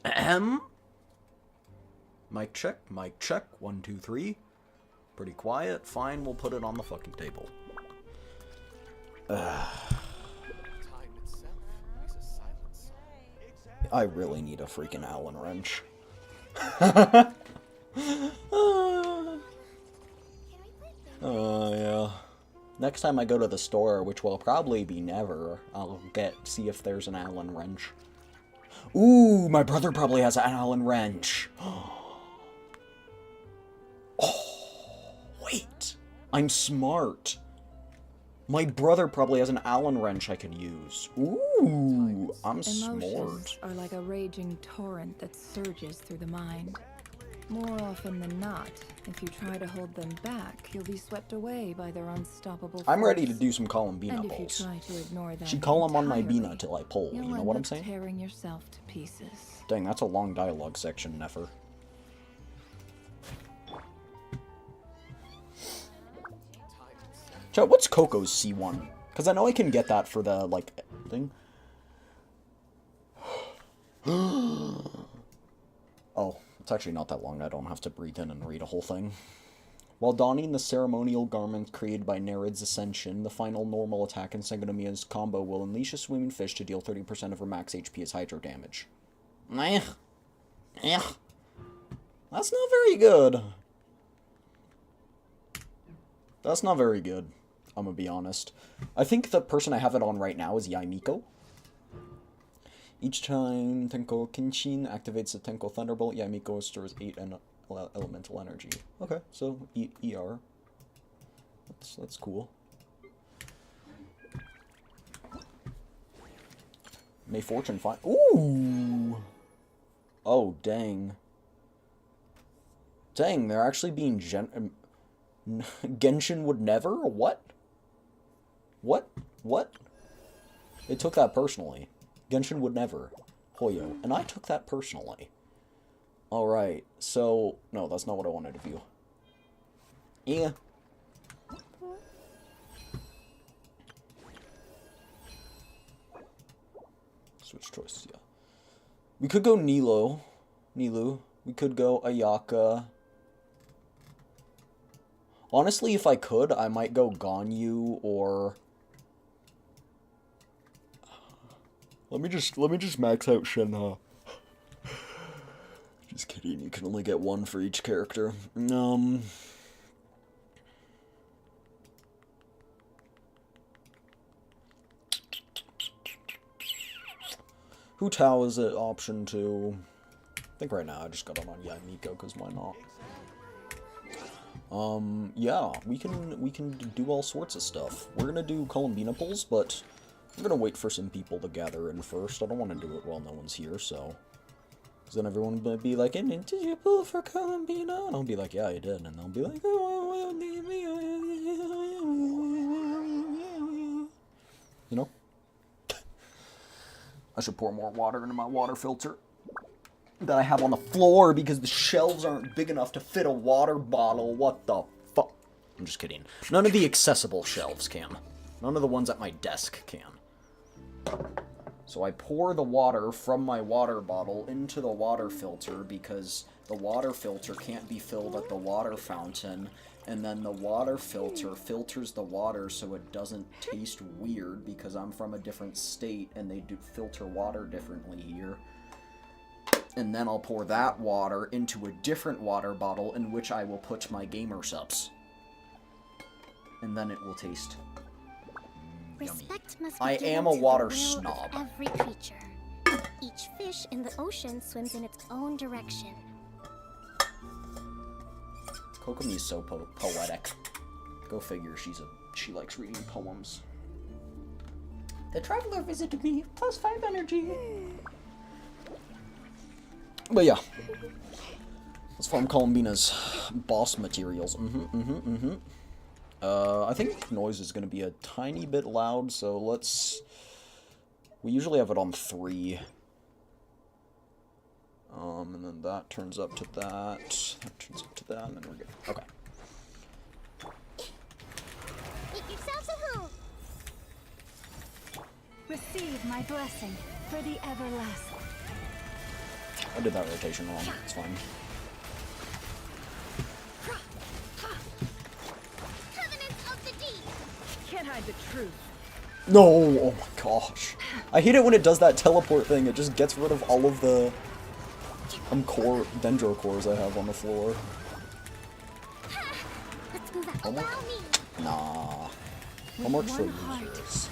Ahem. Mic check, mic check. 1, 2, 3. Pretty quiet. Fine, we'll put it on the fucking table. I really need a freaking Allen wrench. Yeah. Next time I go to the store, which will probably be never, I'll see if there's an Allen wrench. Ooh, my brother probably has an Allen wrench. Oh, wait. I'm smart. My brother probably has an Allen wrench I could use. Ooh, I'm smart. Emotions are like a raging torrent that surges through the mind. More often than not, if you try to hold them back, you'll be swept away by their unstoppable force. I'm ready to do some Columbina and if pulls. you try to ignore them She call them on my entirely, Bina till I pull, you know you'll what end I'm up saying? tearing yourself to pieces. Dang, that's a long dialogue section, Nefer. Chat, what's Coco's C1? Because I know I can get that for the, like, thing. Oh, it's actually not that long. I don't have to breathe in and read a whole thing. While donning the ceremonial garment created by Nereid's ascension, the final normal attack in Sangonomia's combo will unleash a swimming fish to deal 30% of her max HP as hydro damage. That's not very good. That's not very good, I'm gonna be honest. I think the person I have it on right now is Yaimiko. Each time Tenko Kenshin activates the Tenko Thunderbolt, Yaimiko stores 8 elemental energy. Okay, so ER. That's cool. May fortune find. Ooh! Oh, dang. Dang, they're actually being Genshin would never? What? What? What? They took that personally. Genshin would never. Hoyo. And I took that personally. Alright, so... No, that's not what I wanted to view. Yeah. Switch choice, yeah. We could go Nilu. We could go Ayaka. Honestly, if I could, I might go Ganyu or... Let me just max out Shenhe. Just kidding, you can only get one for each character. Hu Tao is an option too. I think right now I just got it on Yaimiko, because why not? Yeah, we can do all sorts of stuff. We're gonna do Columbina pulls, but I'm gonna wait for some people to gather in first. I don't want to do it while no one's here, so... Because then everyone will be like, and did you pull for Columbina? And I'll be like, yeah, I did. And they'll be like, oh, you know? I should pour more water into my water filter that I have on the floor because the shelves aren't big enough to fit a water bottle. What the fuck? I'm just kidding. None of the accessible shelves can. None of the ones at my desk can. So I pour the water from my water bottle into the water filter because the water filter can't be filled at the water fountain, and then the water filter filters the water so it doesn't taste weird because I'm from a different state and they do filter water differently here. And then I'll pour that water into a different water bottle in which I will put my gamer subs. And then it will taste Respect must be I given am a to the water will snob. of every creature. Each fish in the ocean swims in its own direction. Kokomi is so poetic. Go figure, she likes reading poems. The traveler visited me, +5 energy. But yeah. Let's farm Columbina's boss materials. I think noise is going to be a tiny bit loud, so let's... We usually have it on 3. And then that turns up to that. That turns up to that, and then we're good. Okay. Make yourselves a home. Receive my blessing for the everlasting. I did that rotation wrong. It's fine. Covenants of the deep. Can't hide the truth. No! Oh my gosh. I hate it when it does that teleport thing. It just gets rid of all of the dendro cores I have on the floor. Let's move out. Homework? Allow me. Nah. Homework's for losers.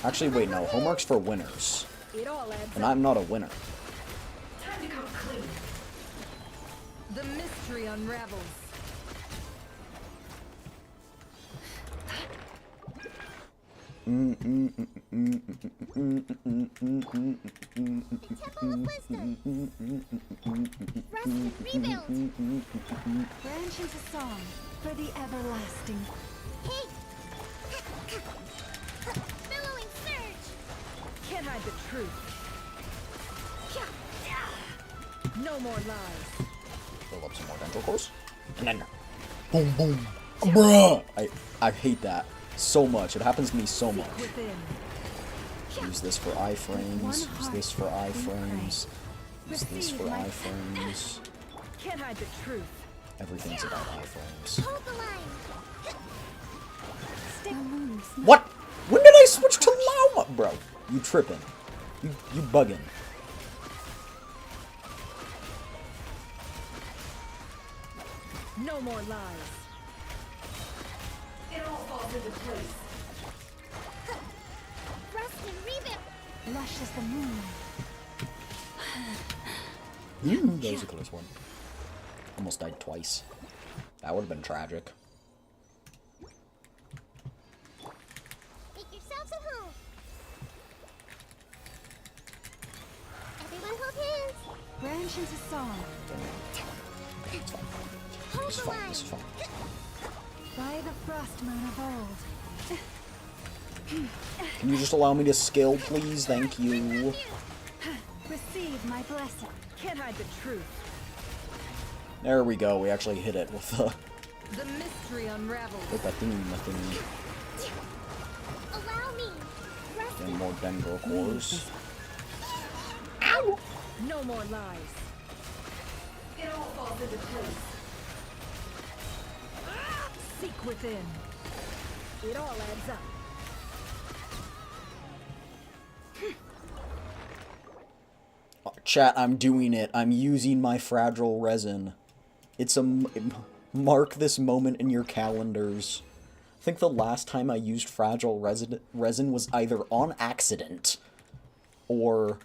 Actually, wait, no. Homework's for winners. It all adds And up. I'm not a winner. Time to come clean. The mystery unravels. Temple of Wisdom. Rest and rebuild. Branch into song for the everlasting. Hey. Billowing surge. Can't hide the truth. No more lies. Build up some more dendro cores. And then, boom, boom. Bruh! I hate that so much. It happens to me so much. Within. Use this for iframes. Use this for iframes. Use this for iframes. Can't hide the truth. Everything's about iframes. Hold the line. Stick. What? When did I switch to llama? Bro, you tripping. You bugging. No more lies. It all falls into place. Rest and rebuild. Lush as the moon. That was a close one. Almost died twice. That would have been tragic. Make yourselves at home. Everyone hold hands. Branch into song. It's fine. Hold It's the fine. line. It's fine. By the frostmoon of old. Can you just allow me to skill, please? Thank you. Receive my blessing. Can't hide the truth. There we go. We actually hit it with the The mystery unravels. thingy. Allow me. Rest And more dendro cores. No more lies. It all falls into place. Seek within. It all adds up. Chat, I'm doing it. I'm using my fragile resin. It's mark this moment in your calendars. I think the last time I used fragile resin was either on accident or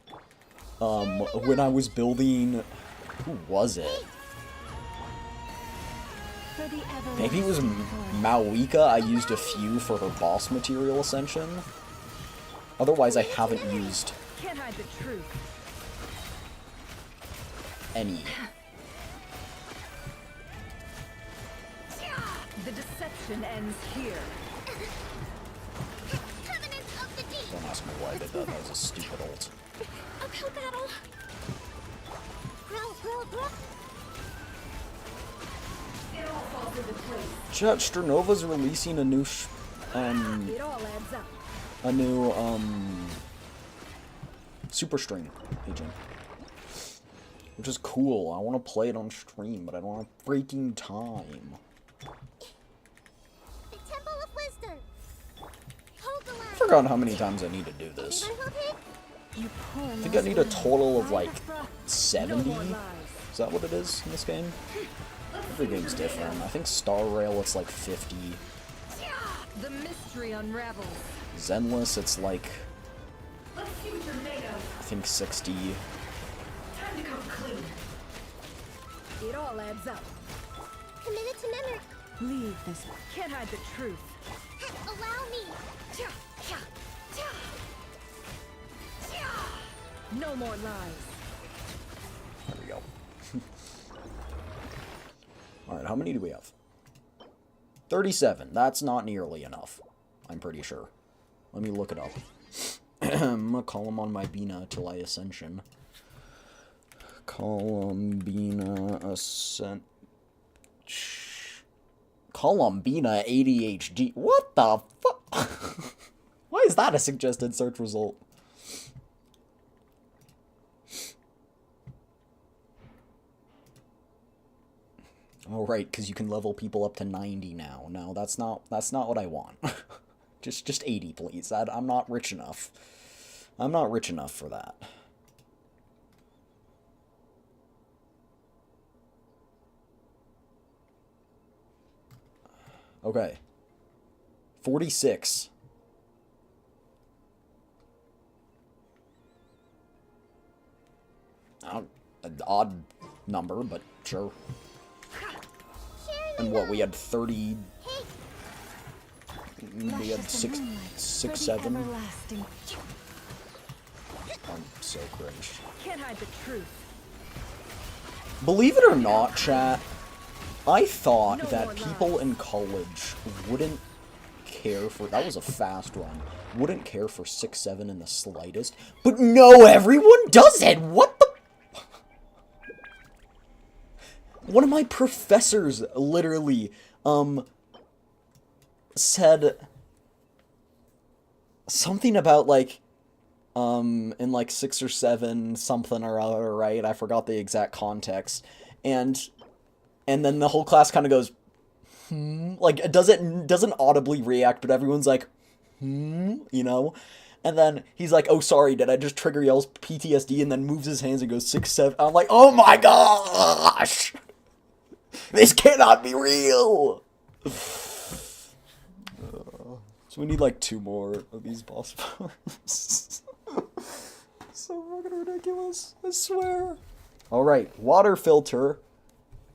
when I was building. Who was it? For the Maybe it was everlasting Mauika. I used a few for her boss material ascension. Otherwise, I haven't used Can't hide the truth. any. The deception ends here. covenants of the deep. Don't ask me why I did that. That was a stupid ult. Uphill battle. Growl. It all falls into place. Chat, Stranova's releasing a new It all adds up. a new super string agent, which is cool. I want to play it on stream, but I don't have freaking time. The Temple of Wisdom. Hold the line. I forgot how many times I need to do this. Everyone hold hands. You poor I think I need a total of like No 70. more lies. Is that what it is in this game? Every game's different. I think Star Rail it's like 50. The mystery unravels. Zenless it's like Let's see what you're made of. I think 60. Time to come clean. It all adds up. Committed to memory. Leave this. Can't hide the truth. Allow me. No more lies. There we go. Alright, how many do we have? 37. That's not nearly enough. I'm pretty sure. Let me look it up. I'm gonna call him on my Bina till I ascension. Columbina Ascent. Columbina ADHD. What the fuck? Why is that a suggested search result? Oh, right, because you can level people up to 90 now. No, that's not what I want. just 80, please. I'm not rich enough. I'm not rich enough for that. Okay. 46. An odd number, but sure. And what, we had 30... We had six, 7. I'm so cringe. Can't hide the truth. Believe it or not, chat, I thought that people in college wouldn't care for... That was a fast run. Wouldn't care for 6, 7 in the slightest. But no, everyone does it! What the... One of my professors literally, said something about, like, in, like, 6 or 7 something or other, right? I forgot the exact context. And then the whole class kind of goes, like, it doesn't audibly react, but everyone's like, you know? And then he's like, oh, sorry, did I just trigger y'all's PTSD? And then moves his hands and goes 6, 7. I'm like, oh my gosh! This cannot be real! So we need, like, 2 more of these boss fights. So fucking ridiculous, I swear. Alright, water filter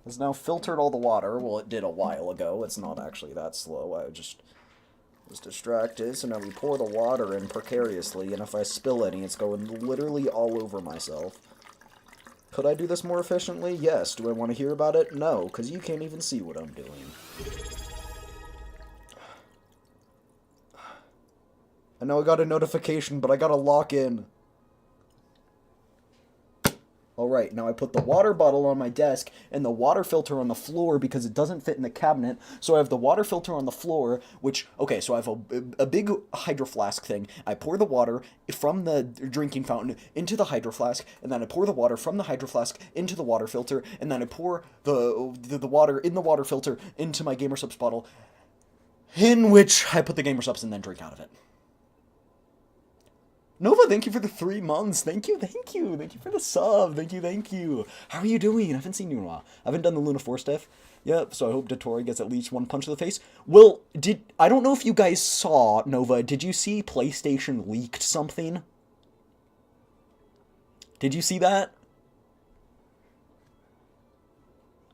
has now filtered all the water. Well, it did a while ago. It's not actually that slow. I just was distracted. So now we pour the water in precariously, and if I spill any, it's going literally all over myself. Could I do this more efficiently? Yes. Do I want to hear about it? No, because you can't even see what I'm doing. I know I got a notification, but I gotta lock in. Alright, now I put the water bottle on my desk and the water filter on the floor because it doesn't fit in the cabinet. So I have the water filter on the floor, which, okay, so I have a big hydro flask thing. I pour the water from the drinking fountain into the hydro flask, and then I pour the water from the hydro flask into the water filter, and then I pour the water in the water filter into my Gamer Subs bottle, in which I put the Gamer Subs and then drink out of it. Nova, thank you for the 3 months. Thank you. Thank you for the sub. Thank you. How are you doing? I haven't seen you in a while. I haven't done the Luna 4 stuff. Yep, so I hope Dottore gets at least 1 punch to the face. Well, I don't know if you guys saw, Nova, did you see PlayStation leaked something? Did you see that?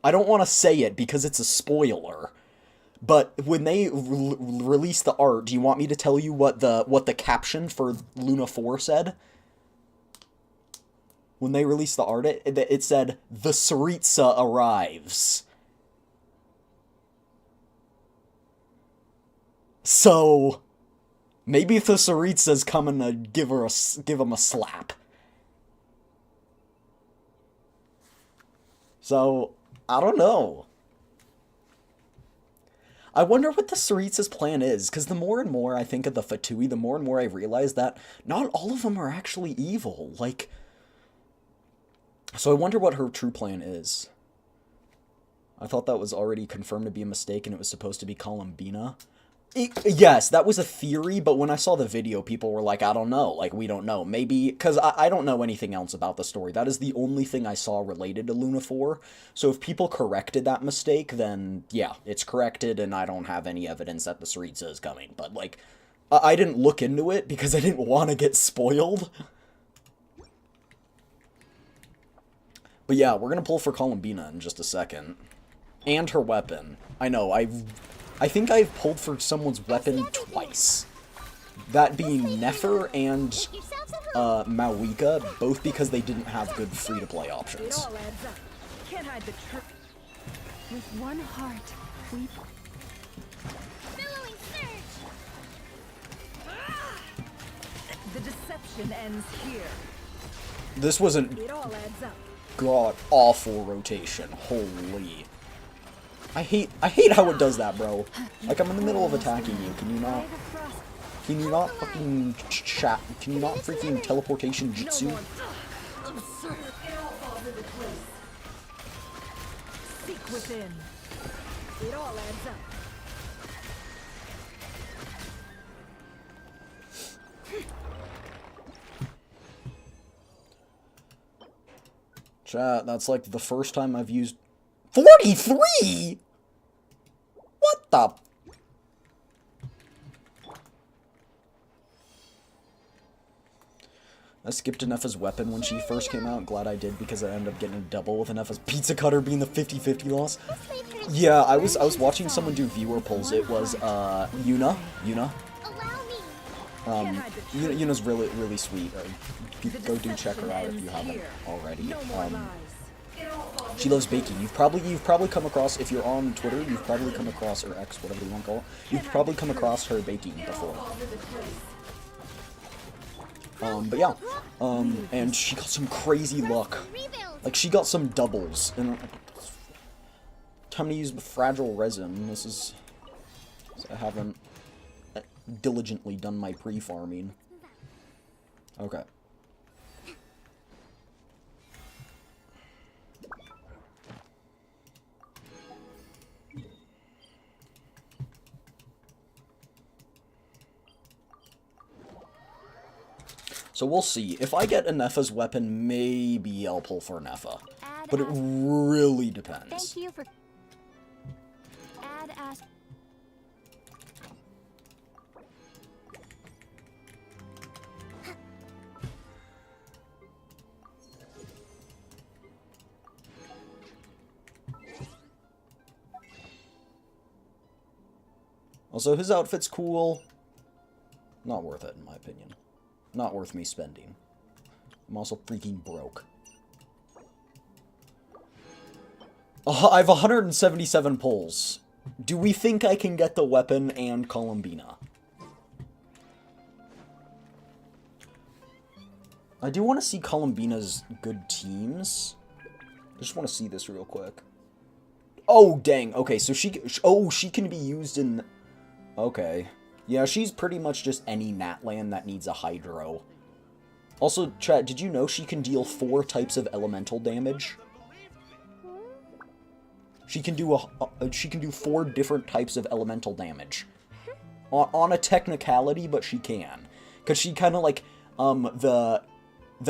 I don't want to say it because it's a spoiler. But when they released the art, do you want me to tell you what the caption for Luna 4 said? When they released the art, it said, "The Tsaritsa arrives." So, maybe the Tsaritsa's coming to give him a slap. So, I don't know. I wonder what the Tsaritsa's plan is, because the more and more I think of the Fatui, the more and more I realize that not all of them are actually evil. Like, so I wonder what her true plan is. I thought that was already confirmed to be a mistake, and it was supposed to be Columbina. Yes, that was a theory, but when I saw the video, people were like, I don't know, like, we don't know. Maybe, because I don't know anything else about the story. That is the only thing I saw related to Luna 4. So if people corrected that mistake, then, yeah, it's corrected, and I don't have any evidence that the Tsaritsa is coming. But, like, I didn't look into it because I didn't want to get spoiled. But yeah, we're gonna pull for Columbina in just a second. And her weapon. I know, I think I've pulled for someone's weapon twice. That being Nefer and Mawika, both because they didn't have good free-to-play options. It all adds up. Can't hide the truth. With one heart, we... Billowing surge! The deception ends here. This was an It all adds up. god-awful rotation. Holy... I hate how it does that, bro. Like, I'm in the middle of attacking you. Can you not fucking chat? Can you not freaking teleportation jutsu? Seek within. It all adds up. Chat, that's like the first time I've used 43? What the? I skipped Nefa's weapon when she first came out. Glad I did because I ended up getting a double with Nefa's pizza cutter being the 50-50 loss. Yeah, I was watching someone do viewer polls. It was Yuna. Yuna's really sweet. Go do check her out if you haven't already. She loves baking. You've probably come across, if you're on Twitter, you've probably come across, or X, whatever you want to call it. You've probably come across her baking before. But yeah, and she got some crazy luck. Like, she got some doubles, and time to use fragile resin. This is, I haven't diligently done my pre-farming. Okay. So we'll see. If I get a Nefa's weapon, maybe I'll pull for Nefa. But it really depends. Thank you for... Add as... Also, his outfit's cool. Not worth it, in my opinion. Not worth me spending. I'm also freaking broke. I have 177 pulls. Do we think I can get the weapon and Columbina? I do want to see Columbina's good teams. I just want to see this real quick. Oh, dang. Okay, so she can be used in... Okay. Yeah, she's pretty much just any Natland that needs a Hydro. Also, chat, did you know she can deal 4 types of elemental damage? She can do she can do 4 different types of elemental damage. On a technicality, but she can. Because she kind of like, the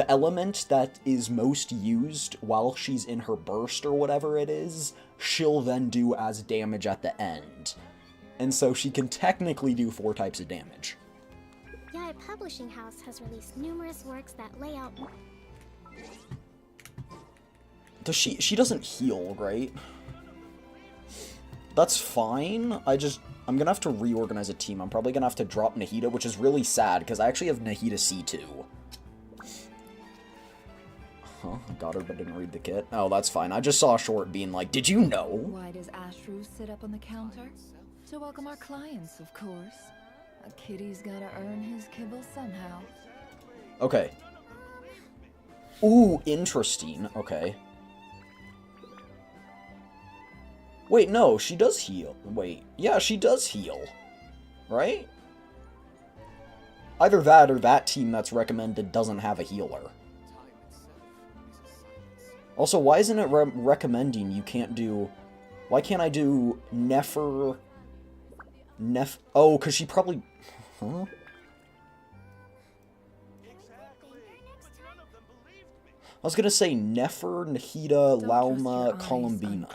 element that is most used while she's in her burst or whatever it is, she'll then do as damage at the end. And so she can technically do 4 types of damage. Yai Publishing House has released numerous works that lay out... Does she doesn't heal, right? That's fine. I'm gonna have to reorganize a team. I'm probably gonna have to drop Nahida, which is really sad, because I actually have Nahida C2. Huh, got her, but didn't read the kit. Oh, that's fine. I just saw a short being like, did you know? Why does Ashru sit up on the counter? To welcome our clients, of course. A kitty's gotta earn his kibble somehow. Okay. Ooh, interesting. Okay. Wait, no, she does heal. Wait, yeah, she does heal. Right? Either that or that team that's recommended doesn't have a healer. Also, why isn't it recommending you can't do... Why can't I do Nefer... Oh, because she probably... Huh? I was gonna say Nefer, Nahida, Lauma, Columbina.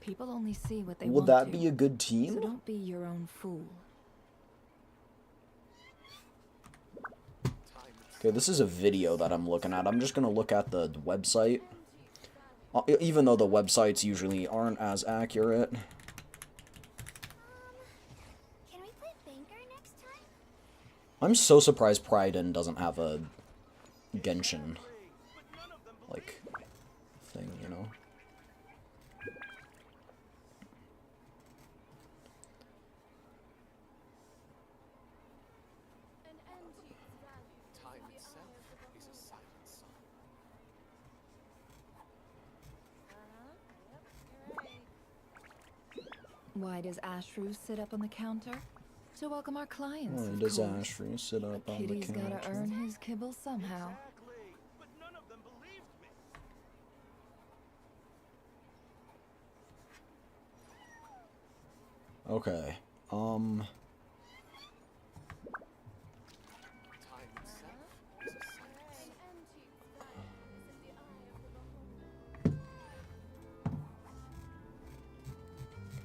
People only see what they Would want that to, be a good team? so don't be your own fool. Okay, this is a video that I'm looking at. I'm just gonna look at the website. Even though the websites usually aren't as accurate. Can we play Banker next time? I'm so surprised Pryden doesn't have a Genshin, like, thing, you know? Why does Ashru sit up on the counter? To welcome our clients, Why of does course. Ashru sit up on the Kitty's gotta counter? earn his kibble somehow. But none of them believed me. Okay. Can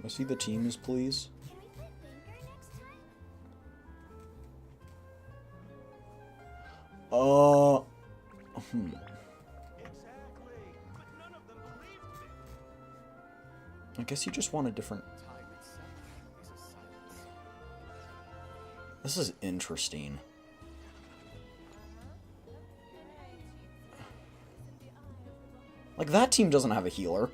I see the teams, please? Can we play Banker next time? Exactly. But none of them believed me. I guess you just want a different... This is interesting. Like, that team doesn't have a healer.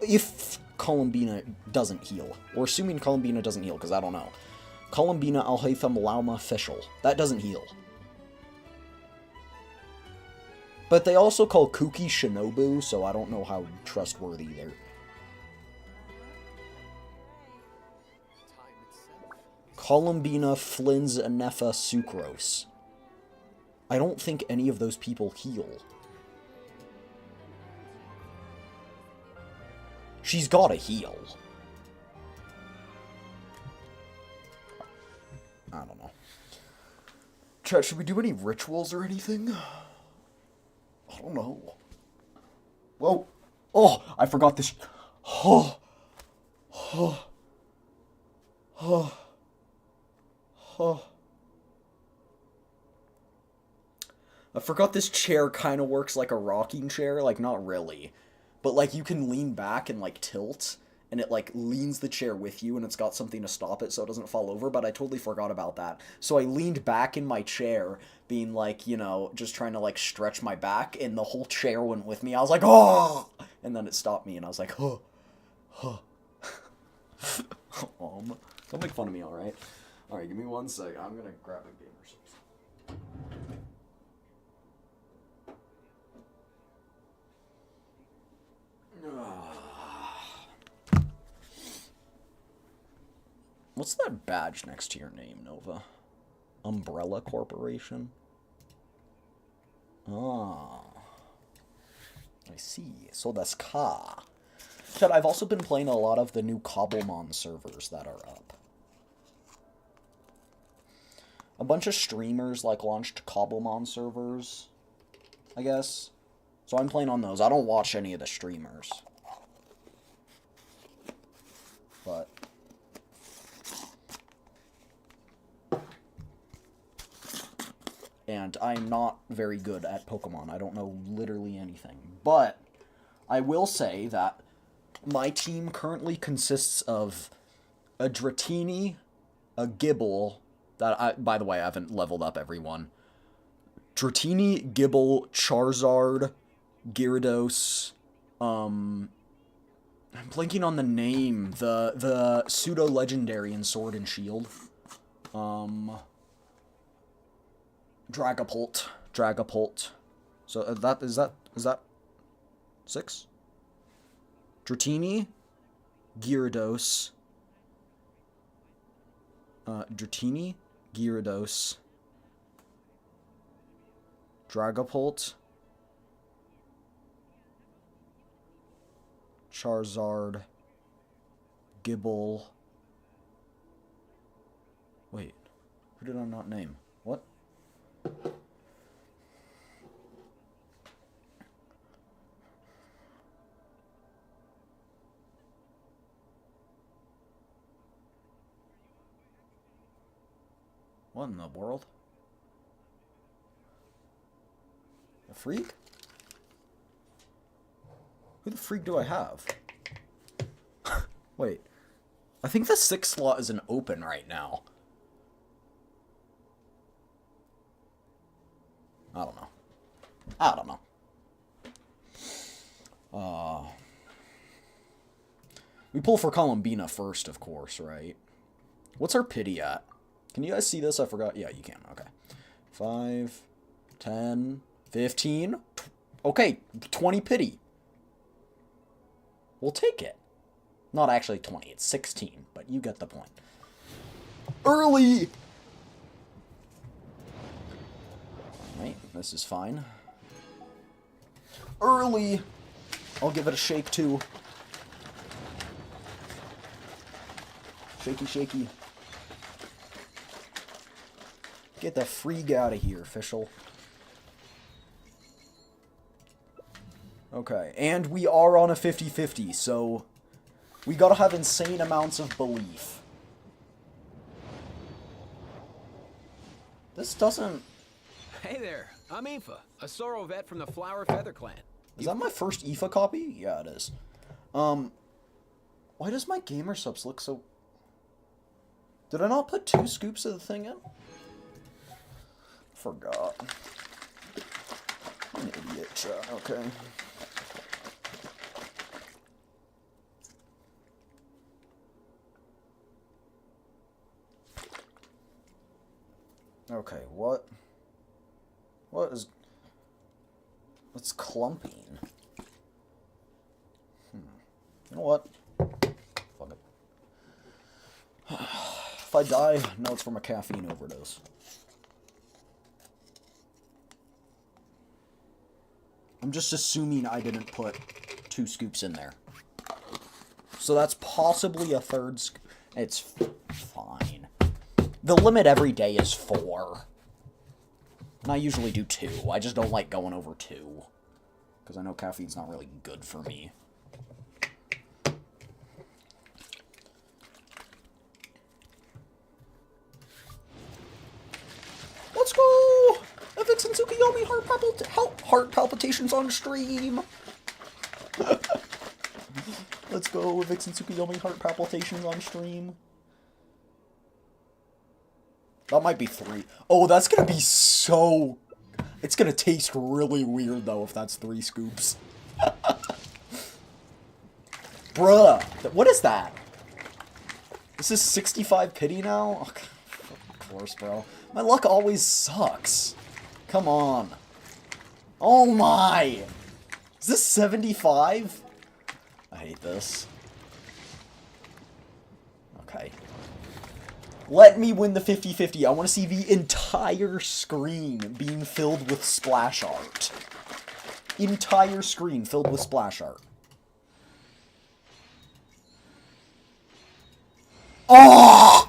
If Columbina doesn't heal. We're assuming Columbina doesn't heal, because I don't know. Columbina, Alhaitham, Lauma, Fischl. That doesn't heal. But they also call Kuki Shinobu, so I don't know how trustworthy they're... Columbina, Flins, Anefa, Sucrose. I don't think any of those people heal. She's gotta heal. I don't know. Chat, should we do any rituals or anything? I don't know. Whoa. Oh, I forgot this. Oh. Oh. Oh. Oh. I forgot this chair kind of works like a rocking chair. Like, not really. But, like, you can lean back and, like, tilt. And it, like, leans the chair with you. And it's got something to stop it so it doesn't fall over. But I totally forgot about that. So I leaned back in my chair. Being, like, you know, just trying to, like, stretch my back. And the whole chair went with me. I was like, oh! And then it stopped me. And I was like, oh. Oh. Don't make fun of me, alright? Alright, give me 1 sec. I'm gonna grab a game or something. What's that badge next to your name, Nova? Umbrella Corporation? Ah. I see. So that's Ka. Chad, I've also been playing a lot of the new Cobblemon servers that are up. A bunch of streamers, like, launched Cobblemon servers, I guess. So I'm playing on those. I don't watch any of the streamers. But... and I'm not very good at Pokemon. I don't know literally anything. But I will say that my team currently consists of a Dratini, a Gibble, that by the way, I haven't leveled up everyone. Dratini, Gibble, Charizard, Gyarados, I'm blanking on the name, the pseudo-legendary in Sword and Shield. Dragapult. So is that 6? Dratini, Gyarados, Dragapult, Charizard, Gibble. Wait, who did I not name? What? What in the world? A freak? Who the freak do I have? Wait. I think the 6th slot is an open right now. I don't know. We pull for Columbina first, of course, right? What's our pity at? Can you guys see this? I forgot. Yeah, you can. Okay. 5, 10, 15. Okay, 20 pity. We'll take it. Not actually 20. It's 16, but you get the point. Early! Alright, this is fine. Early! I'll give it a shake, too. Shaky, shaky. Get the freak out of here, Fischl. Okay, and we are on a 50-50, so we gotta have insane amounts of belief. This doesn't... Hey there, I'm Aoife, a Sorrow vet from the Flower Feather Clan. Is that my first Aoife copy? Yeah, it is. Why does my gamer subs look so... Did I not put 2 scoops of the thing in? Forgot. I'm an idiot, chat. Okay. Okay, what? What is... What's clumping? You know what? Fuck it. If I die, no, it's from a caffeine overdose. I'm just assuming I didn't put 2 scoops in there. So that's possibly a 3rd scoop. It's fine. The limit every day is 4. And I usually do 2. I just don't like going over 2. Because I know caffeine's not really good for me. Let's go! FX and Tsukiyomi heart palpitations on stream! Let's go, FX and Tsukiyomi heart palpitations on stream. That might be 3. Oh, that's gonna be so... It's gonna taste really weird, though, if that's 3 scoops. Bruh! What is that? This is 65 pity now? Oh, of course, bro. My luck always sucks. Come on. Oh my! Is this 75? I hate this. Okay. Let me win the 50-50. I want to see the entire screen being filled with splash art. Entire screen filled with splash art. Oh!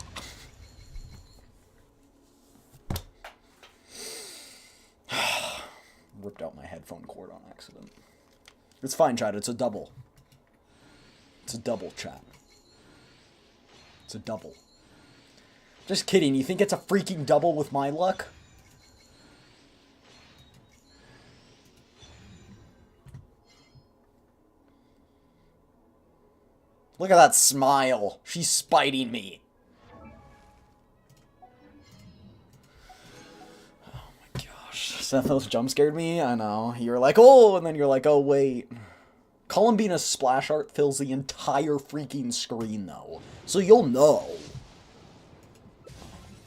Ripped out my headphone cord on accident. It's fine, chat. It's a double. It's a double, chat. It's a double. Just kidding. You think it's a freaking double with my luck? Look at that smile. She's spiting me. Oh my gosh. Sethos jump scared me? I know. You're like, oh, and then you're like, oh, wait. Columbina's splash art fills the entire freaking screen, though. So you'll know.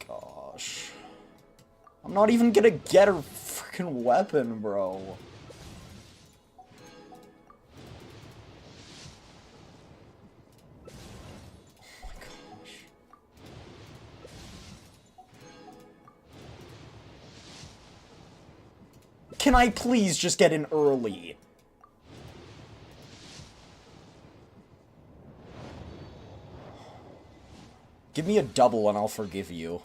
Gosh. I'm not even gonna get her freaking weapon, bro. Can I please just get in early? Give me a double and I'll forgive you.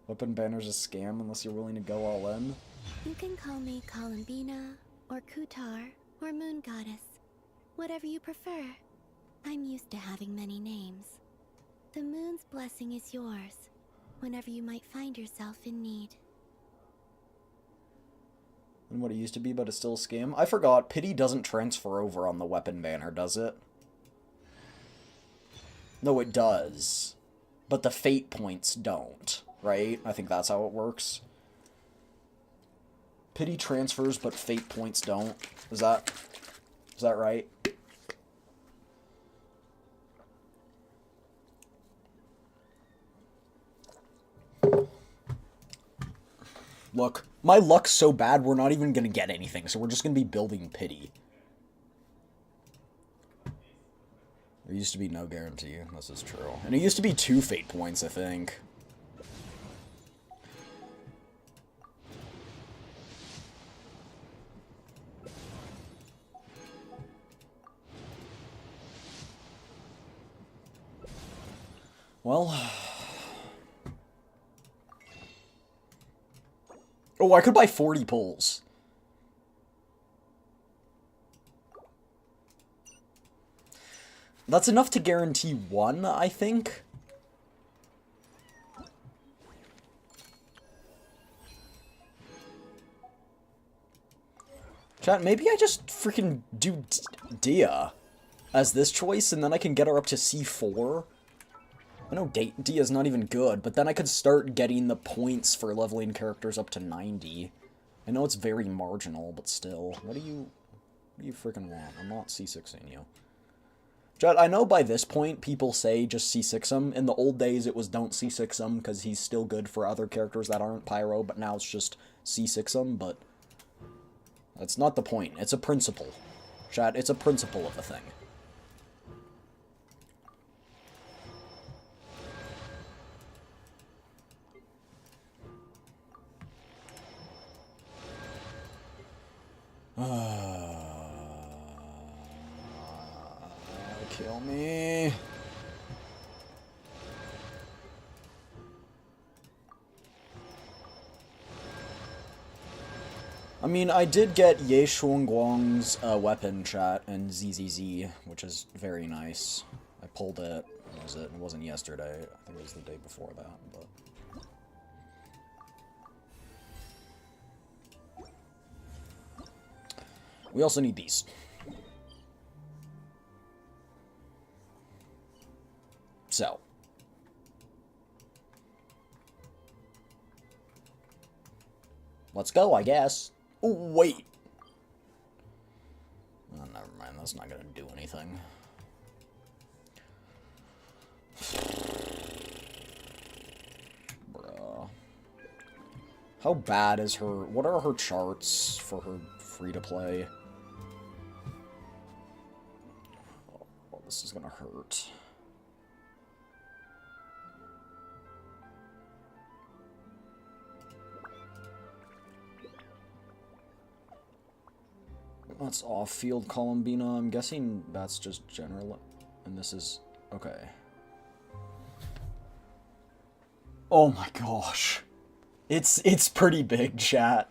Weapon banner's a scam unless you're willing to go all in. You can call me Columbina, or Kutar, or Moon Goddess. Whatever you prefer. I'm used to having many names. The moon's blessing is yours, whenever you might find yourself in need. And what it used to be, but it's still a scam. I forgot, pity doesn't transfer over on the weapon banner, does it? No, it does. But the fate points don't, right? I think that's how it works. Pity transfers, but fate points don't. Is that right? Look, my luck's so bad we're not even gonna get anything, so we're just gonna be building pity. There used to be no guarantee. This is true. And it used to be 2 fate points, I think. Well... Oh, I could buy 40 pulls. That's enough to guarantee 1, I think. Chat, maybe I just freaking do Dia as this choice, and then I can get her up to C4. I know Dia's not even good, but then I could start getting the points for leveling characters up to 90. I know it's very marginal, but still. What do you freaking want? I'm not C6ing you. Chat, I know by this point people say just C6 him. In the old days it was don't C6 him because he's still good for other characters that aren't Pyro, but now it's just C6 him, but that's not the point. It's a principle. Chat, it's a principle of a thing. Kill me. I mean, I did get Ye Shuangguang's weapon, chat, and ZZZ, which is very nice. I pulled it. What was it? It wasn't yesterday. I think it was the day before that, but... We also need these. So. Let's go, I guess. Oh, wait. Oh, never mind. That's not gonna do anything. Bruh. How bad is her... What are her charts for her free-to-play? Oh, this is gonna hurt. That's off-field Columbina. I'm guessing that's just general. And this is... Okay. Oh my gosh. It's pretty big, chat.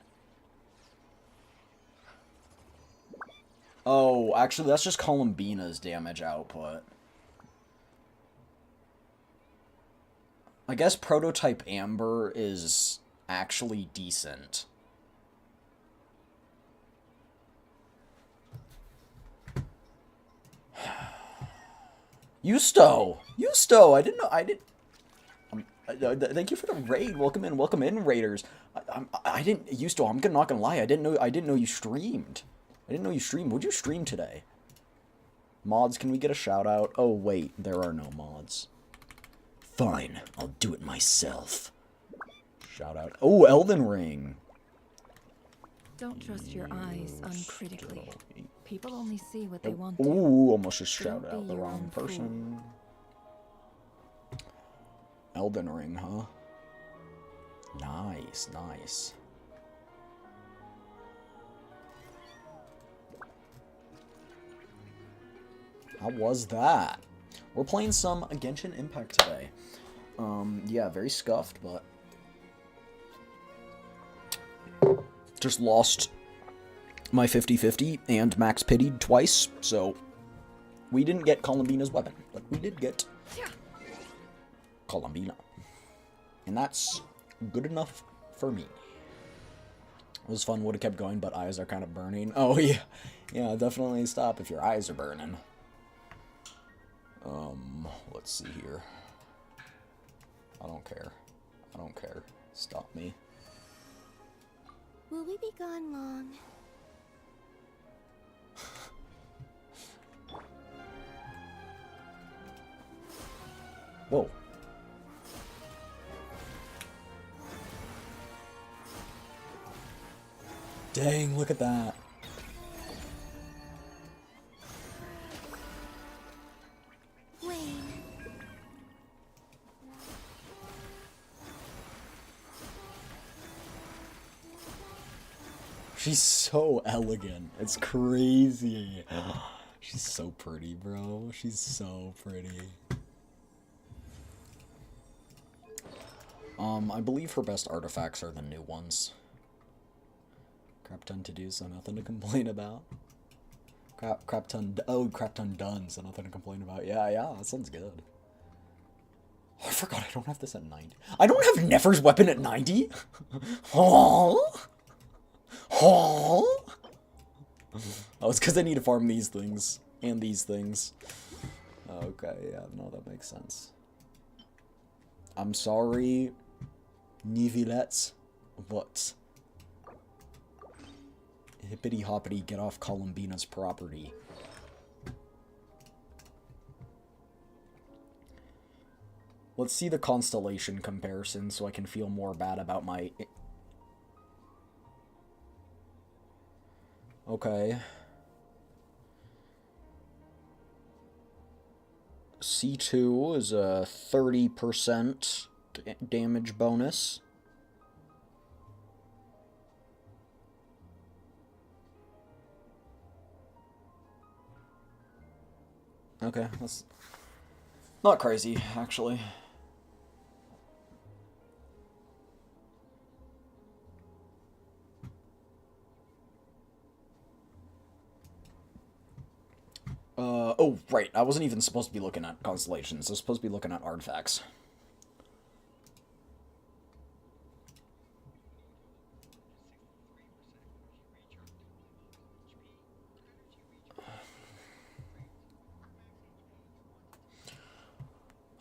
Oh, actually, that's just Columbina's damage output. I guess Prototype Amber is actually decent. Yusto! Yusto! I didn't know, thank you for the raid. Welcome in, raiders. I didn't, Yusto, I'm not gonna lie, I didn't know you streamed. I didn't know you streamed. Would you stream today? Mods, can we get a shout out? Oh, wait, there are no mods. Fine, I'll do it myself. Shout out. Oh, Elden Ring. Don't trust your eyes uncritically. People only see what they want to. Ooh, almost just shouted Don't out be the your wrong own person. Elden Ring, huh? Nice, nice. How was that? We're playing some Genshin Impact today. Yeah, very scuffed, but... Just lost my 50-50 and max pitied twice, so... We didn't get Columbina's weapon, but we did get... Columbina. And that's good enough for me. It was fun, would have kept going, but eyes are kind of burning. Oh, yeah. Yeah, definitely stop if your eyes are burning. Let's see here. I don't care. I don't care. Stop me. Will we be gone long? Whoa. Dang, look at that. She's so elegant. It's crazy. She's so pretty, bro. She's so pretty. I believe her best artifacts are the new ones. Crap ton to do, so nothing to complain about. Crap ton done, so nothing to complain about. Yeah, that sounds good. Oh, I forgot I don't have this at 90. I don't have Nefer's weapon at 90? Huh? Huh? Oh, it's because I need to farm these things. And these things. Okay, yeah, no, that makes sense. I'm sorry, Nivelettes, but... Hippity hoppity, get off Columbina's property. Let's see the constellation comparison so I can feel more bad about my... Okay. C2 is a 30% damage bonus. Okay, that's not crazy, actually. Oh, right, I wasn't even supposed to be looking at constellations. I was supposed to be looking at artifacts.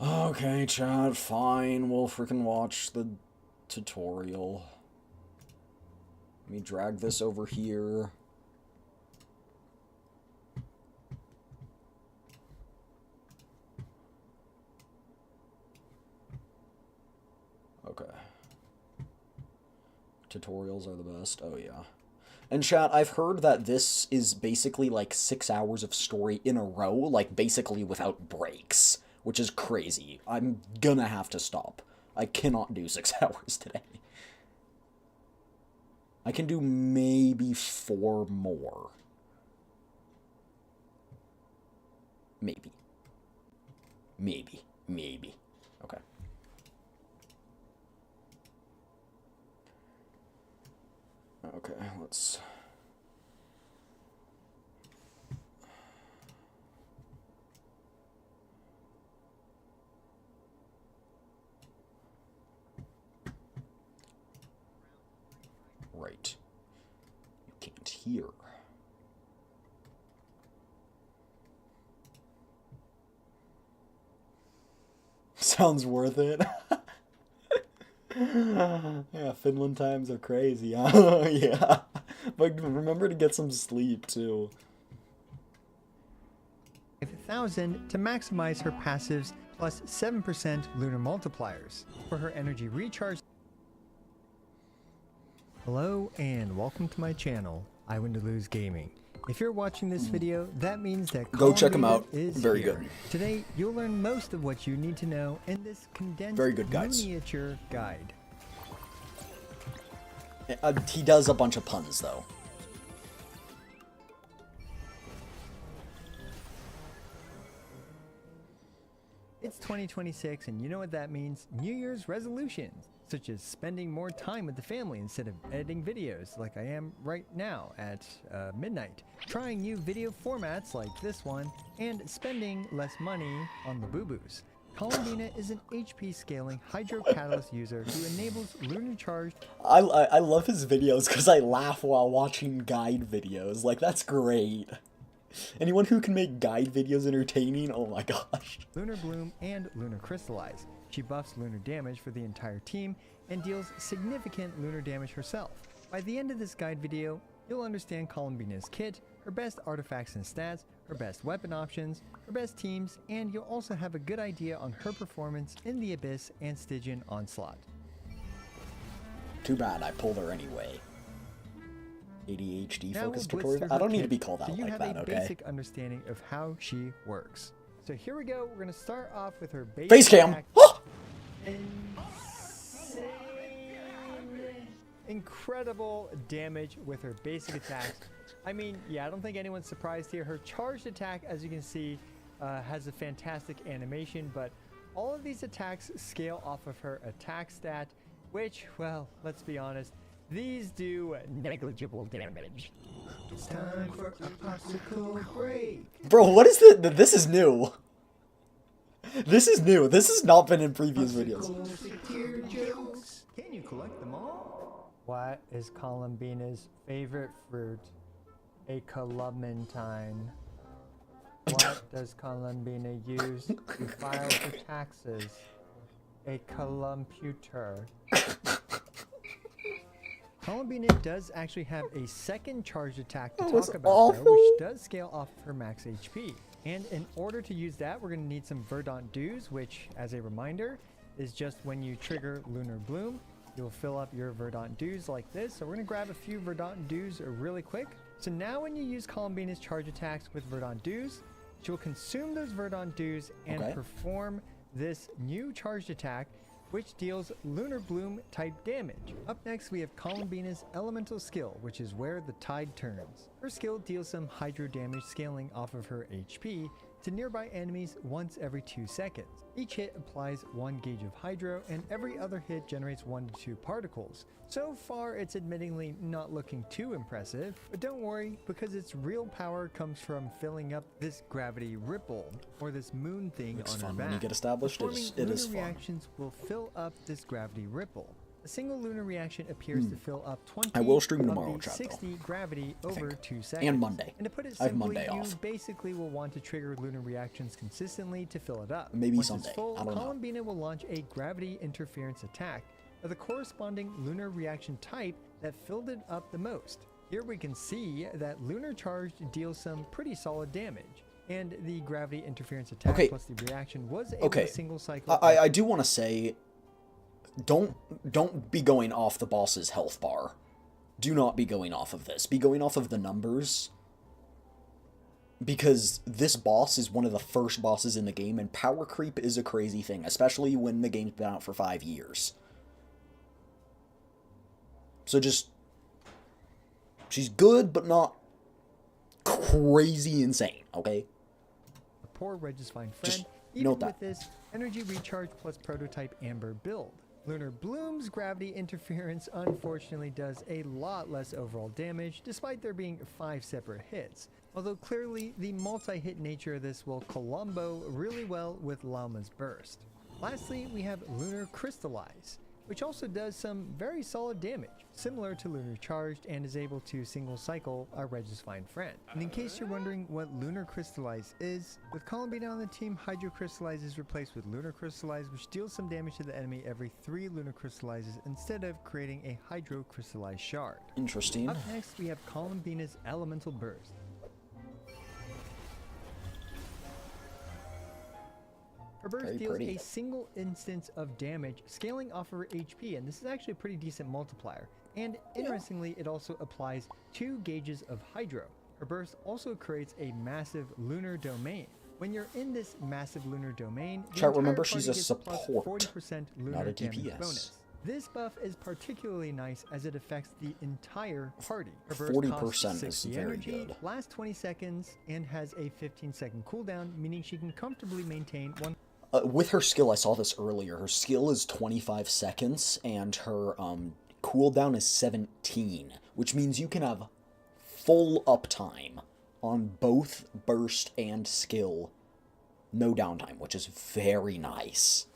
Okay, Chad, fine. We'll freaking watch the tutorial. Let me drag this over here. Okay. Tutorials are the best. Oh, yeah. And chat, I've heard that this is basically like 6 hours of story in a row, like basically without breaks, which is crazy. I'm gonna have to stop. I cannot do 6 hours today. I can do maybe 4 more. Maybe. Maybe. Okay. Okay, let's... Right. You can't hear. Sounds worth it. Yeah, Finland times are crazy, huh? Yeah. But remember to get some sleep, too. 5,000 to maximize her passives plus 7% lunar multipliers. For her energy recharge. Hello and welcome to my channel, I Win to Lose Gaming. If you're watching this video, that means that go check him out. Is very here. good. Today, you'll learn most of what you need to know in this condensed very good guys. Miniature guide. He does a bunch of puns, though. It's 2026, and you know what that means? New Year's resolutions, such as spending more time with the family instead of editing videos like I am right now at midnight, trying new video formats like this one, and spending less money on the boo-boos. Columbina is an HP scaling hydrocatalyst user who enables lunar charge. I love his videos because I laugh while watching guide videos. Like, that's great. Anyone who can make guide videos entertaining, oh my gosh. Lunar Bloom and Lunar Crystallize. She buffs lunar damage for the entire team and deals significant lunar damage herself. By the end of this guide video, you'll understand Columbina's kit, her best artifacts and stats, her best weapon options, her best teams, and you'll also have a good idea on her performance in the Abyss and Stygian Onslaught. Too bad I pulled her anyway. ADHD Now focused we'll blitz tutorial? through I don't her need to kit be called out so you like have that, a okay? basic understanding of how she works. So here we go. We're going to start off with her basic Face cam! attack. incredible damage with her basic attacks. I mean, yeah, I don't think anyone's surprised here. Her charged attack, as you can see, has a fantastic animation, but all of these attacks scale off of her attack stat, which, well, let's be honest, these do negligible damage. It's time for a popsicle break. Bro, what is this? This is new. This is new. This has not been in previous videos. Can you collect them all? What is Columbina's favorite fruit? A columbine. What does Columbina use to file for taxes? A columputer. Columbina does actually have a second charged attack to talk about, though, which does scale off of her max HP. And in order to use that, we're going to need some Verdant Dews, which, as a reminder, is just when you trigger Lunar Bloom, you'll fill up your Verdant Dews like this. So we're going to grab a few Verdant Dews really quick. So now when you use Columbina's charge attacks with Verdant Dews, she'll consume those Verdant Dews and perform this new charged attack, which deals Lunar Bloom type damage. Up next, we have Columbina's Elemental Skill, which is where the tide turns. Her skill deals some Hydro damage scaling off of her HP to nearby enemies once every 2 seconds. Each hit applies 1 gauge of Hydro, and every other hit generates 1 to 2 particles. So far, it's admittingly not looking too impressive, but don't worry, because its real power comes from filling up this gravity ripple, or this moon thing on her back. When you get established, it is lunar fun. Reactions will fill up this gravity ripple. A single lunar reaction appears to fill up 20 I will stream of tomorrow, the chat, 60 gravity over 2 seconds. And Monday. And to put it I have simply, Monday you off. basically will want to trigger lunar reactions consistently to fill it up. Maybe Once Sunday. It's full, I don't know. Columbina will launch a gravity interference attack of the corresponding lunar reaction type that filled it up the most. Here we can see that lunar charge deals some pretty solid damage, and the gravity interference attack plus the reaction was able to single cycle. I do want to say, don't be going off the boss's health bar. Do not be going off of this. Be going off of the numbers. Because this boss is one of the first bosses in the game, and power creep is a crazy thing, especially when the game's been out for 5 years. So just... she's good, but not crazy insane, okay? A poor Reg's fine friend, Just even note that. with this energy recharge plus prototype Amber build. Lunar Bloom's gravity interference unfortunately does a lot less overall damage, despite there being 5 separate hits. Although clearly, the multi-hit nature of this will columbo really well with Llama's Burst. Lastly, we have Lunar Crystallize, which also does some very solid damage, similar to Lunar Charged, and is able to single cycle our Reg's fine friend. And in case you're wondering what Lunar Crystallize is, with Columbina on the team, Hydro Crystallize is replaced with Lunar Crystallize, which deals some damage to the enemy every 3 Lunar Crystallizes instead of creating a Hydro Crystallize shard. Interesting. Up next, we have Columbina's Elemental Burst. Her burst deals a single instance of damage, scaling off of her HP, and this is actually a pretty decent multiplier. And interestingly, it also applies 2 gauges of Hydro. Her burst also creates a massive lunar domain. When you're in this massive lunar domain, the Chat, remember entire she's a party gets support, plus 40% lunar not a damage DPS. bonus. This buff is particularly nice as it affects the entire party. Her burst 40% costs is 60 very energy, good. lasts 20 seconds, and has a 15-second cooldown, meaning she can comfortably maintain one. With her skill, I saw this earlier. Her skill is 25 seconds, and her cooldown is 17, which means you can have full uptime on both burst and skill. No downtime, which is very nice.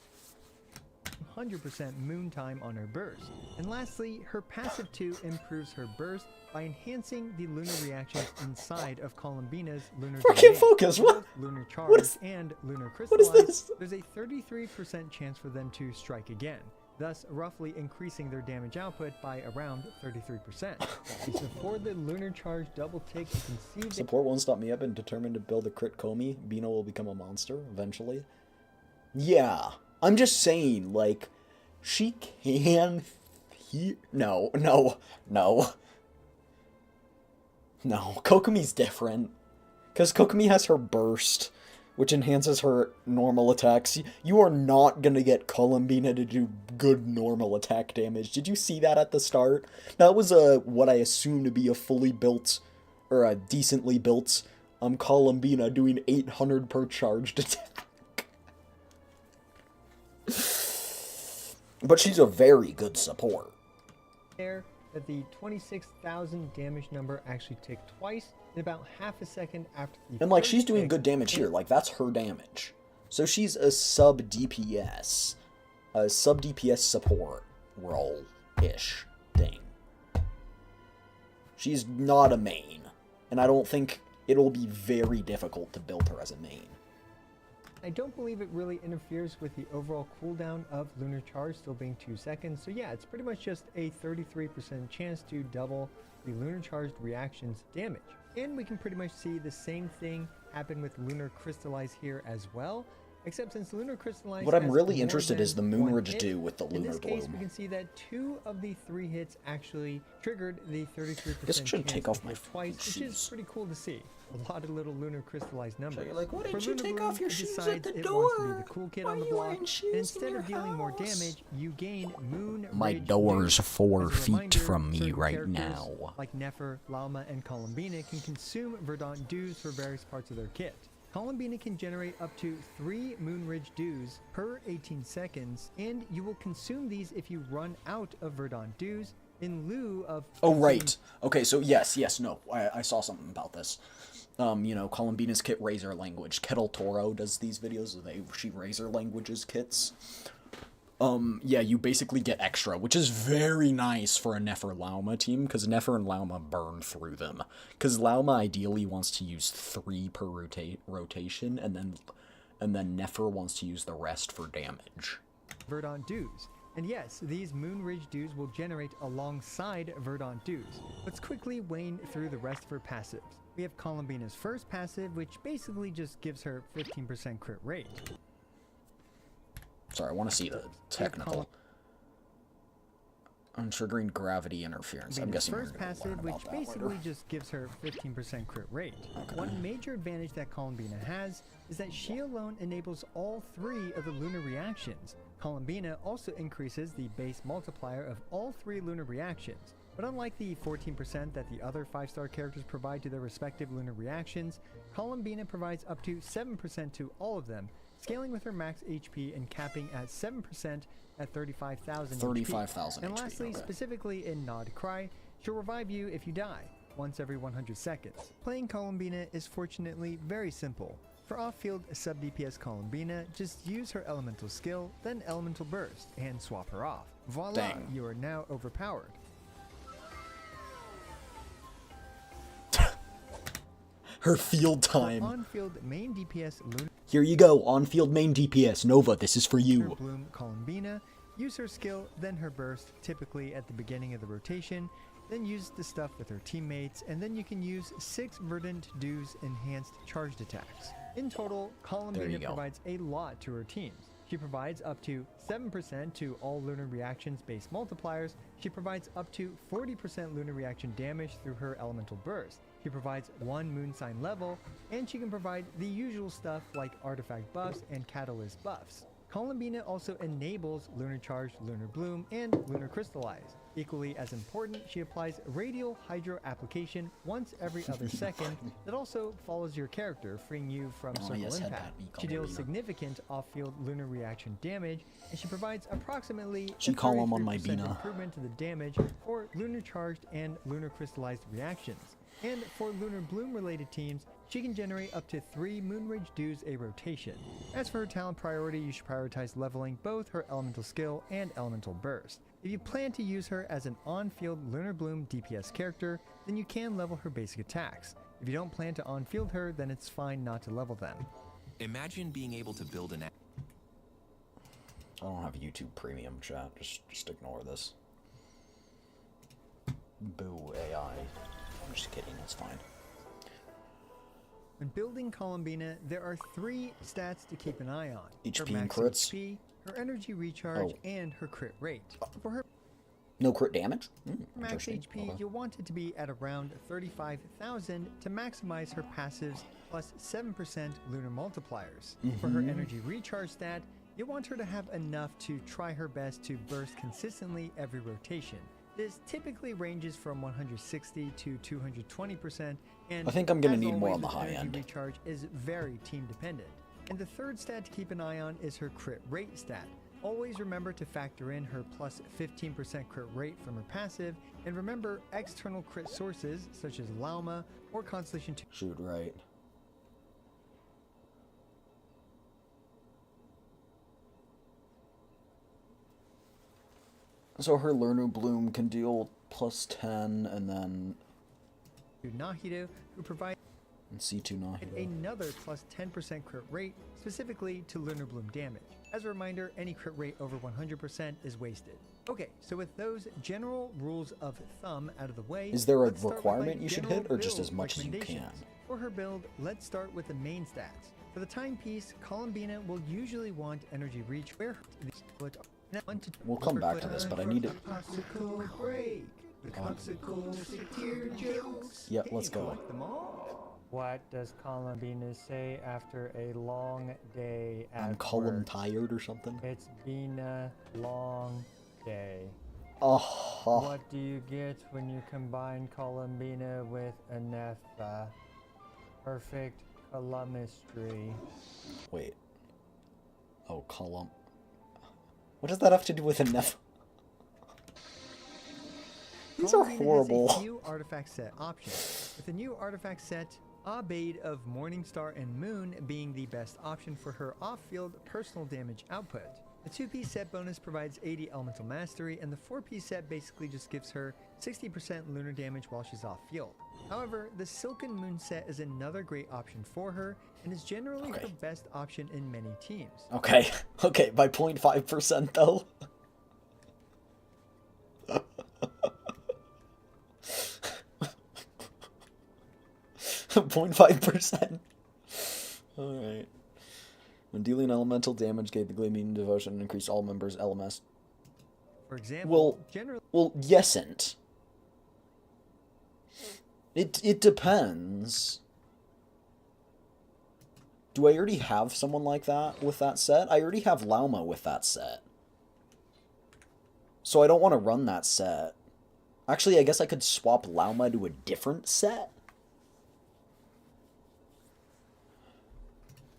100% moon time on her burst. And lastly, her passive 2 improves her burst by enhancing the lunar reactions inside of Columbina's lunar domain. Focus, what? Both lunar charge What is- and lunar What crystallize. is this? There's a 33% chance for them to strike again, thus roughly increasing their damage output by around 33%. Before the lunar charge double tick, you can see that Support won't stop me up and determined to build a crit Komi. Bino will become a monster eventually. Yeah, I'm just saying, like, she can... No. Kokomi's different. Because Kokomi has her burst, which enhances her normal attacks. You are not gonna get Columbina to do good normal attack damage. Did you see that at the start? That was what I assume to be a fully built, or a decently built, Columbina doing 800 per charged attack. But she's a very good support. There that the 26,000 damage number actually ticked twice in about half a second after the And like, first she's doing tick. good damage here. Like, that's her damage. So she's a sub DPS. A sub DPS support role-ish thing. She's not a main. And I don't think it'll be very difficult to build her as a main. I don't believe it really interferes with the overall cooldown of Lunar Charge still being 2 seconds, so yeah, it's pretty much just a 33% chance to double the Lunar Charged reaction's damage. And we can pretty much see the same thing happen with Lunar Crystallize here as well, except since Lunar Crystallize What I'm has really more interested than is the one Moonridge hit. do with the In Lunar this case, Bloom. we can see that 2 of the 3 hits actually triggered the 33% Guess I should chance take off to my hit twice, which shoes. is pretty cool to see. A lot of little Lunar Crystallized numbers. you're like, "Why didn't For you Lunar take Bloom, off your it shoes at decides the it wants to be door? the cool kid Why on the are you block, wearing shoes and in instead your of dealing more house?" damage, you gain Moon My Rage door's Boost. 4 As a feet reminder, from me certain right characters now. like Nefer, Lauma, and Columbina can consume Verdant Dews for various parts of their kit. Columbina can generate up to 3 Moonridge Dews per 18 seconds, and you will consume these if you run out of Verdant Dews in lieu of... Oh, right. Okay, so yes, no. I saw something about this. You know, Columbina's kit Razor Language. Kettle Toro does these videos. She Razor Languages kits. Yeah, you basically get extra, which is very nice for a Nefer Lauma team, because Nefer and Lauma burn through them. Because Lauma ideally wants to use 3 per rotation, and then Nefer wants to use the rest for damage. Verdant Dews. And yes, these Moonridge Dews will generate alongside Verdant Dews. Let's quickly wane through the rest of her passives. We have Columbina's first passive, which basically just gives her 15% crit rate. Sorry, I want to see the technical. I'm triggering gravity interference. I'm guessing First we're gonna learn passive, which about that basically later. just gives her 15% crit rate. One major advantage that Columbina has is that she alone enables all 3 of the lunar reactions. Columbina also increases the base multiplier of all 3 lunar reactions. But unlike the 14% that the other 5-star characters provide to their respective lunar reactions, Columbina provides up to 7% to all of them, scaling with her max HP and capping at 7% at 35,000 HP. 35,000 And HP, lastly, okay. specifically in Nod Cry, she'll revive you if you die, once every 100 seconds. Playing Columbina is fortunately very simple. For off-field sub-DPS Columbina, just use her elemental skill, then elemental burst, and swap her off. Voila, Dang. you are now overpowered. Her field For time. on-field main DPS Lunar Here you go, on-field main DPS. Nova, this is for you. Bloom Columbina, use her skill, then her burst, typically at the beginning of the rotation, then use the stuff with her teammates, and then you can use 6 Verdant Dews enhanced charged attacks. In total, There Columbina you go. provides a lot to her teams. She provides up to 7% to all lunar reactions base multipliers. She provides up to 40% lunar reaction damage through her elemental burst. She provides 1 moon sign level, and she can provide the usual stuff like artifact buffs and catalyst buffs. Columbina also enables Lunar Charge, Lunar Bloom, and Lunar Crystallize. Equally as important, she applies Radial Hydro application once every other second that also follows your character, freeing you from circle yes, had impact. that, me She deals Columbina. significant off-field lunar reaction damage, and she provides approximately She a call 'em on my 33% Bina. improvement to the damage for lunar charged and lunar crystallized reactions. And for Lunar Bloom related teams, she can generate up to 3 Moonridge Dews a rotation. As for her talent priority, you should prioritize leveling both her elemental skill and elemental burst. If you plan to use her as an on-field Lunar Bloom DPS character, then you can level her basic attacks. If you don't plan to on-field her, then it's fine not to level them. Imagine being able to build an I don't have YouTube Premium, chat. Just ignore this. Boo AI. I'm just kidding, it's fine. When building Columbina, there are 3 stats to keep an eye on. HP her and max crits? HP, her energy recharge, Oh. and her crit rate. For her No crit damage? Max Interesting. HP, Okay. you'll want it to be at around 35,000 to maximize her passives plus 7% lunar multipliers. For her energy recharge stat, you'll want her to have enough to try her best to burst consistently every rotation. This typically ranges from 160 to 220%, and I think I'm gonna as need more always on the with high energy end. recharge is very team dependent. And the third stat to keep an eye on is her crit rate stat. Always remember to factor in her plus 15% crit rate from her passive, and remember external crit sources such as Lauma or Constellation 2. Shoot, right. So her Learner Bloom can deal plus 10 and then Nahito, who provides and C2 Nahida. another plus 10% crit rate specifically to Lunar Bloom damage. As a reminder, any crit rate over 100% is wasted. Okay, so with those general rules of thumb out of the way, Is there a let's start with requirement my you should general hit, or just build as much as you can? recommendations. For her build, let's start with the main stats. For the timepiece, Columbina will usually want energy reach where We'll come back to this, but I need to... Popsicle break. The popsicle secure jokes. Yeah, Can let's you go. collect them all? What does Columbina say after a long day at I'm Column work? tired or something. It's been a long day. Oh, What do you get when you combine Columbina with Anetha? Perfect columnistry. wait. Oh, column. What does that have to do with enough? These are Columbina has horrible. a few artifact set options, with the new artifact set, Abaid of Morningstar and Moon being the best option for her off-field personal damage output. The 2-piece set bonus provides 80 elemental mastery, and the 4-piece set basically just gives her 60% lunar damage while she's off-field. However, the Silken Moon set is another great option for her, and is generally Okay. her best option in many teams. Okay, okay, by 0.5% though. 0.5%. Alright. When dealing elemental damage, gain the Gleaming Devotion and increase all members' LMS. For example, Well, generally well, yesn't. It depends. Do I already have someone like that with that set? I already have Lauma with that set. So I don't want to run that set. Actually, I guess I could swap Lauma to a different set.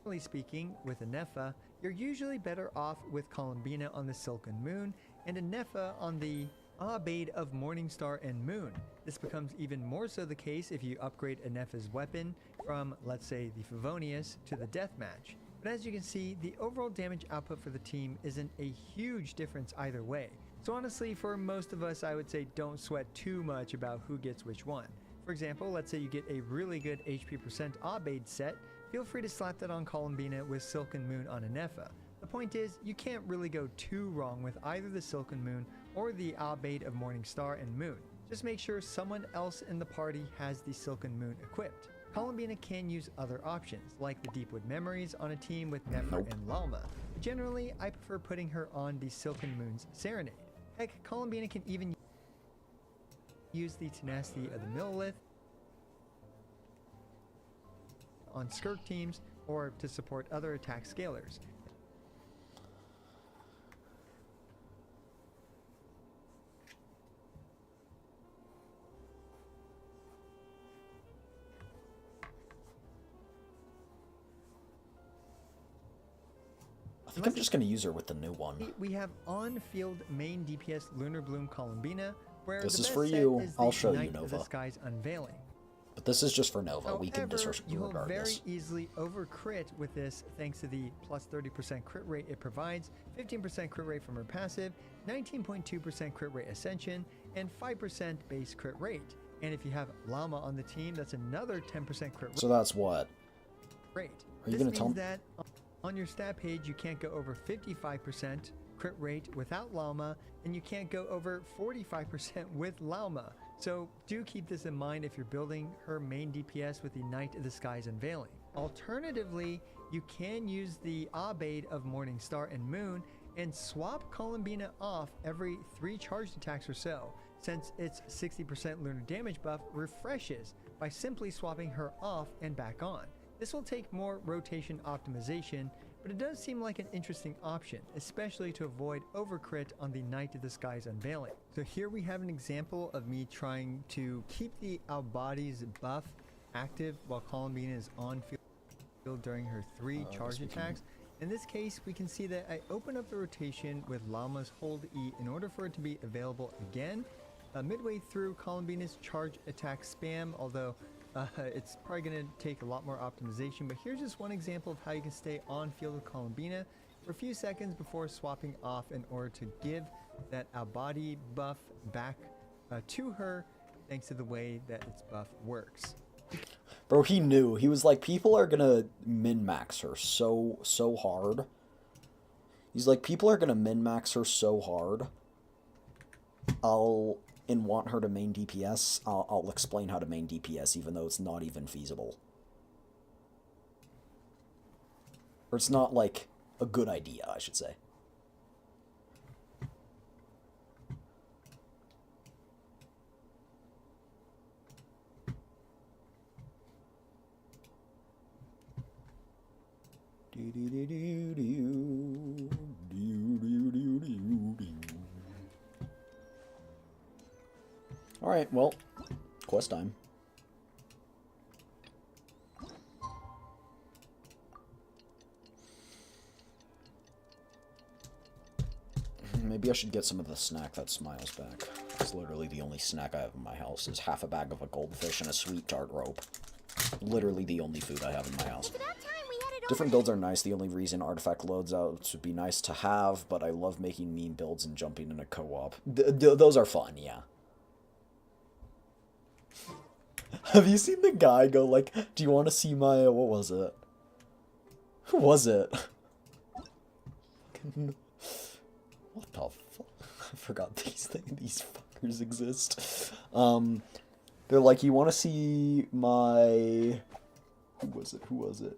Generally speaking, with Anetha, you're usually better off with Columbina on the Silken Moon and Anetha on the Abaid of Morningstar and Moon. This becomes even more so the case if you upgrade Anetha's weapon from, let's say, the Favonius to the Deathmatch. But as you can see, the overall damage output for the team isn't a huge difference either way. So honestly, for most of us, I would say don't sweat too much about who gets which one. For example, let's say you get a really good HP percent Abaid set, feel free to slap that on Columbina with Silken Moon on Anetha. The point is, you can't really go too wrong with either the Silken Moon or the Abaid of Morningstar and Moon. Just make sure someone else in the party has the Silken Moon equipped. Columbina can use other options, like the Deepwood Memories on a team with Nefer Nope. and Lalma. But generally, I prefer putting her on the Silken Moon's Serenade. Heck, Columbina can even use the Tenacity of the Millilith on Skirk teams or to support other attack scalers. I think I'm just going to use her with the new one. We have on-field main DPS Lunar Bloom Columbina, where This the is best for set you. is the I'll show you, Night of the Nova. Sky's Unveiling. But this is just for Nova. We can However, you will disregard very this. easily over-crit with this thanks to the plus 30% crit rate it provides, 15% crit rate from her passive, 19.2% crit rate ascension, and 5% base crit rate. And if you have Llama on the team, that's another 10% crit So that's what? rate. Are you This gonna tell means me? that on your stat page, you can't go over 55% crit rate without Llama, and you can't go over 45% with Llama. So do keep this in mind if you're building her main DPS with the Night of the Sky's Unveiling. Alternatively, you can use the Abaid of Morningstar and Moon and swap Columbina off every 3 charged attacks or so, since its 60% lunar damage buff refreshes by simply swapping her off and back on. This will take more rotation optimization, but it does seem like an interesting option, especially to avoid overcrit on the Night of the Sky's unveiling. So here we have an example of me trying to keep the Albadi's buff active while Columbina is on field during her 3 charge attacks. In this case, we can see that I open up the rotation with Llama's hold E in order for it to be available again. Midway through Columbina's charge attack spam, although it's probably going to take a lot more optimization, but here's just one example of how you can stay on field with Columbina for a few seconds before swapping off in order to give that Albadi buff back to her, thanks to the way that its buff works. Bro, he knew. He was like, people are gonna min-max her so hard. He's like, people are gonna min-max her so hard. And want her to main DPS, I'll explain how to main DPS, even though it's not even feasible. Or it's not, like, a good idea, I should say. Alright, well, quest time. Maybe I should get some of the snack that Smiles back. It's literally the only snack I have in my house is half a bag of a goldfish and a sweet tart rope. Literally the only food I have in my house. Different builds are nice. The only reason artifact loads out would be nice to have, but I love making meme builds and jumping in a co-op. Those are fun, yeah. Have you seen the guy go like, do you want to see my, what was it? Who was it? What the fuck? I forgot these fuckers exist. They're like, you want to see my, who was it?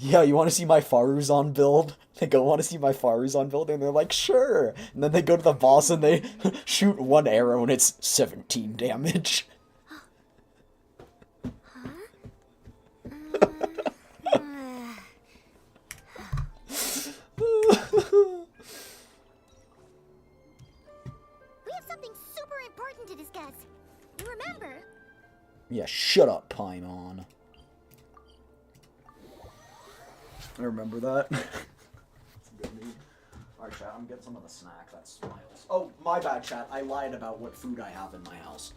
Yeah, you want to see my Faruzan build? They go, want to see my Faruzan build? And they're like, sure. And then they go to the boss and they shoot one arrow and it's 17 damage. We have something super important to discuss. You remember? Yeah, shut up, Paimon. I remember that. That's a good meme. Alright, chat, I'm getting some of the snack. That's Smiles. Oh, my bad, chat. I lied about what food I have in my house.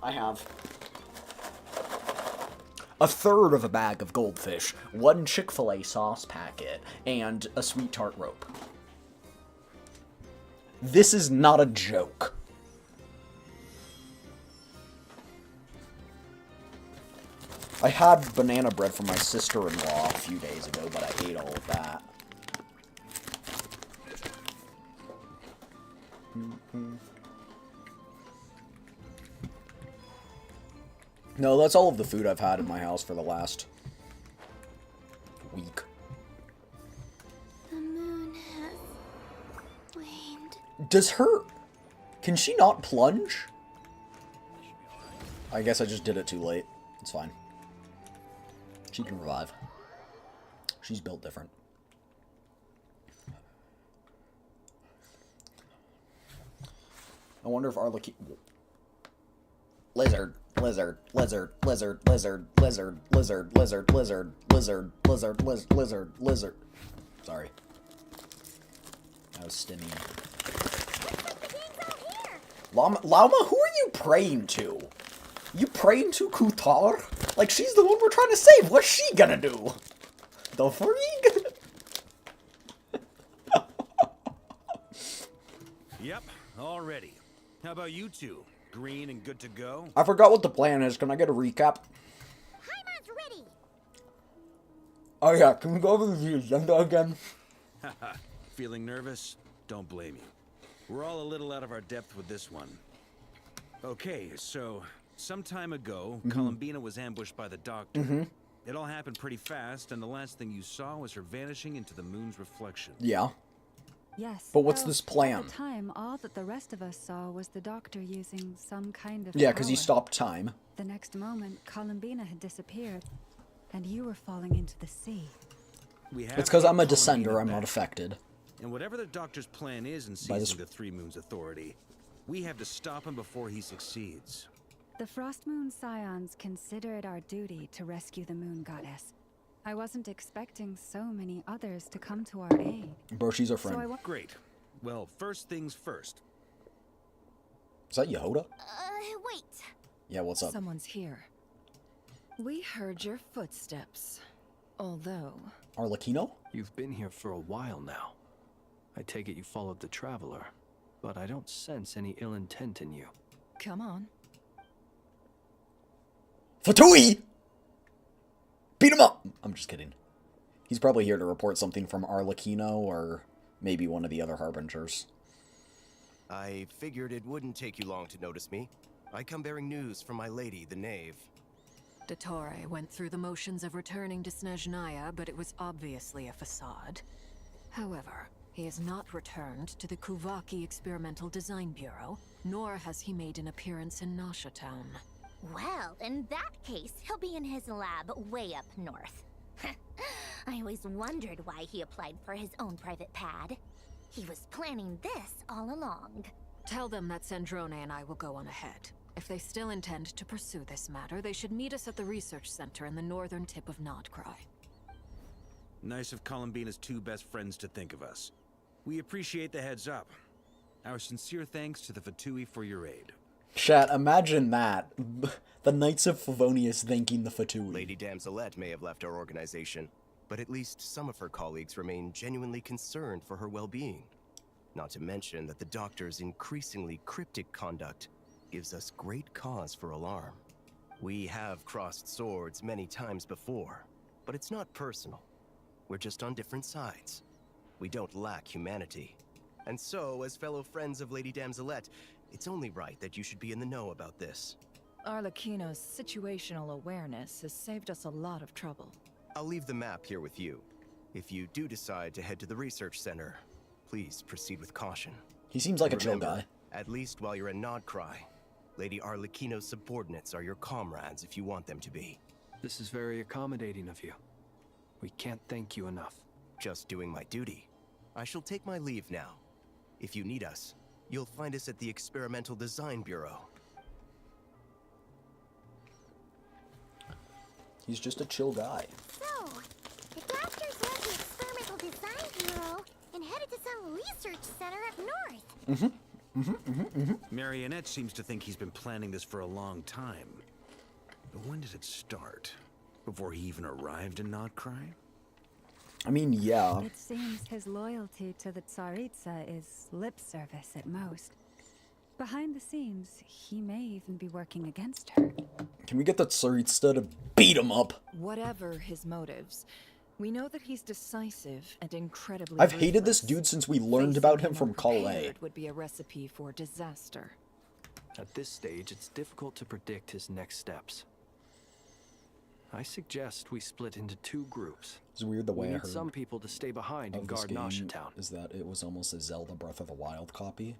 I have a third of a bag of goldfish, 1 Chick-fil-A sauce packet, and a sweet tart rope. This is not a joke. I had banana bread from my sister-in-law a few days ago, but I ate all of that. No, that's all of the food I've had in my house for the last week. The moon has waned. Does her... Can she not plunge? I guess I just did it too late. It's fine. She can revive. She's built different. I wonder if Arlecchino... Lizard. Sorry. I was stimming. Llama, who are you praying to? You praying to Kutar? Like, she's the one we're trying to save. What's she gonna do? The freak? Yep, all ready. How about you two? Green and good to go? I forgot what the plan is. Can I get a recap? Paimon's ready. Oh yeah, can we go over the agenda again? Haha, feeling nervous? Don't blame you. We're all a little out of our depth with this one. Okay, so some time ago, Columbina was ambushed by the Doctor. It all happened pretty fast, and the last thing you saw was her vanishing into the moon's reflection. Yeah. Yes. But what's though this plan? At the time, all that the rest of us saw was the doctor using some kind of Yeah, because he power. stopped time. The next moment, Columbina had disappeared, and you were falling into the sea. We have It's because to I'm a get Columbina descender, I'm back. not affected. And whatever the doctor's plan is in By this- seizing the Three Moons Authority, we have to stop him before he succeeds. The Frost Moon Scions consider it our duty to rescue the Moon Goddess. I wasn't expecting so many others to come to our aid. Bro, she's our So friend. Great. Well, first things first. Is that Yehoda? Wait. Yeah, what's up? Someone's here. We heard your footsteps. Although, Arlecchino? You've been here for a while now. I take it you followed the Traveler, but I don't sense any ill intent in you. come on. Fatui! Beat him up! I'm just kidding. He's probably here to report something from Arlecchino or maybe one of the other Harbingers. I figured it wouldn't take you long to notice me. I come bearing news from my lady, the Knave. Dottore went through the motions of returning to Snezhnaya, but it was obviously a facade. However, he has not returned to the Kuvaki Experimental Design Bureau, nor has he made an appearance in Nasha Town. Well, in that case, he'll be in his lab way up north. I always wondered why he applied for his own private pad. He was planning this all along. Tell them that Sandrone and I will go on ahead. If they still intend to pursue this matter, they should meet us at the research center in the northern tip of Nodcry. Nice of Columbina's two best friends to think of us. We appreciate the heads up. Our sincere thanks to the Fatui for your aid. Chat, imagine that. The Knights of Favonius thanking the Fatui. Lady Damselette may have left our organization, but at least some of her colleagues remain genuinely concerned for her well-being. Not to mention that the Doctor's increasingly cryptic conduct gives us great cause for alarm. We have crossed swords many times before, but it's not personal. We're just on different sides. We don't lack humanity. And so, as fellow friends of Lady Damselette, it's only right that you should be in the know about this. Arlecchino's situational awareness has saved us a lot of trouble. I'll leave the map here with you. If you do decide to head to the research center, please proceed with caution. He seems like a Remember, chill guy. At least while you're in Nodcry, Lady Arlecchino's subordinates are your comrades if you want them to be. This is very accommodating of you. We can't thank you enough. Just doing my duty. I shall take my leave now. If you need us, you'll find us at the Experimental Design Bureau. He's just a chill guy. So, the doctors left the Experimental Design Bureau and headed to some research center up north. Marionette seems to think he's been planning this for a long time. But when did it start? Before he even arrived in Nodcry? I mean, yeah. It seems his loyalty to the Tsaritsa is lip service at most. Behind the scenes, he may even be working against her. Can we get the Tsaritsa to beat him up? Whatever his motives, we know that he's decisive and incredibly I've hated this ruthless. dude since we learned Facing about him him from Calais. unprepared would be a recipe for disaster. At this stage, it's difficult to predict his next steps. I suggest we split into two groups. It's weird the We way I need heard some people to stay behind and of this guard game Nasha Town. is that it was almost a Zelda Breath of the Wild copy.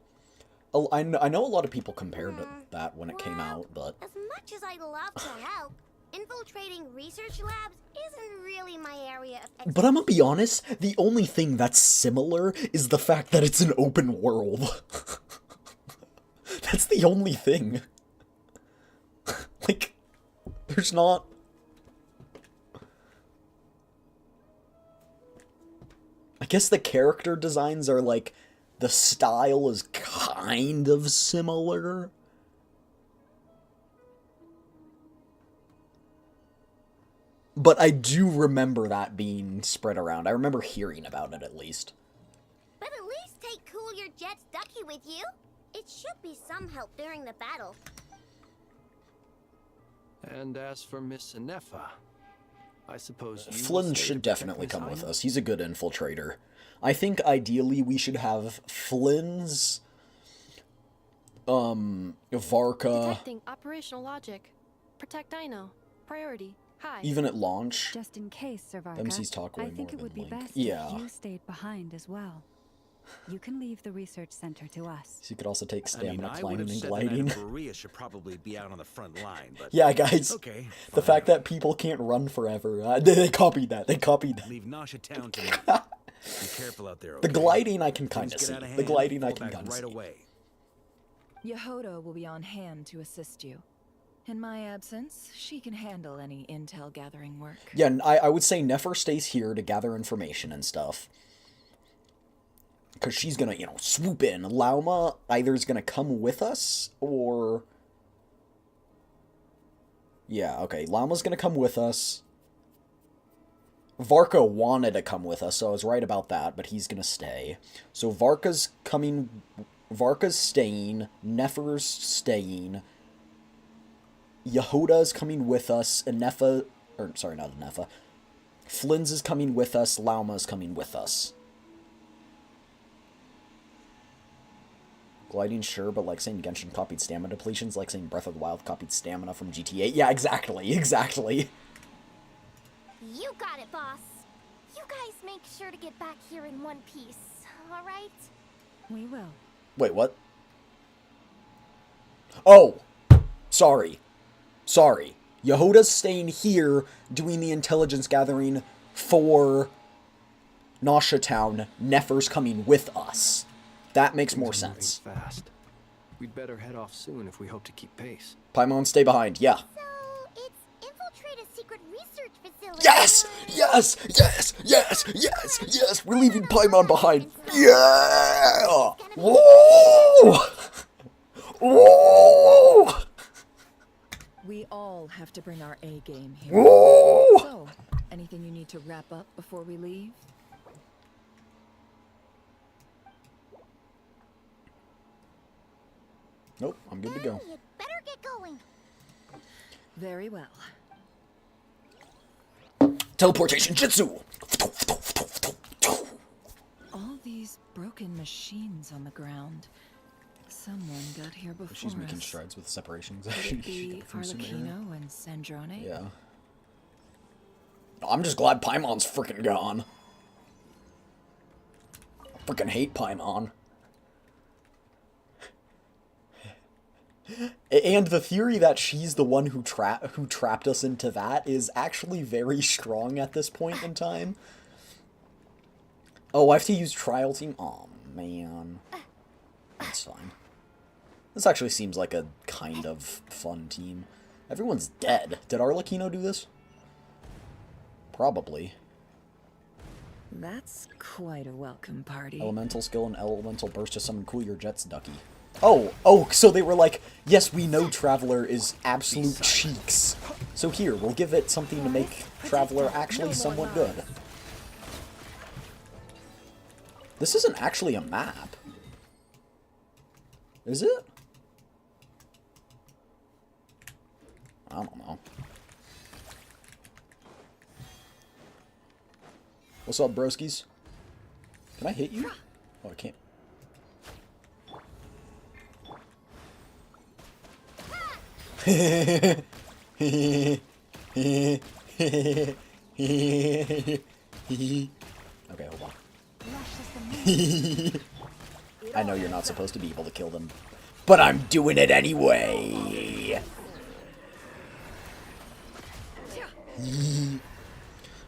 Oh, I know a lot of people compared that when it came out, but As much as I'd love to help, infiltrating research labs isn't really my area of expertise. But I'm gonna be honest, the only thing that's similar is the fact that it's an open world. That's the only thing. Like, there's not... I guess the character designs are like, the style is kind of similar. But I do remember that being spread around. I remember hearing about it, at least. But at least take Cool Your Jet's ducky with you. It should be some help during the battle. And as for Miss Inefa, I suppose you will Flynn stay should to protect definitely Miss come with Ina? us. He's a good infiltrator. I think ideally we should have Flynn's, Varka... Detecting operational logic. Protect Dino. Priority. Hi. Even at launch. Just in case, Sir Varka, MCs talk way I think more it would than be Link. best Yeah. if you stayed behind as well. You can leave the research center to us. So you could also take I mean, stamina I would climbing have and said the Knight gliding. of Berea should probably be out on the front line, but Yeah, guys. okay. The fact that people can't run forever. They copied that. They copied that. Leave Nasha Town to me. Be careful out there. Okay? The gliding I can kind Things of get see. out of The hand, gliding I fall can back kind of right see. away. Yehoda will be on hand to assist you. In my absence, she can handle any intel gathering work. Yeah, and I would say Nefer stays here to gather information and stuff. Because she's gonna, you know, swoop in. Lauma either is gonna come with us, or... Yeah, okay. Lauma's gonna come with us. Varka wanted to come with us, so I was right about that, but he's gonna stay. So Varka's coming... Varka's staying. Nefer's staying. Yehoda's coming with us. Anefa... Or, sorry, not Anefa. Flynn's is coming with us. Lauma's coming with us. Gliding, sure, but like saying Genshin copied stamina depletions, like saying Breath of the Wild copied stamina from GTA. Yeah, exactly, exactly. You got it, boss. You guys make sure to get back here in one piece, alright? We will. Wait, what? Oh! Sorry. Sorry. Yehoda's staying here doing the intelligence gathering for Nasha Town. Nefer's coming with us. That makes more Things are moving sense. Fast. We'd better head off soon if we hope to keep pace. Paimon, stay behind. Yeah. So, it's infiltrate a secret research facility. Yes! Yes! Yes! Yes! Yes! Yes! We're leaving Paimon behind. Yeah! Whoa! Whoa! We all have to bring our A game here. Whoa! So, anything you need to wrap up before we leave? Nope, I'm good to go. You better get going. Very well. Teleportation Jitsu! All these broken machines on the ground. Someone got here before She's making us. strides with separation Could anxiety. it be from Sumeru. Arlecchino and Sandrone? Yeah. I'm just glad Paimon's freaking gone. I freaking hate Paimon. And the theory that she's the one who trapped us into that is actually very strong at this point in time. Oh, I have to use trial team? Aw, man. That's fine. This actually seems like a kind of fun team. Everyone's dead. Did Arlecchino do this? Probably. That's quite a welcome party. Elemental skill and elemental burst to summon cool your jets, Ducky. Oh, so they were like, yes, we know Traveler is absolute cheeks. So here, we'll give it something to make Traveler actually somewhat good. This isn't actually a map. Is it? I don't know. What's up, broskies? Can I hit you? Oh, I can't. Okay, hold on. I know you're not supposed to be able to kill them, but I'm doing it anyway.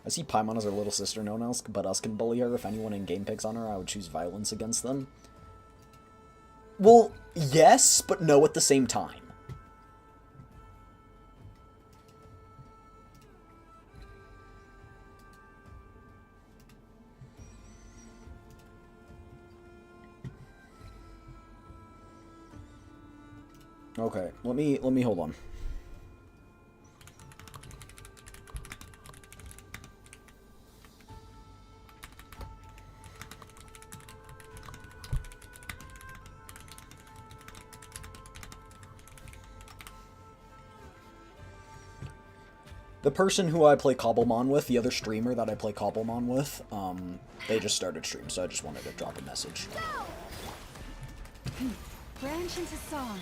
I see Paimon as her little sister. No one else but us can bully her. If anyone in game picks on her, I would choose violence against them. Well, yes, but no at the same time. Okay, let me hold on. The person who I play Cobblemon with, the other streamer that I play Cobblemon with, they just started stream, so I just wanted to drop a message. Branch into song.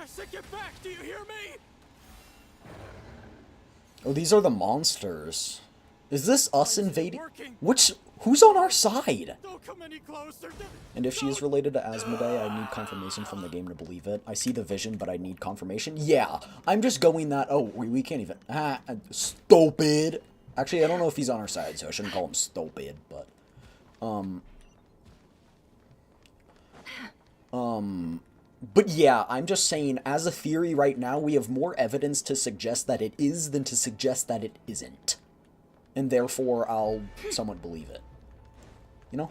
Jurassic, get back! Do you hear me? Oh, these are the monsters. Is this us invading? Who's on our side? Don't come any closer. And if she is related to Asmodee, I need confirmation from the game to believe it. I see the vision, but I need confirmation. Yeah, I'm just going that. Oh, we can't even. Stupid. Actually, I don't know if he's on our side, so I shouldn't call him stupid, but. But yeah, I'm just saying, as a theory right now, we have more evidence to suggest that it is than to suggest that it isn't. And therefore, I'll somewhat believe it. You know?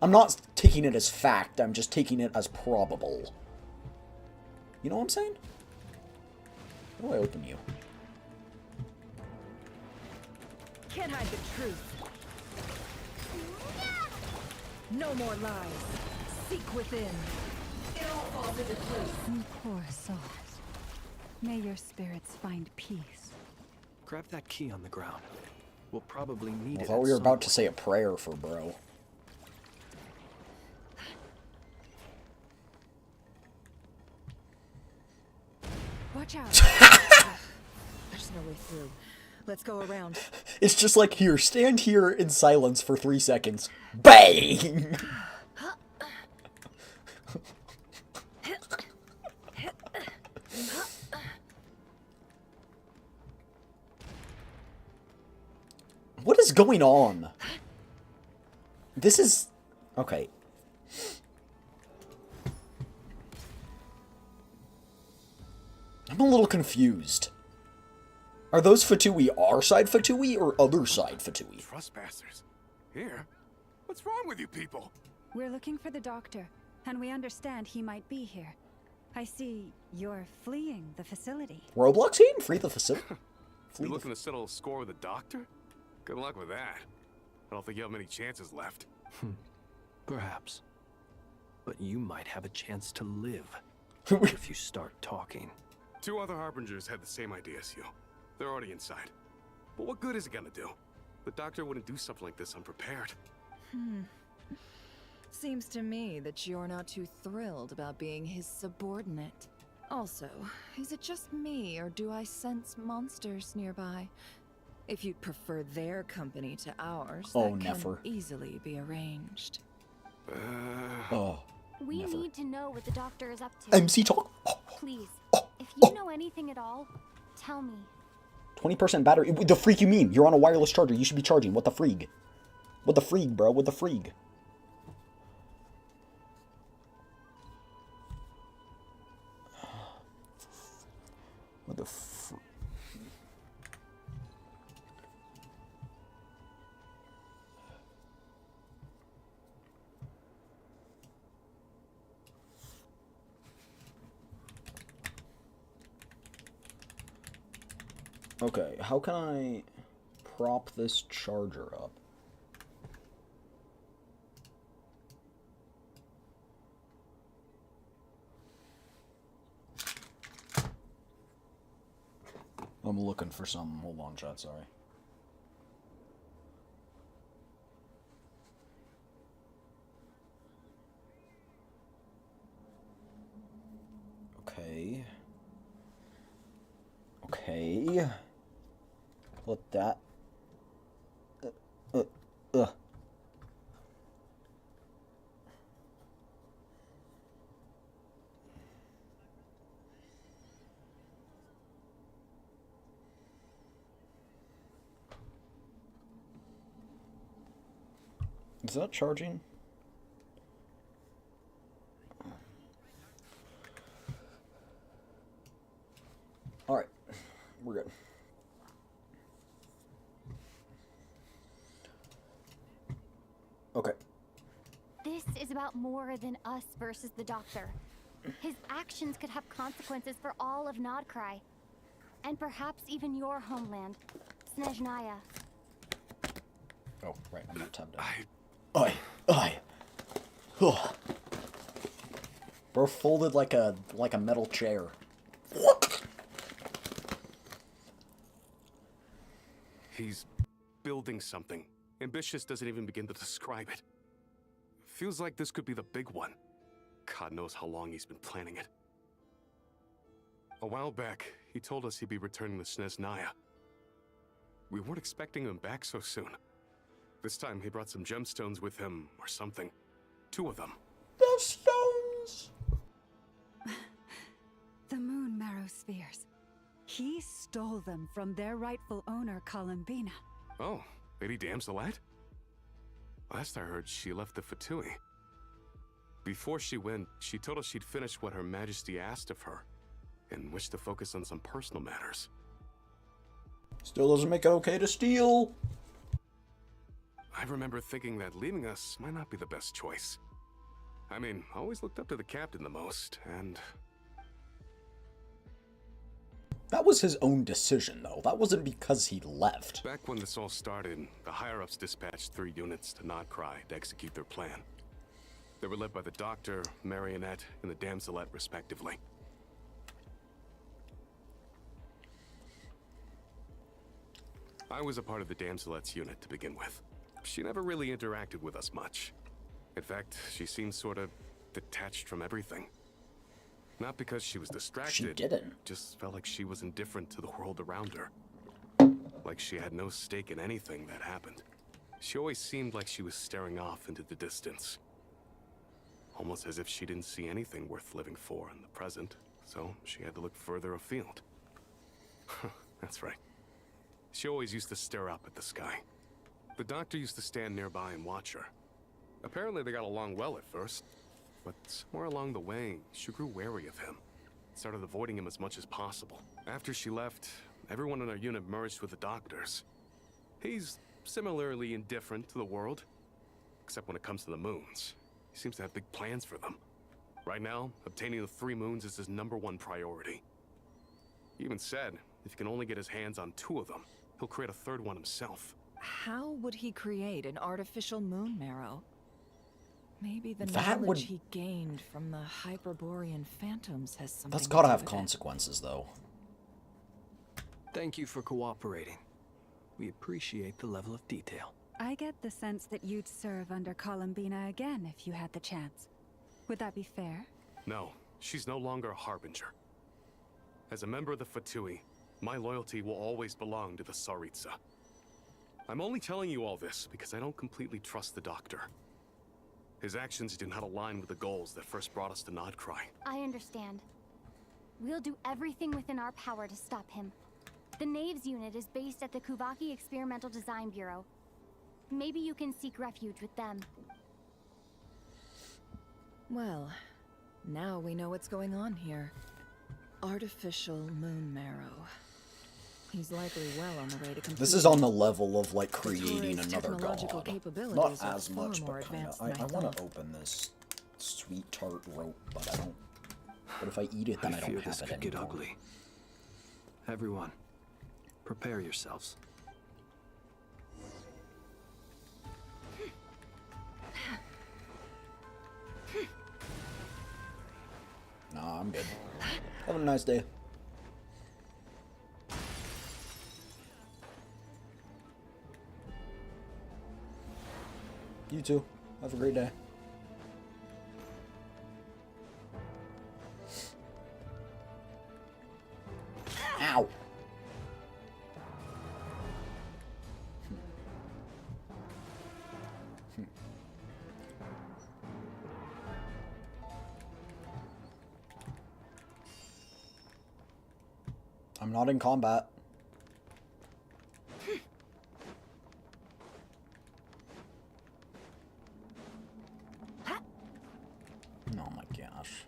I'm not taking it as fact, I'm just taking it as probable. You know what I'm saying? How do I open you? Can't hide the truth. No more lies. Seek within. It all falls into place. You poor souls. May your spirits find peace. Grab that key on the ground. We'll probably need I it. thought we were about to say a prayer for bro. Watch out. There's no way through. Let's go around. It's just like, here, stand here in silence for 3 seconds. Bang! What is going on? This is... Okay. I'm a little confused. Are those Fatui our side Fatui or other side Fatui? Trespassers. Here? What's wrong with you people? We're looking for the doctor, and we understand he might be here. I see you're fleeing the facility. Roblox game? Free the facility? You looking to settle a score with the doctor? Good luck with that. I don't think you have many chances left. Perhaps. But you might have a chance to live if you start talking. 2 other Harbingers had the same idea as you. They're already inside. But what good is it gonna do? The doctor wouldn't do something like this unprepared. Seems to me that you're not too thrilled about being his subordinate. Also, is it just me, or do I sense monsters nearby? If you'd prefer their company to ours, that can easily be arranged. We need to know what the doctor is up to. MC talk. Please, if you know anything at all, tell me. 20% battery. The freak you mean? You're on a wireless charger. You should be charging. What the freak? What the freak, bro? What the freak? What the freak? Okay, how can I prop this charger up? I'm looking for some. Hold on, chat, sorry. Okay. Okay. Let that... Is that charging? Alright, we're good. Okay. This is about more than us versus the doctor. His actions could have consequences for all of Nodcry. And perhaps even your homeland, Snezhnaya. Oh, right, I'm not tabbed out. Bro folded like a metal chair. He's building something. Ambitious doesn't even begin to describe it. Feels like this could be the big one. God knows how long he's been planning it. A while back, he told us he'd be returning to Snezhnaya. We weren't expecting him back so soon. This time he brought some gemstones with him, or something. 2 of them. The stones! The moon marrow spheres. He stole them from their rightful owner, Columbina. Oh, Lady Damselette? Last I heard, she left the Fatui. Before she went, she told us she'd finished what Her Majesty asked of her, and wished to focus on some personal matters. Still doesn't make it okay to steal. I remember thinking that leaving us might not be the best choice. I mean, I always looked up to the captain the most, and... That was his own decision, though. That wasn't because he left. Back when this all started, the higher-ups dispatched 3 units to Nodcry to execute their plan. They were led by the Doctor, Marionette, and the Damselette, respectively. I was a part of the Damselette's unit to begin with. She never really interacted with us much. In fact, she seemed sort of detached from everything. Not because she was distracted. She didn't. Just felt like she was indifferent to the world around her. Like she had no stake in anything that happened. She always seemed like she was staring off into the distance. Almost as if she didn't see anything worth living for in the present, so she had to look further afield. That's right. She always used to stare up at the sky. The Doctor used to stand nearby and watch her. Apparently they got along well at first, but somewhere along the way, she grew wary of him. Started avoiding him as much as possible. After she left, everyone in our unit merged with the Doctor's. He's similarly indifferent to the world, except when it comes to the moons. He seems to have big plans for them. Right now, obtaining the 3 moons is his #1 priority. He even said, if he can only get his hands on 2 of them, he'll create a 3rd one himself. How would he create an artificial moon marrow? Maybe the That knowledge would- he gained from the Hyperborean phantoms has something That's to gotta do have with it. consequences, though. Thank you for cooperating. We appreciate the level of detail. I get the sense that you'd serve under Columbina again if you had the chance. Would that be fair? No, she's no longer a Harbinger. As a member of the Fatui, my loyalty will always belong to the Tsaritsa. I'm only telling you all this because I don't completely trust the Doctor. His actions do not align with the goals that first brought us to Nodcry. I understand. We'll do everything within our power to stop him. The Knaves unit is based at the Kuvaki Experimental Design Bureau. Maybe you can seek refuge with them. Well, now we know what's going on here. Artificial moon marrow. He's likely well on the way to complete. This is on the level of, like, creating Dottore's another technological god. capabilities Not are as far much, more but kinda. advanced than I I want thought. to open this sweet tart rope, but I don't. But if I eat it, then I, fear don't this have could it get anymore. ugly. Everyone, prepare yourselves. Nah, I'm good. Have a nice day. You too. Have a great day. Ow! I'm not in combat. Oh my gosh.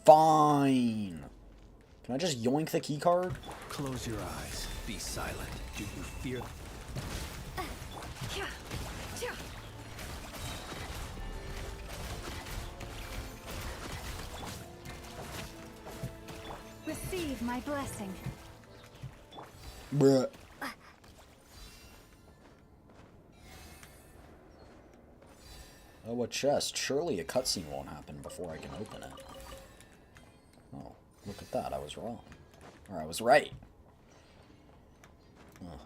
Fine. Can I just yoink the keycard? Close your eyes. Be silent. Do you fear? Receive my blessing. Bruh. Oh, a chest. Surely a cutscene won't happen before I can open it. Oh, look at that. I was wrong. Or I was right. Oh.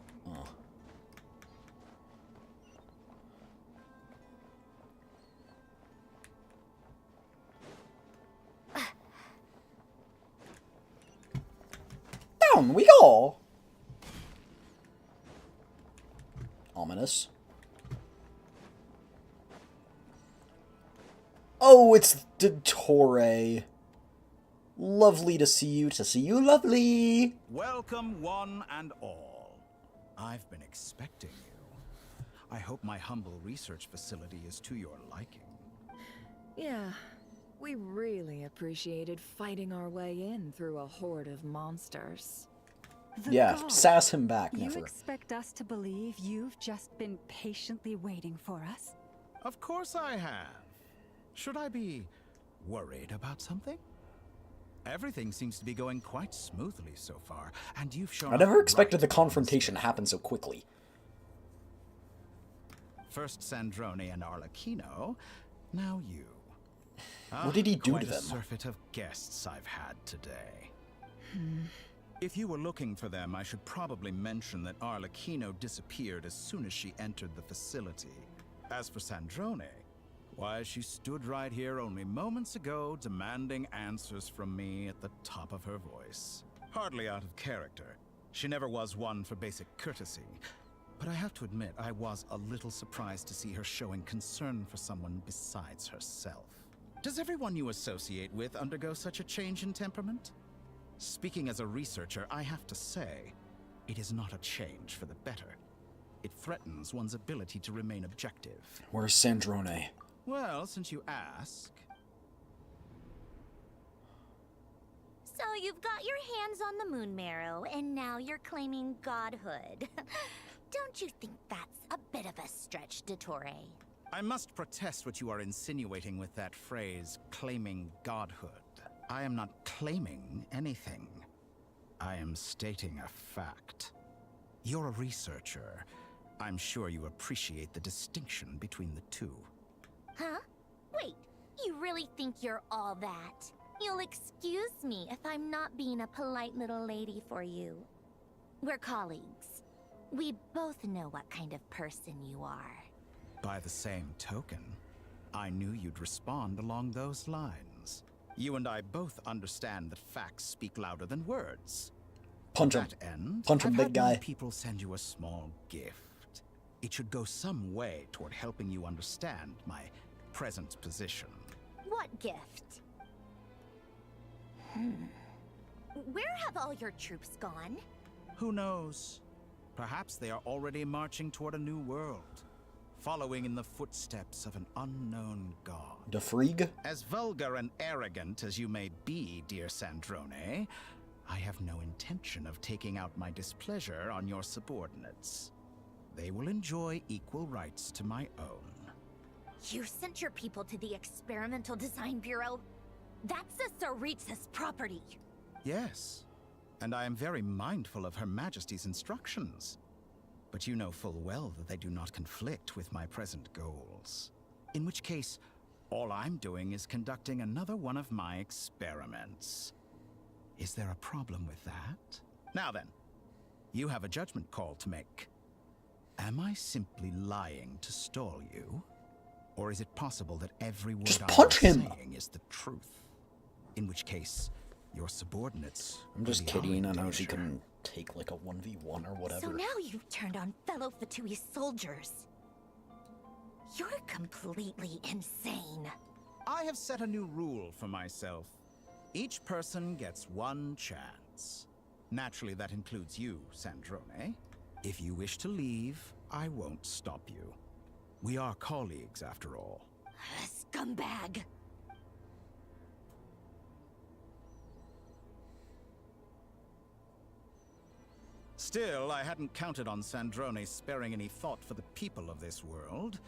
down! We go! Ominous. Oh, it's Dottore. Lovely to see you. Lovely. Welcome, one and all. I've been expecting you. I hope my humble research facility is to your liking. Yeah, we really appreciated fighting our way in through a horde of monsters. Yeah, God. sass him back, You never. expect us to believe you've just been patiently waiting for us? Of course I have. Should I be worried about something? Everything seems to be going quite smoothly so far, and you've shown I never up expected right the confrontation to happen so quickly. First Sandrone and Arlecchino, now you. What did he do quite to a them? surfeit of guests I've had today. If you were looking for them, I should probably mention that Arlecchino disappeared as soon as she entered the facility. As for Sandrone, why, she stood right here only moments ago demanding answers from me at the top of her voice. Hardly out of character. She never was one for basic courtesy. But I have to admit, I was a little surprised to see her showing concern for someone besides herself. Does everyone you associate with undergo such a change in temperament? Speaking as a researcher, I have to say, it is not a change for the better. It threatens one's ability to remain objective. Where's Sandrone? Well, since you ask... So you've got your hands on the moon marrow, and now you're claiming godhood. Don't you think that's a bit of a stretch, Dottore? I must protest what you are insinuating with that phrase, claiming godhood. I am not claiming anything. I am stating a fact. You're a researcher. I'm sure you appreciate the distinction between the two. Huh? Wait, you really think you're all that? You'll excuse me if I'm not being a polite little lady for you. We're colleagues. We both know what kind of person you are. By the same token, I knew you'd respond along those lines. You and I both understand that facts speak louder than words. Punch To him. that end, Punch him, I've big had guy. many people send you a small gift. It should go some way toward helping you understand my present position. What gift? Where have all your troops gone? Who knows? Perhaps they are already marching toward a new world, following in the footsteps of an unknown god. De Freeg? As vulgar and arrogant as you may be, dear Sandrone, I have no intention of taking out my displeasure on your subordinates. They will enjoy equal rights to my own. You sent your people to the Experimental Design Bureau? That's a Tsaritsa's property. Yes, and I am very mindful of Her Majesty's instructions. But you know full well that they do not conflict with my present goals. In which case, all I'm doing is conducting another one of my experiments. Is there a problem with that? Now then, you have a judgment call to make. Am I simply lying to stall you? Or is it possible that every word Just I punch am him. saying is the truth? In which case, your subordinates... I'm just really are kidding. in I know she danger. couldn't take like a 1v1 or whatever. So now you've turned on fellow Fatui soldiers. You're completely insane. I have set a new rule for myself. Each person gets one chance. Naturally, that includes you, Sandrone. If you wish to leave, I won't stop you. We are colleagues, after all. Scumbag. Still, I hadn't counted on Sandrone sparing any thought for the people of this world.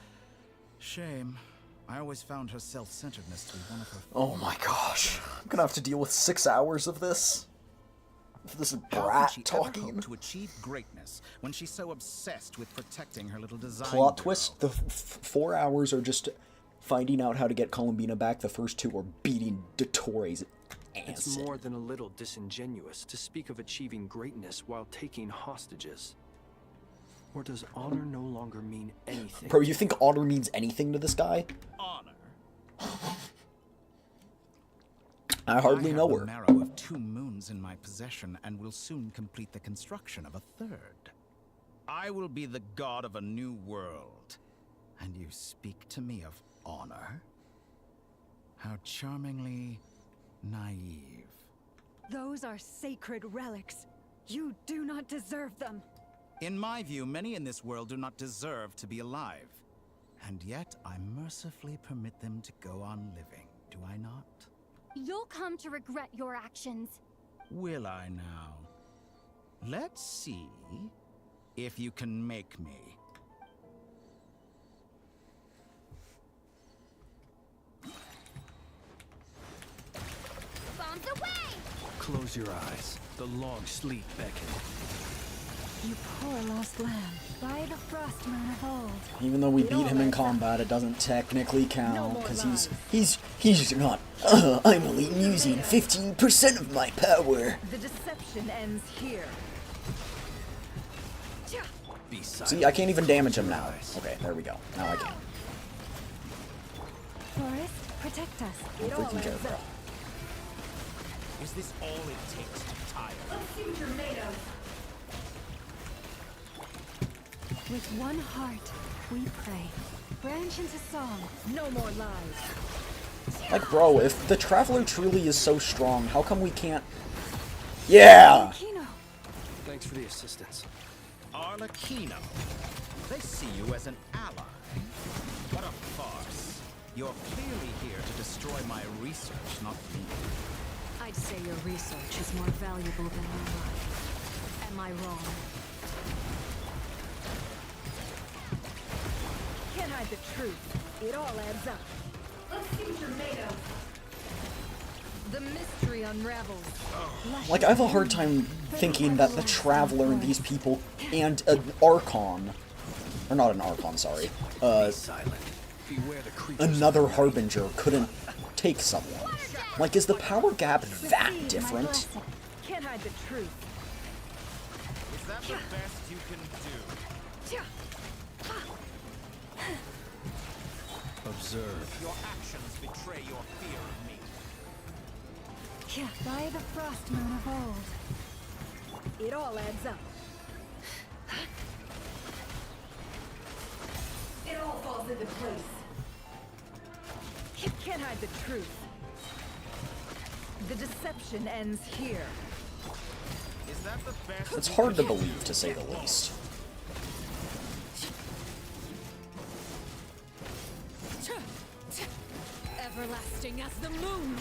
Shame. I always found her self-centeredness to be one of her... Oh my gosh. I'm gonna have to deal with 6 hours of this. This is How brat could she ever talking. hope to achieve greatness when she's so obsessed with protecting her little design Plot bureau? twist, the 4 hours are just finding out how to get Columbina back. The first 2 are beating Dottore's ass. It's more than a little disingenuous to speak of achieving greatness while taking hostages. Or does honor no longer mean anything? Bro, you think honor means anything to this guy? Honor. I hardly know the her. marrow of 2 moons in my possession and will soon complete the construction of a 3rd. I will be the god of a new world. And you speak to me of honor? How charmingly naive. Those are sacred relics. You do not deserve them. In my view, many in this world do not deserve to be alive. And yet, I mercifully permit them to go on living, do I not? You'll come to regret your actions. Will I now? Let's see if you can make me. Bombs away! Close your eyes. The long sleep beckon. You poor lost lamb. By the frost moon of old. Even though we beat him in combat, it doesn't technically count, because he's not. I'm only using 15% of my power. The deception ends here. See, I can't even damage him now. Okay, there we go. Now I can. Forest, protect us. I'm freaking careful. Is this all it takes to tire? Let's see what you're made of. With one heart, we pray. Branch into song. No more lies. Like, bro, if the Traveler truly is so strong, how come we can't... Yeah! Thanks for the assistance. Arlecchino. They see you as an ally. What a farce. You're clearly here to destroy my research, not me. I'd say your research is more valuable than your life. Am I wrong? Can't hide the truth. It all adds up. Let's see what you're made of. The mystery unravels. Like, I have a hard time thinking that the Traveler and these people and an Archon, or not an Archon, sorry, another Harbinger couldn't take someone. Like, is the power gap that different? Can't hide the truth. Is that the best you can do? Observe. Your actions betray your fear of me. By the frost moon of old. It all adds up. It all falls into place. You can't hide the truth. The deception ends here. Is that the best? It's hard to believe, to say the least. Everlasting as the moon.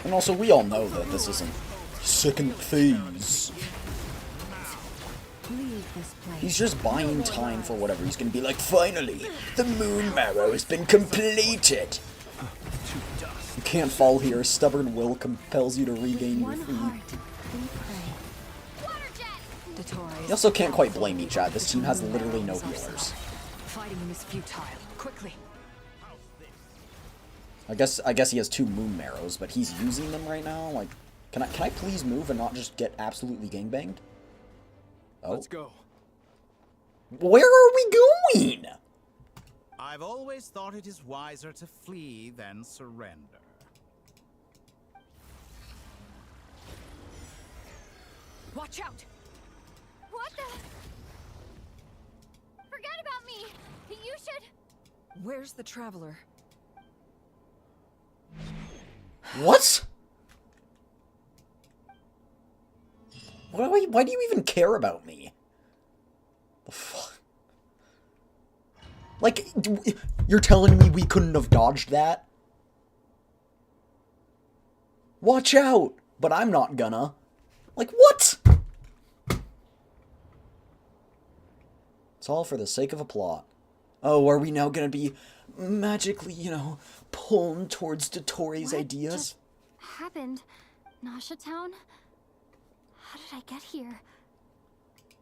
And also, we all know that this isn't second phase. He's just buying time for whatever. He's gonna be like, finally, the moon marrow has been completed. You can't fall here. Stubborn will compels you to regain your feet. You also can't quite blame me, Chad. This team has literally no healers. Fighting him is futile. Quickly. I guess he has 2 moon marrows, but he's using them right now. Like, can I please move and not just get absolutely gangbanged? Oh. Let's go. Where are we going? I've always thought it is wiser to flee than surrender. Watch out! What the? Forget about me! You should... Where's the Traveler? What? Why do you even care about me? The fuck? Like, you're telling me we couldn't have dodged that? Watch out! But I'm not gonna. Like, what? It's all for the sake of a plot. Oh, are we now gonna be magically, you know, pulled towards Dottore's ideas? Just happened? Nasha Town? How did I get here?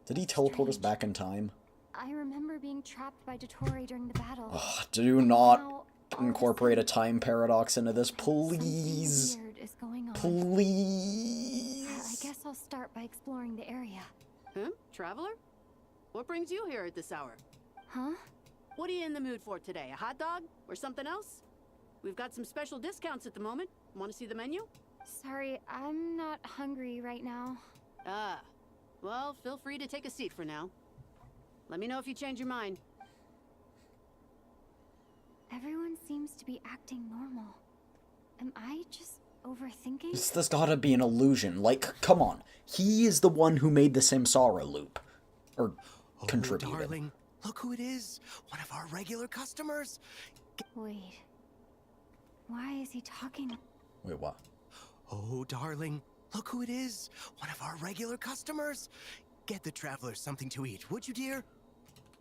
Did he teleport us back in time? I remember being trapped by Dottore during the battle. Ugh, do not incorporate a time paradox into this, please. Something weird is going on. Please. I guess I'll start by exploring the area. Traveler? What brings you here at this hour? Huh? What are you in the mood for today? A hot dog? Or something else? We've got some special discounts at the moment. Want to see the menu? Sorry, I'm not hungry right now. Ah. Well, feel free to take a seat for now. Let me know if you change your mind. Everyone seems to be acting normal. Am I just overthinking? There's gotta be an illusion. Like, come on. He is the one who made the Samsara loop. Or contributed. Darling, look who it is. One of our regular customers. Wait. Why is he talking? Wait, what? Oh, darling, look who it is. One of our regular customers. Get the travelers something to eat, would you, dear?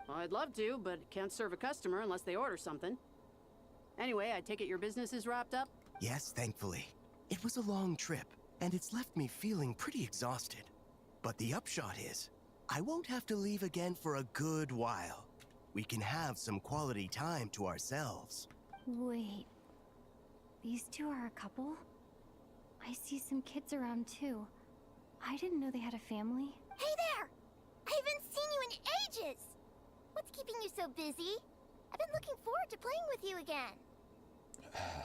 Well, I'd love to, but can't serve a customer unless they order something. Anyway, I take it your business is wrapped up? Yes, thankfully. It was a long trip, and it's left me feeling pretty exhausted. But the upshot is, I won't have to leave again for a good while. We can have some quality time to ourselves. Wait. These two are a couple? I see some kids around too. I didn't know they had a family. Hey there! I haven't seen you in ages! What's keeping you so busy? I've been looking forward to playing with you again.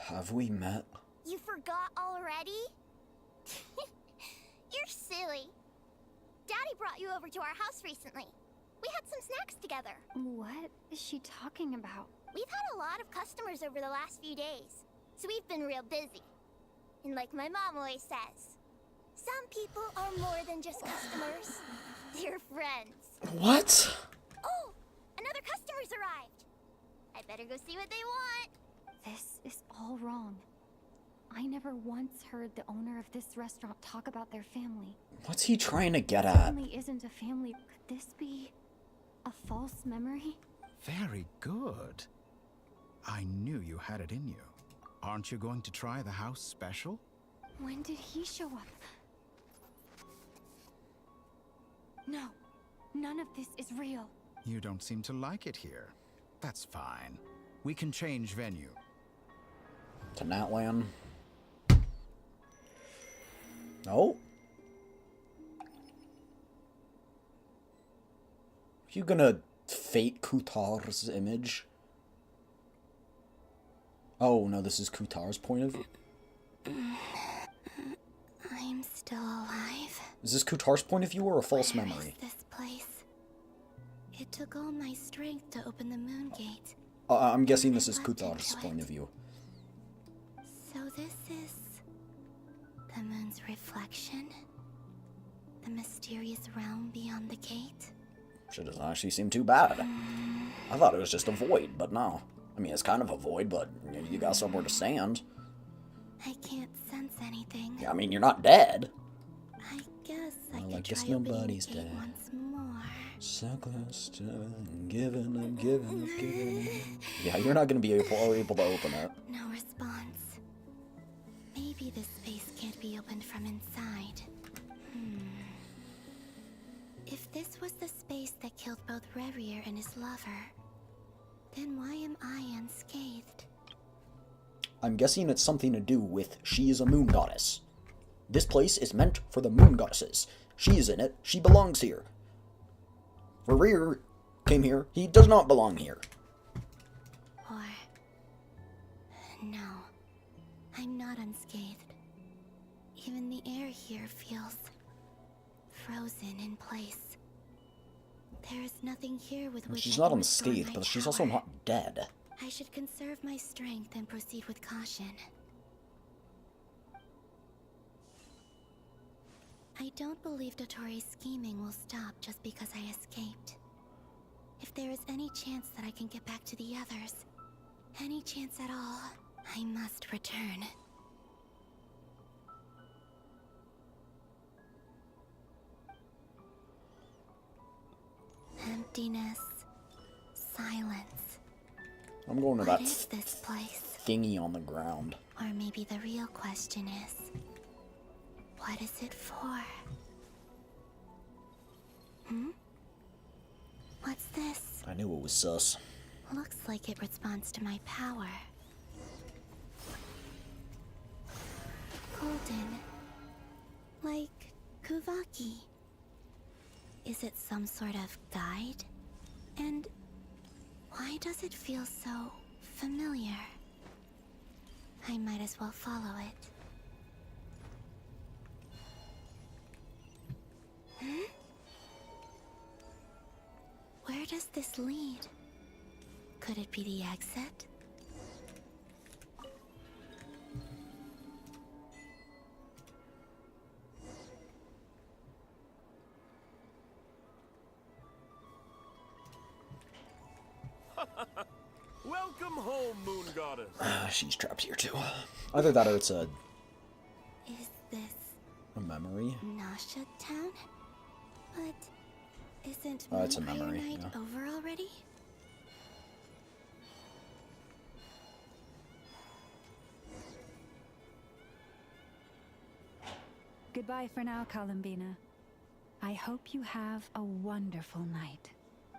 Have we met? You forgot already? You're silly. Daddy brought you over to our house recently. We had some snacks together. What is she talking about? We've had a lot of customers over the last few days, so we've been real busy. And like my mom always says, some people are more than just customers. They're friends. What? Oh, another customer's arrived. I better go see what they want. This is all wrong. I never once heard the owner of this restaurant talk about their family. What's he trying to get It at? certainly isn't a family. Could this be a false memory? Very good. I knew you had it in you. Aren't you going to try the house special? When did he show up? No, none of this is real. You don't seem to like it here. That's fine. We can change venue. To Natlan? No? You gonna fake Kutar's image? Oh, no, this is Kutar's point of view. I'm still alive. Is this Kutar's point of view or a false Where memory? is this place? It took all my strength to open the moon gate. I'm guessing this is Kutar's point of view. So this is the moon's reflection? The mysterious realm beyond the gate? Shit doesn't actually seem too bad. I thought it was just a void, but no. I mean, it's kind of a void, but you got somewhere to stand. I can't sense anything. Yeah, I mean, you're not dead. I guess I Well, could I guess try opening nobody's the gate dead. once more. So close to giving. Yeah, you're not going to be able to open it. No response. Maybe this space can't be opened from inside. If this was the space that killed both Revier and his lover, then why am I unscathed? I'm guessing it's something to do with she is a moon goddess. This place is meant for the moon goddesses. She is in it. She belongs here. Revier came here. He does not belong here. Or... no. I'm not unscathed. Even the air here feels... frozen in place. There is nothing here with which She's I not can restore unscathed, my but she's also power. not dead. I should conserve my strength and proceed with caution. I don't believe Dottore's scheming will stop just because I escaped. If there is any chance that I can get back to the others, any chance at all, I must return. Emptiness, silence. I'm going to What that is this place? thingy on the ground. Or maybe the real question is, what is it for? What's this? I knew it was sus. Looks like it responds to my power. Golden. Like Kuvaki. Is it some sort of guide? And why does it feel so familiar? I might as well follow it. does this lead? Could it be the exit? Welcome home, Moon Goddess. She's trapped here too. Either that or it's Is this a memory. Nasha Town? But isn't It's a memory, Night yeah. over already? Goodbye for now, Columbina. I hope you have a wonderful night.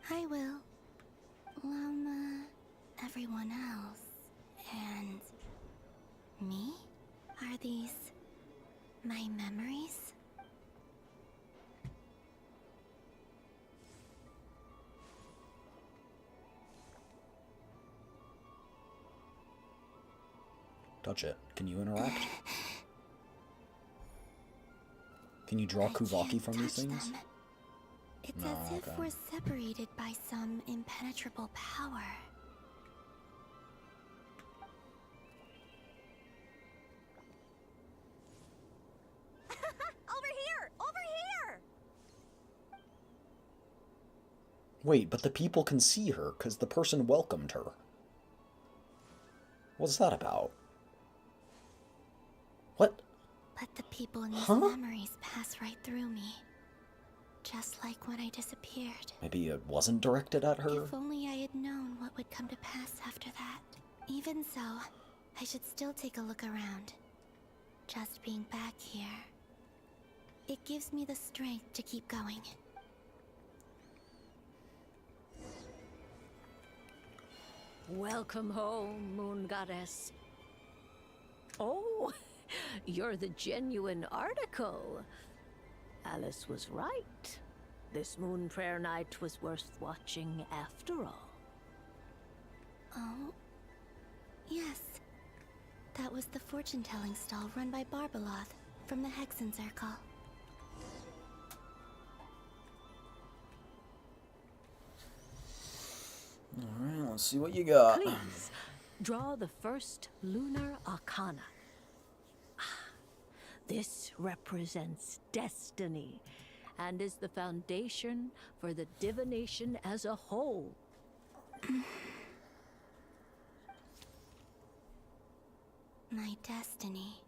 I will. Llama, everyone else, and me? Are these my memories? Touch it. Can you interact? Can you draw Kuvaki from these things? Them. It's No, as if okay. we're separated by some impenetrable power. Over here! Over here! Wait, but the people can see her because the person welcomed her. What's that about? What? But the people in these Huh? memories pass right through me. Just like when I disappeared. Maybe it wasn't directed at her? If only I had known what would come to pass after that. Even so, I should still take a look around. Just being back here. It gives me the strength to keep going. Welcome home, Moon Goddess. Oh, you're the genuine article. Alice was right. This Moon Prayer Night was worth watching after all. Oh, yes. That was the fortune-telling stall run by Barbeloth from the Hexen Circle. Alright, let's see what you got. Please, draw the first lunar arcana. This represents destiny and is the foundation for the divination as a whole. My destiny.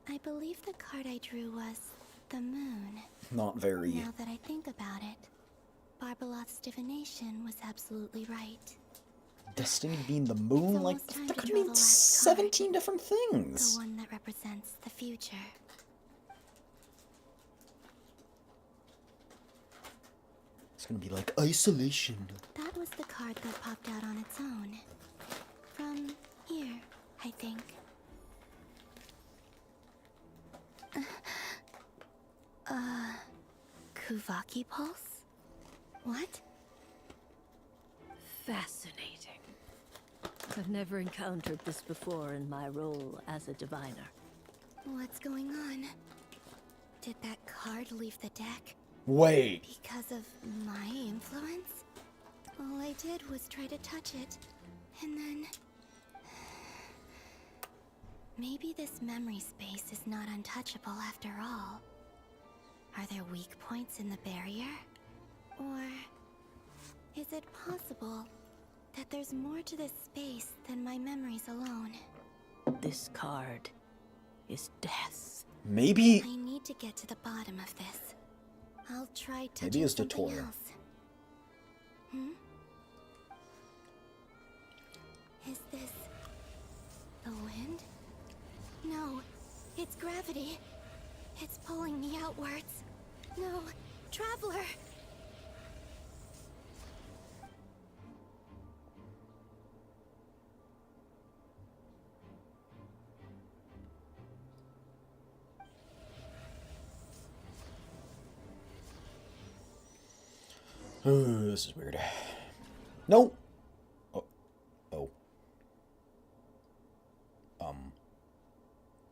I believe the card I drew was the moon. Not very. Now that I think about it, Barbeloth's divination was absolutely right. Destiny being the moon? It's Like, almost time that to could draw mean the last 17 different The things. one that represents the future. It's gonna be like isolation. That was the card that popped out on its own. From here, I think. Kuvaki Pulse? What? Fascinating. I've never encountered this before in my role as a diviner. What's going on? Did that card leave the deck? Wait. Because of my influence? All I did was try to touch it, and then... Maybe this memory space is not untouchable after all. Are there weak points in the barrier? Or is it possible that there's more to this space than my memories alone? This card is death. Maybe. I need to get to the bottom of this. I'll try touching Maybe it's something Dottore. else. Hmm? Is this the wind? No, it's gravity. It's pulling me outwards. No, Traveler! This is weird. No. Oh. Oh.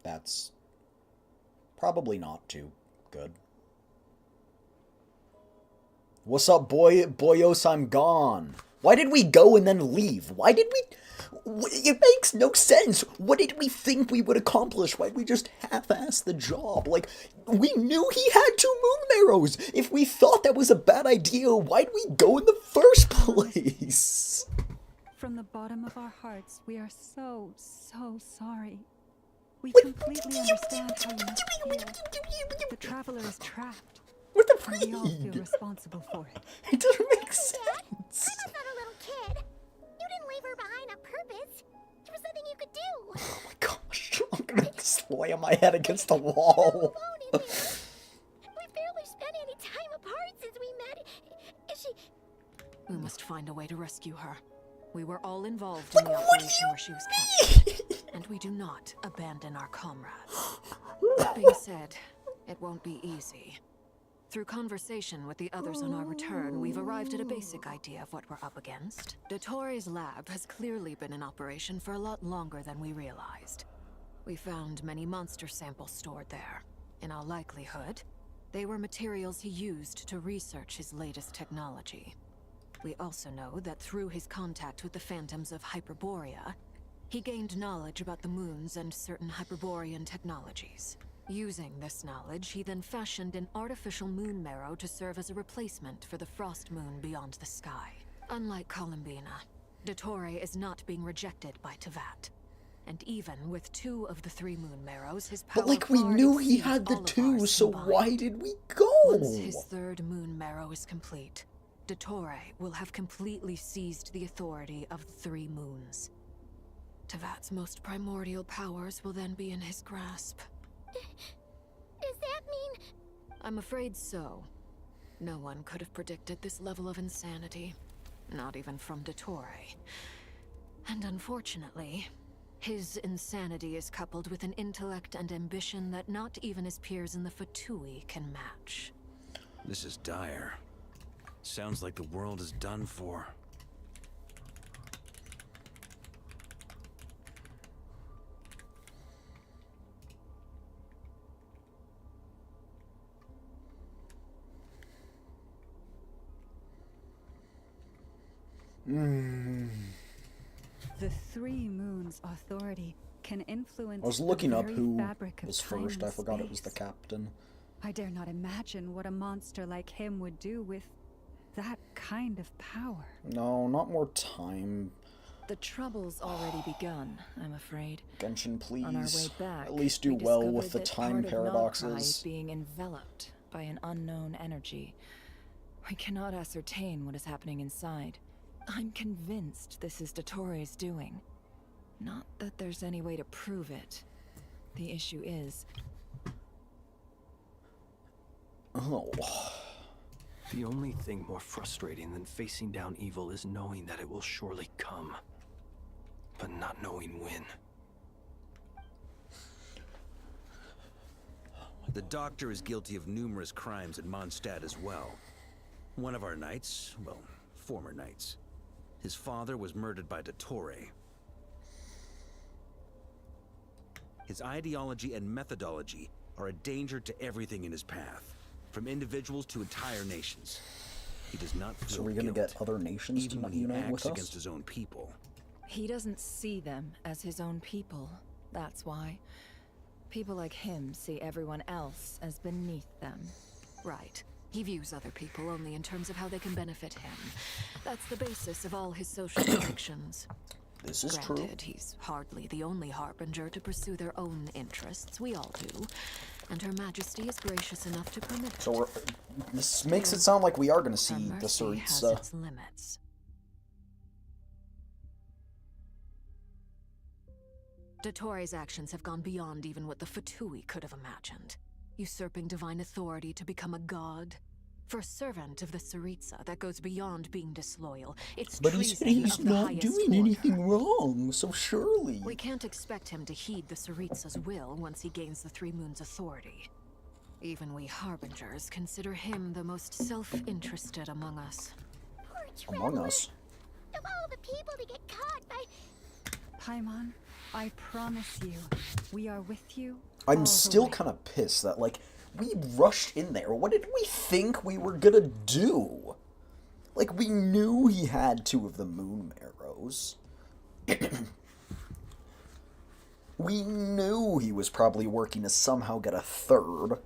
That's probably not too good. What's up, boyos? I'm gone. Why did we go and then leave? Why did we... It makes no sense. What did we think we would accomplish? Why'd we just half-ass the job? Like, we knew he had 2 moon marrows. If we thought that was a bad idea, why'd we go in the first place? From the bottom of our hearts, we are so sorry. We completely understand how you must feel. The traveler is trapped. What the and we all feel responsible for it. It doesn't make sense. I was not a little kid. You didn't leave her behind on purpose. There was nothing you could do. Oh my gosh, I'm gonna slam my head against the wall. We barely spent any time apart since we met. Is she... We must find a way to rescue her. We were all involved in the operation where she was captured, and we do not abandon our comrades. That being said, it won't be easy. Through conversation with the others on our return, we've arrived at a basic idea of what we're up against. Dottore's lab has clearly been in operation for a lot longer than we realized. We found many monster samples stored there. In all likelihood, they were materials he used to research his latest technology. We also know that through his contact with the phantoms of Hyperborea, he gained knowledge about the moons and certain Hyperborean technologies. Using this knowledge, he then fashioned an artificial moon marrow to serve as a replacement for the frost moon beyond the sky. Unlike Columbina, Dottore is not being rejected by Teyvat. And even with 2 of the 3 moon marrows, his power But like, we knew he had the 2, so why did we go? Once his 3rd moon marrow is complete, Dottore will have completely seized the authority of the 3 moons. Teyvat's most primordial powers will then be in his grasp. Does that mean... I'm afraid so. No one could have predicted this level of insanity. Not even from Dottore. And unfortunately, his insanity is coupled with an intellect and ambition that not even his peers in the Fatui can match. This is dire. Sounds like the world is done for. The 3 moons' authority can influence I was looking the up very who fabric of was time first. and I forgot it was space. the captain. I dare not imagine what a monster like him would do with that kind of power. No, not more time. The trouble's already begun, I'm afraid. Genshin, please. On our way back, at least do we well with discovered the that time part of Nalcry paradoxes. is being enveloped by an unknown energy. We cannot ascertain what is happening inside. I'm convinced this is Dottore's doing. Not that there's any way to prove it. The issue is... Oh. The only thing more frustrating than facing down evil is knowing that it will surely come, but not knowing when. The Doctor is guilty of numerous crimes at Mondstadt as well. One of our knights, well, former knights, his father was murdered by Dottore. His ideology and methodology are a danger to everything in his path, from individuals to entire nations. He does not feel So we're gonna guilt, get other nations even to when he unite acts with us? against his own people. He doesn't see them as his own people. That's why. People like him see everyone else as beneath them. Right. He views other people only in terms of how they can benefit him. That's the basis of all his social predictions. This is true. Granted, he's hardly the only harbinger to pursue their own interests. We all do. And Her Majesty is gracious enough to permit it. So this makes it sound like we are gonna see Her the mercy has Tsaritsa. its limits. Dottore's actions have gone beyond even what the Fatui could have imagined. Usurping divine authority to become a god. For a servant of the Tsaritsa, that goes beyond being disloyal. It's But he said treason he's of the not highest doing order. anything wrong, so surely. We can't expect him to heed the Tsaritsa's will once he gains the 3 moons' authority. Even we harbingers consider him the most self-interested among us. Poor Among traveler. us. Of all the people to get caught by... Paimon, I promise you, we are with you. I'm all the still way. kind of pissed that, like, we rushed in there. What did we think we were gonna do? Like, we knew he had 2 of the moon arrows. We knew he was probably working to somehow get a 3rd.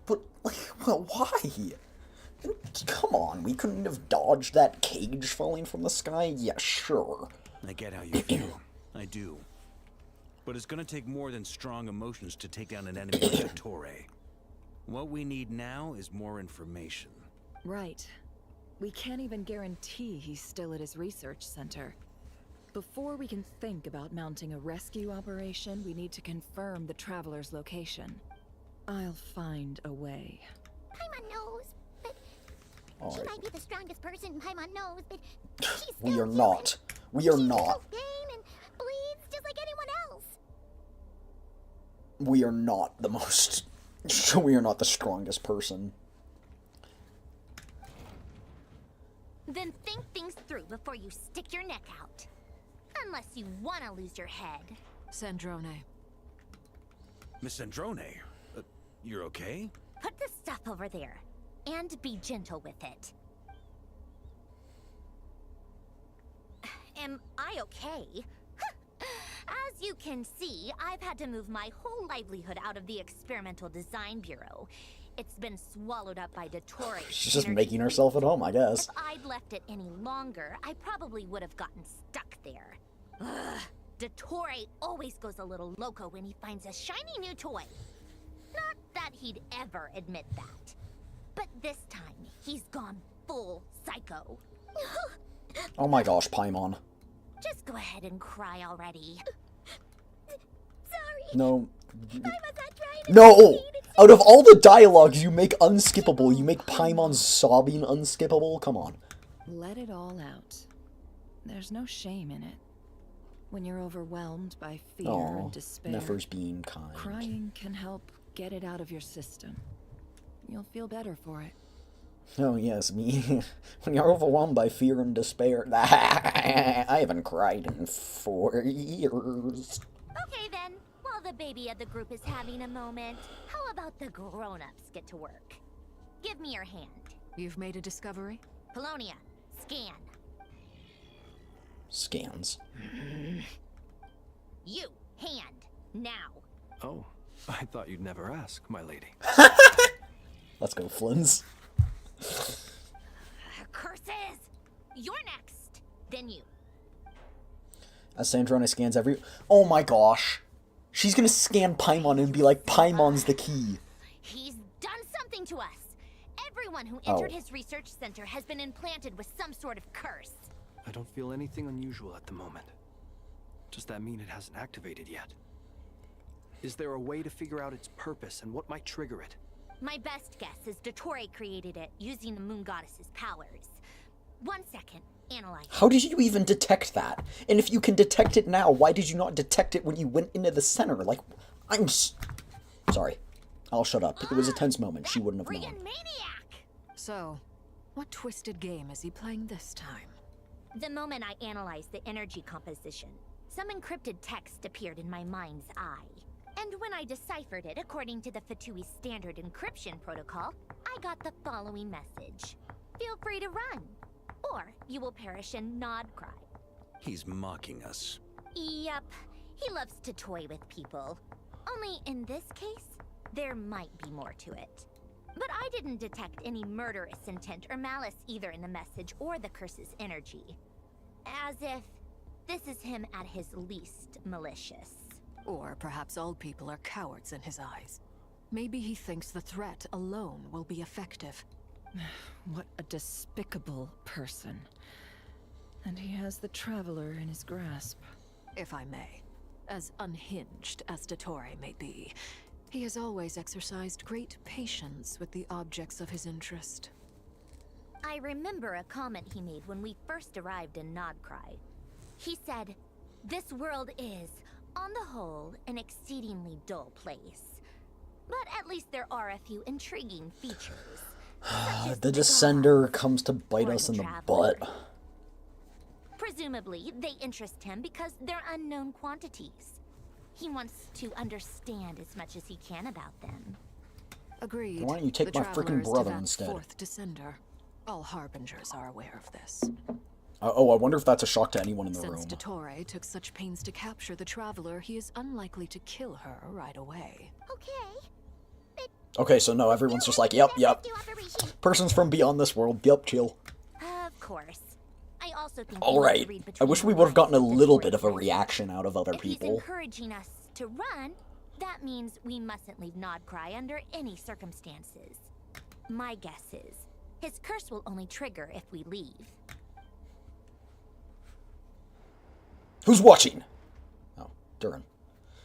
But, like, well, why? Come on, we couldn't have dodged that cage falling from the sky? Yeah, sure. I get how you feel. I do. But it's gonna take more than strong emotions to take down an enemy like Dottore. What we need now is more information. Right. We can't even guarantee he's still at his research center. Before we can think about mounting a rescue operation, we need to confirm the traveler's location. I'll find a way. Paimon knows, but she might be the strongest person Paimon knows, but she's We still are not. We are not. Game and bleeds just like anyone else. We are not the most... We are not the strongest person. Then think things through before you stick your neck out. Unless you want to lose your head. Sandrone. Miss Sandrone, you're okay? Put the stuff over there. And be gentle with it. Am I okay? As you can see, I've had to move my whole livelihood out of the Experimental Design Bureau. It's been swallowed up by Dottore. She's just making herself at home, I guess. If I'd left it any longer, I probably would have gotten stuck there. Ugh. Dottore always goes a little loco when he finds a shiny new toy. Not that he'd ever admit that. But this time, he's gone full psycho. Oh my gosh, Paimon. Just go ahead and cry already. Sorry. No. I was not trying to No! Out of all the dialogues you make unskippable, you make Paimon's sobbing unskippable? Come on. Let it all out. There's no shame in it. When you're overwhelmed by fear and despair, Nefer's being kind. crying can help get it out of your system. You'll feel better for it. Oh yes, me. When you're overwhelmed by fear and despair. I haven't cried in 4 years. Okay then, while the baby of the group is having a moment, how about the grown-ups get to work? Give me your hand. You've made a discovery? Polonia, scan. Scans. You, hand, now. Oh, I thought you'd never ask, my lady. Let's go, Flins. Curses! You're next. Then you. As Sandrone scans every... Oh my gosh. She's gonna scan Paimon and be like, Paimon's the key. He's done something to us. Everyone who entered his research center has been implanted with some sort of curse. I don't feel anything unusual at the moment. Does that mean it hasn't activated yet? Is there a way to figure out its purpose and what might trigger it? My best guess is Dottore created it using the Moon Goddess's powers. 1 second, analyze. How did you even detect that? And if you can detect it now, why did you not detect it when you went into the center? Like, sorry. I'll shut up. It was a tense moment. She wouldn't have known. So, what twisted game is he playing this time? The moment I analyzed the energy composition, some encrypted text appeared in my mind's eye. And when I deciphered it according to the Fatui standard encryption protocol, I got the following message. Feel free to run, or you will perish in nod cry. He's mocking us. Yep, he loves to toy with people. Only in this case, there might be more to it. But I didn't detect any murderous intent or malice either in the message or the curse's energy. As if this is him at his least malicious. Or perhaps all people are cowards in his eyes. Maybe he thinks the threat alone will be effective. What a despicable person. And he has the Traveler in his grasp. If I may. As unhinged as Dottore may be, he has always exercised great patience with the objects of his interest. I remember a comment he made when we first arrived in Nodcry. He said, "This world is, on the whole, an exceedingly dull place. But at least there are a few intriguing features. The Descender comes to bite us in the butt. Presumably, they interest him because they're unknown quantities. He wants to understand as much as he can about them. Agreed. Why don't you take The my freaking travelers to brother that instead? Fourth descender. All harbingers are aware of this. Oh, I wonder if that's a shock to anyone in the Since room. Dottore took such pains to capture the traveler, he is unlikely to kill her right away. Okay. Okay, so no, everyone's just like, yep. Person's from beyond this world. Yep, chill. Of course. I also think Alright. I wish we would have gotten a little bit of a reaction out of other if he's people. encouraging us to run, that means we mustn't leave Nodcry under any circumstances. My guess is, his curse will only trigger if we leave. Who's watching? Oh, Durin.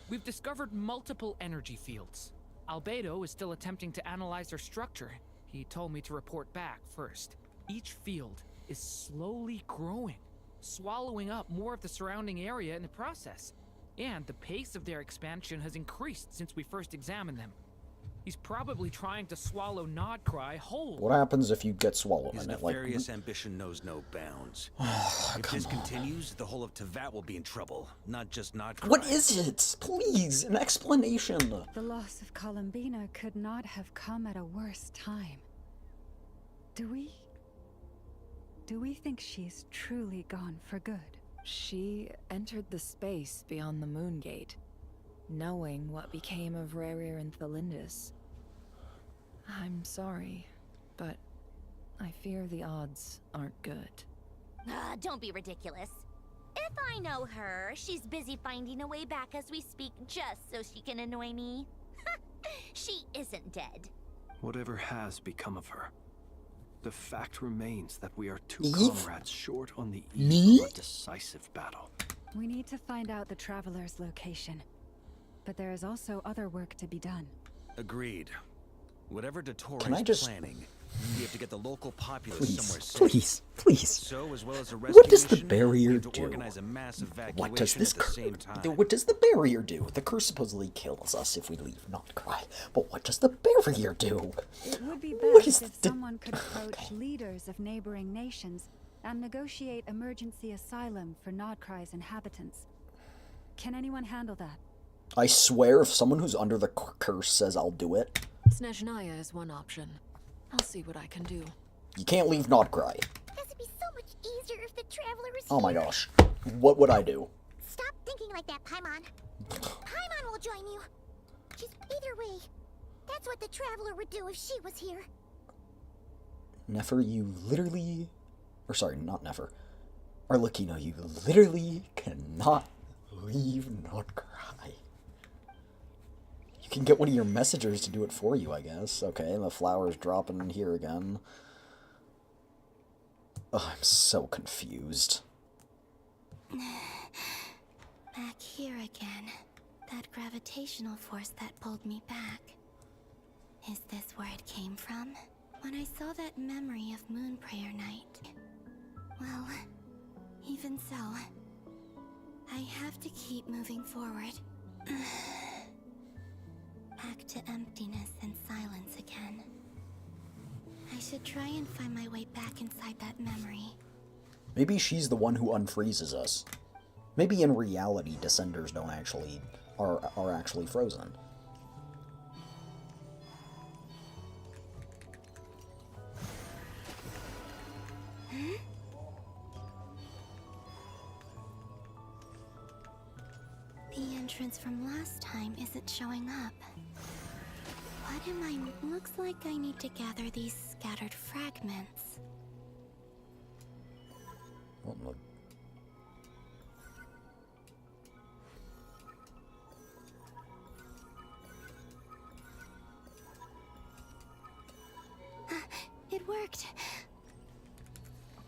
We've discovered multiple energy fields. Albedo is still attempting to analyze their structure. He told me to report back first. Each field is slowly growing, swallowing up more of the surrounding area in the process. And the pace of their expansion has increased since we first examined them. He's probably trying to swallow Nodcry whole. What happens if you get swallowed His in it? Like, nefarious ambition knows no bounds. If this continues, the whole of Tevat will be in trouble, not just Nodcry. what is it? Please, an explanation. The loss of Columbina could not have come at a worse time. Do we think she's truly gone for good? She entered the space beyond the Moon Gate, knowing what became of Rerir and Thalindus. I'm sorry, but I fear the odds aren't good. Don't be ridiculous. If I know her, she's busy finding a way back as we speak just so she can annoy me. She isn't dead. Whatever has become of her, the fact remains that we are two Eve? comrades short on the Me? eve of a decisive battle. We need to find out the traveler's location. But there is also other work to be done. Agreed. Whatever Dottore Can I is just- planning, we have to get the local populace Please, somewhere safe. please. So, as well as a What rescue does the mission, barrier we have to do? organize a mass evacuation What does this at the same time. What does the barrier do? The curse supposedly kills us if we leave Nodcry. But what does the barrier do? It would be What best is if the- someone could approach leaders of neighboring nations and negotiate emergency asylum for Nodcry's inhabitants. Can anyone handle that? I swear, if someone who's under the curse says I'll do it, Snezhnaya is one option. I'll see what I can do. you can't leave Nodcry. This would be so much easier if the Traveler was Oh my here. gosh. What would I do? Stop thinking like that, Paimon. Paimon will join you. Just either way, that's what the Traveler would do if she was here. Nefer, you literally... Or sorry, not Nefer. Arlecchino, you literally cannot leave Nodcry. You can get one of your messengers to do it for you, I guess. Okay, the flower's dropping in here again. Oh, I'm so confused. Back here again. That gravitational force that pulled me back. Is this where it came from? When I saw that memory of Moon Prayer Night. Well, even so, I have to keep moving forward. Back to emptiness and silence again. I should try and find my way back inside that memory. Maybe she's the one who unfreezes us. Maybe in reality, Descenders don't actually... are actually frozen. The entrance from last time isn't showing up. What am I... Looks like I need to gather these scattered fragments. What in the... It worked!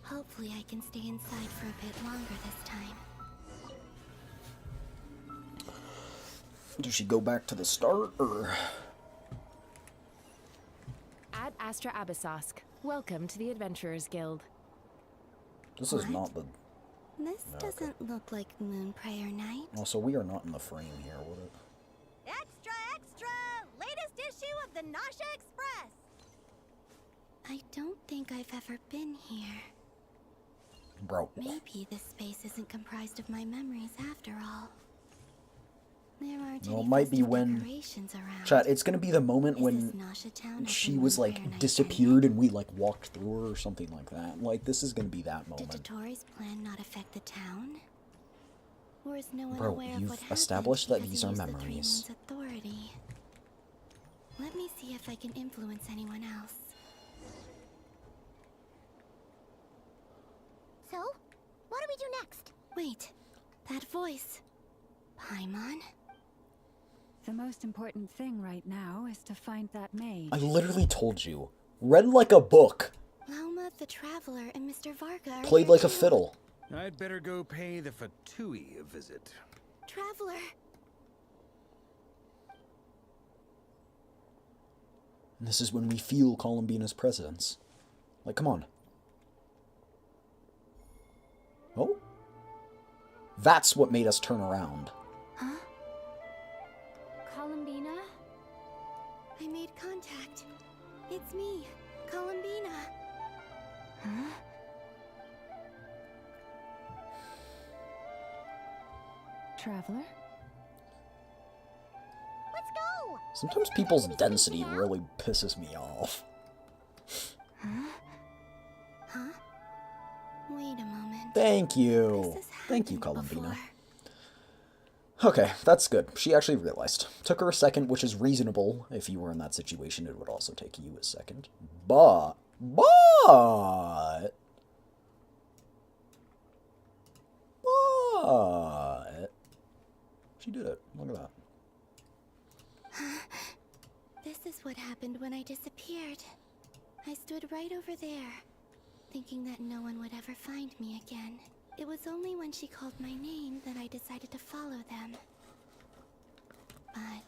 Hopefully I can stay inside for a bit longer this time. Does she go back to the start, or... Ad Astra Abyssosk. Welcome to the Adventurers Guild. This is not the... This doesn't look like Moon Prayer Night. Also, we are not in the frame here, would it? Extra, extra! Latest issue of the Nasha Express! I don't think I've ever been here. Bro. Maybe this space isn't comprised of my memories after all. There aren't Well, any it might be festive when... decorations around. Chat, it's gonna be the moment Is when this Nasha town she open was, Moon like, Fair night disappeared and we, like, walked through her or something like that. Like, this is gonna be that Did moment. Dottore's plan not affect the town? Or is no one Bro, aware of you've what happened established that because these he are used the Three memories. Moons' authority? Let me see if I can influence anyone else. So, what do we do next? Wait, that voice. Paimon? The most important thing right now is to find that maid. I literally told you. Read like a book. Lauma the Traveler and Mr. Varga are Played here like a too. fiddle. I'd better go pay the Fatui a visit. Traveler! And this is when we feel Columbina's presence. Like, come on. Oh? That's what made us turn around. Huh? Columbina? I made contact. It's me, Columbina. Huh? Traveler? Let's go! Sometimes people's density really pisses me off. Huh? Huh? Wait a moment. Thank you. Thank you, Columbina. Okay, that's good. She actually realized. Took her a second, which is reasonable. If you were in that situation, it would also take you a second. But... She did it. Look at that. This is what happened when I disappeared. I stood right over there, thinking that no one would ever find me again. It was only when she called my name that I decided to follow them. But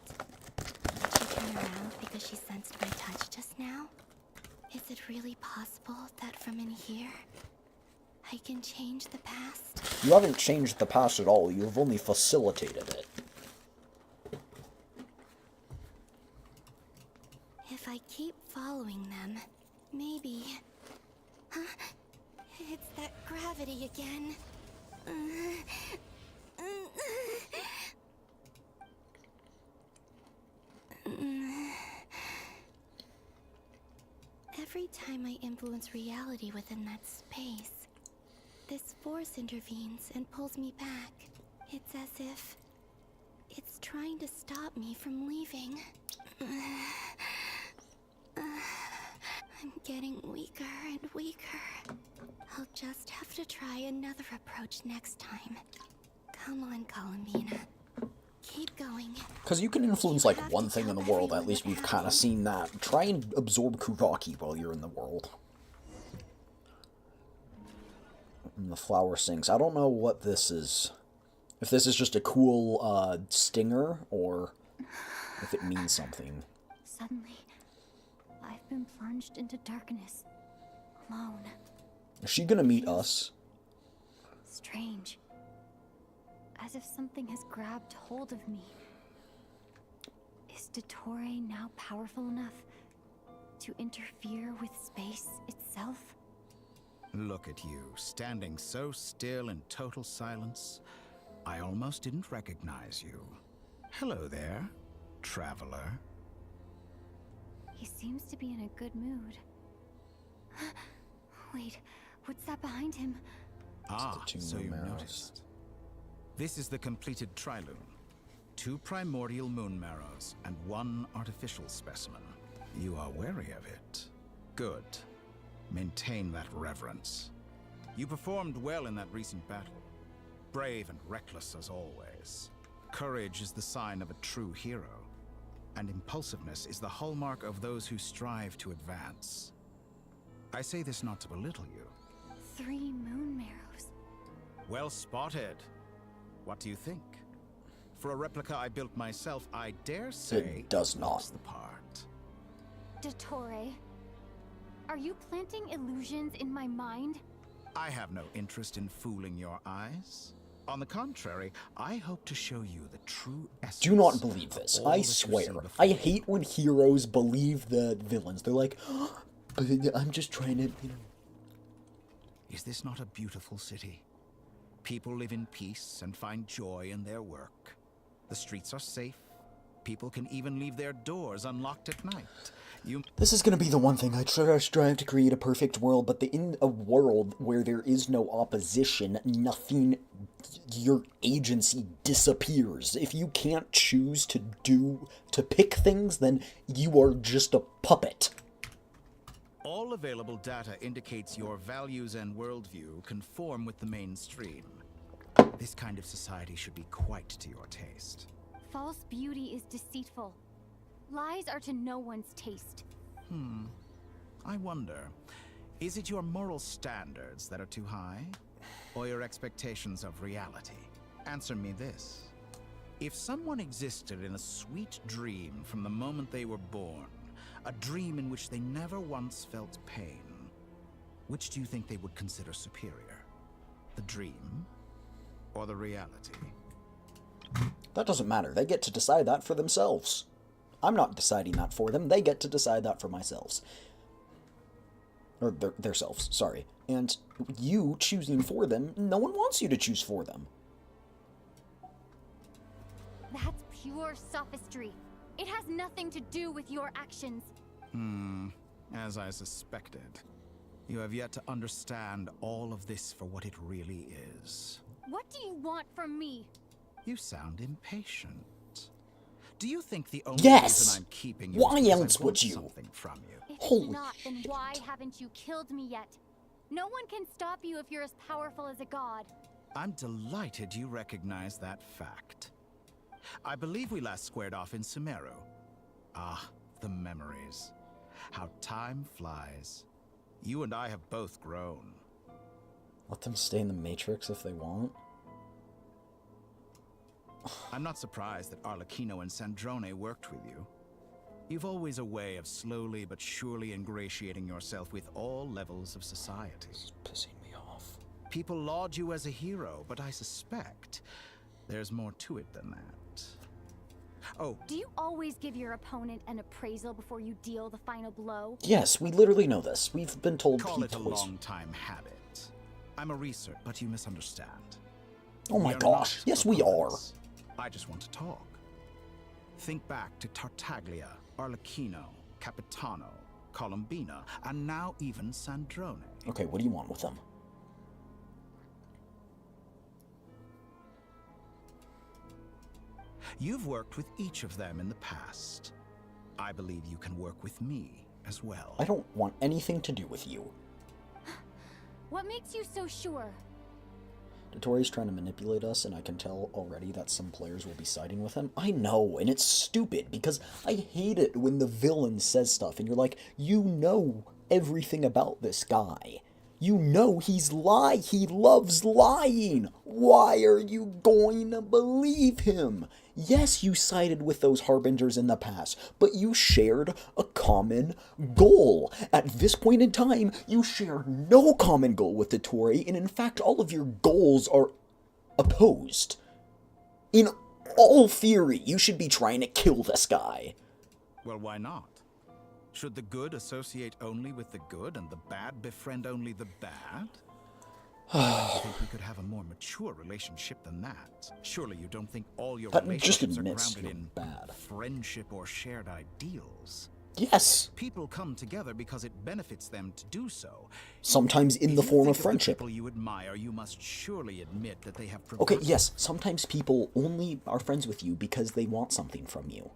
did she turn around because she sensed my touch just now? Is it really possible that from in here, I can change the past? You haven't changed the past at all. You've only facilitated it. If I keep following them, maybe... Huh? It's that gravity again. Every time I influence reality within that space, this force intervenes and pulls me back. It's as if it's trying to stop me from leaving. I'm getting weaker and weaker. I'll just have to try another approach next time. Come on, Columbina. Keep going. Because you can influence, like, one thing in the world. At least we've kind of seen that. Try and absorb Kuvaki while you're in the world. And the flower sings. I don't know what this is. If this is just a cool, stinger, or if it means something. Suddenly, I've been plunged into darkness. Alone. Is she gonna meet us? Strange. As if something has grabbed hold of me. Is Dottore now powerful enough to interfere with space itself? Look at you, standing so still in total silence. I almost didn't recognize you. Hello there, traveler. He seems to be in a good mood. Wait, what's that behind him? Ah, so you noticed. This is the completed Trilune. 2 primordial moon marrows and 1 artificial specimen. You are wary of it. Good. Maintain that reverence. You performed well in that recent battle. Brave and reckless as always. Courage is the sign of a true hero. And impulsiveness is the hallmark of those who strive to advance. I say this not to belittle you. 3 moon marrows. Well spotted. What do you think? For a replica I built myself, I dare say It does not. the part. Dottore, are you planting illusions in my mind? I have no interest in fooling your eyes. On the contrary, I hope to show you the true essence. Do not believe this. of all I that you swear. see before I you. hate when heroes believe the villains. They're like, oh, but I'm just trying to, you know. Is this not a beautiful city? People live in peace and find joy in their work. The streets are safe. People can even leave their doors unlocked at night. This is going to be the one thing I strive to create a perfect world, but in a world where there is no opposition, nothing, your agency disappears. If you can't choose to pick things, then you are just a puppet. All available data indicates your values and worldview conform with the mainstream. This kind of society should be quite to your taste. False beauty is deceitful. Lies are to no one's taste. I wonder, is it your moral standards that are too high? Or your expectations of reality? Answer me this. If someone existed in a sweet dream from the moment they were born, a dream in which they never once felt pain, which do you think they would consider superior? The dream or the reality? That doesn't matter. They get to decide that for themselves. I'm not deciding that for them. They get to decide that for themselves. Or their selves, sorry. And you choosing for them, no one wants you to choose for them. That's pure sophistry. It has nothing to do with your actions. As I suspected. You have yet to understand all of this for what it really is. What do you want from me? You sound impatient. Do you think the only Yes! reason I'm keeping you Why is because else I would want you? something from you? If Holy it's not, then why haven't you killed me yet? No one can stop you if you're as powerful as a god. I'm delighted you recognize that fact. I believe we last squared off in Sumeru. Ah, the memories. How time flies. You and I have both grown. Let them stay in the Matrix if they want. I'm not surprised that Arlecchino and Sandrone worked with you. You've always a way of slowly but surely ingratiating yourself with all levels of society. This is pissing me off. People laud you as a hero, but I suspect there's more to it than that. Oh. Do you always give your opponent an appraisal before you deal the final blow? Yes, we literally know this. We've been told Call it a twice. long-time habit. I'm a researcher, but you misunderstand. Oh my gosh. Yes, we are. I just want to talk. Think back to Tartaglia, Arlecchino, Capitano, Colombina, and now even Sandrone. Okay, what do you want with them? You've worked with each of them in the past. I believe you can work with me as well. I don't want anything to do with you. What makes you so sure? Dottore's trying to manipulate us, and I can tell already that some players will be siding with him. I know, and it's stupid, because I hate it when the villain says stuff, and you're like, you know everything about this guy. You know he loves lying. Why are you going to believe him? Yes, you sided with those harbingers in the past, but you shared a common goal. At this point in time, you share no common goal with Dottore, and in fact, all of your goals are opposed. In all theory, you should be trying to kill this guy. Well, why not? Should the good associate only with the good and the bad befriend only the bad? I think we could have a more mature relationship than that. Surely you don't think all your relationships are grounded in friendship or shared ideals? Yes. People come together because it benefits them to do so. Sometimes in the form of If you think friendship. the people you admire, you must surely admit that they have Okay, yes, sometimes people only are friends with you because they want something from you.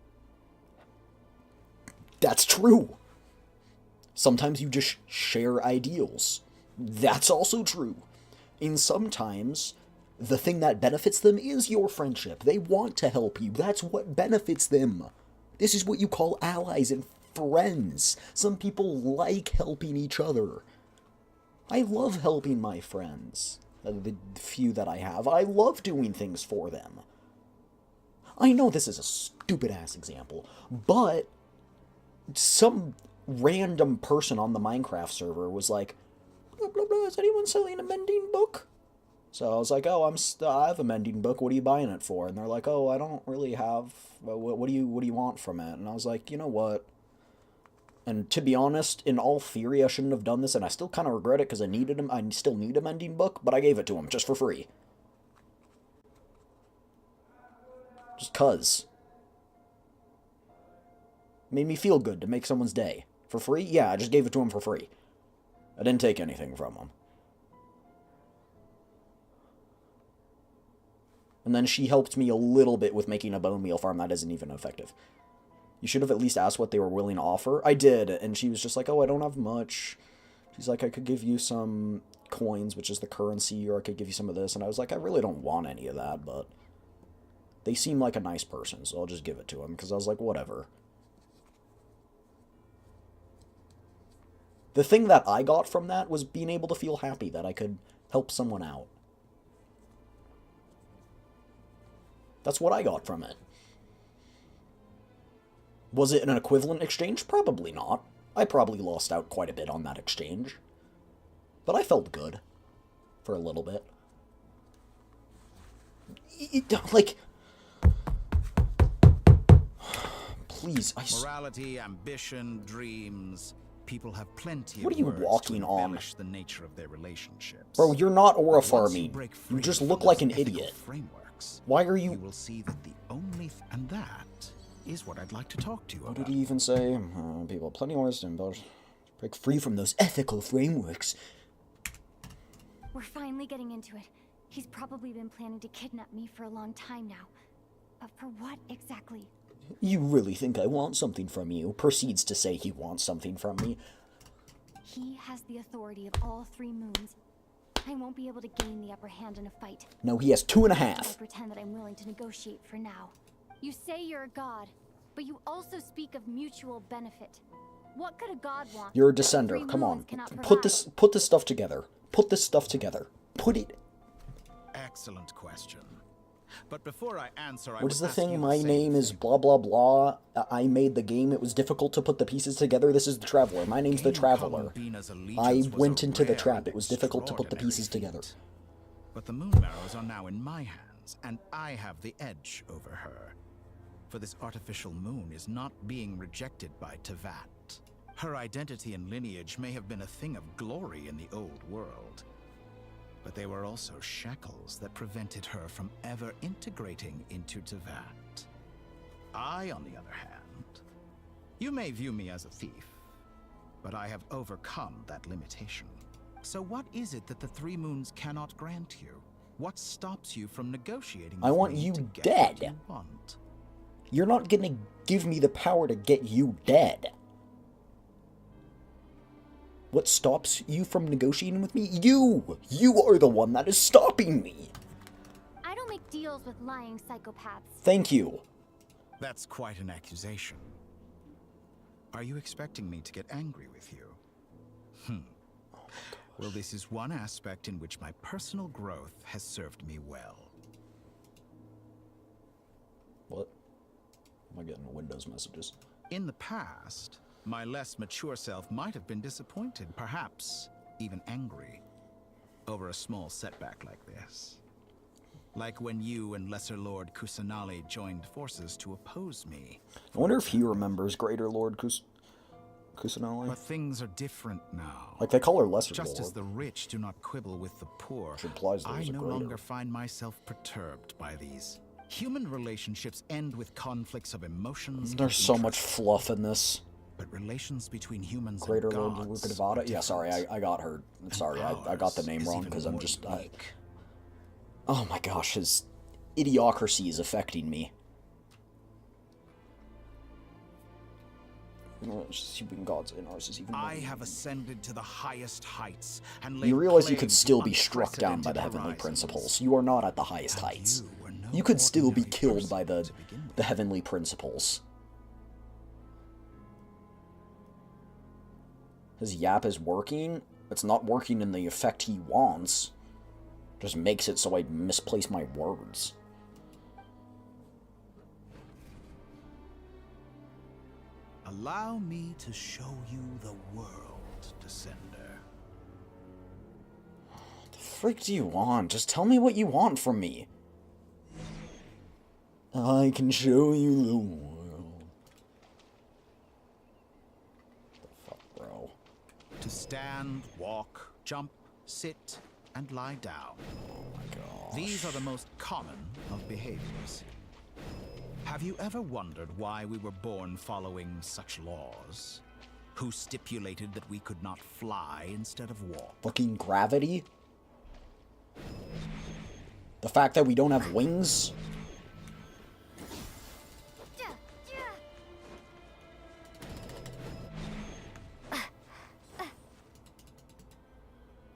That's true. Sometimes you just share ideals. That's also true. And sometimes the thing that benefits them is your friendship. They want to help you. That's what benefits them. This is what you call allies and friends. Some people like helping each other. I love helping my friends. The few that I have. I love doing things for them. I know this is a stupid-ass example, but some random person on the Minecraft server was like, blah, blah, blah, is anyone selling a mending book? So I was like, oh, I have a mending book, what are you buying it for? And they're like, oh, I don't really have, what do you want from it? And I was like, you know what? And to be honest, in all theory, I shouldn't have done this, and I still kind of regret it because I still need a mending book, but I gave it to him just for free. Just 'cause. Made me feel good to make someone's day. For free? Yeah, I just gave it to him for free. I didn't take anything from him. And then she helped me a little bit with making a bone meal farm that isn't even effective. You should have at least asked what they were willing to offer. I did, and she was just like, oh, I don't have much. She's like, I could give you some coins, which is the currency, or I could give you some of this. And I was like, I really don't want any of that, but they seem like a nice person, so I'll just give it to him, because I was like, whatever. The thing that I got from that was being able to feel happy that I could help someone out. That's what I got from it. Was it an equivalent exchange? Probably not. I probably lost out quite a bit on that exchange. But I felt good. For a little bit. Like... Please, Morality, ambition, dreams... People have plenty what of are you words walking to on? embellish the nature of their relationships. Bro, you're not aura But once farming. break You free just from look those like an ethical idiot. frameworks, Why are you... You will see that the only... and that is what I'd like to talk to you What about. did he even say? People, plenty of wisdom, but break free from those ethical frameworks. We're finally getting into it. He's probably been planning to kidnap me for a long time now. But for what exactly? You really think I want something from you? Proceeds to say he wants something from me. He has the authority of all 3 moons. I won't be able to gain the upper hand in a fight. No, he has 2.5. I pretend that I'm willing to negotiate for now. You say you're a god, but you also speak of mutual benefit. What could a god want? You're a that 3 descender. Come on. moons cannot Put provide? this stuff together. Put this stuff together. Put it... Excellent question. But before I answer, I What is will the ask you thing? My same name is blah blah blah. I made the game. It was difficult to put the pieces together. This is the Traveler. My name's the Traveler. I went into the trap. It was difficult to put the pieces together. But the moon marrows are now in my hands, and I have the edge over her. For this artificial moon is not being rejected by Tevat. Her identity and lineage may have been a thing of glory in the old world, but they were also shackles that prevented her from ever integrating into Tevat. I, on the other hand, you may view me as a thief, but I have overcome that limitation. So what is it that the 3 moons cannot grant you? What stops you from negotiating I with want me you to get dead. what you want? You're not gonna give me the power to get you dead. What stops you from negotiating with me? You! You are the one that is stopping me! I don't make deals with lying psychopaths. Thank you. That's quite an accusation. Are you expecting me to get angry with you? Well, this is one aspect in which my personal growth has served me well. What? Am I getting Windows messages? In the past, my less mature self might have been disappointed, perhaps even angry, over a small setback like this. Like when you and Lesser Lord Kusanali joined forces to oppose me. I wonder if he remembers Greater Lord Kusanali. But things are different now. Like, they call her Lesser Just Lord. as the rich do not quibble with the poor, Which implies I there's a no greater. longer find myself perturbed by these. Human relationships end with conflicts of emotions. There's and so much interest. fluff in this. But relations between humans Greater and Lord gods Rukadevada? are Yeah, sorry, different. I got her. Sorry, I got the name is wrong even because I'm more just... unique. Oh my gosh, his idiocracy is affecting me. Human gods and ours is even more. I have ascended to the highest heights and You laid realize you claim could to still be struck down by the unprecedented heavenly horizons. principles. You are not at the highest heights. You could still be killed by the heavenly principles. His yap is working. It's not working in the effect he wants. Just makes it so I misplace my words. Allow me to show you the world, Descender. What the frick do you want? Just tell me what you want from me. I can show you the world. What the fuck, bro? To stand, walk, jump, sit, and lie down. Oh my god. These are the most common of behaviors. Have you ever wondered why we were born following such laws? Who stipulated that we could not fly instead of walk? Fucking gravity? The fact that we don't have wings?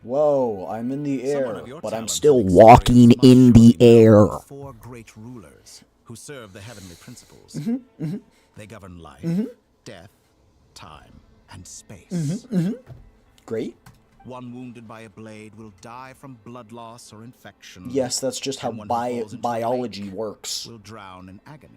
Whoa, I'm in the air, but I'm still walking in the air. Four great rulers who serve the heavenly principles. They govern life, death, time, and space. Great. One wounded by a blade will die from blood loss or infection. Yes, that's just how and one who falls into a biology lake works. will drown in agony.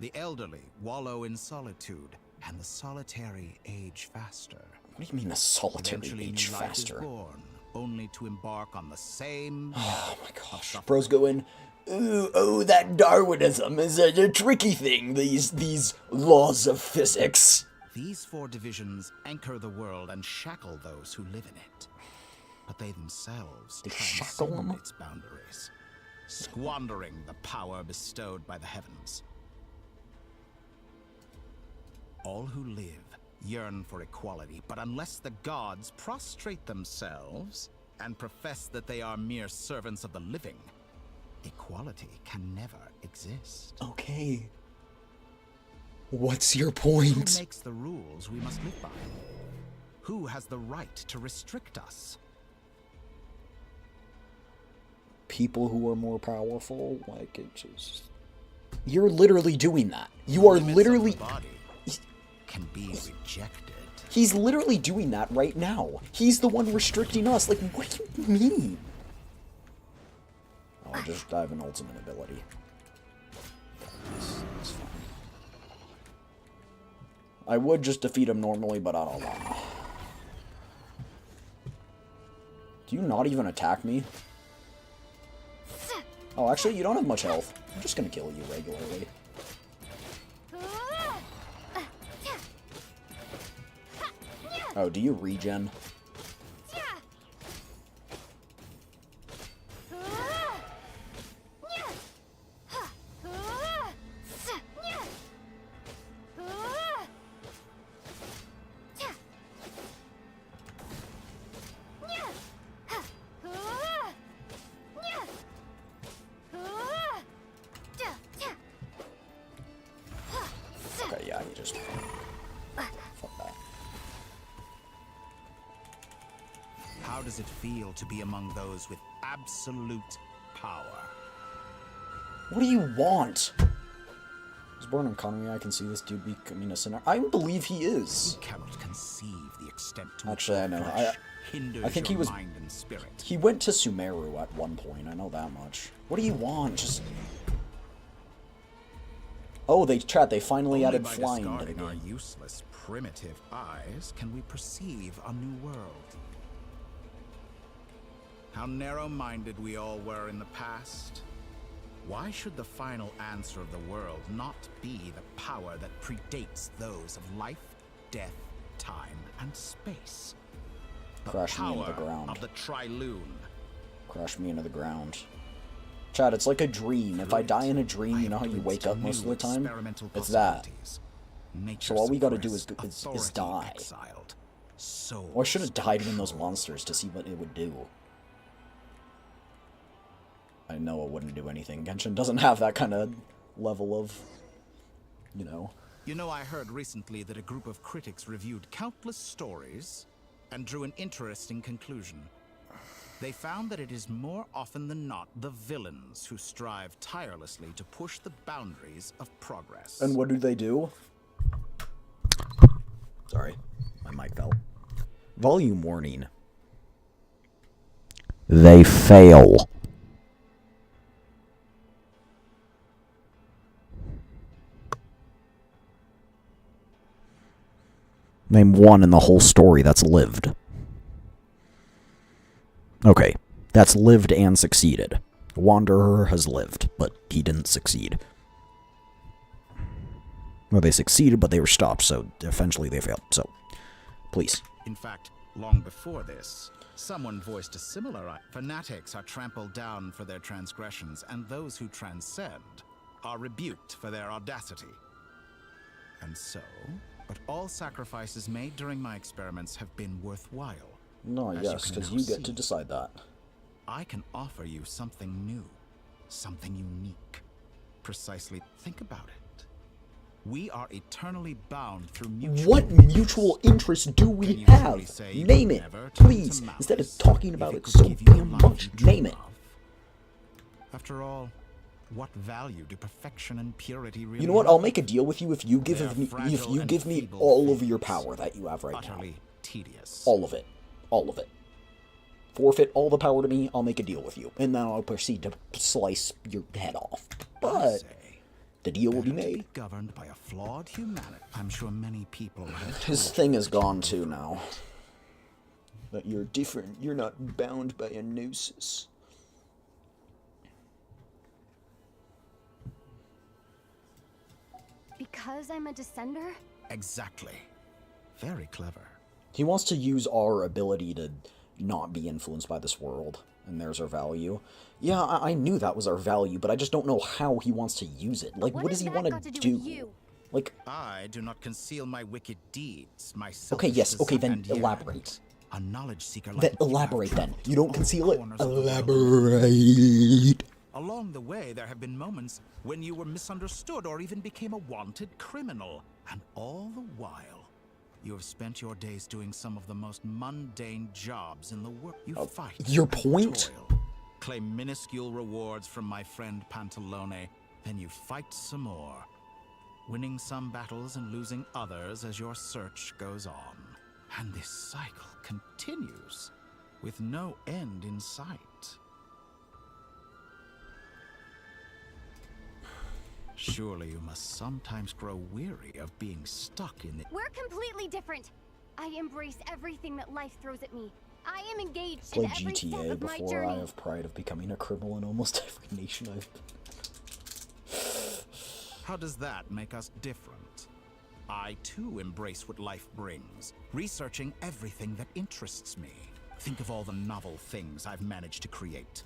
The elderly wallow in solitude, and the solitary age faster. What do you mean the solitary Eventually, age new life faster? is born, only to embark on the same. Oh my gosh. Bro's going, oh, that Darwinism is a tricky thing, these laws of physics. These four divisions anchor the world and shackle those who live in it. But they themselves transcend its boundaries, squandering the power bestowed by the heavens. All who live yearn for equality, but unless the gods prostrate themselves and profess that they are mere servants of the living, equality can never exist. Okay. What's your point? Who makes the rules we must live by? Who has the right to restrict us? People who are more powerful, like it just... You're literally doing that. You are literally... Can be rejected. He's literally doing that right now. He's the one restricting us. Like, what do you mean? I'll just dive an ultimate ability. That's fine. I would just defeat him normally, but I don't know. Do you not even attack me? Oh, actually, you don't have much health. I'm just gonna kill you regularly. Oh, do you regen? Okay, yeah, he just... Fuck that. How does it feel to be among those with absolute power? What do you want? He's born in Konami. I can see this dude becoming a sinner. I believe he is. You cannot conceive the extent to Actually, I know. I think he was. Mind and spirit. He went to Sumeru at one point. I know that much. What do you want? Just. Oh, they finally added flying to the game. Our useless, primitive eyes can we perceive a new world. How narrow-minded we all were in the past. Why should the final answer of the world not be the power that predates those of life, death, time, and space? Crash me into the ground. Of the Triloon. Crash me into the ground. Chad, it's like a dream. If I die in a dream, you know how you wake up most of the time? It's that. So all we gotta do is die. Or I should have died in those monsters to see what it would do. I know it wouldn't do anything. Genshin doesn't have that kind of level of, you know. You know, I heard recently that a group of critics reviewed countless stories and drew an interesting conclusion. They found that it is more often than not the villains who strive tirelessly to push the boundaries of progress. And what do? Sorry, my mic fell. Volume warning. They fail. Name one in the whole story that's lived. Okay, that's lived and succeeded. Wanderer has lived, but he didn't succeed. Well, they succeeded, but they were stopped, so eventually they failed. So, please. In fact, long before this, someone voiced a similar... Fanatics are trampled down for their transgressions, and those who transcend are rebuked for their audacity. And so, but all sacrifices made during my experiments have been worthwhile. No, yes, because you get to decide that. I can offer you something new, something unique. Precisely, think about it. We are eternally bound through mutual... What mutual interest do we have? Name it, please. Instead of talking about it so damn much, name it. After all, what value do perfection and purity really You know what? have? I'll make a deal with you if you give me all of your power that you have right now. Tedious. All of it. All of it. Forfeit all the power to me, I'll make a deal with you. And then I'll proceed to slice your head off. But the deal will be made. Governed by a flawed humanity. I'm sure many people have His thing is gone too now. That you're different. You're not bound by a gnosis. Because I'm a descender? Exactly. Very clever. He wants to use our ability to not be influenced by this world, and there's our value. Yeah, I knew that was our value, but I just don't know how he wants to use it. Like, what does he want to do? Like, I do not conceal my wicked deeds, my okay, yes, okay, then elaborate. A knowledge seeker Then elaborate then. You don't conceal it? Elaborate. Along the way, there have been moments when you were misunderstood or even became a wanted criminal. And all the while, you have spent your days doing some of the most mundane jobs in the world. You fight. Your point? Toil, claim minuscule rewards from my friend Pantalone, then you fight some more, winning some battles and losing others as your search goes on. And this cycle continues, with no end in sight. Surely you must sometimes grow weary of being stuck in the... We're completely different. I embrace everything that life throws at me. I am engaged Play in every step GTA of my before journey. I have pride of becoming a criminal in almost every nation I've been. How does that make us different? I too embrace what life brings, researching everything that interests me. Think of all the novel things I've managed to create,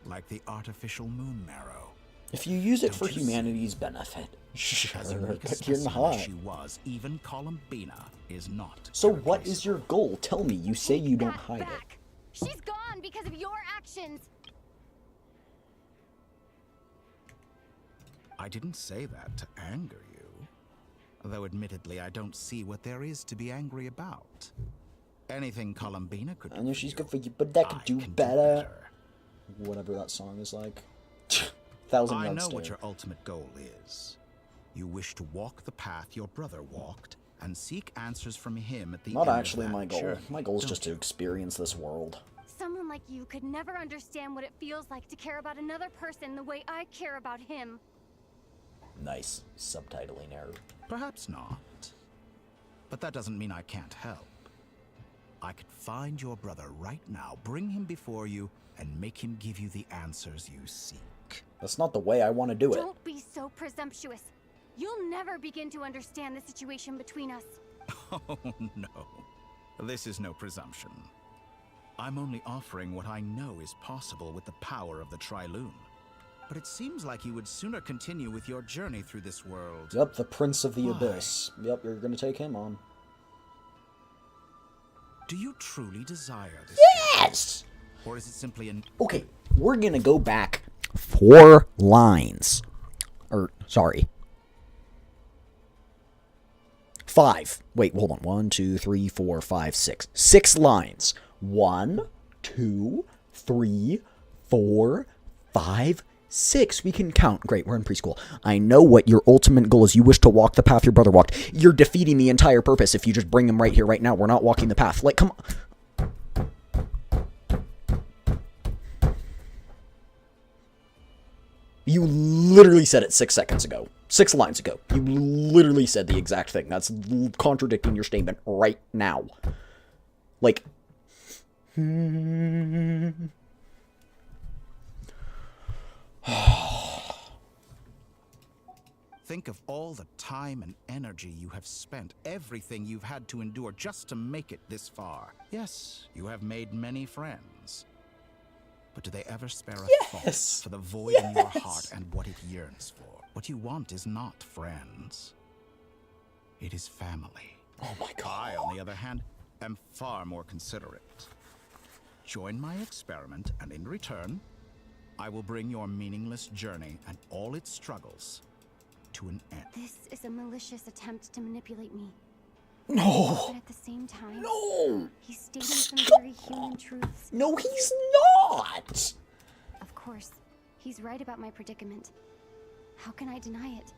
like the artificial moon marrow. If you use it for humanity's benefit, sure, but you're not. She was, even Columbina is not. So what is your goal? Tell me. You say you don't hide it. She's gone because of your actions. I didn't say that to anger you. Though admittedly, I don't see what there is to be angry about. Anything Columbina could do. I know she's good for you, but that could do better. Whatever that song is like. I know what your ultimate goal is. You wish to walk the path your brother walked and seek answers from him at the Not end actually of that my goal. journey, My goal is just to experience this world. Someone like you could never understand what it feels like to care about another person the way I care about him. Nice. Subtitling error. Perhaps not. But that doesn't mean I can't help. I could find your brother right now, bring him before you, and make him give you the answers you seek. That's not the way I want to do it. Don't be so presumptuous. You'll never begin to understand the situation between us. Oh, no. This is no presumption. I'm only offering what I know is possible with the power of the Triloon. But it seems like you would sooner continue with your journey through this world. Yep, the Prince of the Abyss. Yep, you're gonna take him on. Do you truly desire this? Yes! Or is it simply an... Okay, we're gonna go back 4 lines. Sorry. 5. Wait, hold on. 1, 2, 3, 4, 5, 6. 6 lines. 1, 2, 3, 4, 5, 6. We can count. Great, we're in preschool. I know what your ultimate goal is. You wish to walk the path your brother walked. You're defeating the entire purpose if you just bring him right here, right now. We're not walking the path. Like, come on. You literally said it 6 seconds ago. 6 lines ago. You literally said the exact thing. That's contradicting your statement right now. Like... Think of all the time and energy you have spent, everything you've had to endure just to make it this far. Yes, you have made many friends. But do they ever spare a thought for the void in your heart and what it yearns for? What you want is not friends. It is family. Oh my god. I, on the other hand, am far more considerate. Join my experiment, and in return, I will bring your meaningless journey and all its struggles to an end. This is a malicious attempt to manipulate me. No. But at the same time, No. he's stating some very human truths. No, he's not. Of course, he's right about my predicament. How can I deny it?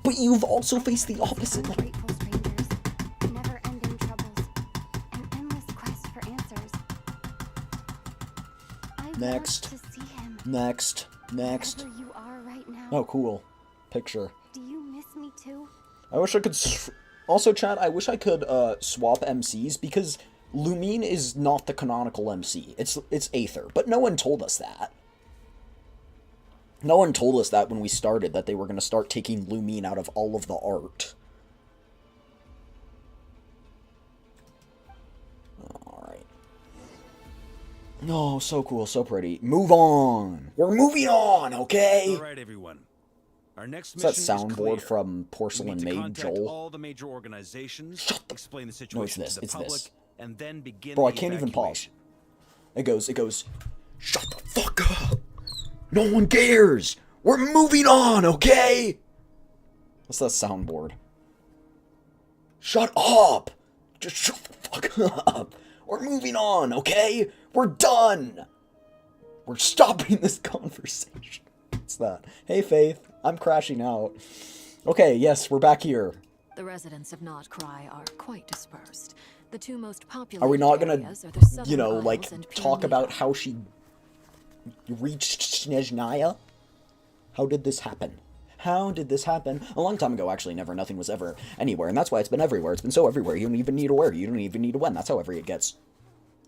But you've also faced the opposite. Ungrateful strangers, never-ending troubles, an endless quest for answers. I Next. want to see him. Next. Wherever you are right now. Oh, cool. Picture. Do you miss me too? I wish I could... Also, chat, I wish I could swap MCs, because Lumine is not the canonical MC. It's Aether, but no one told us that. No one told us that when we started, that they were going to start taking Lumine out of all of the art. Alright. Oh, so cool, so pretty. Move on! We're moving on, okay? Alright, everyone. Our next Is that mission is clear. soundboard from We Porcelain need to Maid contact Joel? all the major organizations, explain the No, it's situation this, to the it's public, this. and then begin Bro, I the can't even pause. evacuation. It goes, shut the fuck up! No one cares! We're moving on, okay? What's that soundboard? Shut up! Just shut the fuck up! We're moving on, okay? We're done! We're stopping this conversation. What's that? Hey, Faith. I'm crashing out. Okay, yes, we're back here. The residents of Not Cry are quite dispersed. The two most popular Are we not gonna, areas are the Southern you know, Isles like, and talk Pyramida. about how she reached Snezhnaya? How did this happen? How did this happen? A long time ago, actually, never. Nothing was ever anywhere, and that's why it's been everywhere. It's been so everywhere. You don't even need a where. You don't even need a when. That's how every it gets.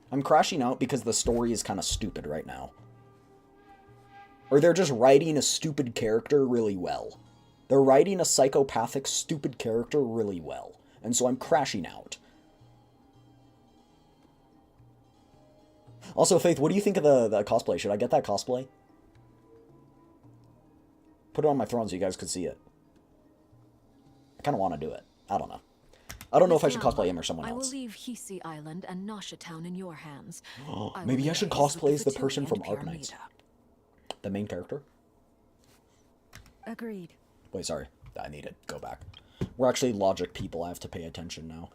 I'm crashing out because the story is kind of stupid right now. Or they're just writing a stupid character really well. They're writing a psychopathic, stupid character really well. And so I'm crashing out. Also, Faith, what do you think of the cosplay? Should I get that cosplay? Put it on my throne so you guys could see it. I kind of want to do it. I don't know. I don't know if I should cosplay him or someone I will else. leave Hisi Island and Nasha Town in your hands. Maybe I should cosplay as the person from Pyramida. Arknights. The main character? Agreed. Wait, sorry. I need to go back. We're actually logic people. I have to pay attention now.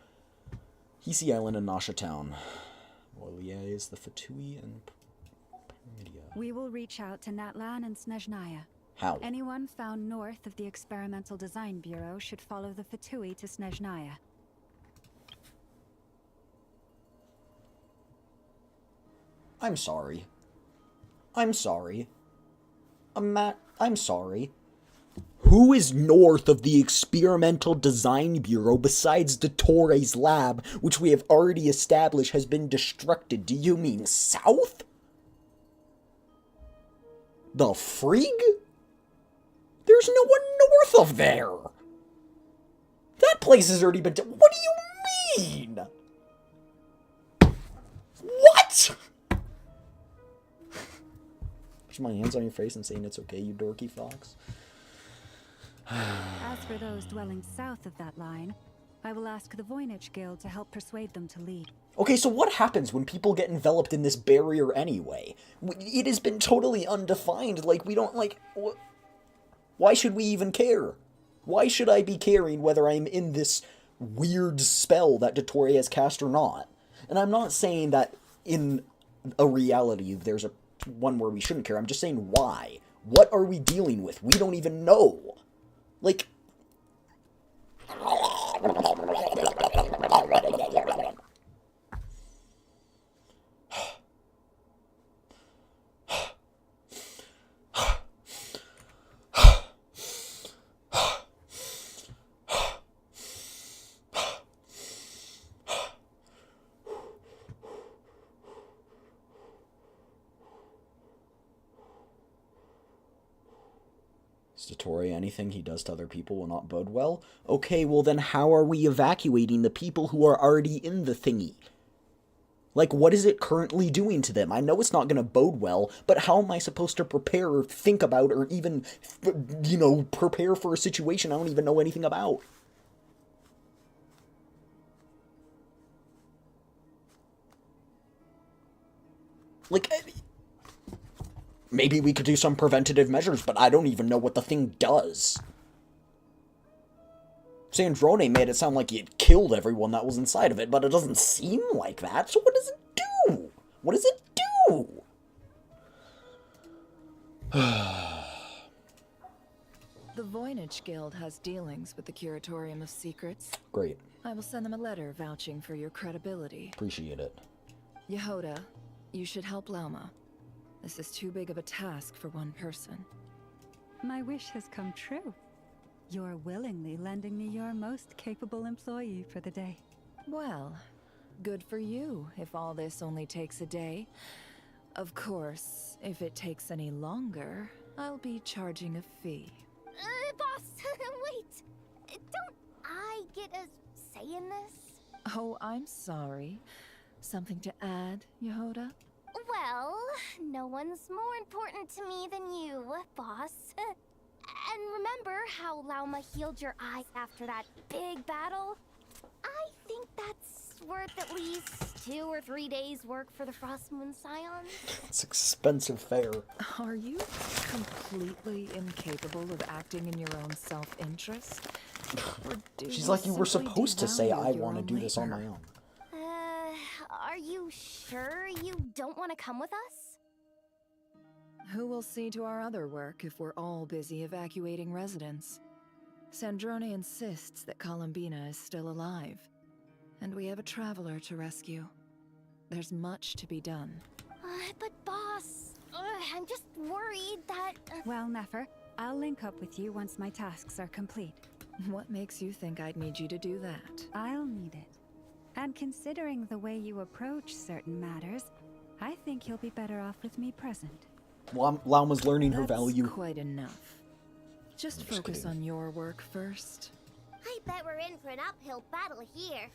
Hisi Island and Nasha Town. Liaise the Fatui and Pyramida. We will reach out to Natlan and Snezhnaya. How? Anyone found north of the Experimental Design Bureau should follow the Fatui to Snezhnaya. I'm sorry. I'm sorry. I'm sorry. Who is north of the Experimental Design Bureau besides Dottore's lab, which we have already established has been destructed? Do you mean south? The frig? There's no one north of there. That place has already been... What do you mean? What? Push my hands on your face and saying it's okay, you dorky fox. As for those dwelling south of that line, I will ask the Voynich Guild to help persuade them to leave. Okay, so what happens when people get enveloped in this barrier anyway? It has been totally undefined, like, we don't, like... Why should we even care? Why should I be caring whether I'm in this weird spell that Dottore has cast or not? And I'm not saying that in a reality there's a one where we shouldn't care. I'm just saying why. What are we dealing with? We don't even know. Like... Dottore, anything he does to other people will not bode well? Okay, well then how are we evacuating the people who are already in the thingy? Like, what is it currently doing to them? I know it's not going to bode well, but how am I supposed to prepare or think about or even, you know, prepare for a situation I don't even know anything about? Like, maybe we could do some preventative measures, but I don't even know what the thing does. Sandrone made it sound like it killed everyone that was inside of it, but it doesn't seem like that. So what does it do? What does it do? The Voynich Guild has dealings with the Curatorium of Secrets. Great. I will send them a letter vouching for your credibility. Appreciate it. Yehoda, you should help Lauma. This is too big of a task for one person. My wish has come true. You're willingly lending me your most capable employee for the day. Well, good for you if all this only takes a day. Of course, if it takes any longer, I'll be charging a fee. Boss, wait. Don't I get a say in this? Oh, I'm sorry. Something to add, Yehoda? Well, no one's more important to me than you, boss. And remember how Lauma healed your eye after that big battle? I think that's worth at least 2 or 3 days' work for the Frostmoon Scions. It's expensive fare. Are you completely incapable of acting in your own self-interest? She's like, you were supposed to say I want to do this on my own. Are you sure you don't want to come with us? Who will see to our other work if we're all busy evacuating residents? Sandrone insists that Columbina is still alive, and we have a traveler to rescue. There's much to be done. But boss, I'm just worried that... Well, Nefer, I'll link up with you once my tasks are complete. What makes you think I'd need you to do that? I'll need it. And considering the way you approach certain matters, I think you'll be better off with me present. Lauma's learning her value. That's quite enough. Just focus on your work first. I bet we're in for an uphill battle here,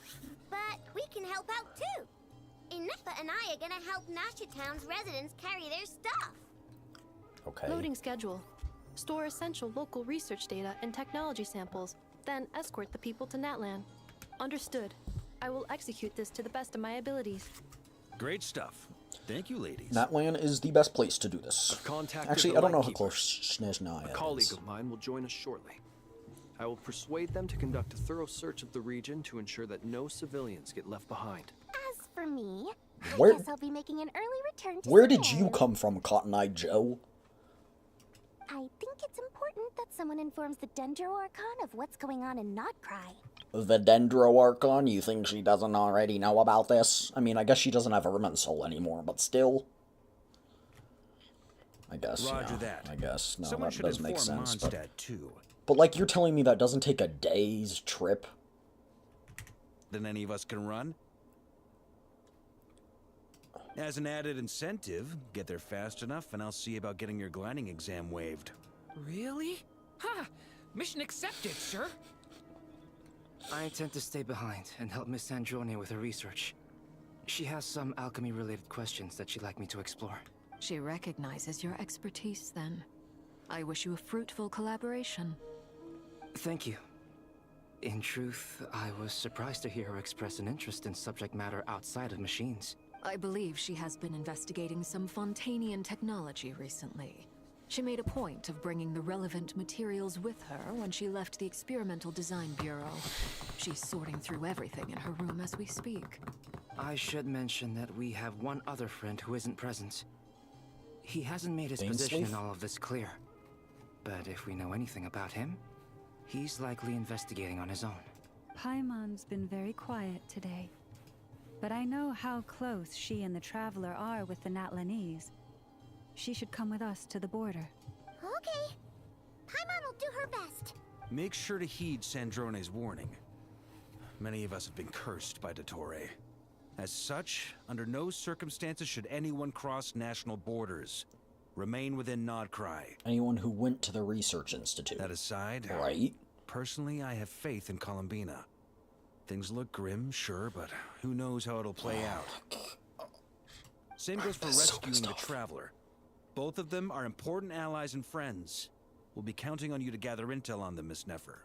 but we can help out too. Inefa and I are gonna help Nasha Town's residents carry their stuff. Okay. Loading schedule. Store essential local research data and technology samples, then escort the people to Natlan. Understood. I will execute this to the best of my abilities. Great stuff. Thank you, ladies. Natlan is the best place to do this. Actually, I don't know how close Snezhnaya is. A colleague of mine will join us shortly. I will persuade them to conduct a thorough search of the region to ensure that no civilians get left behind. As for me, Where- I guess I'll be making an early return to Where did you Savannah. come from, Cotton Eye Joe? I think it's important that someone informs the Dendro Archon of what's going on in Notcry. The Dendro Archon? You think she doesn't already know about this? I mean, I guess she doesn't have Ermin Soul anymore, but still. I guess, Roger yeah, that. I guess. No, Someone that should does make inform sense. Mondstadt, too. But, like, you're telling me that doesn't take a day's trip? Than any of us can run? As an added incentive, get there fast enough and I'll see about getting your gliding exam waived. Really? Ha! Mission accepted, sir. I intend to stay behind and help Miss Sandrone with her research. She has some alchemy-related questions that she'd like me to explore. She recognizes your expertise, then. I wish you a fruitful collaboration. Thank you. In truth, I was surprised to hear her express an interest in subject matter outside of machines. I believe she has been investigating some Fontanian technology recently. She made a point of bringing the relevant materials with her when she left the Experimental Design Bureau. She's sorting through everything in her room as we speak. I should mention that we have one other friend who isn't present. He hasn't made his position in all of this clear. But if we know anything about him, he's likely investigating on his own. Paimon's been very quiet today. But I know how close she and the Traveler are with the Natlanese. She should come with us to the border. Okay. Paimon will do her best. Make sure to heed Sandrone's warning. Many of us have been cursed by Dottore. As such, under no circumstances should anyone cross national borders. Remain within Nodcry. Anyone who went to the Research Institute. That aside, right? Personally, I have faith in Columbina. Things look grim, sure, but who knows how it'll play out. Same goes for rescuing the Traveler. Both of them are important allies and friends. We'll be counting on you to gather intel on them, Miss Nefer.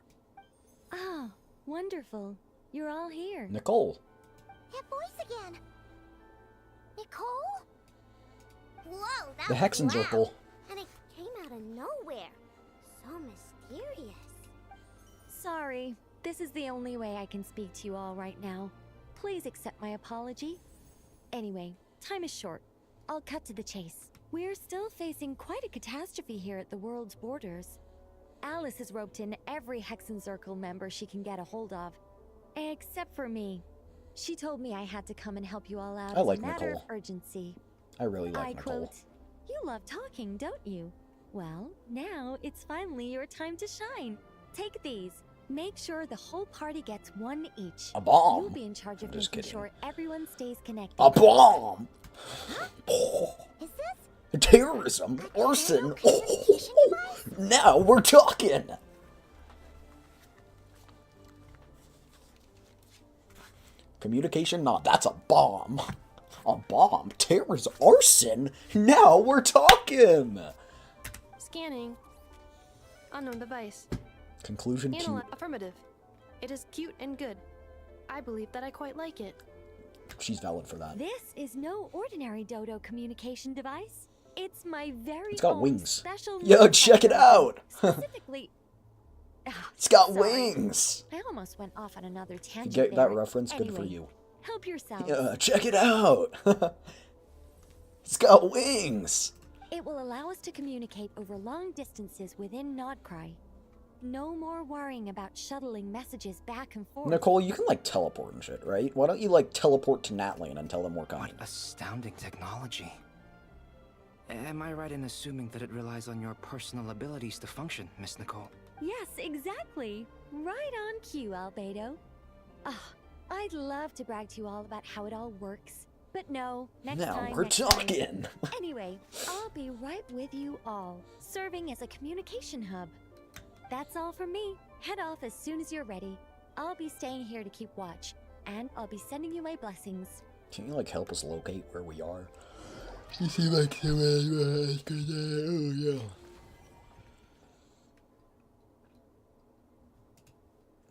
Oh, wonderful. You're all here. Nicole. That voice again. Nicole? Whoa, that The was Hexen loud. Circle. And it came out of nowhere. So mysterious. Sorry, this is the only way I can speak to you all right now. Please accept my apology. Anyway, time is short. I'll cut to the chase. We're still facing quite a catastrophe here at the world's borders. Alice has roped in every Hexen Circle member she can get a hold of. Except for me. She told me I had to come and help you all out I as like a matter Nicole. of urgency. I really like I Nicole. quote, "You love talking, don't you? Well, now it's finally your time to shine. Take these. Make sure the whole party gets one each. A bomb? You'll be in charge of I'm just making kidding. sure everyone stays connected." A bomb! Is this Terrorism, arson. Now we're talking. Communication? Not. That's a bomb. A bomb. Terrorism, arson. Now we're talking. Scanning. Unknown device. Conclusion cute. Affirmative. It is cute and good. I believe that I quite like it. She's valid for that. This is no ordinary Dodo communication device. It's my very It's got own wings. special Yo, little check it out. Specifically. It's got Sorry. wings. I almost went off on another If you tangent. get that there. reference, good for Anyway, you. Help yourselves. Yeah, check it out. It's got wings. It will allow us to communicate over long distances within Nodcry. No more worrying about shuttling messages back and forth. Nicole, you can like teleport and shit, right? Why don't you like teleport to Natlan and tell them we're coming? Astounding technology. Am I right in assuming that it relies on your personal abilities to function, Miss Nicole? Yes, exactly. Right on cue, Albedo. Ah, I'd love to brag to you all about how it all works. But no, next Now time. we're next time. talking. Anyway, I'll be right with you all, serving as a communication hub. That's all from me. Head off as soon as you're ready. I'll be staying here to keep watch, and I'll be sending you my blessings. Can you like help us locate where we are? You seem like someone oh yeah.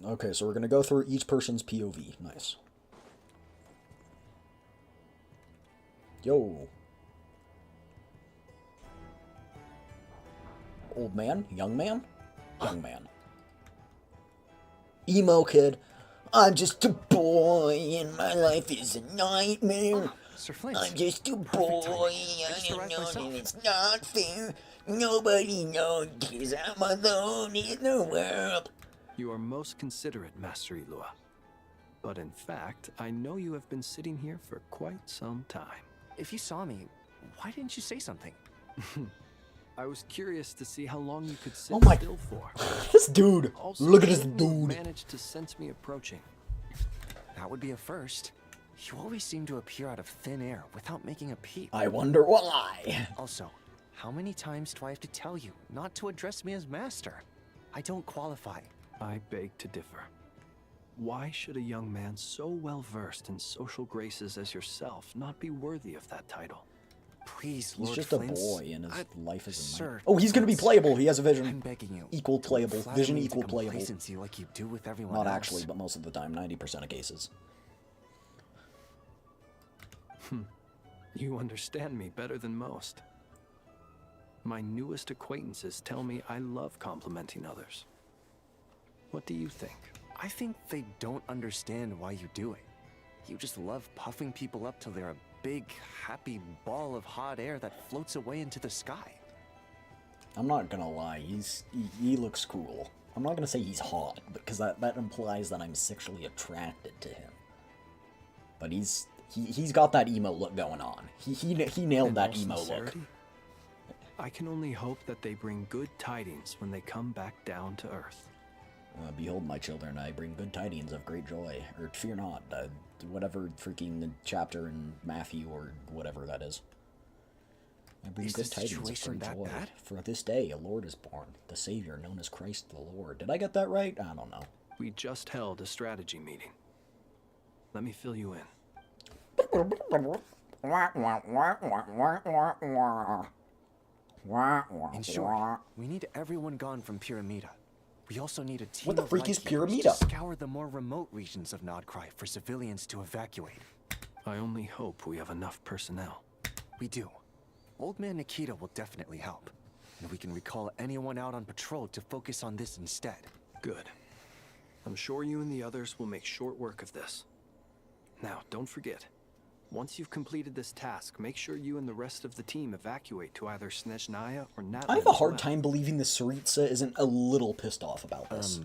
Okay, so we're gonna go through each person's POV. Nice. Yo. Old man? Young man? Young man. Emo kid. I'm just a boy and my life is a nightmare. Sir Flint. I'm just a boy. I don't know that it's not fair. Nobody knows because I'm alone in the world. You are most considerate, Master Ilua. But in fact, I know you have been sitting here for quite some time. If you saw me, why didn't you say something? I was curious to see how long you could sit Oh my- still for. This dude. Also, Look at this you dude. managed to sense me approaching. That would be a first. You always seem to appear out of thin air without making a peep. I wonder why. Also, how many times do I have to tell you not to address me as master? I don't qualify. I beg to differ. Why should a young man so well versed in social graces as yourself not be worthy of that title? Please, He's Lord just Flint, a boy and his life is a Sir, nightmare. Oh, he's gonna be Flint, playable. He has a vision. I'm begging you. Equal Don't playable. flatter Vision me into equal playable. complacency like you do with everyone Not else. actually, but most of the time. 90% of cases. You understand me better than most. My newest acquaintances tell me I love complimenting others. What do you think? I think they don't understand why you do it. You just love puffing people up till they're a big, happy ball of hot air that floats away into the sky. I'm not gonna lie. He looks cool. I'm not gonna say he's hot, because that implies that I'm sexually attracted to him. But he's got that emo look going on. He nailed In that all emo look. sincerity, I can only hope that they bring good tidings when they come back down to earth. Behold, my children, I bring good tidings of great joy. Or fear not, whatever freaking chapter in Matthew or whatever that is. I bring Is good the tidings of situation great that joy. bad? For this day a Lord is born, the Savior known as Christ the Lord. Did I get that right? I don't know. We just held a strategy meeting. Let me fill you in. In short, we need everyone gone from Pyramida. We also need a team What the of freak is lightkeepers Pyramida? to scour the more remote regions of Nodcry for civilians to evacuate. I only hope we have enough personnel. We do. Old Man Nikita will definitely help. And we can recall anyone out on patrol to focus on this instead. Good. I'm sure you and the others will make short work of this. Now, don't forget. Once you've completed this task, make sure you and the rest of the team evacuate to either Snezhnaya or Natlan. I have a hard time believing the Tsaritsa isn't a little pissed off about this.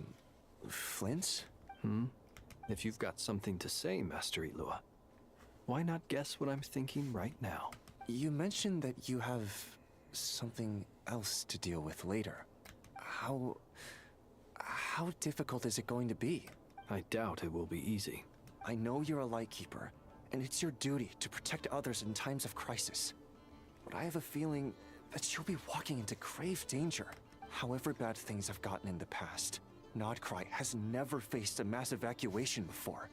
Flints? If you've got something to say, Master Ilua, why not guess what I'm thinking right now? You mentioned that you have something else to deal with later. How difficult is it going to be? I doubt it will be easy. I know you're a lightkeeper, and it's your duty to protect others in times of crisis. But I have a feeling that you'll be walking into grave danger. However bad things have gotten in the past, Nodcry has never faced a mass evacuation before.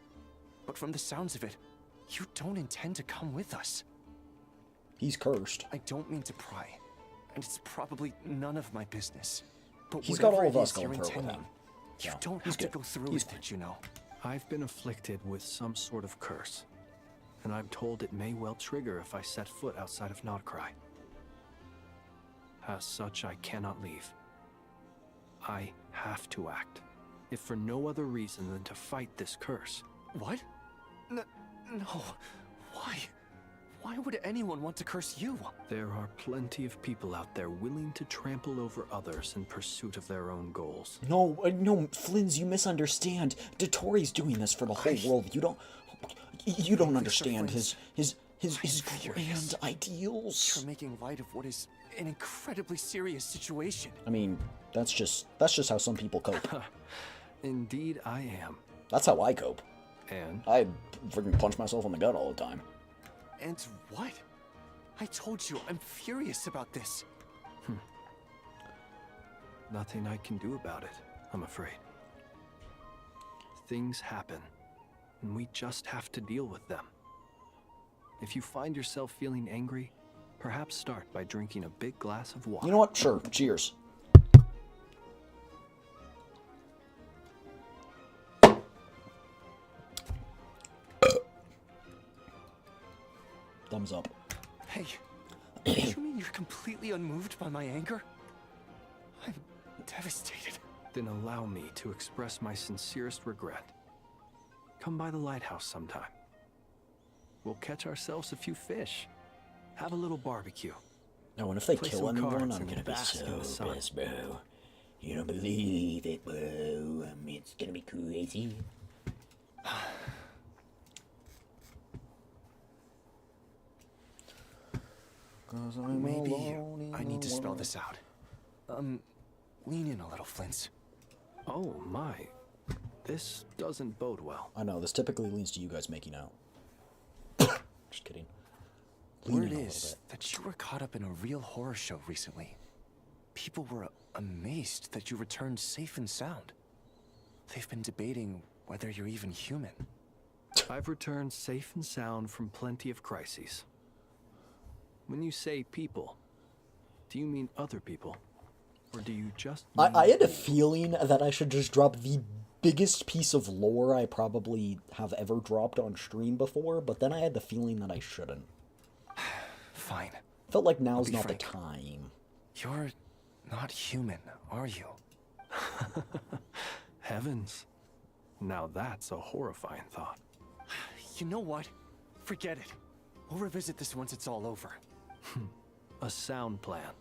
But from the sounds of it, you don't intend to come with us. He's cursed. I don't mean to pry, and it's probably none of my business. But He's got all whatever of it us is you're going through it with intending, him. you Yeah, don't he's have to good. go through He's with it, you know. I've been afflicted with some sort of curse, and I'm told it may well trigger if I set foot outside of Nodcry. As such, I cannot leave. I have to act, if for no other reason than to fight this curse. What? No. Why? Why would anyone want to curse you? There are plenty of people out there willing to trample over others in pursuit of their own goals. No, Flins, you misunderstand. Dottore's doing this for the whole world. You don't understand his grand ideals. You're making light of what is an incredibly serious situation. I mean, that's just how some people cope. Indeed, I am. That's how I cope. And? I freaking punch myself in the gut all the time. And what? I told you, I'm furious about this. Nothing I can do about it, I'm afraid. Things happen, and we just have to deal with them. If you find yourself feeling angry, perhaps start by drinking a big glass of water. You know what? Sure. Cheers. Thumbs up. Hey, you mean you're completely unmoved by my anger? I'm devastated. Then allow me to express my sincerest regret. Come by the lighthouse sometime. We'll catch ourselves a few fish. Have a little barbecue. Oh, and if they Play kill some anyone, cards I'm and gonna be bask in the so sun. pissed, bro. You don't believe it, bro. It's gonna be crazy. Maybe I need to spell this out. Lean in a little, Flint. Oh my. This doesn't bode well. I know, this typically leads to you guys making out. Just kidding. Lean Word in a little is bit. that you were caught up in a real horror show recently. People were amazed that you returned safe and sound. They've been debating whether you're even human. I've returned safe and sound from plenty of crises. When you say people, do you mean other people? Or do you just mean I had a feeling that I should just drop the biggest piece of lore I probably have ever dropped on stream before, but then I had the feeling that I shouldn't. Fine. Felt like now's be not the frank. time. You're not human, are you? Heavens. Now that's a horrifying thought. You know what? Forget it. We'll revisit this once it's all over. A sound plan.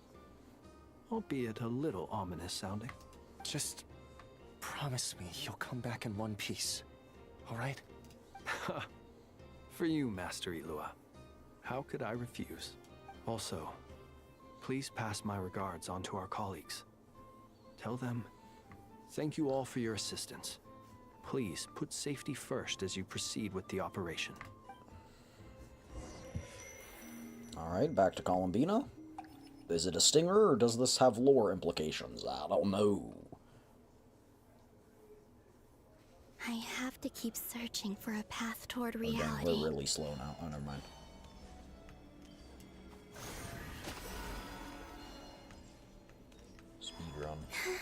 Albeit a little ominous sounding. Just promise me you'll come back in one piece. All right? For you, Master Ilua. How could I refuse? Also, please pass my regards on to our colleagues. Tell them, thank you all for your assistance. Please put safety first as you proceed with the operation. Alright, back to Columbina. Is it a stinger, or does this have lore implications? I don't know. I have to keep searching for a path toward Again, reality. we're really slow now. Oh, never mind. down.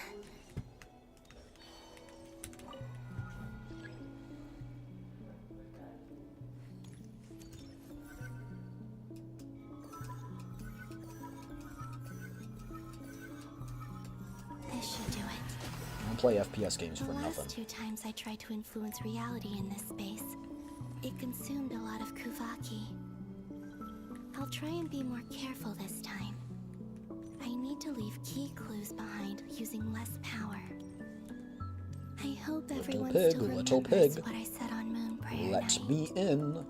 This should do it. I don't play FPS games for The nothing. last 2 times I tried to influence reality in this space, it consumed a lot of Kuvaki. I'll try and be more careful this time. I need to leave key clues behind using less power. I hope everyone still remembers what I said on Moon Prayer Let Night. me in.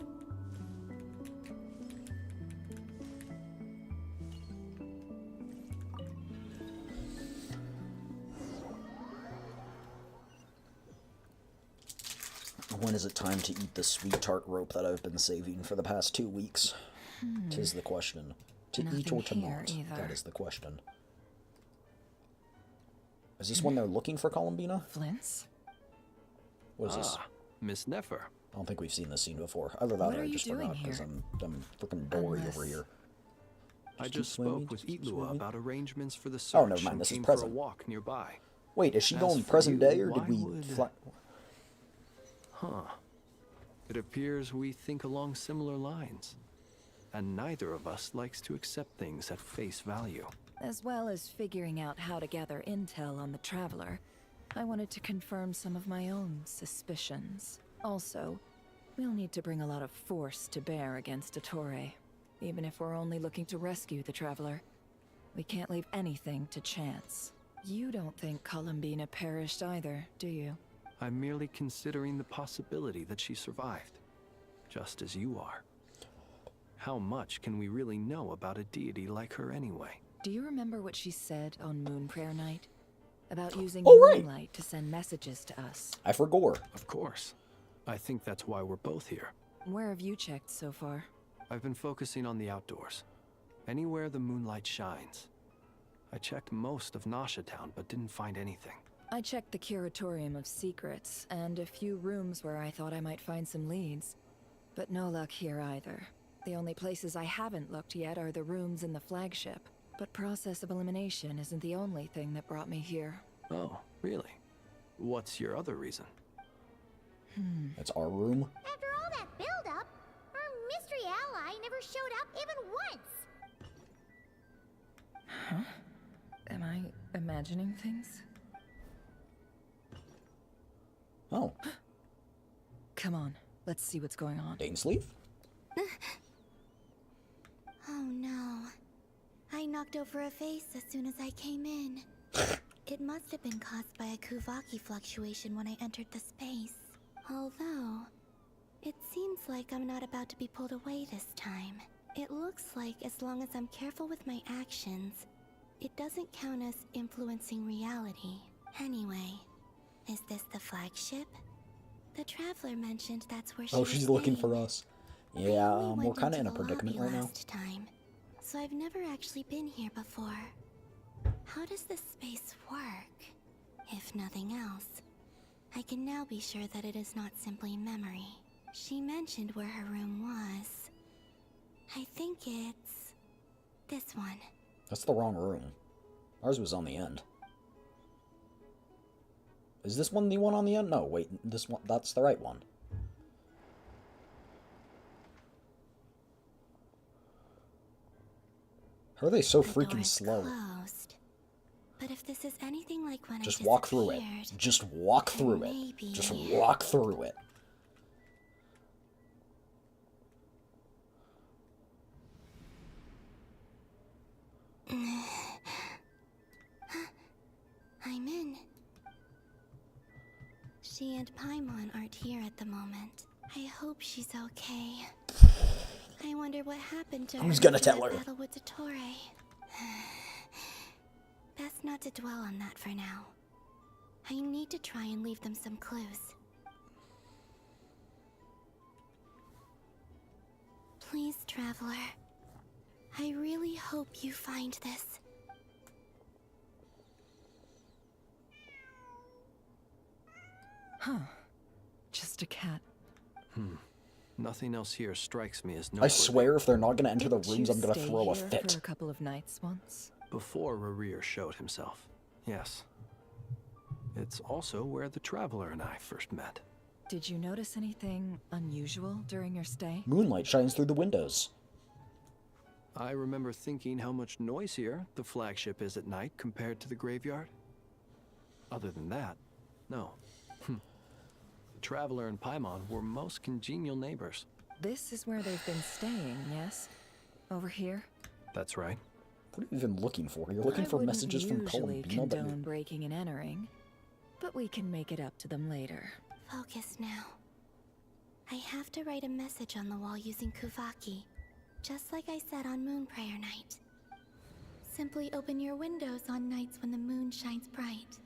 When is it time to eat the sweet tart rope that I've been saving for the past 2 weeks? Tis the question. To eat or to not? That is the question. Is this when they're looking for Columbina? Flints? What is this? Miss Nefer. I don't think we've seen this scene before. Either that What or are I you just doing forgot because here? I'm freaking Dory over here. I keep just swimming, spoke with just keep Itlua swimming. about arrangements for the search. Oh, never mind, and this is came present. for a walk nearby. Wait, is she As going for present you, day or why did we would- fly? Huh. It appears we think along similar lines. And neither of us likes to accept things at face value. As well as figuring out how to gather intel on the Traveler, I wanted to confirm some of my own suspicions. Also, we'll need to bring a lot of force to bear against Dottore. Even if we're only looking to rescue the Traveler, we can't leave anything to chance. You don't think Columbina perished either, do you? I'm merely considering the possibility that she survived. Just as you are. How much can we really know about a deity like her anyway? Do you remember what she said on Moon Prayer Night? About using Oh, right. moonlight to send messages to us. I forgot. Of course. I think that's why we're both here. Where have you checked so far? I've been focusing on the outdoors. Anywhere the moonlight shines. I checked most of Nasha Town, but didn't find anything. I checked the Curatorium of Secrets, and a few rooms where I thought I might find some leads. But no luck here either. The only places I haven't looked yet are the rooms in the flagship. But process of elimination isn't the only thing that brought me here. Oh, really? What's your other reason? That's our room. After all that build-up, our mystery ally never showed up even once. Huh? Am I imagining things? Oh. Come on, let's see what's going on. Dainsleaf? Oh no. I knocked over a vase as soon as I came in. It must have been caused by a Kuvaki fluctuation when I entered the space. Although, it seems like I'm not about to be pulled away this time. It looks like as long as I'm careful with my actions, it doesn't count as influencing reality. Anyway, is this the flagship? The Traveler mentioned that's where she Oh, was she's looking staying. for us. Yeah, Only we're went kind of into in a the predicament lobby right now. last time, so I've never actually been here before. How does this space work? If nothing else, I can now be sure that it is not simply memory. She mentioned where her room was. I think it's this one. That's the wrong room. Ours was on the end. Is this one the one on the end? No, wait, this one, that's the right one. How are they so freaking slow? Closed. But if this is anything like when Just I walk through it. disappeared, Just walk through it. maybe- Just walk through it. I'm in. She and Paimon aren't here at the moment. I hope she's okay. I wonder what happened to her. Who's gonna after tell that her? Battle with Dottore. Best not to dwell on that for now. I need to try and leave them some clues. Please, Traveler. I really hope you find this. Huh. Just a cat. Nothing else here strikes me as I noteworthy. swear if they're not gonna enter the Didn't rooms, you I'm gonna stay throw a here fit. for a couple of nights once? Before Rerir showed himself. Yes. It's also where the Traveler and I first met. Did you notice anything unusual during your stay? Moonlight shines through the windows. I remember thinking how much noisier the flagship is at night compared to the graveyard. Other than that, no. The Traveler and Paimon were most congenial neighbors. This is where they've been staying, yes? Over here? That's right. What are you even looking for? You're looking for messages from usually Columbina, but condone breaking and entering, but we can make it up to them later. Focus now. I have to write a message on the wall using Kuvaki, just like I said on Moon Prayer Night. Simply open your windows on nights when the moon shines bright,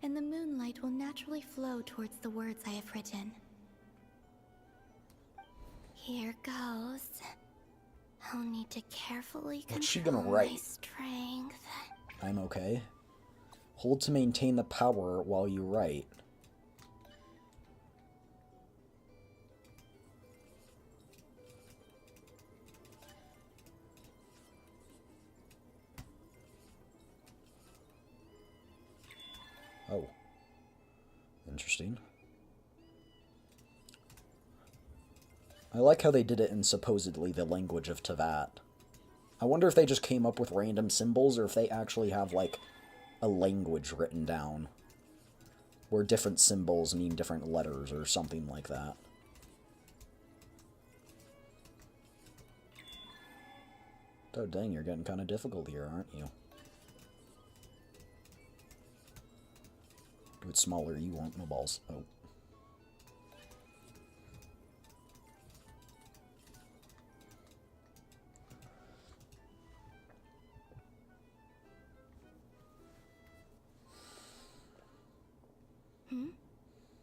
and the moonlight will naturally flow towards the words I have written. Here goes. I'll need to carefully what's she control gonna my write? strength. I'm okay. Hold to maintain the power while you write. Oh. Interesting. I like how they did it in supposedly the language of Tevat. I wonder if they just came up with random symbols or if they actually have, like, a language written down where different symbols mean different letters or something like that. Oh, dang, you're getting kind of difficult here, aren't you? Do it smaller, you won't, no balls. Oh.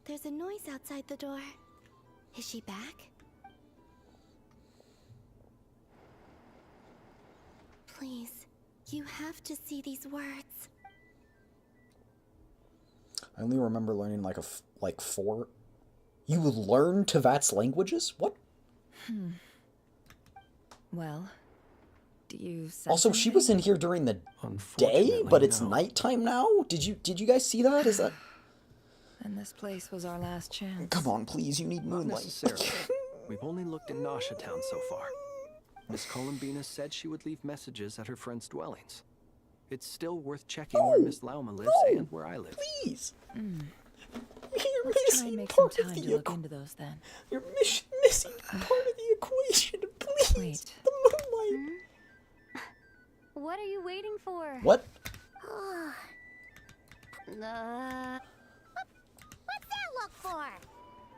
There's a noise outside the door. Is she back? Please, you have to see these words. I only remember learning like 4. You learn Tevat's languages? What? Well, do you sense Also, she was in here during the day, but it's nighttime now? Did you guys see that? Is that... And this place was our last chance. Come on, please, you need Not moonlight. necessarily. We've only looked in Nasha Town so far. Miss Columbina said she would leave messages at her friends' dwellings. It's still worth checking where Miss Lauma lives and where I live. Please. Let's try and make some time to look into those then. You're missing part of the equation. Please. Wait. The moonlight. What are you waiting for? What? What's that look for?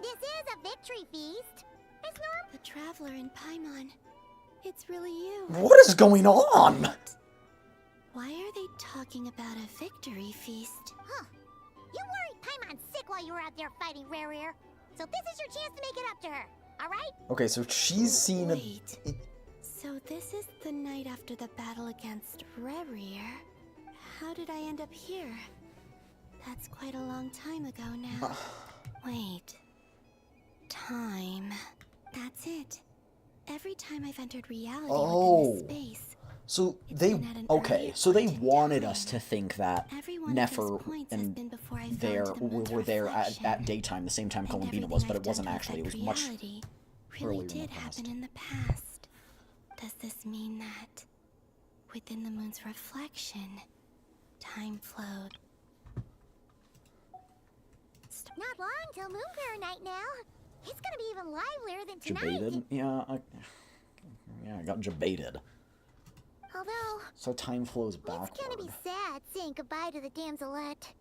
This is a victory feast. It's not. The Traveler in Paimon. It's really you. What is going on? Why are they talking about a victory feast? Huh. You worried Paimon sick while you were out there fighting Rare. So this is your chance to make it up to her. Alright? Okay, so she's seen Wait. So this is the night after the battle against Rare. How did I end up here? That's quite a long time ago now. Wait. Time. That's it. Every time I've entered reality within this space. So they so they wanted us to think that Nefer and were there at daytime, the same time Columbina was, but it wasn't actually. It was much really did happen in the past. Does this mean that within the moon's reflection, time flowed? Not long till Moon Fair night now. It's gonna be even livelier than tonight. Jebaited? Yeah, I got jebaited. Although, So time flows backward. it's gonna be sad saying goodbye to the damselette.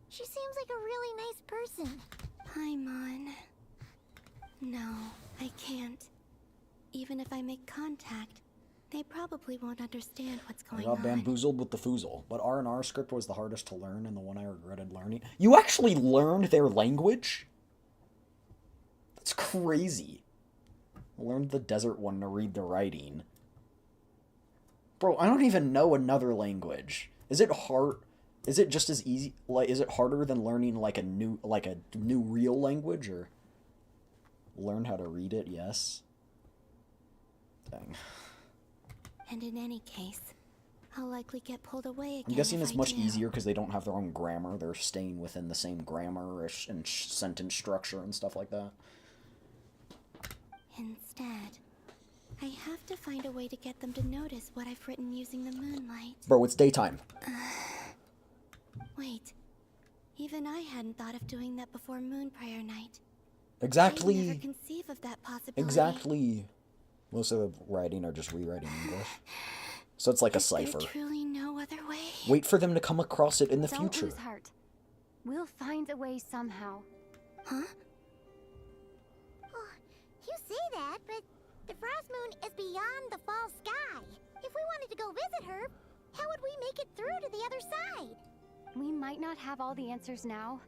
She seems like a really nice person. Paimon. No, I can't. Even if I make contact, they probably won't understand what's I going got on. bamboozled with the foozle, but R&R script was the hardest to learn and the one I regretted learning. You actually learned their language? That's crazy. I learned the desert one to read the writing. Bro, I don't even know another language. Is it hard? Is it just as easy? Like, is it harder than learning like a new real language, or learn how to read it? Yes. Dang. And in any case, I'll likely get pulled away again. I'm guessing if it's I much do. easier because they don't have their own grammar. They're staying within the same grammar and sentence structure and stuff like that. Instead, I have to find a way to get them to notice what I've written using the moonlight. Bro, it's daytime. Wait. Even I hadn't thought of doing that before Moon Prayer Night. Exactly. I never conceive of that possibility. Exactly. Most of the writing are just rewriting English. So it's like a cipher. There's truly no other way. Wait for them to come across it in the Don't future. lose heart. We'll find a way somehow. Huh? Oh, you say that, but the frost moon is beyond the fall sky. If we wanted to go visit her, how would we make it through to the other side? We might not have all the answers now,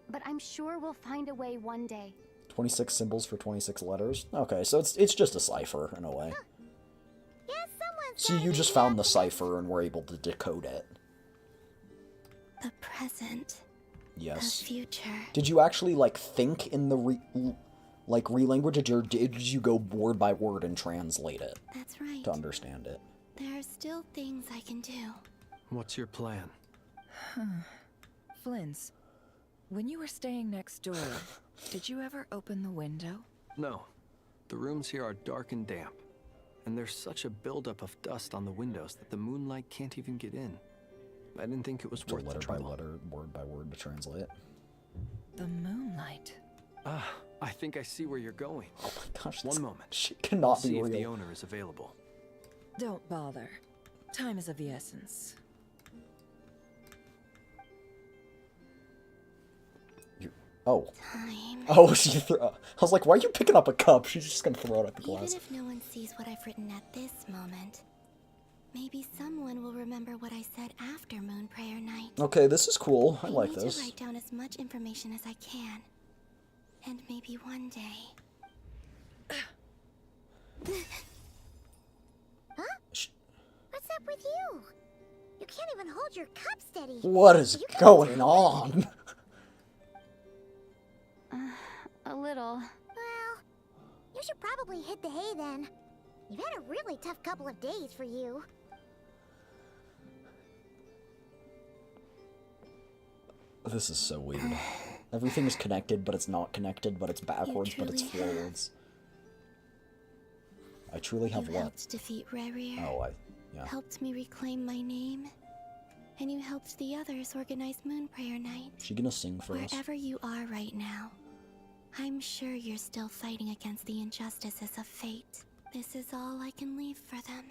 but I'm sure we'll find a way one day. 26 symbols for 26 letters? Okay, so it's just a cipher, in a way. Yes, So you just found the cipher and were able to decode it. The present. Yes. The future. Did you actually, like, think in the re-language, or did you go word by word and translate it? That's right. To understand it? There are still things I can do. What's your plan? Flins, when you were staying next door, did you ever open the window? No. The rooms here are dark and damp, and there's such a buildup of dust on the windows that the moonlight can't even get in. I didn't think it was So worth the letter by trouble. letter, word by word to translate. The moonlight. Ah, I think I see where you're going. Oh my gosh, One moment. Shit cannot See be if the real. owner is available. Don't bother. Time is of the essence. Oh. Time. Oh, I was like, why are you picking up a cup? She's just gonna throw it at the Even glass. if no one sees what I've written at this moment, maybe someone will remember what I said after Moon Prayer Night. Okay, this is cool. I like need this. to write down as much information as I can. And maybe one day... Huh? What's up with you? You can't even hold your cup steady. What is You going on? A little. Well, you should probably hit the hay then. You've had a really tough couple of days for you. This is so weird. Everything is connected, but it's not connected, but it's backwards, but it's truly have. forwards. I truly have You what? helped defeat Rerir. Oh, yeah. Helped me reclaim my name. And you helped the others organize Moon Prayer Night. She gonna sing for us? Wherever you are right now, I'm sure you're still fighting against the injustices of fate. This is all I can leave for them.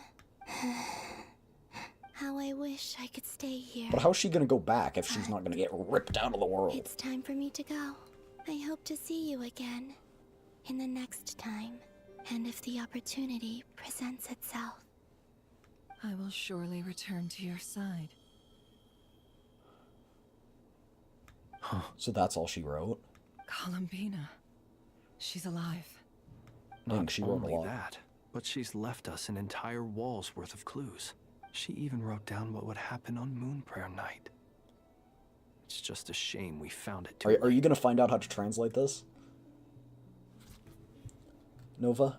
How I wish I could stay here. But how's she gonna go back if she's not gonna get ripped out of the world? It's time for me to go. I hope to see you again in the next time, and if the opportunity presents itself. I will surely return to your side. Huh. So that's all she wrote? Columbina. She's alive. Dang, she wrote a Only lot. that, but she's left us an entire wall's worth of clues. She even wrote down what would happen on Moon Prayer Night. It's just a shame we found it too Are you gonna find out how to translate this? Nova?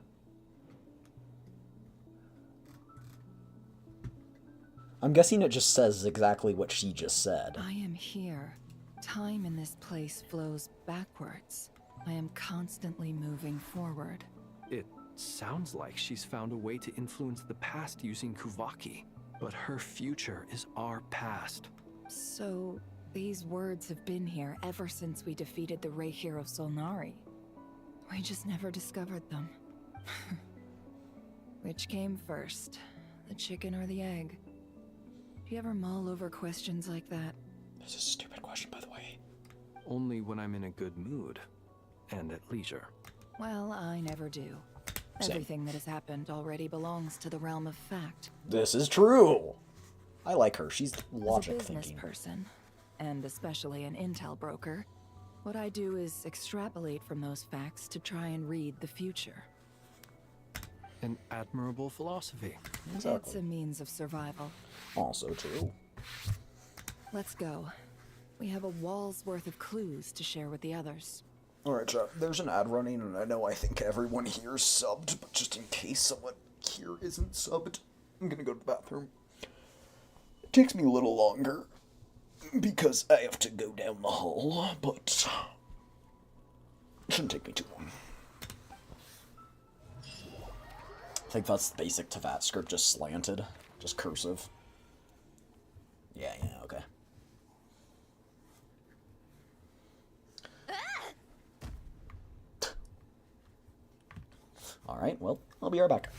I'm guessing it just says exactly what she just said. I am here. Time in this place flows backwards. I am constantly moving forward. It sounds like she's found a way to influence the past using Kuvaki, but her future is our past. So, these words have been here ever since we defeated the Ray Hero Solnari. We just never discovered them. Which came first, the chicken or the egg? Do you ever mull over questions like that? This is a stupid question, by the way. Only when I'm in a good mood and at leisure. Well, I never do. Same. Everything that has happened already belongs to the realm of fact. This is true! I like her. She's As a logic business thinking. person, and especially an intel broker, what I do is extrapolate from those facts to try and read the future. An admirable philosophy. It's a means of survival. Also true. Let's go. We have a wall's worth of clues to share with the others. Alright, chat. There's an ad running, and I think everyone here is subbed, but just in case someone here isn't subbed, I'm gonna go to the bathroom. Takes me a little longer because I have to go down the hall, but it shouldn't take me too long. I think that's the basic Tevat script, just slanted, just cursive. Yeah, okay. Alright, well, I'll be right back.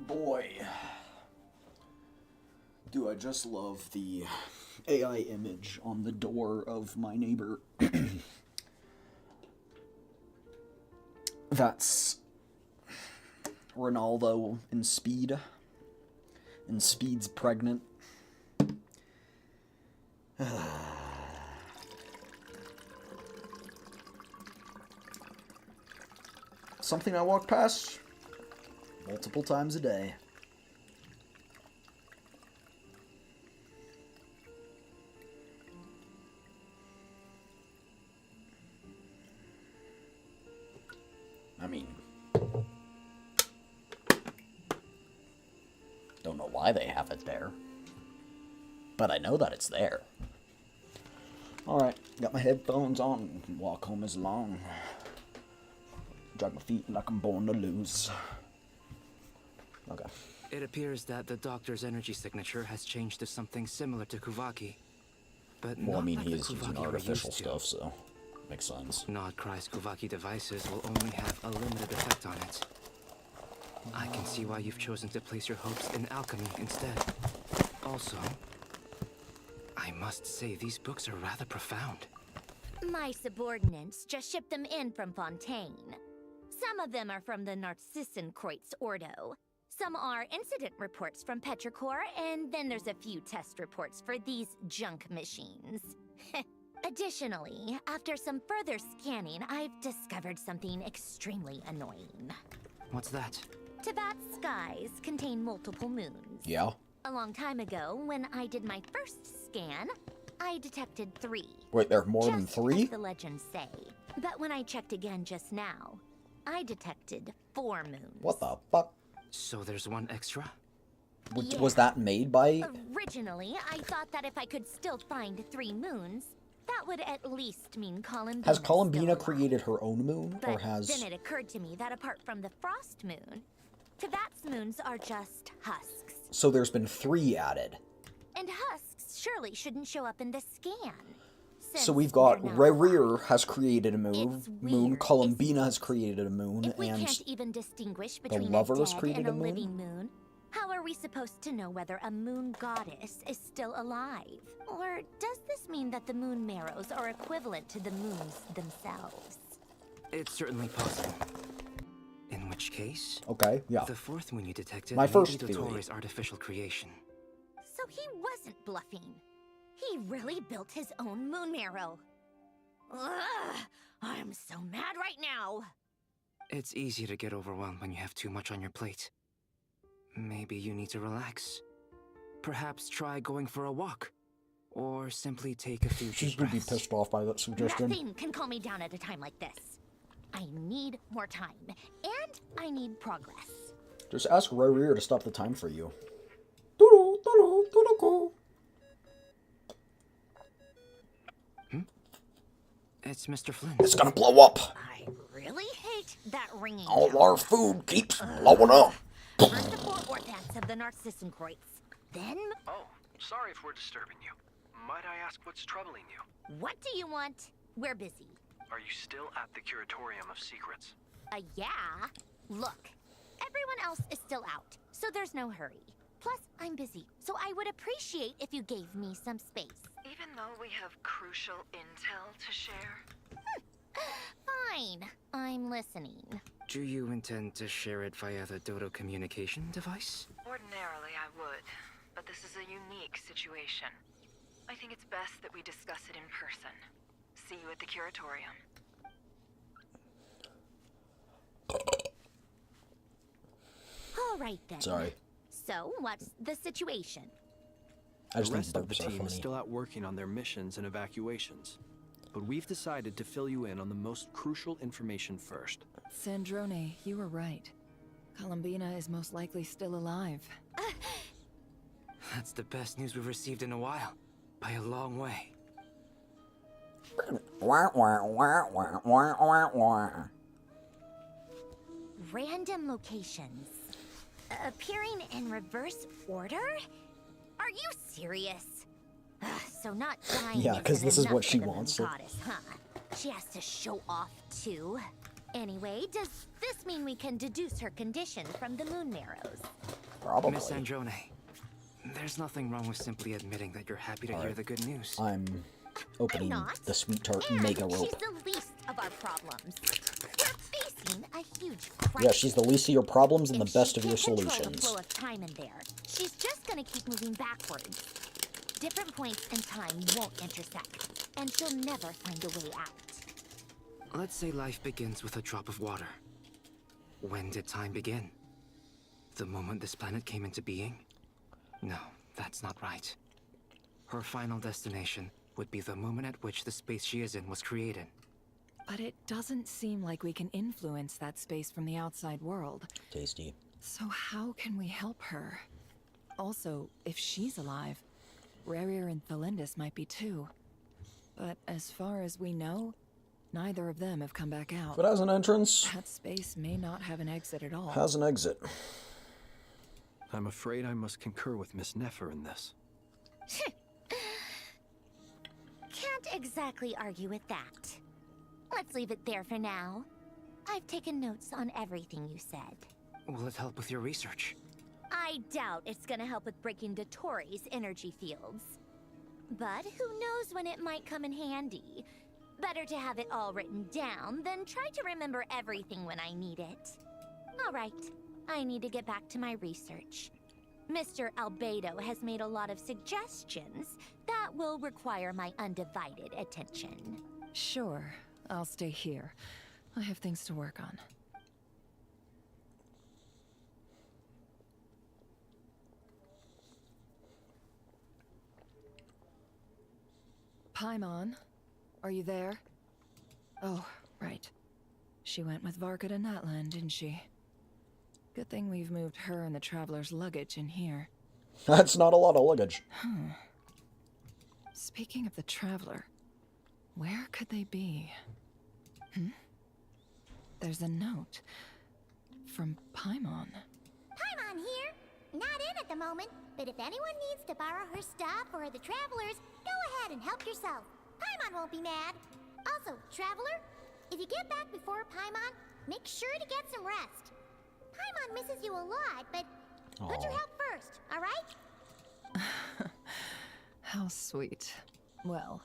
Boy, do I just love the AI image on the door of my neighbor. That's Ronaldo in Speed. And Speed's pregnant. Something I walk past multiple times a day. I mean, don't know why they have it there, but I know that it's there. Alright, got my headphones on, walk home is long. Drag my feet like I'm born to lose. Okay. It appears that the doctor's energy signature has changed to something similar to Kuvaki. But well, I mean, he is using artificial stuff, so makes sense. Nodcry's Kuvaki devices will only have a limited effect on it. I can see why you've chosen to place your hopes in alchemy instead. Also, I must say these books are rather profound. My subordinates just shipped them in from Fontaine. Some of them are from the Narcissenkreuz Ordo. Some are incident reports from Petrichor, and then there's a few test reports for these junk machines. Additionally, after some further scanning, I've discovered something extremely annoying. What's that? Tevat's skies contain multiple moons. Yeah. A long time ago, when I did my first scan, I detected 3. Wait, there are more than 3? As the legends say. But when I checked again just now, I detected 4 moons. What the fuck? So there's one extra? Yeah. Was that made by... Originally, I thought that if I could still find 3 moons, that would at least mean Columbina. Has Columbina created her own moon, but or has... then it occurred to me that apart from the frost moon, Tevat's moons are just husks. So there's been 3 added. And husks surely shouldn't show up in the scan. So we've got Rerir has created a moon, Columbina has created a moon, if we and can't even distinguish between the Lover a has dead created and a a living moon? moon, how are we supposed to know whether a moon goddess is still alive? Or does this mean that the moon marrows are equivalent to the moons themselves? It's certainly possible. In which case... Okay, yeah. The 4th moon you detected My may first be theory. Dottore's artificial creation. So he wasn't bluffing. He really built his own moon marrow. Ugh, I'm so mad right now. It's easy to get overwhelmed when you have too much on your plate. Maybe you need to relax. Perhaps try going for a walk. Or simply take a few She's deep gonna be breaths. pissed off by that suggestion. Nothing can calm me down at a time like this. I need more time, and I need progress. Just ask Rarier to stop the time for you. It's Mr. Flynn. It's gonna blow up. I really hate that ringing. All tone. our food keeps blowing up. First the 4 orthants of the Narcissenkreuz. Then... Oh, sorry if we're disturbing you. Might I ask what's troubling you? What do you want? We're busy. Are you still at the Curatorium of Secrets? Yeah. Look, everyone else is still out, so there's no hurry. Plus, I'm busy, so I would appreciate if you gave me some space. Even though we have crucial intel to share? Fine, I'm listening. Do you intend to share it via the Dodo communication device? Ordinarily, I would, but this is a unique situation. I think it's best that we discuss it in person. See you at the Curatorium. All right then. Sorry. So, what's the situation? I just The think rest of the burps are team is funny. still out working on their missions and evacuations. But we've decided to fill you in on the most crucial information first. Sandrone, you were right. Columbina is most likely still alive. That's the best news we've received in a while. By a long way. Random locations. Appearing in reverse order? Are you serious? So not dying Yeah, 'cause this is enough what for she the moon wants, so- goddess, huh? She has to show off too. Anyway, does this mean we can deduce her condition from the moon marrows? Probably. Miss Androne, there's nothing wrong with simply admitting that you're happy to hear Alright. the good news. I'm opening not. the Sweet Tart And Mega she's Rope. the least of our problems. We're facing a huge crisis. Yeah, she's the least of your problems and the If best she of your can't control the solutions. flow of time in there, she's just gonna keep moving backwards. Different points in time won't intersect, and she'll never find a way out. Let's say life begins with a drop of water. When did time begin? The moment this planet came into being? No, that's not right. Her final destination would be the moment at which the space she is in was created. But it doesn't seem like we can influence that space from the outside world. Tasty. So how can we help her? Also, if she's alive, Rarier and Thalindus might be too. But as far as we know, neither of them have come back out. If it has an entrance, That space may not have an exit at all. has an exit. I'm afraid I must concur with Miss Nefer in this. Can't exactly argue with that. Let's leave it there for now. I've taken notes on everything you said. Will it help with your research? I doubt it's gonna help with breaking Dottore's energy fields. But who knows when it might come in handy. Better to have it all written down than try to remember everything when I need it. Alright, I need to get back to my research. Mr. Albedo has made a lot of suggestions that will require my undivided attention. Sure, I'll stay here. I have things to work on. Paimon, are you there? Oh, right. She went with Varka to Natlan, didn't she? Good thing we've moved her and the traveler's luggage in here. That's not a lot of luggage. Speaking of the traveler, where could they be? There's a note from Paimon. Paimon here. Not in at the moment, but if anyone needs to borrow her stuff or the travelers, go ahead and help yourself. Paimon won't be mad. Also, traveler, if you get back before Paimon, make sure to get some rest. Paimon misses you a lot, but put your help first, alright? How sweet. Well,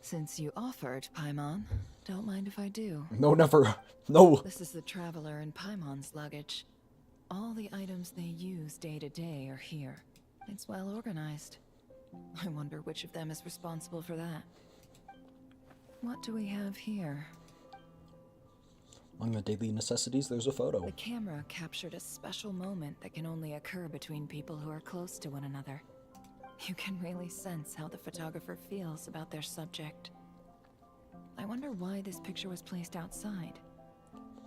since you offered, Paimon, don't mind if I do. No, never. No. This is the traveler and Paimon's luggage. All the items they use day to day are here. It's well organized. I wonder which of them is responsible for that. What do we have here? Among the daily necessities, there's a photo. The camera captured a special moment that can only occur between people who are close to one another. You can really sense how the photographer feels about their subject. I wonder why this picture was placed outside.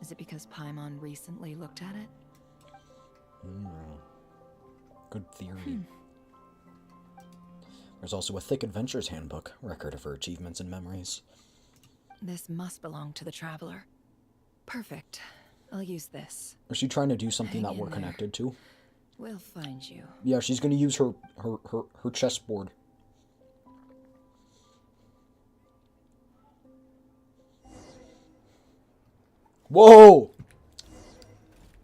Is it because Paimon recently looked at it? Good theory. There's also a thick adventures handbook, record of her achievements and memories. This must belong to the Traveler. Perfect. I'll use this. Is she trying to do something Hang that we're in there. connected to? We'll find you. Yeah, she's gonna use her chessboard. Whoa!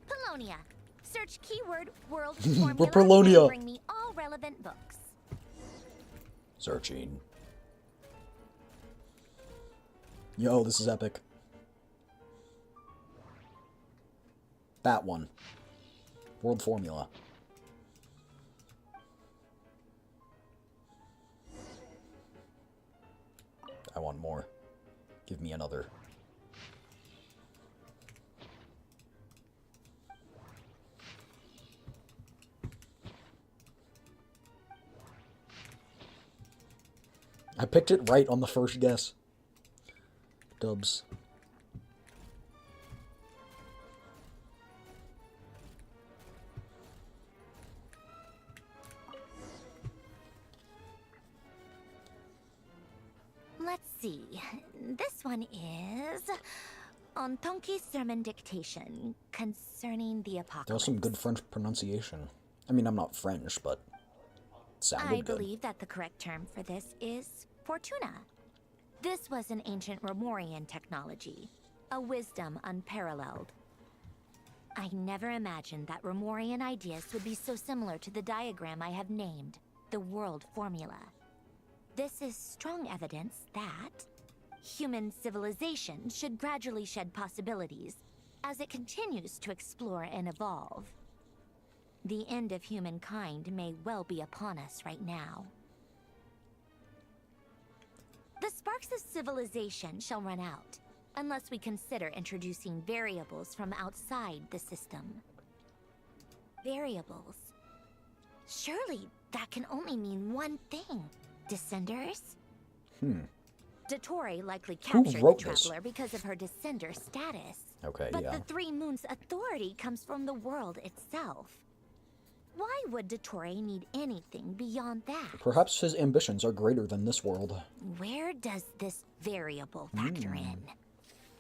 Polonia. Search keyword world formula Polonia. and bring me all relevant books. Searching. Yo, this is epic. That one. World formula. I want more. Give me another. I picked it right on the first guess. Dubs. Let's see. This one is on Tonki's sermon dictation concerning the apocalypse. That was some good French pronunciation. I mean, I'm not French, but it sounded I good. believe that the correct term for this is Fortuna. This was an ancient Romorian technology, a wisdom unparalleled. I never imagined that Romorian ideas would be so similar to the diagram I have named, the world formula. This is strong evidence that human civilization should gradually shed possibilities as it continues to explore and evolve. The end of humankind may well be upon us right now. The sparks of civilization shall run out, unless we consider introducing variables from outside the system. Variables? Surely that can only mean one thing. Descenders? Dottore likely captured the wrote this? Traveler because of her descender status. Okay, But yeah. the Three Moons' authority comes from the world itself. Why would Dottore need anything beyond that? Perhaps his ambitions are greater than this world. Where does this variable factor in?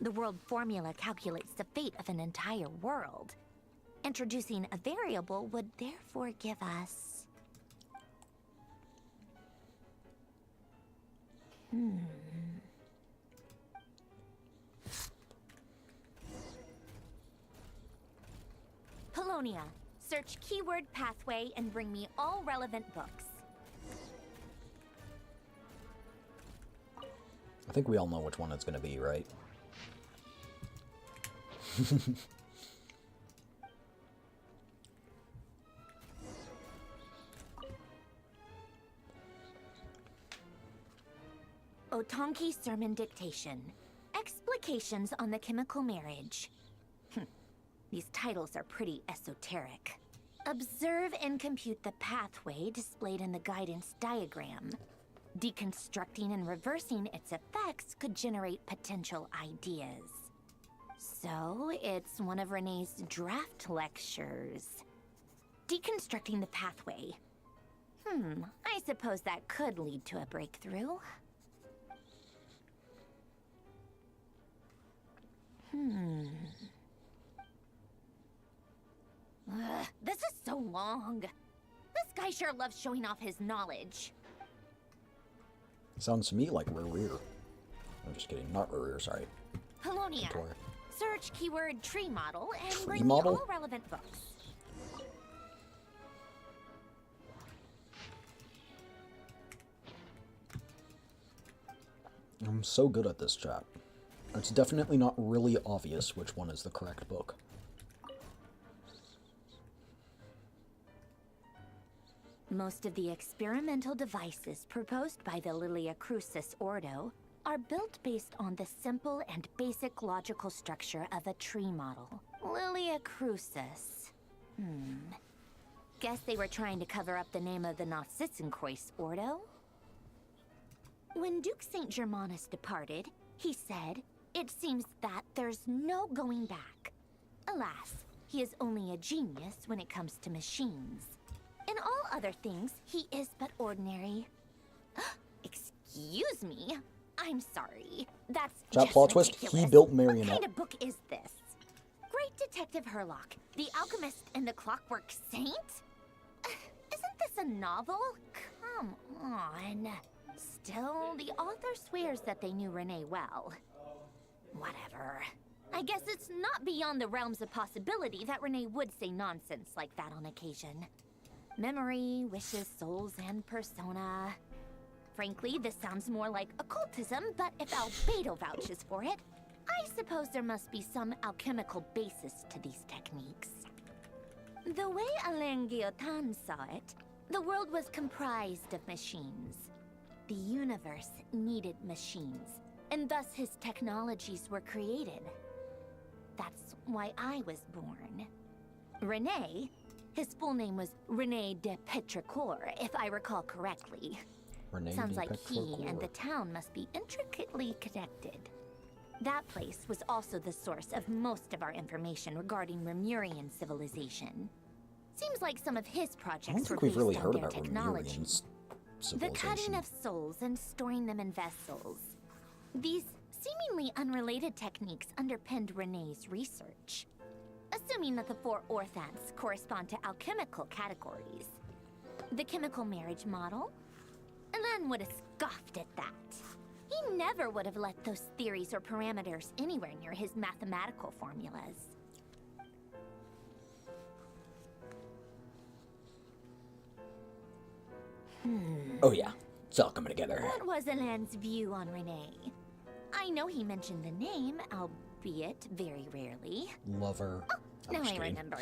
The world formula calculates the fate of an entire world. Introducing a variable would therefore give us... Polonia. Search keyword pathway and bring me all relevant books. I think we all know which one it's going to be, right? Otonki Sermon Dictation. Explications on the chemical marriage. These titles are pretty esoteric. Observe and compute the pathway displayed in the guidance diagram. Deconstructing and reversing its effects could generate potential ideas. So, it's one of Renee's draft lectures. Deconstructing the pathway. I suppose that could lead to a breakthrough. This is so long. This guy sure loves showing off his knowledge. Sounds to me like Rear. I'm just kidding. Not Rear, sorry. Polonia. Dottore. Search keyword tree model and Tree bring model? me all relevant books. I'm so good at this chat. It's definitely not really obvious which one is the correct book. Most of the experimental devices proposed by the Lilia Crucis Ordo are built based on the simple and basic logical structure of a tree model. Lilia Crucis. Guess they were trying to cover up the name of the Nautitzenkreuz Ordo? When Duke St. Germanus departed, he said, "It seems that there's no going back." Alas, he is only a genius when it comes to machines. In all other things, he is but ordinary. Excuse me? I'm sorry. That's That just plot twist, ridiculous. he built What Marionette. kind of book is this? Great Detective Herlock, the Alchemist and the Clockwork Saint? Isn't this a novel? Come on. Still, the author swears that they knew Renee well. Whatever. I guess it's not beyond the realms of possibility that Renee would say nonsense like that on occasion. Memory, wishes, souls, and persona. Frankly, this sounds more like occultism, but if Albedo vouches for it, I suppose there must be some alchemical basis to these techniques. The way Alain Guillotin saw it, the world was comprised of machines. The universe needed machines, and thus his technologies were created. That's why I was born. Renee, his full name was Rene de Petrichor, if I recall correctly. Rene Sounds de like he Petrichor. and the town must be intricately connected. That place was also the source of most of our information regarding Remurian civilization. Seems like some of his I don't projects were think we've based really on heard their about technology. Remurian's The cutting civilization. of souls and storing them in vessels. These seemingly unrelated techniques underpinned Renee's research. Assuming that the four orthants correspond to alchemical categories. The chemical marriage model? Alain would have scoffed at that. He never would have let those theories or parameters anywhere near his mathematical formulas. Oh yeah, it's all coming together. What was Alain's view on Renee? I know he mentioned the name, albeit very rarely. Lover. I'm Now just I kidding. remember.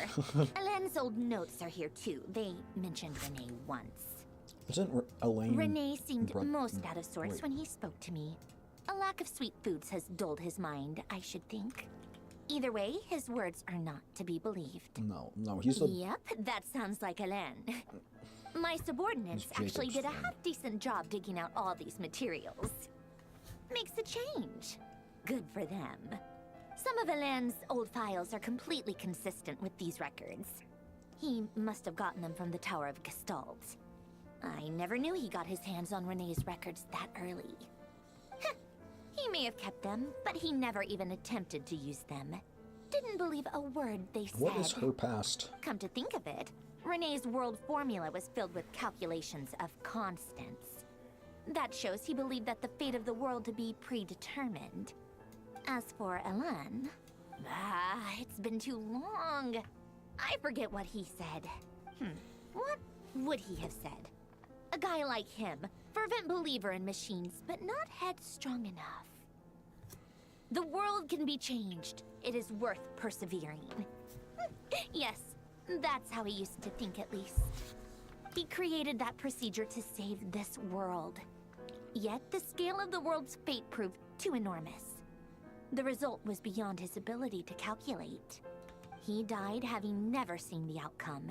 Alain's old notes are here too. They mentioned Renee once. Isn't Elaine... Renee seemed Bro- most out of sorts wait. when he spoke to me. A lack of sweet foods has dulled his mind, I should think. Either way, his words are not to be believed. No, he's the... Yep, that sounds like Alain. My subordinates He's actually Jacob's did a friend. half-decent job digging out all these materials. Makes a change. Good for them. Some of Alain's old files are completely consistent with these records. He must have gotten them from the Tower of Gestalt. I never knew he got his hands on Renee's records that early. Heh, he may have kept them, but he never even attempted to use them. Didn't believe a word they said. What is her past? Come to think of it, Renee's world formula was filled with calculations of constants. That shows he believed that the fate of the world to be predetermined. As for Alain, it's been too long. I forget what he said. What would he have said? A guy like him, fervent believer in machines, but not headstrong enough. The world can be changed. It is worth persevering. Yes, that's how he used to think at least. He created that procedure to save this world. Yet the scale of the world's fate proved too enormous. The result was beyond his ability to calculate. He died having never seen the outcome.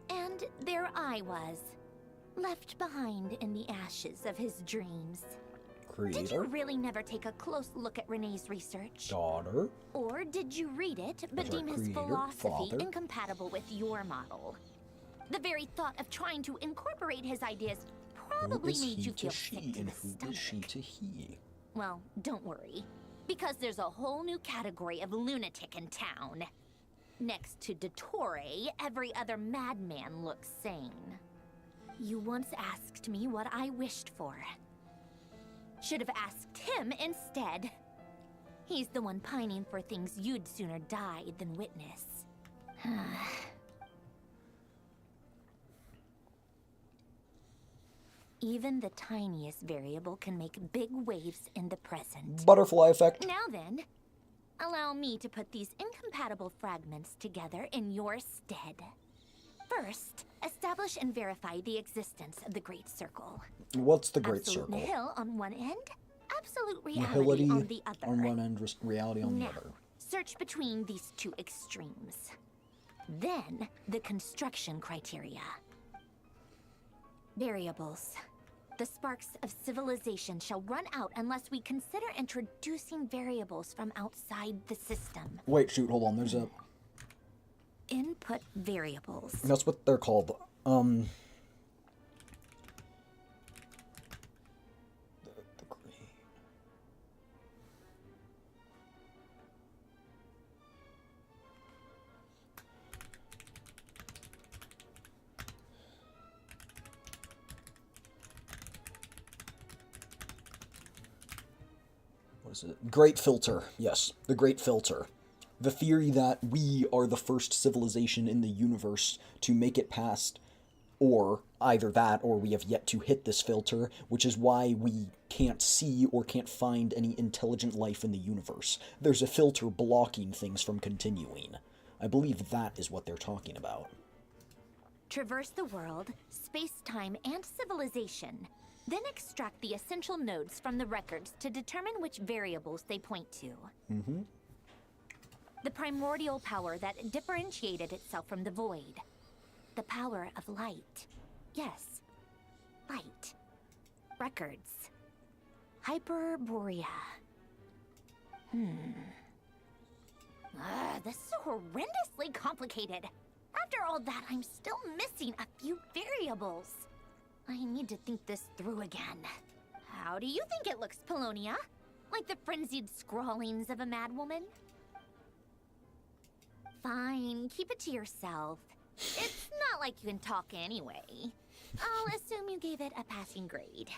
And there I was, left behind in the ashes of his dreams. Did you Creator? really never take a close look at Renee's research? Daughter? Or did you read it, but That's our deem his creator, philosophy father. incompatible with your model? The very thought of trying to incorporate his ideas probably Who is made he you to feel she, sick to and the who stomach. is she to he? Well, don't worry, because there's a whole new category of lunatic in town. Next to Dottore, every other madman looks sane. You once asked me what I wished for. Should have asked him instead. He's the one pining for things you'd sooner die than witness. Even the tiniest variable can make big waves in the present. Butterfly effect. Now then, allow me to put these incompatible fragments together in your stead. First, establish and verify the existence of the Great Circle. What's the Great Absolute Circle? nihil on one end, absolute reality Nihility on the other. on one end, reality on the Now, other. search between these two extremes. Then, the construction criteria. Variables. The sparks of civilization shall run out unless we consider introducing variables from outside the system. Wait, shoot, hold on. There's a... Input variables. That's what they're called. What is it? Great Filter. Yes, the Great Filter. The theory that we are the first civilization in the universe to make it past, or either that or we have yet to hit this filter, which is why we can't see or can't find any intelligent life in the universe. There's a filter blocking things from continuing. I believe that is what they're talking about. Traverse the world, space-time, and civilization. Then extract the essential nodes from the records to determine which variables they point to. Mm-hmm. The primordial power that differentiated itself from the void. The power of light. Yes, light. Records. Hyperborea. This is horrendously complicated. After all that, I'm still missing a few variables. I need to think this through again. How do you think it looks, Polonia? Like the frenzied scrawlings of a madwoman? Fine, keep it to yourself. It's not like you can talk anyway. I'll assume you gave it a passing grade.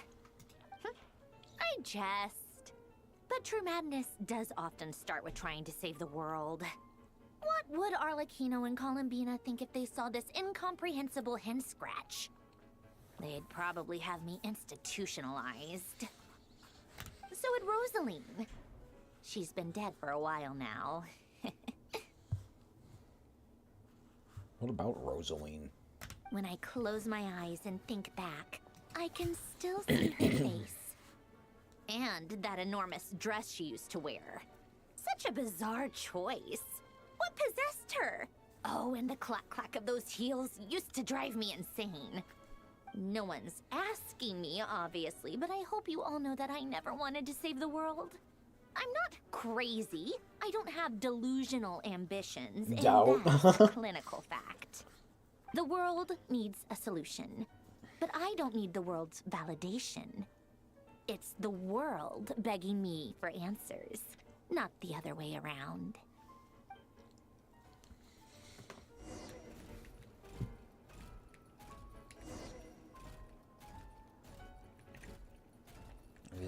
I jest. But true madness does often start with trying to save the world. What would Arlecchino and Columbina think if they saw this incomprehensible hen scratch? They'd probably have me institutionalized. So would Rosaline. She's been dead for a while now. What about Rosaline? When I close my eyes and think back, I can still see her face. And that enormous dress she used to wear. Such a bizarre choice. What possessed her? Oh, and the clack-clack of those heels used to drive me insane. No one's asking me, obviously, but I hope you all know that I never wanted to save the world. I'm not crazy. I don't have delusional ambitions, and that's a clinical fact. The world needs a solution, but I don't need the world's validation. It's the world begging me for answers, not the other way around.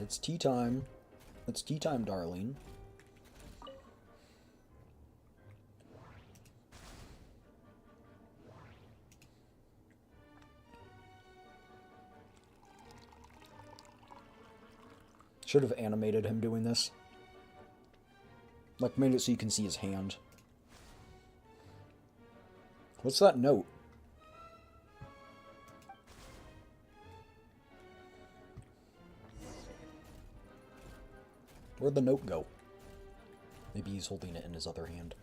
It's tea time. It's tea time, darling. Should have animated him doing this. Like, made it so you can see his hand. What's that note? Where'd the note go? Maybe he's holding it in his other hand.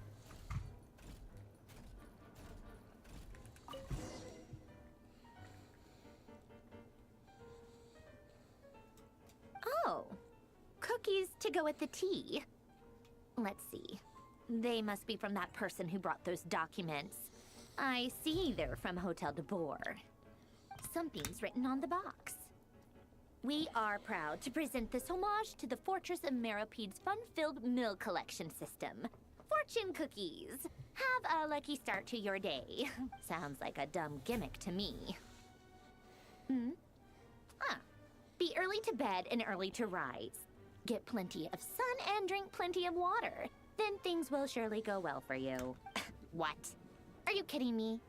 Oh, cookies to go with the tea. Let's see. They must be from that person who brought those documents. I see they're from Hotel de Boer. Something's written on the box. We are proud to present this homage to the Fortress of Meropede's fun-filled mill collection system. Fortune cookies. Have a lucky start to your day. Sounds like a dumb gimmick to me. Be early to bed and early to rise. Get plenty of sun and drink plenty of water. Then things will surely go well for you. What? Are you kidding me?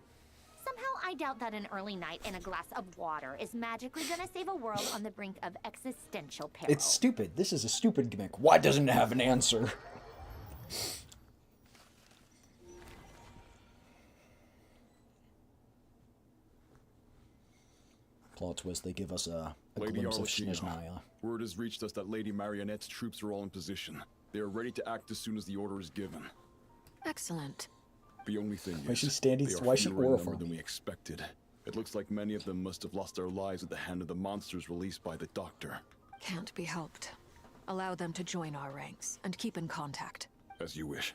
Somehow I doubt that an early night and a glass of water is magically gonna save a world on the brink of existential peril. It's stupid. This is a stupid gimmick. Why doesn't it have an answer? Plot twist, they give us a Lady glimpse of Arlecchino, Snezhnaya. word has reached us that Lady Marionette's troops are all in position. They are ready to act as soon as the order is given. Excellent. The only thing Why is she is, standing- they are why is she fewer in number horrifying? than we expected. It looks like many of them must have lost their lives at the hand of the monsters released by the Doctor. Can't be helped. Allow them to join our ranks and keep in contact. As you wish.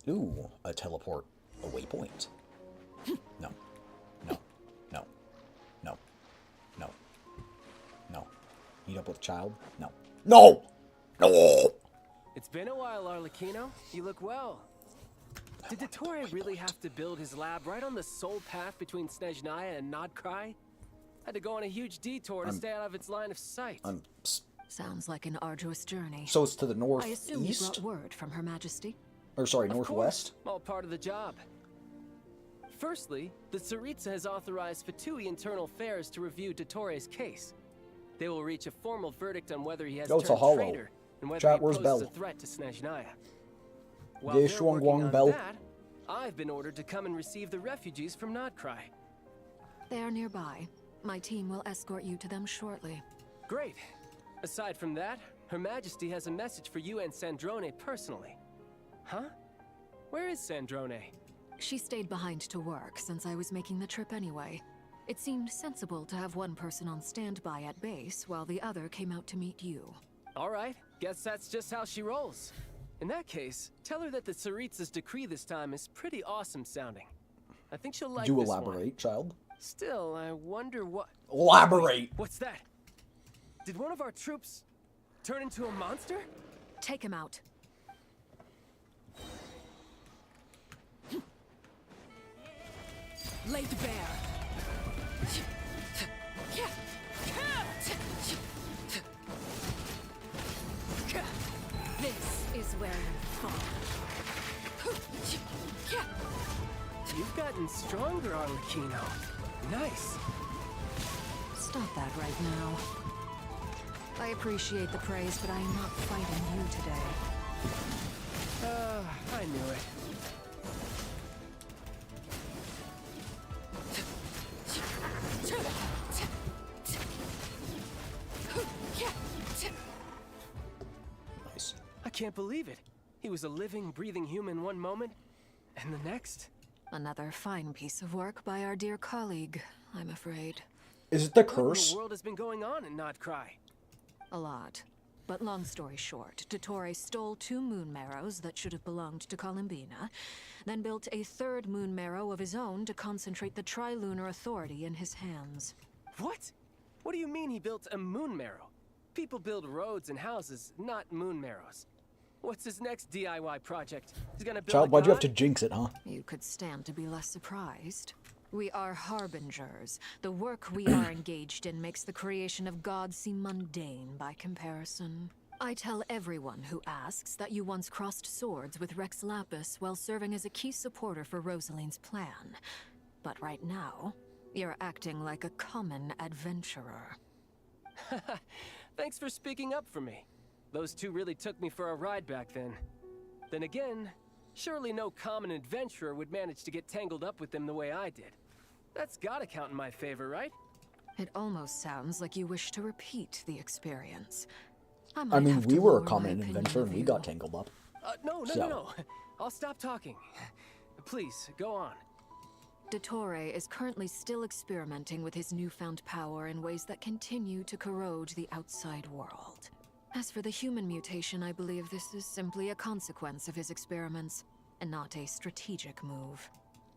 Ooh, a teleport. A waypoint. No. No. No. No. No. No. Meet up with a child? No. No! No! It's been a while, Arlecchino. You look well. Did Dottore really have to build his lab right on the sole path between Snezhnaya and Nodcry? Had to go on a huge detour to stay out of its line of sight. Sounds like an arduous journey. So it's to the I assume you northeast? brought word from Her Majesty? Or sorry, Of northwest? course, all part of the job. Firstly, the Tsaritsa has authorized Fatui Internal Affairs to review Dottore's case. They will reach a formal verdict on whether he has Yo, it's a turned hollow. traitor and whether Chat, he where's poses Bell? a threat to Snezhnaya. While Yeah, they're Shuang working Guang on Bell. that, I've been ordered to come and receive the refugees from Nodcry. They are nearby. My team will escort you to them shortly. Great. Aside from that, Her Majesty has a message for you and Sandrone personally. Huh? Where is Sandrone? She stayed behind to work since I was making the trip anyway. It seemed sensible to have one person on standby at base while the other came out to meet you. All right, guess that's just how she rolls. In that case, tell her that the Tsaritsa's decree this time is pretty awesome sounding. I think she'll like Do this elaborate, one. child. Still, I wonder what... Elaborate! What's that? Did one of our troops turn into a monster? Take him out. Laid bare. This is where you fall. You've gotten stronger, Arlecchino. Nice. Stop that right now. I appreciate the praise, but I am not fighting you today. I knew it. Nice. I can't believe it. He was a living, breathing human one moment, and the next. Another fine piece of work by our dear colleague, I'm afraid. Is it the What in curse? the world has been going on in Nodcry? A lot. But long story short, Dottore stole 2 moon marrows that should have belonged to Columbina, then built a 3rd moon marrow of his own to concentrate the Trilunar Authority in his hands. What? What do you mean he built a moon marrow? People build roads and houses, not moon marrows. What's his next DIY project? He's gonna build Child, a why'd you have god? to jinx it, huh? You could stand to be less surprised. We are harbingers. The work we are engaged in makes the creation of gods seem mundane by comparison. I tell everyone who asks that you once crossed swords with Rex Lapis while serving as a key supporter for Rosaline's plan. But right now, you're acting like a common adventurer. Thanks for speaking up for me. Those 2 really took me for a ride back then. Then again, surely no common adventurer would manage to get tangled up with them the way I did. That's gotta count in my favor, right? It almost sounds like you wish to repeat the experience. I mean, we were a common adventurer and we got tangled up. No. I'll stop talking. Please, go on. Dottore is currently still experimenting with his newfound power in ways that continue to corrode the outside world. As for the human mutation, I believe this is simply a consequence of his experiments, and not a strategic move.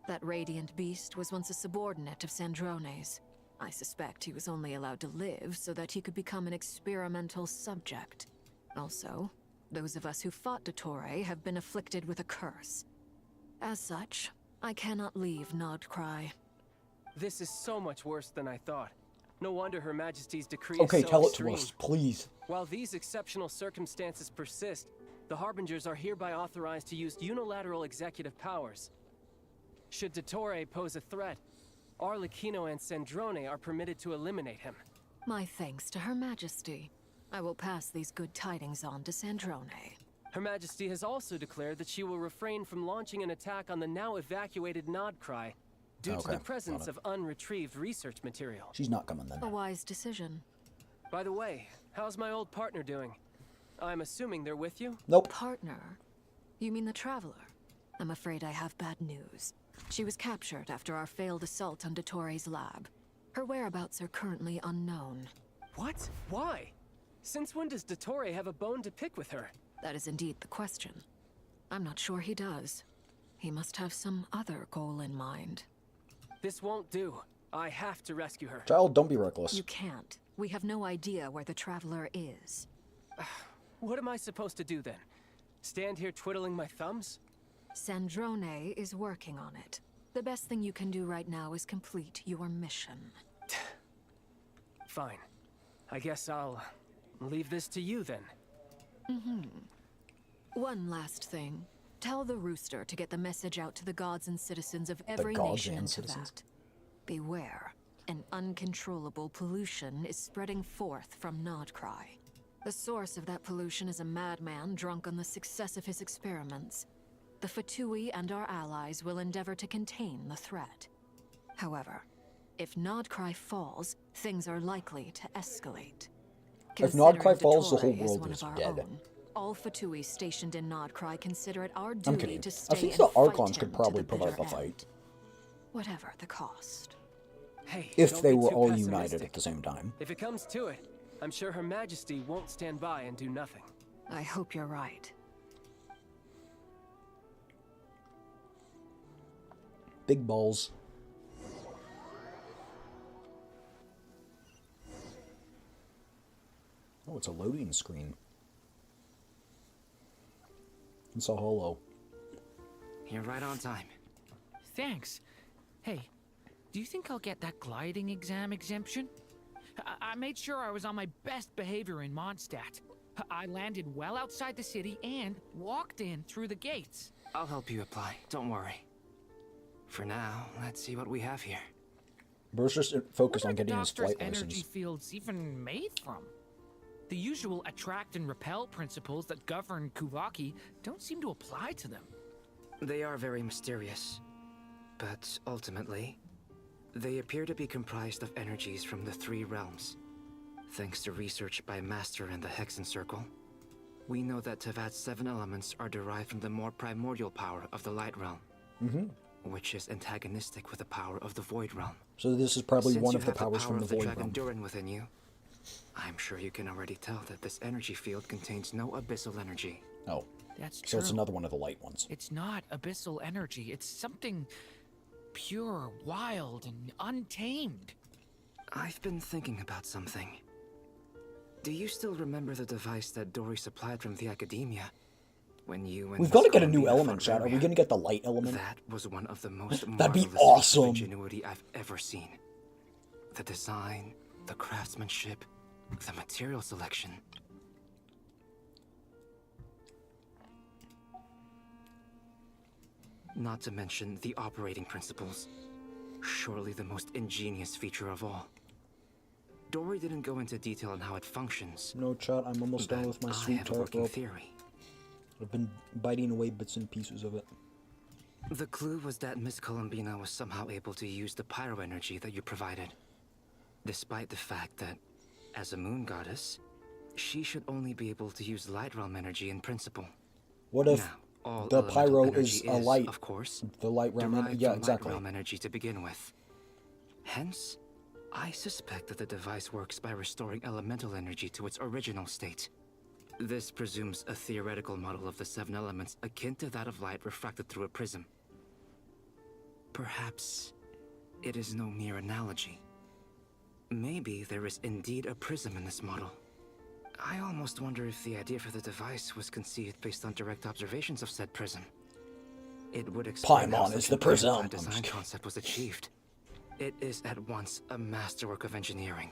That radiant beast was once a subordinate of Sandrone's. I suspect he was only allowed to live so that he could become an experimental subject. Also, those of us who fought Dottore have been afflicted with a curse. As such, I cannot leave Nodcry. This is so much worse than I thought. No wonder Her Majesty's decree Okay, is so tell extreme. it to us, please. While these exceptional circumstances persist, the Harbingers are hereby authorized to use unilateral executive powers. Should Dottore pose a threat, Arlecchino and Sandrone are permitted to eliminate him. My thanks to Her Majesty. I will pass these good tidings on to Sandrone. Her Majesty has also declared that she will refrain from launching an attack on the now evacuated Nodcry, due to Okay, the presence got it. of unretrieved research material. She's not coming then. A wise decision. By the way, how's my old partner doing? I'm assuming they're with you? Nope. Partner? You mean the Traveler? I'm afraid I have bad news. She was captured after our failed assault on Dottore's lab. Her whereabouts are currently unknown. What? Why? Since when does Dottore have a bone to pick with her? That is indeed the question. I'm not sure he does. He must have some other goal in mind. This won't do. I have to rescue her. Child, don't be reckless. You can't. We have no idea where the Traveler is. What am I supposed to do then? Stand here twiddling my thumbs? Sandrone is working on it. The best thing you can do right now is complete your mission. Fine. I guess I'll leave this to you then. One last thing. Tell the Rooster to get the message out to the gods and citizens of every gods nation in and citizens? Teyvat. Beware. An uncontrollable pollution is spreading forth from Nodcry. The source of that pollution is a madman drunk on the success of his experiments. The Fatui and our allies will endeavor to contain the threat. However, if Nodcry falls, things are likely to escalate. If Nodcry Considering falls, the whole Dottore is world one is of our dead. own, all Fatui stationed in Nodcry consider it our I'm duty kidding. to I stay think and the fight Archons him could to probably the provide bitter the end. fight. Whatever the cost. Hey, If don't they be were too all pessimistic. united at the same time. If it comes to it, I'm sure Her Majesty won't stand by and do nothing. I hope you're right. Big balls. Oh, it's a loading screen. It's a holo. You're right on time. Thanks. Hey, do you think I'll get that gliding exam exemption? I made sure I was on my best behavior in Mondstadt. I landed well outside the city and walked in through the gates. I'll help you apply, don't worry. For now, let's see what we have here. Bruce just focused on What are the getting his Doctor's flight energy license. fields even made from? The usual attract and repel principles that govern Kuvaki don't seem to apply to them. They are very mysterious, but ultimately, they appear to be comprised of energies from the three realms. Thanks to research by Master in the Hexen Circle, we know that Teyvat's 7 elements are derived from the more primordial power of the Light Realm, which is antagonistic with the power of the Void Realm. So this is probably Since one you of the have powers power from the of the Void Dragon Realm. Durin within you, I'm sure you can already tell that this energy field contains no abyssal energy. Oh. That's So it's true. another one of the light ones. It's not abyssal energy. It's something pure, wild, and untamed. I've been thinking about something. Do you still remember the device that Dory supplied from the Academia? When you and We've got to Miss get a new Columbia element, fought Chad. Are we Varia? going to get the light element? That was one of the most That'd be marvelous feats of awesome. ingenuity I've ever seen. The design, the craftsmanship, the material selection. Not to mention the operating principles. Surely the most ingenious feature of all. Dory didn't go into detail on how it functions. No, Chad, I'm almost done with my I sweet have a tart working rope. theory. I've been biting away bits and pieces of it. The clue was that Miss Columbina was somehow able to use the pyro energy that you provided. Despite the fact that, as a moon goddess, she should only be able to use light realm energy in principle. What if Now, all the elemental pyro energy is a light? of course, The light realm. derived Yeah, from exactly. light realm energy to begin with. Hence, I suspect that the device works by restoring elemental energy to its original state. This presumes a theoretical model of the 7 elements akin to that of light refracted through a prism. Perhaps it is no mere analogy. Maybe there is indeed a prism in this model. I almost wonder if the idea for the device was conceived based on direct observations of said prism. It would explain how Paimon such is the an prism. ironclad I'm just design kidding. concept was achieved. It is at once a masterwork of engineering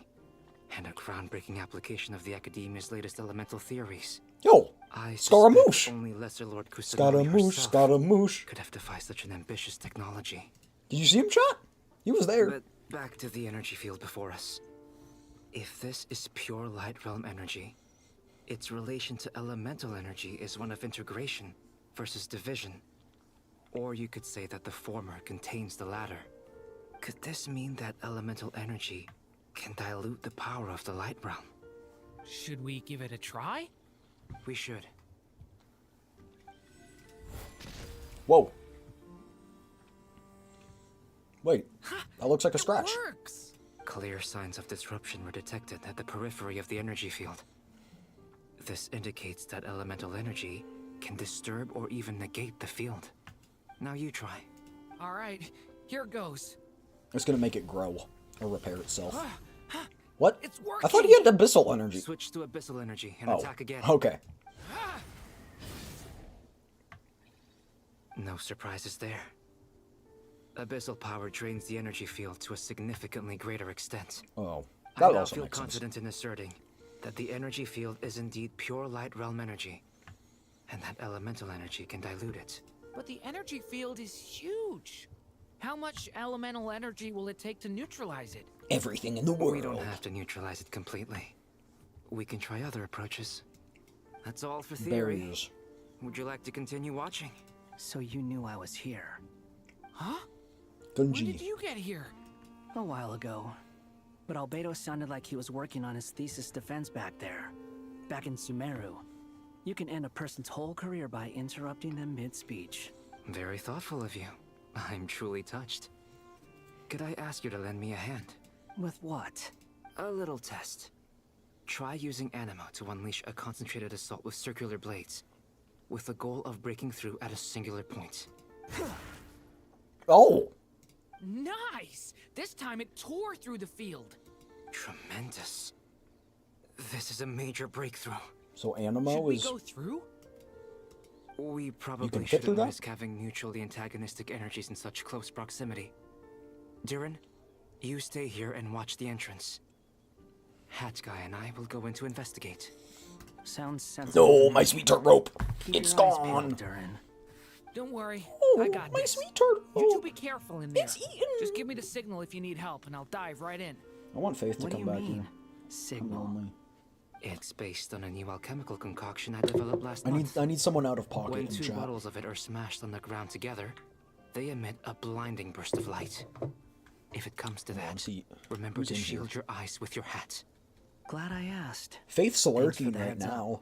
and a groundbreaking application of the Academia's latest elemental theories. Yo, I Scaramouche. suspect only Lesser Lord Kusanagi Scaramouche, herself Scaramouche. could have devised such an ambitious technology. Did you see him, Chat? He was there. But back to the energy field before us. If this is pure light realm energy, its relation to elemental energy is one of integration, versus division. Or you could say that the former contains the latter. Could this mean that elemental energy can dilute the power of the light realm? Should we give it a try? We should. Whoa. Wait, that looks like a scratch. Works. Clear signs of disruption were detected at the periphery of the energy field. This indicates that elemental energy can disturb or even negate the field. Now you try. All right, here goes. It's gonna make it grow or repair itself. What? It's working. I thought he had abyssal energy. Switch to abyssal energy and Oh, attack again. okay. No surprises there. Abyssal power drains the energy field to a significantly greater extent. Oh, I that now also feel makes sense. confident in asserting that the energy field is indeed pure light realm energy, and that elemental energy can dilute it. But the energy field is huge. How much elemental energy will it take to neutralize it? Everything in the world. We don't have to neutralize it completely. We can try other approaches. That's all for theory. Barriers. Would you like to continue watching? So you knew I was here. Huh? Gunji. When did you get here? A while ago. But Albedo sounded like he was working on his thesis defense back there. Back in Sumeru. You can end a person's whole career by interrupting them mid-speech. Very thoughtful of you. I'm truly touched. Could I ask you to lend me a hand? With what? A little test. Try using Anima to unleash a concentrated assault with circular blades, with the goal of breaking through at a singular point. Oh! Nice! This time it tore through the field. Tremendous. This is a major breakthrough. So Animo Should we is... go through? We probably fit through shouldn't that? risk having mutually antagonistic energies in such close proximity. Durin, you stay here and watch the entrance. Hat Guy and I will go in to investigate. Sounds sensible. No, my sweet tart rope. Keep It's your eyes gone. peeled, Durin. Don't worry, Oh, I got my this. sweet turtle. You two be careful in there. It's eaten. Just give me the signal if you need help, and I'll dive right in. I want Faith to What do come you back mean? here. Signal. I'm lonely. It's based on a new alchemical concoction I developed last I month. need someone out of pocket When in two chat. bottles of it are smashed on the ground together, they emit a blinding burst of light. If it comes to that, remember who's to in shield here? your eyes with your hat. Glad I asked. Faith's Thanks for lurking the right heads up. now.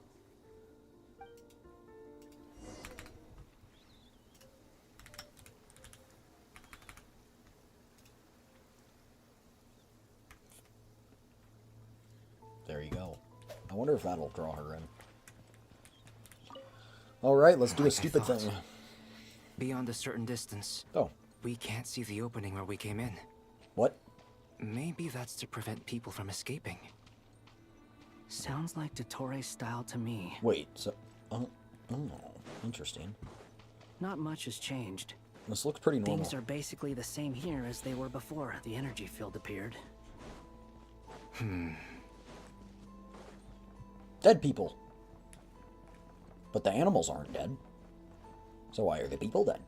There you go. I wonder if that'll draw her in. Alright, let's do a Like I stupid thought. thing. Beyond a certain distance, Oh. we can't see the opening where we came in. What? Maybe that's to prevent people from escaping. Sounds like Dottore's style to me. Wait, so... oh, interesting. Not much has changed. This looks pretty normal. Things are basically the same here as they were before the energy field appeared. Dead people. But the animals aren't dead. So why are the people dead?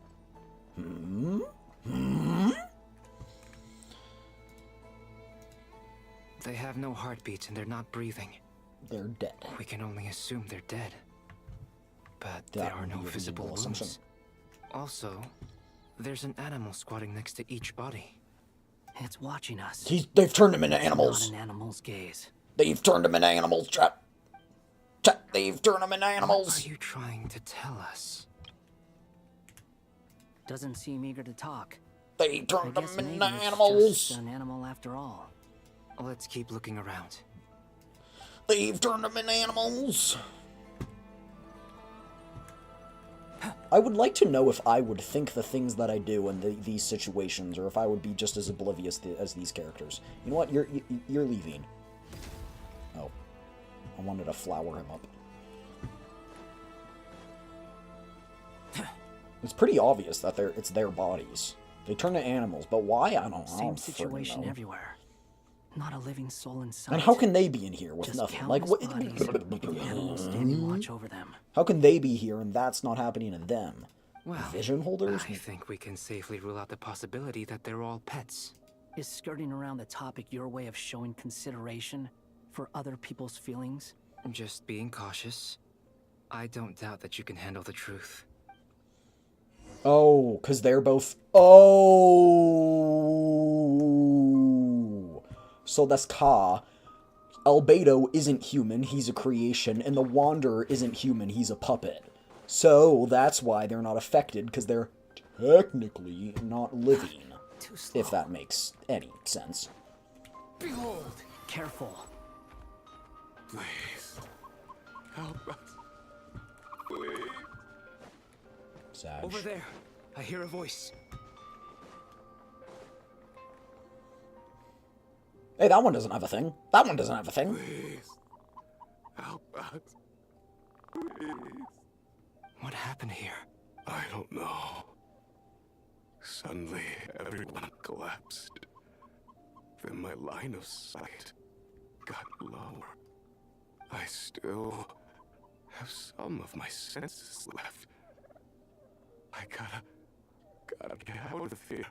They have no heartbeat and they're not breathing. They're dead. We can only assume they're dead. But That there are would no be a visible reasonable assumption. wounds. Also, there's an animal squatting next to each body. It's watching us. They've turned them into It's animals. Not an animal's gaze. They've turned them into animals, chat. Chat, they've turned them into animals. What are you trying to tell us? Doesn't seem eager to talk. They I turned them guess into maybe it's animals. just an animal after all. Let's keep looking around. They've turned them into animals. I would like to know if I would think the things that I do in these situations, or if I would be just as oblivious as these characters. You know what? You're leaving. Oh, I wanted to flower him up. It's pretty obvious that it's their bodies. They turn to animals, but why? I don't know. Same situation everywhere. Not a living soul in sight. And how can they be in here with Just nothing? Like what? countless bodies and animals standing watch over them. How can they be here and that's not happening to them? Well, Vision holders? I think we can safely rule out the possibility that they're all pets. Is skirting around the topic your way of showing consideration for other people's feelings? Just being cautious. I don't doubt that you can handle the truth. Oh, because they're both... Oh! So that's Ka. Albedo isn't human, he's a creation, and the Wanderer isn't human, he's a puppet. So that's why they're not affected, because they're technically not living. If that makes any sense. Behold! Careful. Please. Help us. Please. Sag. Over there. I hear a voice. Hey, that one doesn't have a thing. That one doesn't have a thing. Please. Help us. Please. What happened here? I don't know. Suddenly, everyone collapsed. Then my line of sight got lower. I still have some of my senses left. I gotta get out of here.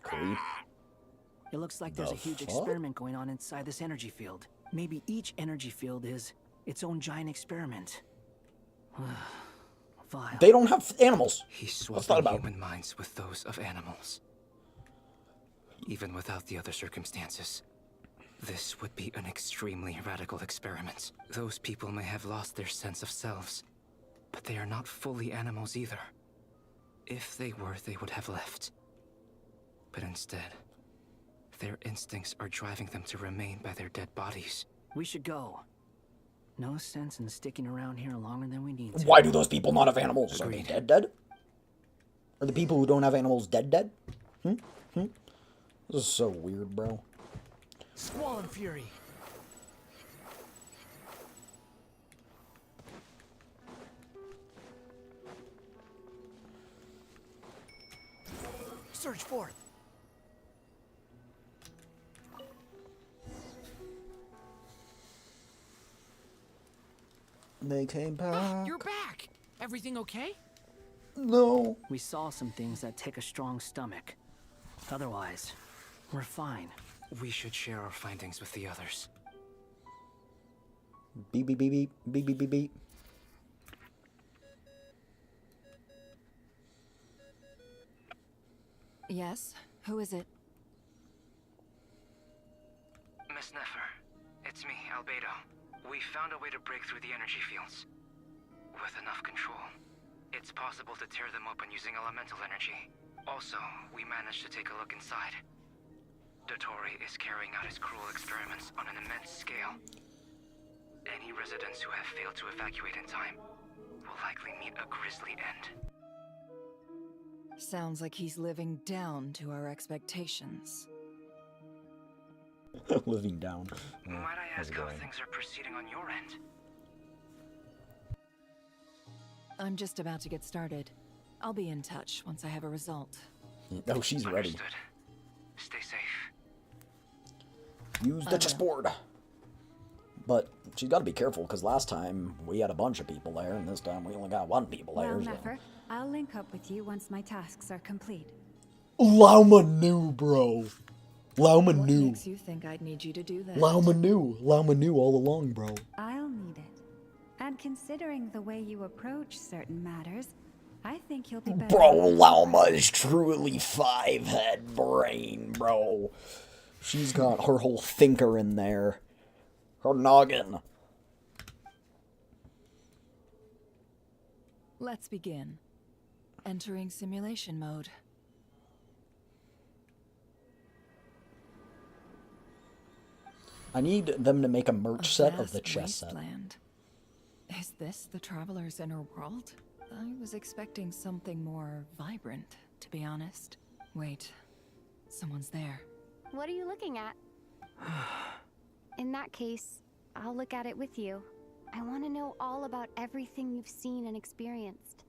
Creep. It looks like there's a huge experiment going on inside this energy field. Maybe each energy field is its own giant experiment. Vile. They don't have animals. He's What's swapping that about? human minds with those of animals. Even without the other circumstances, this would be an extremely radical experiment. Those people may have lost their sense of selves, but they are not fully animals either. If they were, they would have left. But instead, their instincts are driving them to remain by their dead bodies. We should go. No sense in sticking around here longer than we need to. Why do those people not have animals? Are they Agreed. dead? Are the people who don't have animals dead? This is so weird, bro. Squall and Fury. Search forth. They came back. You're back! Everything okay? No. We saw some things that take a strong stomach. Otherwise, we're fine. We should share our findings with the others. Beep, beep, beep, beep, beep, beep, beep, beep. Yes? Who is it? Miss Nefer, it's me, Albedo. We found a way to break through the energy fields. With enough control, it's possible to tear them open using elemental energy. Also, we managed to take a look inside. Dottore is carrying out his cruel experiments on an immense scale. Any residents who have failed to evacuate in time will likely meet a grisly end. Sounds like he's living down to our expectations. Living down. Might I how's ask it how going? things are proceeding on your end? I'm just about to get started. I'll be in touch once I have a result. Oh, she's ready. Understood. Stay safe. Use the chessboard. But she's got to be careful, because last time we had a bunch of people there, and this time we only got one people there. Well, So. Nefer, I'll link up with you once my tasks are complete. Lauma knew, bro. Lauma What knew. makes you think I'd need you to do that? Lauma knew. Lauma knew all along, bro. I'll need it. And considering the way you approach certain matters, I think you'll be better. Bro, Lauma is truly 5-head brain, bro. She's got her whole thinker in there. Her noggin. Let's begin. Entering simulation mode. I need them to make a merch set of vast the chess set. wasteland. Is this the Traveler's inner world? I was expecting something more vibrant, to be honest. Wait, someone's there. What are you looking at? In that case, I'll look at it with you. I want to know all about everything you've seen and experienced.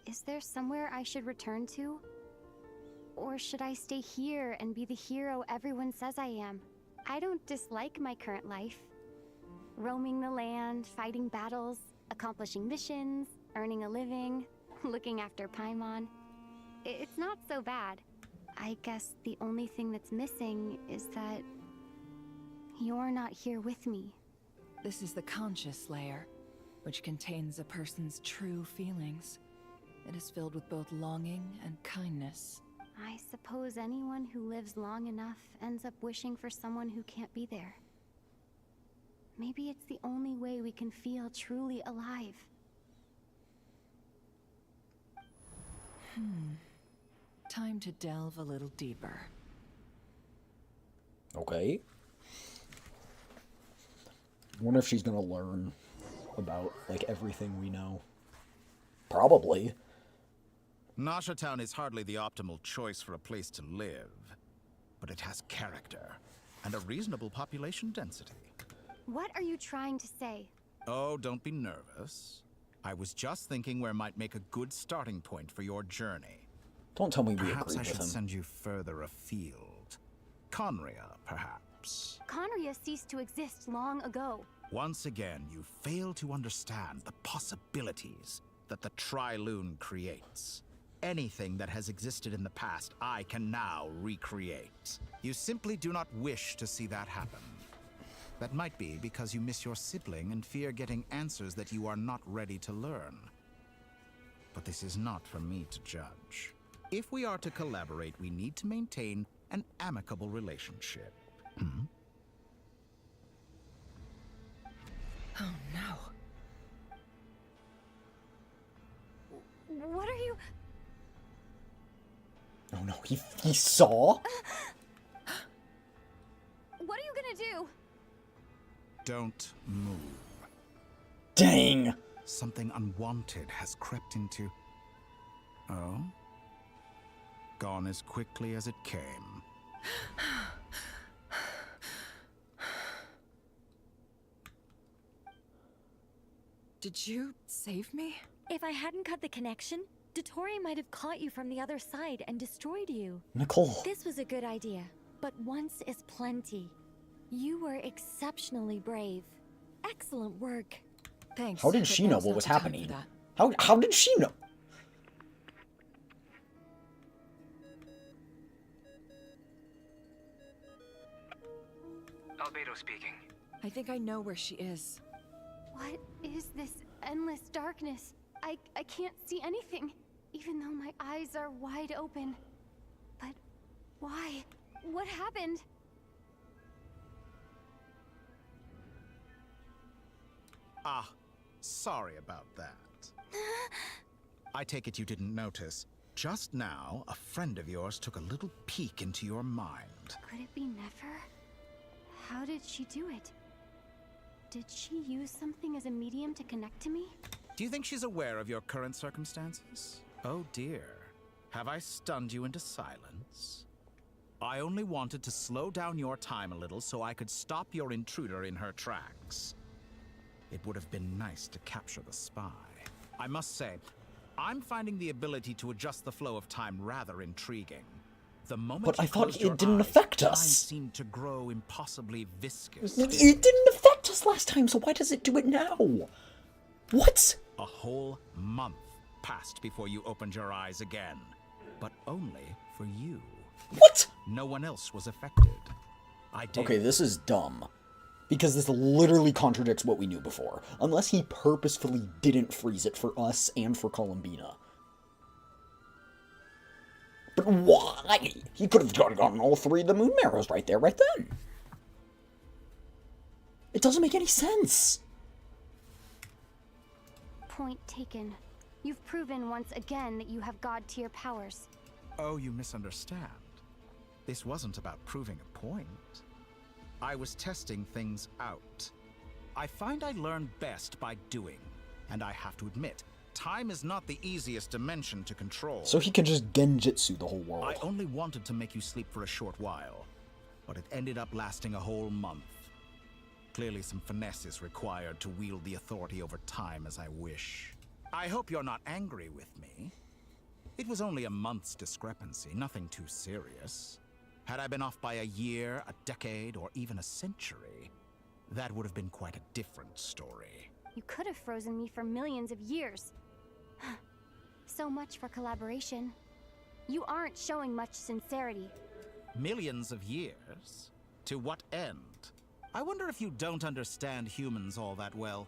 Is there somewhere I should return to? Or should I stay here and be the hero everyone says I am? I don't dislike my current life. Roaming the land, fighting battles, accomplishing missions, earning a living, looking after Paimon. It's not so bad. I guess the only thing that's missing is that you're not here with me. This is the conscious layer, which contains a person's true feelings. It is filled with both longing and kindness. I suppose anyone who lives long enough ends up wishing for someone who can't be there. Maybe it's the only way we can feel truly alive. Time to delve a little deeper. Okay. I wonder if she's gonna learn about, like, everything we know. Probably. Nasha Town is hardly the optimal choice for a place to live, but it has character and a reasonable population density. What are you trying to say? Oh, don't be nervous. I was just thinking where might make a good starting point for your journey. Don't tell me we Perhaps agree I with should him. send you further afield. Conria, perhaps. Conria ceased to exist long ago. Once again, you fail to understand the possibilities that the Tri-Lune creates. Anything that has existed in the past, I can now recreate. You simply do not wish to see that happen. That might be because you miss your sibling and fear getting answers that you are not ready to learn. But this is not for me to judge. If we are to collaborate, we need to maintain an amicable relationship. Oh no. What are you... Oh no, he saw? What are you gonna do? Don't move. Dang! Something unwanted has crept into... Oh? Gone as quickly as it came. Did you save me? If I hadn't cut the connection, Dottore might have caught you from the other side and destroyed you. Nicole. This was a good idea, but once is plenty. You were exceptionally brave. Excellent work. Thanks. How did but she know now's what not was the time happening? for that. How did she know? Albedo speaking. I think I know where she is. What is this endless darkness? I can't see anything, even though my eyes are wide open. But why? What happened? Ah, sorry about that. I take it you didn't notice. Just now, a friend of yours took a little peek into your mind. Could it be Nefer? How did she do it? Did she use something as a medium to connect to me? Do you think she's aware of your current circumstances? Oh dear. Have I stunned you into silence? I only wanted to slow down your time a little so I could stop your intruder in her tracks. It would have been nice to capture the spy. I must say, I'm finding the ability to adjust the flow of time rather intriguing. The moment But I you thought closed your it didn't eyes, affect time us. seemed to grow impossibly viscous. It didn't affect us last time, so why does it do it now? What? A whole month passed before you opened your eyes again. But only for you. What? No one else was affected. I did. Okay, this is dumb. Because this literally contradicts what we knew before. Unless he purposefully didn't freeze it for us and for Columbina. But why? He could have gotten all three of the moon marrows right there, right then. It doesn't make any sense. Point taken. You've proven once again that you have god-tier powers. Oh, you misunderstand. This wasn't about proving a point. I was testing things out. I find I learn best by doing. And I have to admit, time is not the easiest dimension to control. So he can just genjutsu the whole world. I only wanted to make you sleep for a short while, but it ended up lasting a whole month. Clearly some finesse is required to wield the authority over time as I wish. I hope you're not angry with me. It was only a month's discrepancy, nothing too serious. Had I been off by a year, a decade, or even a century, that would have been quite a different story. You could have frozen me for millions of years. So much for collaboration. You aren't showing much sincerity. Millions of years? To what end? I wonder if you don't understand humans all that well.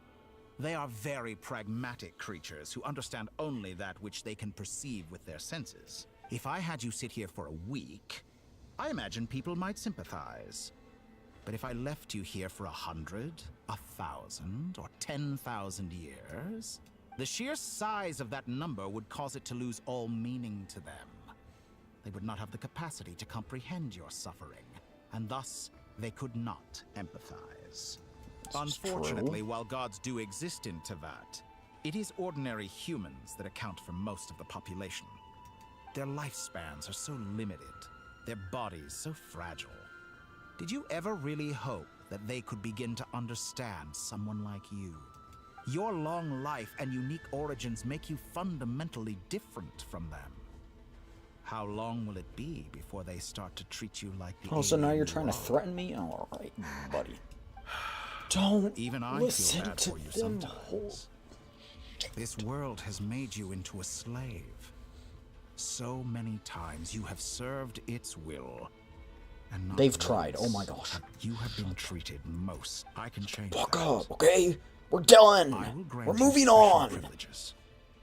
They are very pragmatic creatures who understand only that which they can perceive with their senses. If I had you sit here for a week, I imagine people might sympathize. But if I left you here for 100, 1,000, or 10,000 years, the sheer size of that number would cause it to lose all meaning to them. They would not have the capacity to comprehend your suffering, and thus they could not empathize. Unfortunately, while gods do exist in Teyvat, it is ordinary humans that account for most of the population. Their lifespans are so limited, their bodies so fragile. Did you ever really hope that they could begin to understand someone like you? Your long life and unique origins make you fundamentally different from them. How long will it be before they start to treat you like the Oh, so now alien you're you trying to are? threaten me? Alright, buddy. Don't Even I listen feel bad to for you them. sometimes. This world has made you into a slave. So many times you have served its will. And not They've tried. once Oh my gosh. have you have been treated most. I can change Fuck that. up, okay? We're done. I will grant We're you moving special on. privileges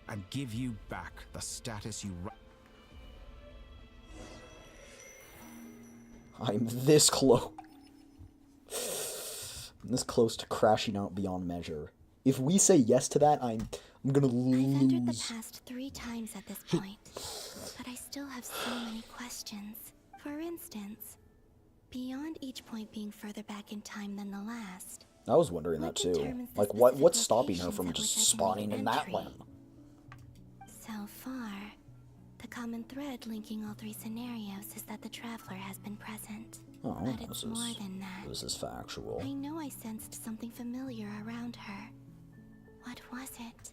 and give you back the status you. I'm this close. I'm this close to crashing out beyond measure. If we say yes to that, I'm gonna I've entered the lose. past 3 times at this point, but I still have so many questions. For instance, beyond each point being further back in time than the last, I was wondering that too. Like, what's stopping her from just spawning in that one? so far, the common thread linking all 3 scenarios is that the traveler has been present. Oh, But it's more than that. This is factual. I know I sensed something familiar around her. What was it?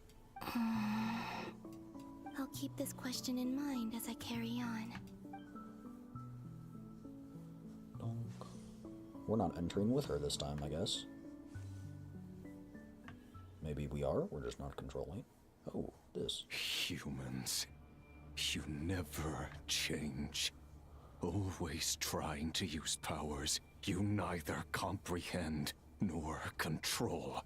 I'll keep this question in mind as I carry on. We're not entering with her this time, I guess. Maybe we are, we're just not controlling. Oh, this. Humans, you never change. Always trying to use powers you neither comprehend nor control.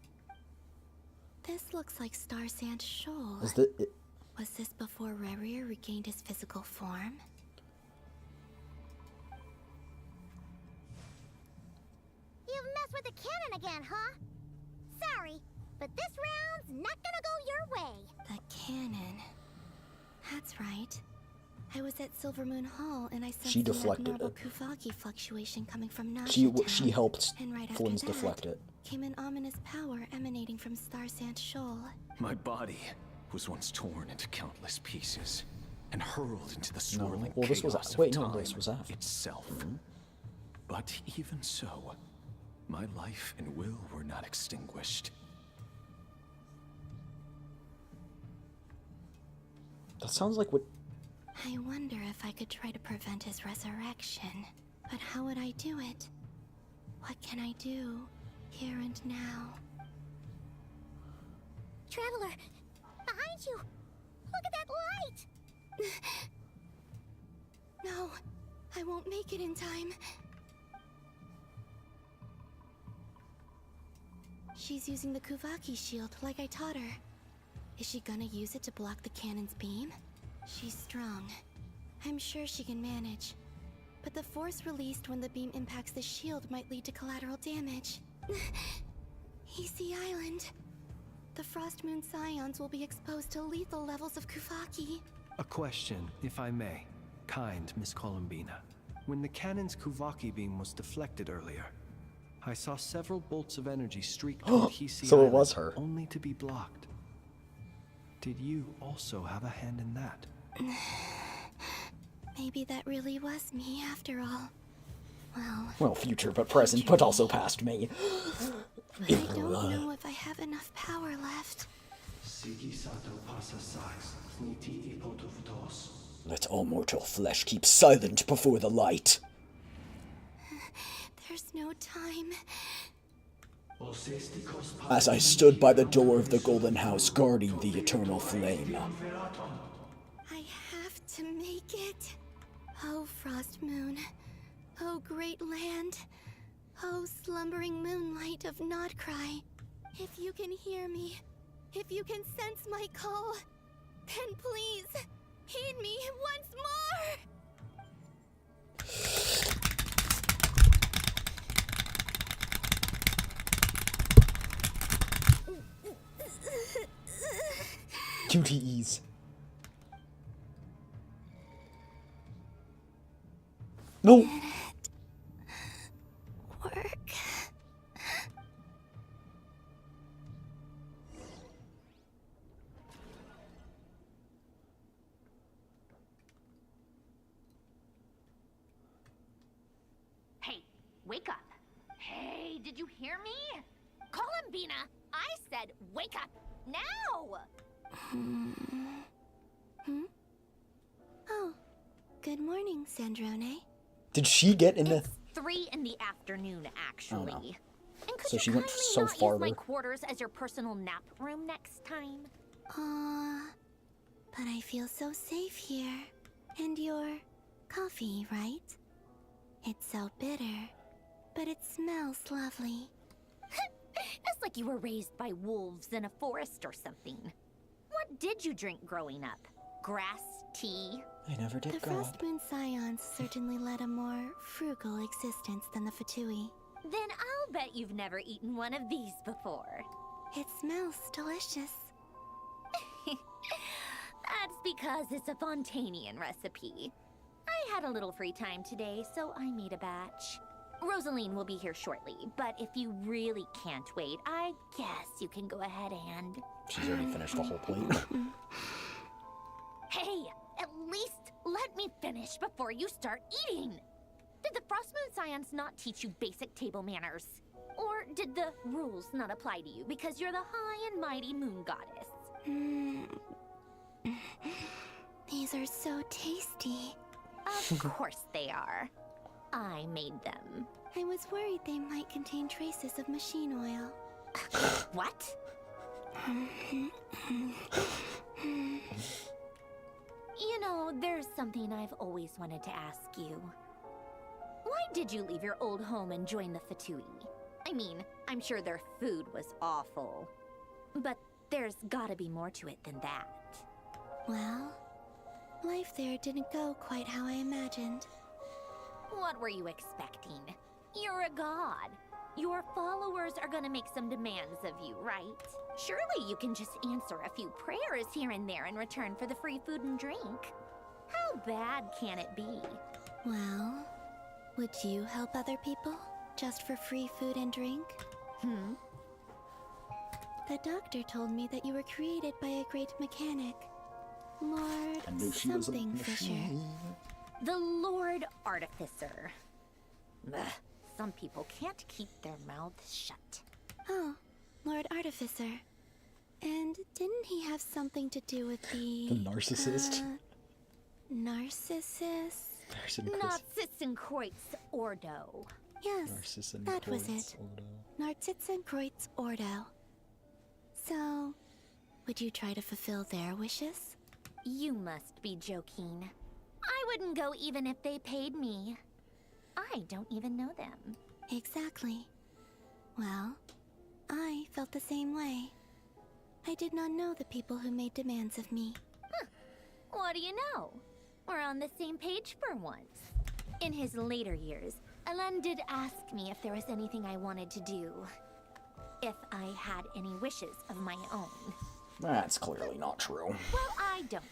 This looks like Star Sand Shoal. Is that Was this before Rerir regained his physical form? You've messed with the cannon again, huh? Sorry, but this round's not gonna go your way. The cannon. That's right. I was at Silver Moon Hall and I sensed She an deflected abnormal it. Kuvaki fluctuation coming from Nasha She Town. helped And right after Flynn's that, deflect it. came an ominous power emanating from Star Sand Shoal. My body was once torn into countless pieces and hurled into the swirling well, this was chaos of wait, no, time this was after. itself. But even so, my life and will were not extinguished. That sounds like what. I wonder if I could try to prevent his resurrection. But how would I do it? What can I do, here and now? Traveler, behind you! Look at that light! No, I won't make it in time. She's using the Kuvaki shield like I taught her. Is she gonna use it to block the cannon's beam? She's strong. I'm sure she can manage. But the force released when the beam impacts the shield might lead to collateral damage. Easy Island. The Frost Moon Scions will be exposed to lethal levels of Kuvaki. A question, if I may. Kind Miss Columbina. When the cannon's Kuvaki beam was deflected earlier, I saw several bolts of energy streak toward Hisi So it Island, was her. only to be blocked. Did you also have a hand in that? Maybe that really was me after all. Well, future but present, but also past me. I don't know if I have enough power left. Let all mortal flesh keep silent before the light. There's no time. As I stood by the door of the Golden House guarding the eternal flame. I have to make it. Oh, Frost Moon. Oh, great land. Oh, slumbering moonlight of Nodcry. If you can hear me, if you can sense my call, then please, heed me once more! QTEs. No! Work. Hey, wake up. Hey, did you hear me? Columbina, I said wake up now! Oh, good morning, Sandrone. Did she get in the... 3 in the afternoon, actually. Oh, no. And could So you she went kindly so not far use my there. quarters as your personal nap room next time? But I feel so safe here. And your coffee, right? It's so bitter, but it smells lovely. It's like you were raised by wolves in a forest or something. What did you drink growing up? Grass tea? I never did The grow Frost up. Moon Scions certainly led a more frugal existence than the Fatui. Then I'll bet you've never eaten one of these before. It smells delicious. That's because it's a Fontanian recipe. I had a little free time today, so I made a batch. Rosaline will be here shortly, but if you really can't wait, I guess you can go ahead and... She's already finished the whole plate. Hey, at least let me finish before you start eating! Did the Frostmoon Scions not teach you basic table manners? Or did the rules not apply to you because you're the high and mighty moon goddess? These are so tasty. Of course they are. I made them. I was worried they might contain traces of machine oil. What? You know, there's something I've always wanted to ask you. Why did you leave your old home and join the Fatui? I mean, I'm sure their food was awful. But there's gotta be more to it than that. Well, life there didn't go quite how I imagined. What were you expecting? You're a god. Your followers are gonna make some demands of you, right? Surely you can just answer a few prayers here and there in return for the free food and drink. How bad can it be? Well, would you help other people just for free food and drink? The doctor told me that you were created by a great mechanic, Lord I knew she was a something Fisher. machine. The Lord Artificer. Ugh, some people can't keep their mouths shut. Oh, Lord Artificer. And didn't he have something to do with the... The narcissist? Narcissus? Narcissenkreuz Ordo. Yes, that was it. Narcissenkreuz Ordo. So, would you try to fulfill their wishes? You must be joking. I wouldn't go even if they paid me. I don't even know them. Exactly. Well, I felt the same way. I did not know the people who made demands of me. What do you know? We're on the same page for once. In his later years, Alan did ask me if there was anything I wanted to do. If I had any wishes of my own. That's clearly not true. Well, I don't.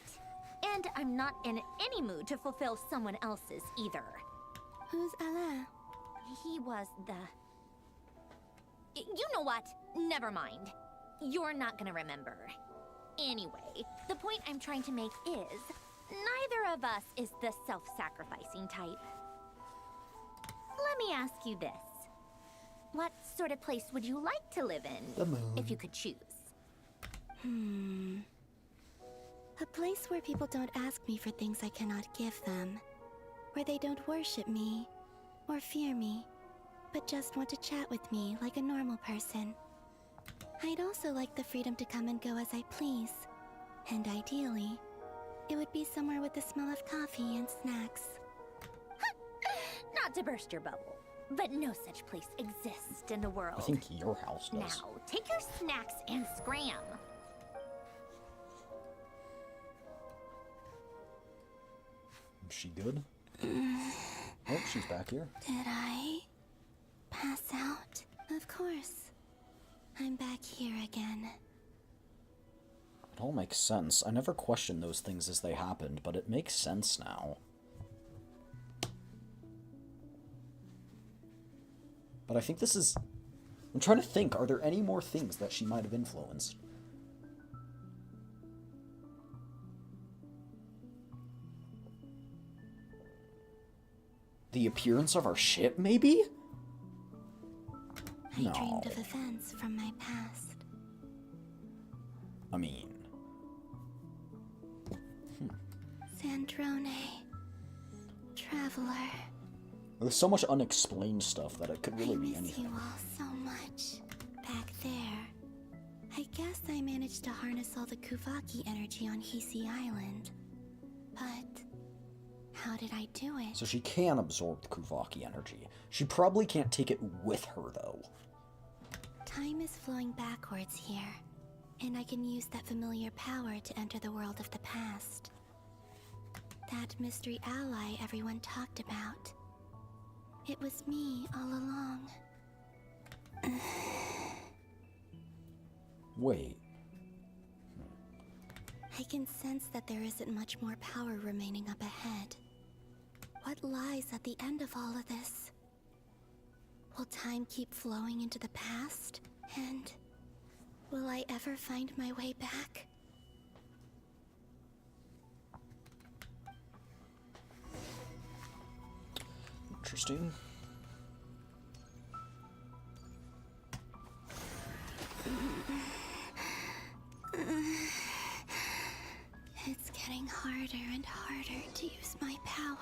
And I'm not in any mood to fulfill someone else's either. Who's Alain? He was the... You know what? Never mind. You're not gonna remember. Anyway, the point I'm trying to make is, neither of us is the self-sacrificing type. Let me ask you this. What sort of place would you like to live in, The moon. if you could choose? A place where people don't ask me for things I cannot give them. Where they don't worship me, or fear me, but just want to chat with me like a normal person. I'd also like the freedom to come and go as I please. And ideally, it would be somewhere with the smell of coffee and snacks. Not to burst your bubble, But no such place exists in the world. I think your house does. Now, take your snacks and scram. Is she good? Oh, she's back here. Did I pass out? Of course. I'm back here again. It all makes sense. I never questioned those things as they happened, but it makes sense now. But I think this is... I'm trying to think, are there any more things that she might have influenced? The appearance of our ship, maybe? I dreamed of events from my past. I mean... Sandrone. Traveler. There's so much unexplained stuff that it could really be anything. I miss you all so much. Back there. I guess I managed to harness all the Kuvaki energy on Hisi Island. But... how did I do it? So she can absorb the Kuvaki energy. She probably can't take it with her, though. Time is flowing backwards here, and I can use that familiar power to enter the world of the past. That mystery ally everyone talked about. It was me all along. Wait. I can sense that there isn't much more power remaining up ahead. What lies at the end of all of this? Will time keep flowing into the past? And will I ever find my way back? Interesting. It's getting harder and harder to use my power.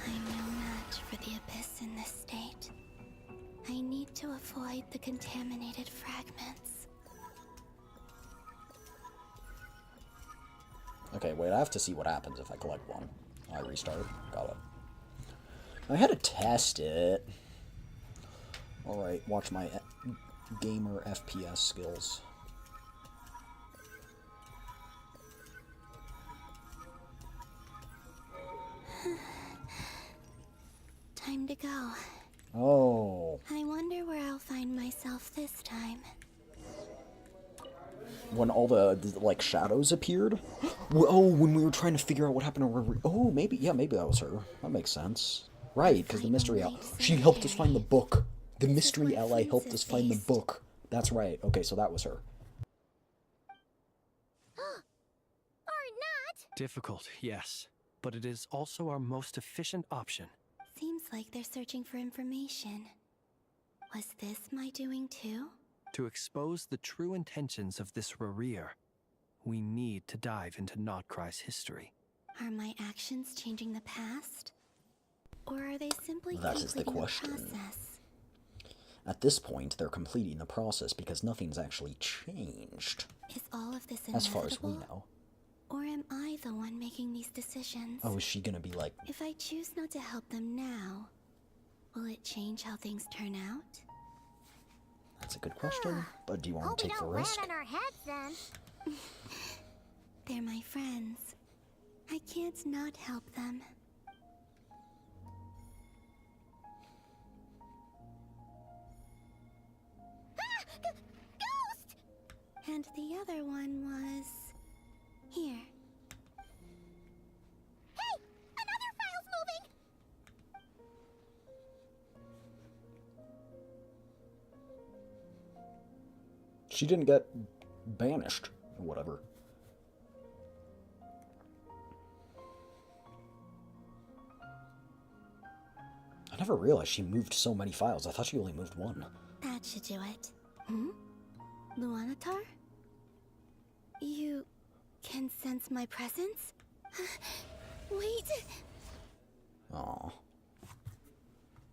I'm no match for the Abyss in this state. I need to avoid the contaminated fragments. Okay, wait, I have to see what happens if I collect one. I restart. Got it. I had to test it. Alright, watch my gamer FPS skills. Time to go. Oh. I wonder where I'll find myself this time. When all the like, shadows appeared? Oh, when we were trying to figure out what happened to her. Oh, maybe, yeah, maybe that was her. That makes sense. Right, because the mystery ally. She helped us find the book. The mystery ally helped us find the book. That's right. Okay, so that was her. Or not! Difficult, yes. But it is also our most efficient option. Seems like they're searching for information. Was this my doing too? To expose the true intentions of this Rarir, we need to dive into Notcry's history. Are my actions changing the past? Or are they simply That is the completing question. process? At this point, they're completing the process because nothing's actually changed. Is all of this as far as we inevitable? know. Or am I the one making these decisions? Oh, is she gonna be like... If I choose not to help them now, will it change how things turn out? That's a good question, but do you want to take the risk? Land on our heads then. They're my friends. I can't not help them. Ghost! And the other one was... here. Hey! Another file's moving! She didn't get banished, or whatever. I never realized she moved so many files. I thought she only moved one. That should do it. Hmm? Luanatar? You can sense my presence? Wait! Aw.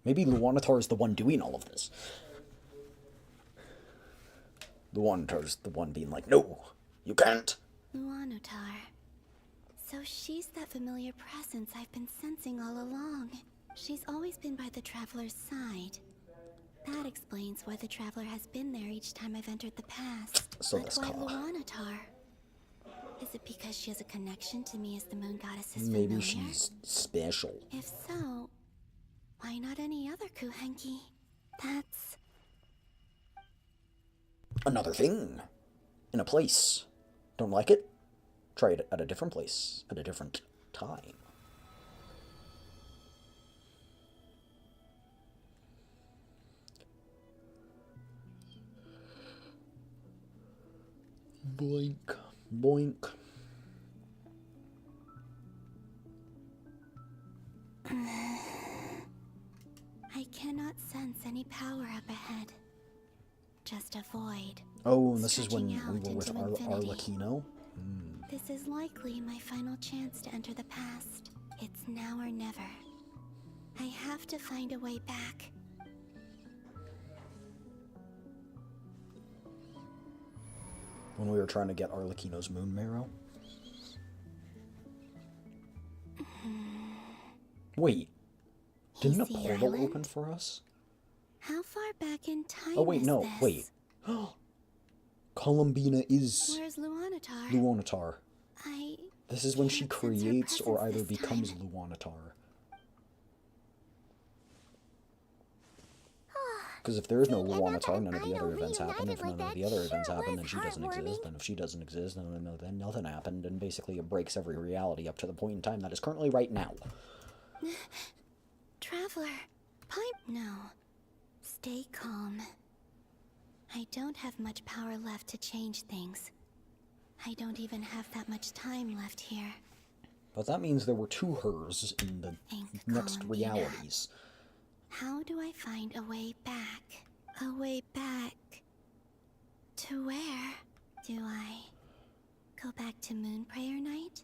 Maybe Luanatar is the one doing all of this. Luanatar's the one being like, no, you can't. Luanatar. So she's that familiar presence I've been sensing all along. She's always been by the Traveler's side. That explains why the Traveler has been there each time I've entered the past. So But this why car. Luanatar? Is it because she has a connection to me as the Moon Goddess's Maybe familiar? she's special. If so, why not any other Kuhenki? That's... Another thing. In a place. Don't like it? Try it at a different place. At a different time. Boink. Boink. I cannot sense any power up ahead. Just a void. Oh, and this is when stretching we out were with into infinity. Arlecchino? This is likely my final chance to enter the past. It's now or never. I have to find a way back. When we were trying to get Arlecchino's moon marrow? Wait. Didn't a Easy portal Island? open for us? How far back in time Oh wait, is no, this? wait. Columbina is Where's Luanatar? Luanatar. I... This is when she can't sense her creates or presence either this becomes time. Luanatar. Because if there is no Luanatar, none of the other events happen. If none of the other events happen, then she doesn't exist. And if she doesn't exist, then nothing happened. And basically it breaks every reality up to the point in time that is currently right now. Traveler, pipe no. Stay calm. I don't have much power left to change things. I don't even have that much time left here. But that means there were two hers in the next Columbina. realities. How do I find a way back? A way back... to where? Do I go back to Moon Prayer Night?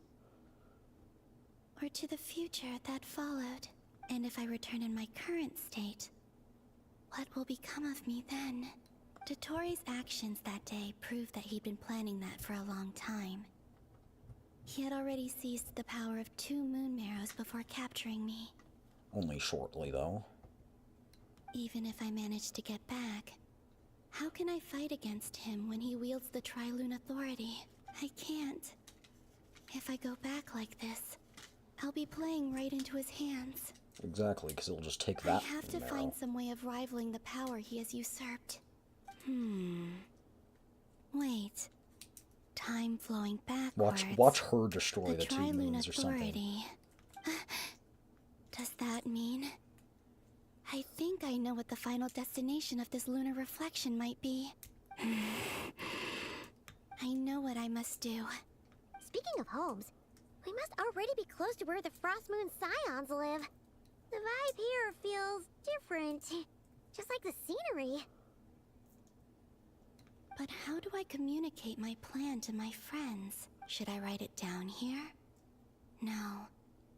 Or to the future that followed? And if I return in my current state, what will become of me then? Dottore's actions that day proved that he'd been planning that for a long time. He had already seized the power of 2 moon marrows before capturing me. Only shortly, though. Even if I manage to get back, how can I fight against him when he wields the Tri-Lune Authority? I can't. If I go back like this, I'll be playing right into his hands. Exactly, because it'll just take that I have to marrow. find some way of rivaling the power he has usurped. Wait. Time flowing backwards. Watch her destroy the two Tri-Lune moons or something. Authority. Does that mean... I think I know what the final destination of this lunar reflection might be. I know what I must do. Speaking of homes, we must already be close to where the Frost Moon Scions live. The vibe here feels different, just like the scenery. But how do I communicate my plan to my friends? Should I write it down here? No.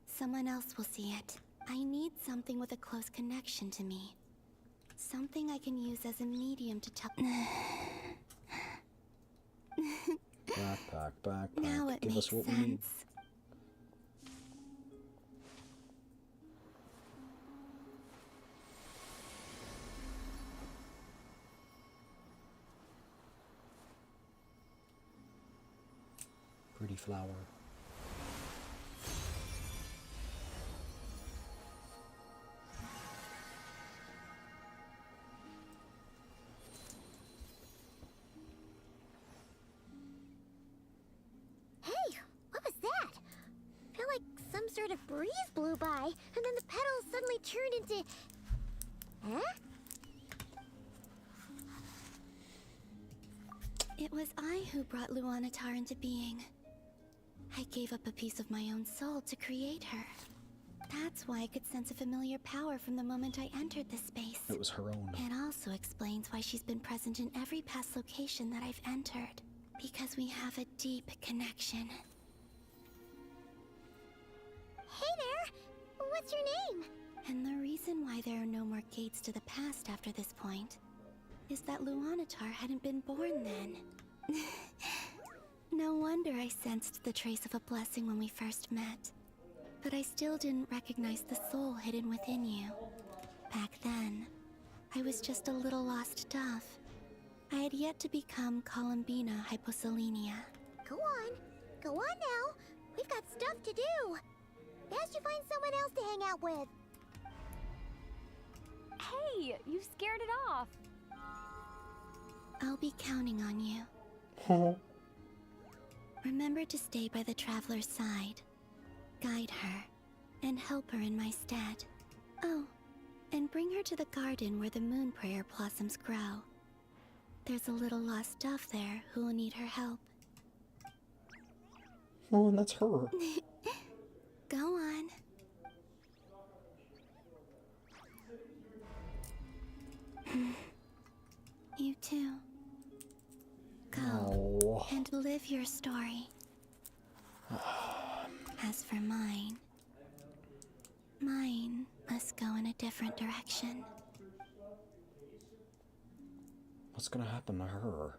Someone else will see it. I need something with a close connection to me. Something I can use as a medium to tell... Backpack. Now it Give makes us what sense. we need. Pretty flower. Hey, what was that? I feel like some sort of breeze blew by, and then the petals suddenly turned into... Huh? It was I who brought Luanatar into being. I gave up a piece of my own soul to create her. That's why I could sense a familiar power from the moment I entered this space. It was her own. It also explains why she's been present in every past location that I've entered. Because we have a deep connection. Hey there! What's your name? And the reason why there are no more gates to the past after this point is that Luanatar hadn't been born then. No wonder I sensed the trace of a blessing when we first met. But I still didn't recognize the soul hidden within you. Back then, I was just a little lost dove. I had yet to become Columbina Hyposelenia. Go on now. We've got stuff to do. Best you find someone else to hang out with. Hey, you scared it off. I'll be counting on you. Remember to stay by the traveler's side. Guide her, and help her in my stead. Oh, and bring her to the garden where the moon prayer blossoms grow. There's a little lost dove there who will need her help. Oh, and that's her. Go on. You too. Go and live your story. As for mine must go in a different direction. What's gonna happen to her?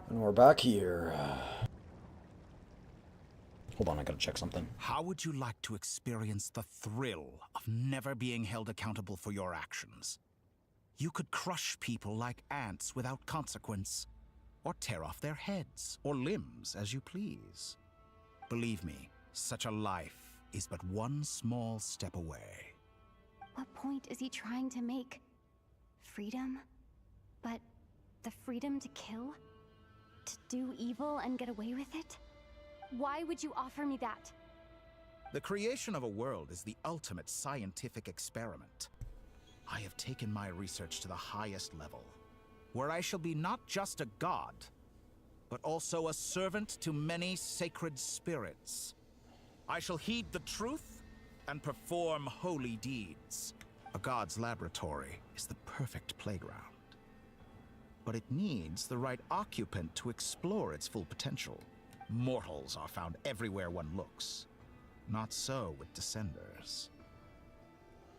And we're back here. Hold on, I gotta check something. How would you like to experience the thrill of never being held accountable for your actions? You could crush people like ants without consequence, or tear off their heads or limbs as you please. Believe me, such a life is but one small step away. What point is he trying to make? Freedom? But the freedom to kill? To do evil and get away with it? Why would you offer me that? The creation of a world is the ultimate scientific experiment. I have taken my research to the highest level, where I shall be not just a god, but also a servant to many sacred spirits. I shall heed the truth and perform holy deeds. A god's laboratory is the perfect playground. But it needs the right occupant to explore its full potential. Mortals are found everywhere one looks. Not so with Descenders.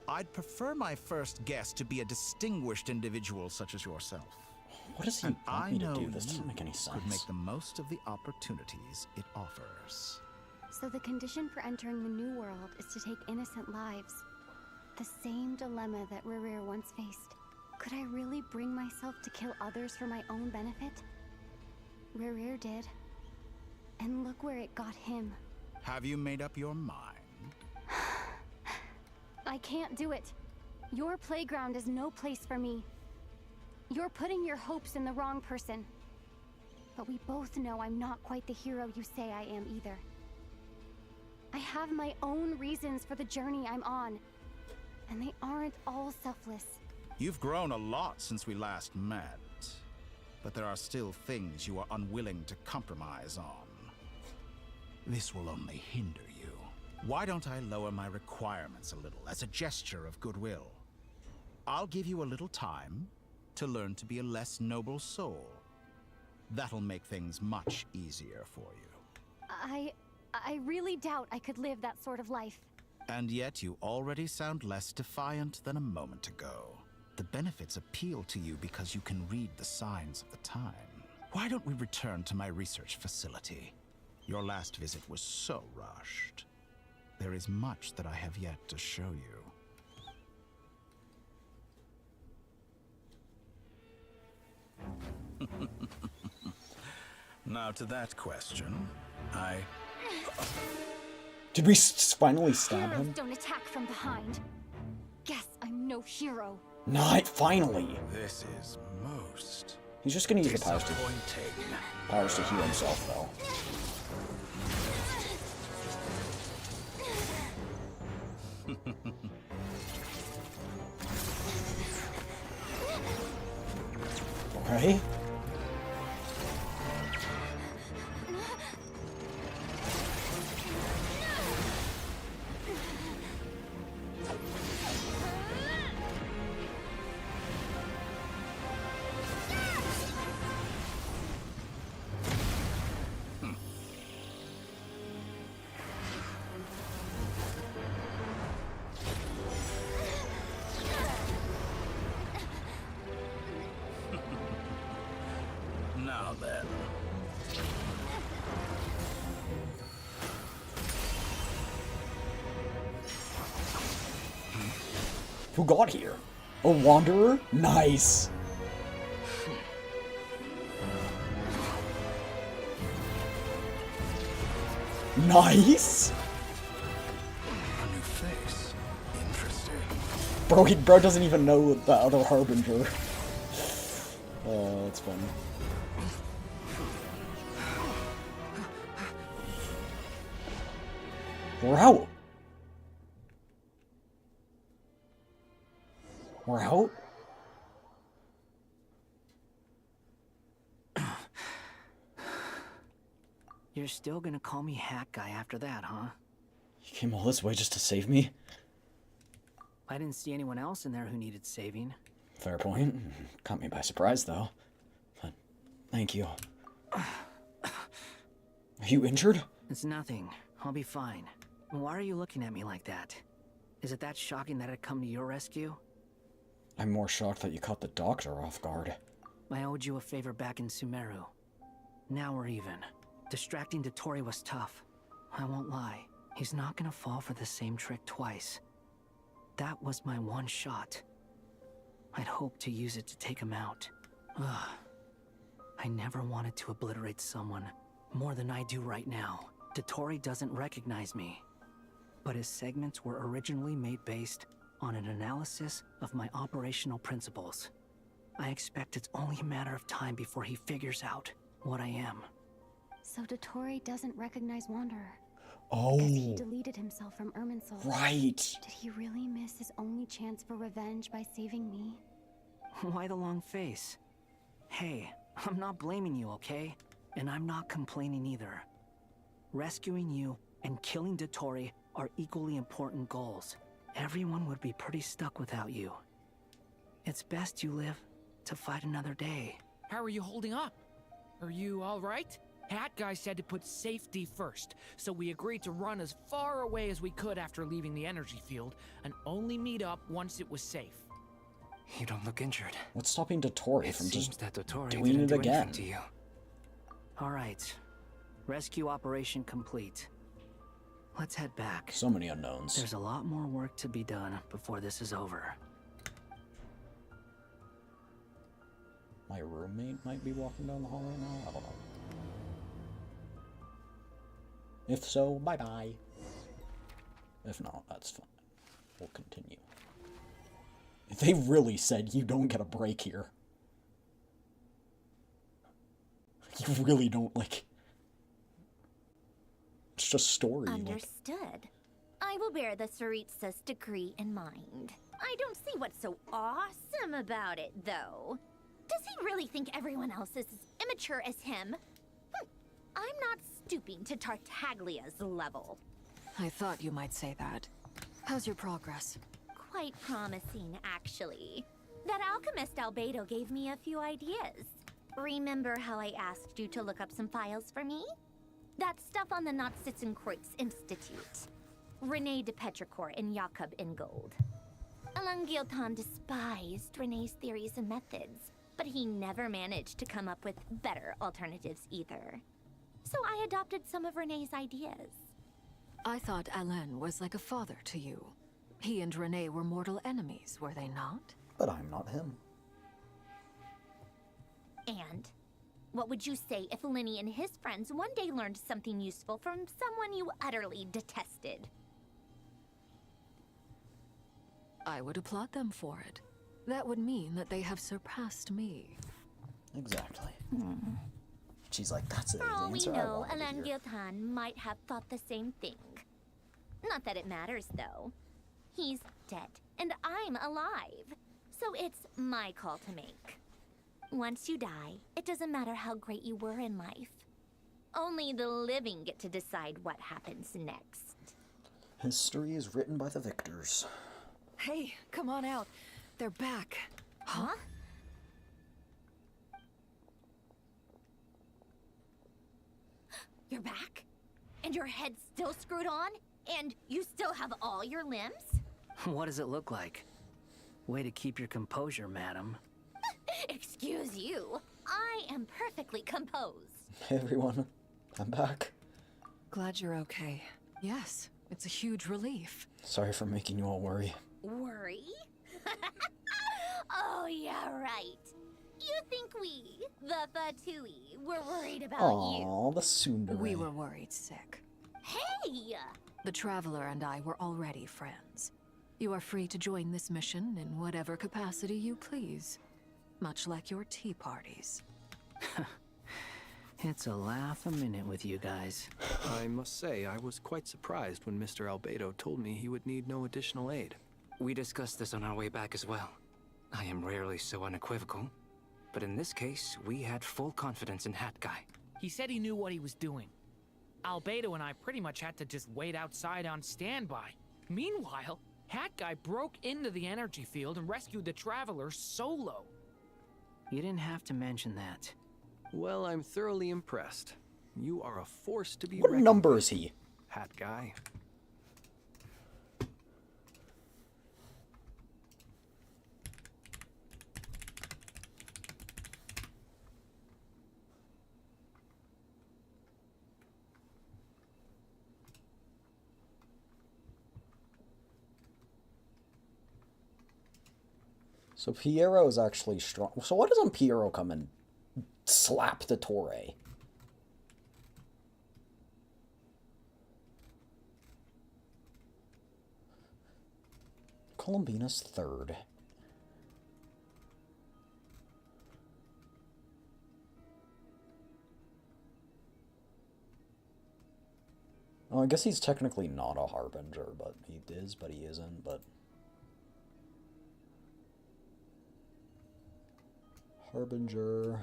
I'd prefer my first guest to be a distinguished individual such as yourself. What does he want me to do? This doesn't make any sense. Could make the most of the opportunities it offers. So the condition for entering the new world is to take innocent lives. The same dilemma that Rerir once faced. Could I really bring myself to kill others for my own benefit? Rerir did. And look where it got him. Have you made up your mind? I can't do it. Your playground is no place for me. You're putting your hopes in the wrong person. But we both know I'm not quite the hero you say I am either. I have my own reasons for the journey I'm on. And they aren't all selfless. You've grown a lot since we last met. But there are still things you are unwilling to compromise on. This will only hinder you. Why don't I lower my requirements a little as a gesture of goodwill? I'll give you a little time to learn to be a less noble soul. That'll make things much easier for you. I really doubt I could live that sort of life. And yet you already sound less defiant than a moment ago. The benefits appeal to you because you can read the signs of the time. Why don't we return to my research facility? Your last visit was so rushed. There is much that I have yet to show you. Now to that question, Did we finally stab Heroes him? don't attack from behind. Guess I'm no hero. Not finally. This is most. He's just gonna use the powers to heal himself, though. Okay. Now then. Who got here? A wanderer? Nice. Nice. A new face. Interesting. Bro doesn't even know the other Harbinger. Oh, that's funny. We're out. We're out? You're still gonna call me Hat Guy after that, huh? You came all this way just to save me? I didn't see anyone else in there who needed saving. Fair point. Caught me by surprise, though. But thank you. Are you injured? It's nothing. I'll be fine. Why are you looking at me like that? Is it that shocking that I'd come to your rescue? I'm more shocked that you caught the doctor off guard. I owed you a favor back in Sumeru. Now we're even. Distracting Dottore was tough. I won't lie. He's not gonna fall for the same trick twice. That was my one shot. I'd hoped to use it to take him out. Ugh. I never wanted to obliterate someone more than I do right now. Dottore doesn't recognize me. But his segments were originally made based on an analysis of my operational principles. I expect it's only a matter of time before he figures out what I am. So Dottore doesn't recognize Wanderer. Oh. Because he deleted himself from Irminsul. Right. Did he really miss his only chance for revenge by saving me? Why the long face? Hey, I'm not blaming you, okay? And I'm not complaining either. Rescuing you and killing Dottore are equally important goals. Everyone would be pretty stuck without you. It's best you live to fight another day. How are you holding up? Are you alright? Hat Guy said to put safety first, so we agreed to run as far away as we could after leaving the energy field, and only meet up once it was safe. You don't look injured. What's stopping Dottore It from seems just that Dottore doing didn't it do again? anything to you. Alright. Rescue operation complete. Let's head back. So many unknowns. There's a lot more work to be done before this is over. My roommate might be walking down the hall right now? I don't know. If so, bye-bye. If not, that's fine. We'll continue. They really said you don't get a break here. You really don't, like... It's just story. Understood. I will bear the Tsaritsa's decree in mind. I don't see what's so awesome about it, though. Does he really think everyone else is as immature as him? I'm not stooping to Tartaglia's level. I thought you might say that. How's your progress? Quite promising, actually. That alchemist Albedo gave me a few ideas. Remember how I asked you to look up some files for me? That stuff on the Nachtschitzenkreuz Institute. Rene de Petrichor and Jakob Ingold. Alain Guillotin despised Rene's theories and methods, but he never managed to come up with better alternatives either. So I adopted some of Rene's ideas. I thought Alain was like a father to you. He and Rene were mortal enemies, were they not? But I'm not him. And what would you say if Linny and his friends one day learned something useful from someone you utterly detested? I would applaud them for it. That would mean that they have surpassed me. Exactly. She's like, that's the For all we answer I know, wanted to Alain hear. Guillotin might have thought the same thing. Not that it matters, though. He's dead, and I'm alive. So it's my call to make. Once you die, it doesn't matter how great you were in life. Only the living get to decide what happens next. History is written by the victors. Hey, come on out. They're back. Huh? You're back? And your head's still screwed on? And you still have all your limbs? What does it look like? Way to keep your composure, madam. Excuse excuse you. I am perfectly composed. Hey everyone, I'm back. Glad you're okay. Yes, it's a huge relief. Sorry for making you all worry. Worry? Oh, yeah, right. You think we, the Fatui, were worried about you? Aw, the tsundere. We were worried sick. Hey! The Traveler and I were already friends. You are free to join this mission in whatever capacity you please. Much like your tea parties. It's a laugh a minute with you guys. I must say, I was quite surprised when Mr. Albedo told me he would need no additional aid. We discussed this on our way back as well. I am rarely so unequivocal, but in this case, we had full confidence in Hat Guy. He said he knew what he was doing. Albedo and I pretty much had to just wait outside on standby. Meanwhile, Hat Guy broke into the energy field and rescued the Traveler solo. You didn't have to mention that. Well, I'm thoroughly impressed. You are a force to be What reckoned number with, is he? Hat Guy. So Piero is actually strong. So why doesn't Piero come and slap the Dottore? Columbina's third. Oh, I guess he's technically not a Harbinger, but he is, but he isn't, but... Harbinger...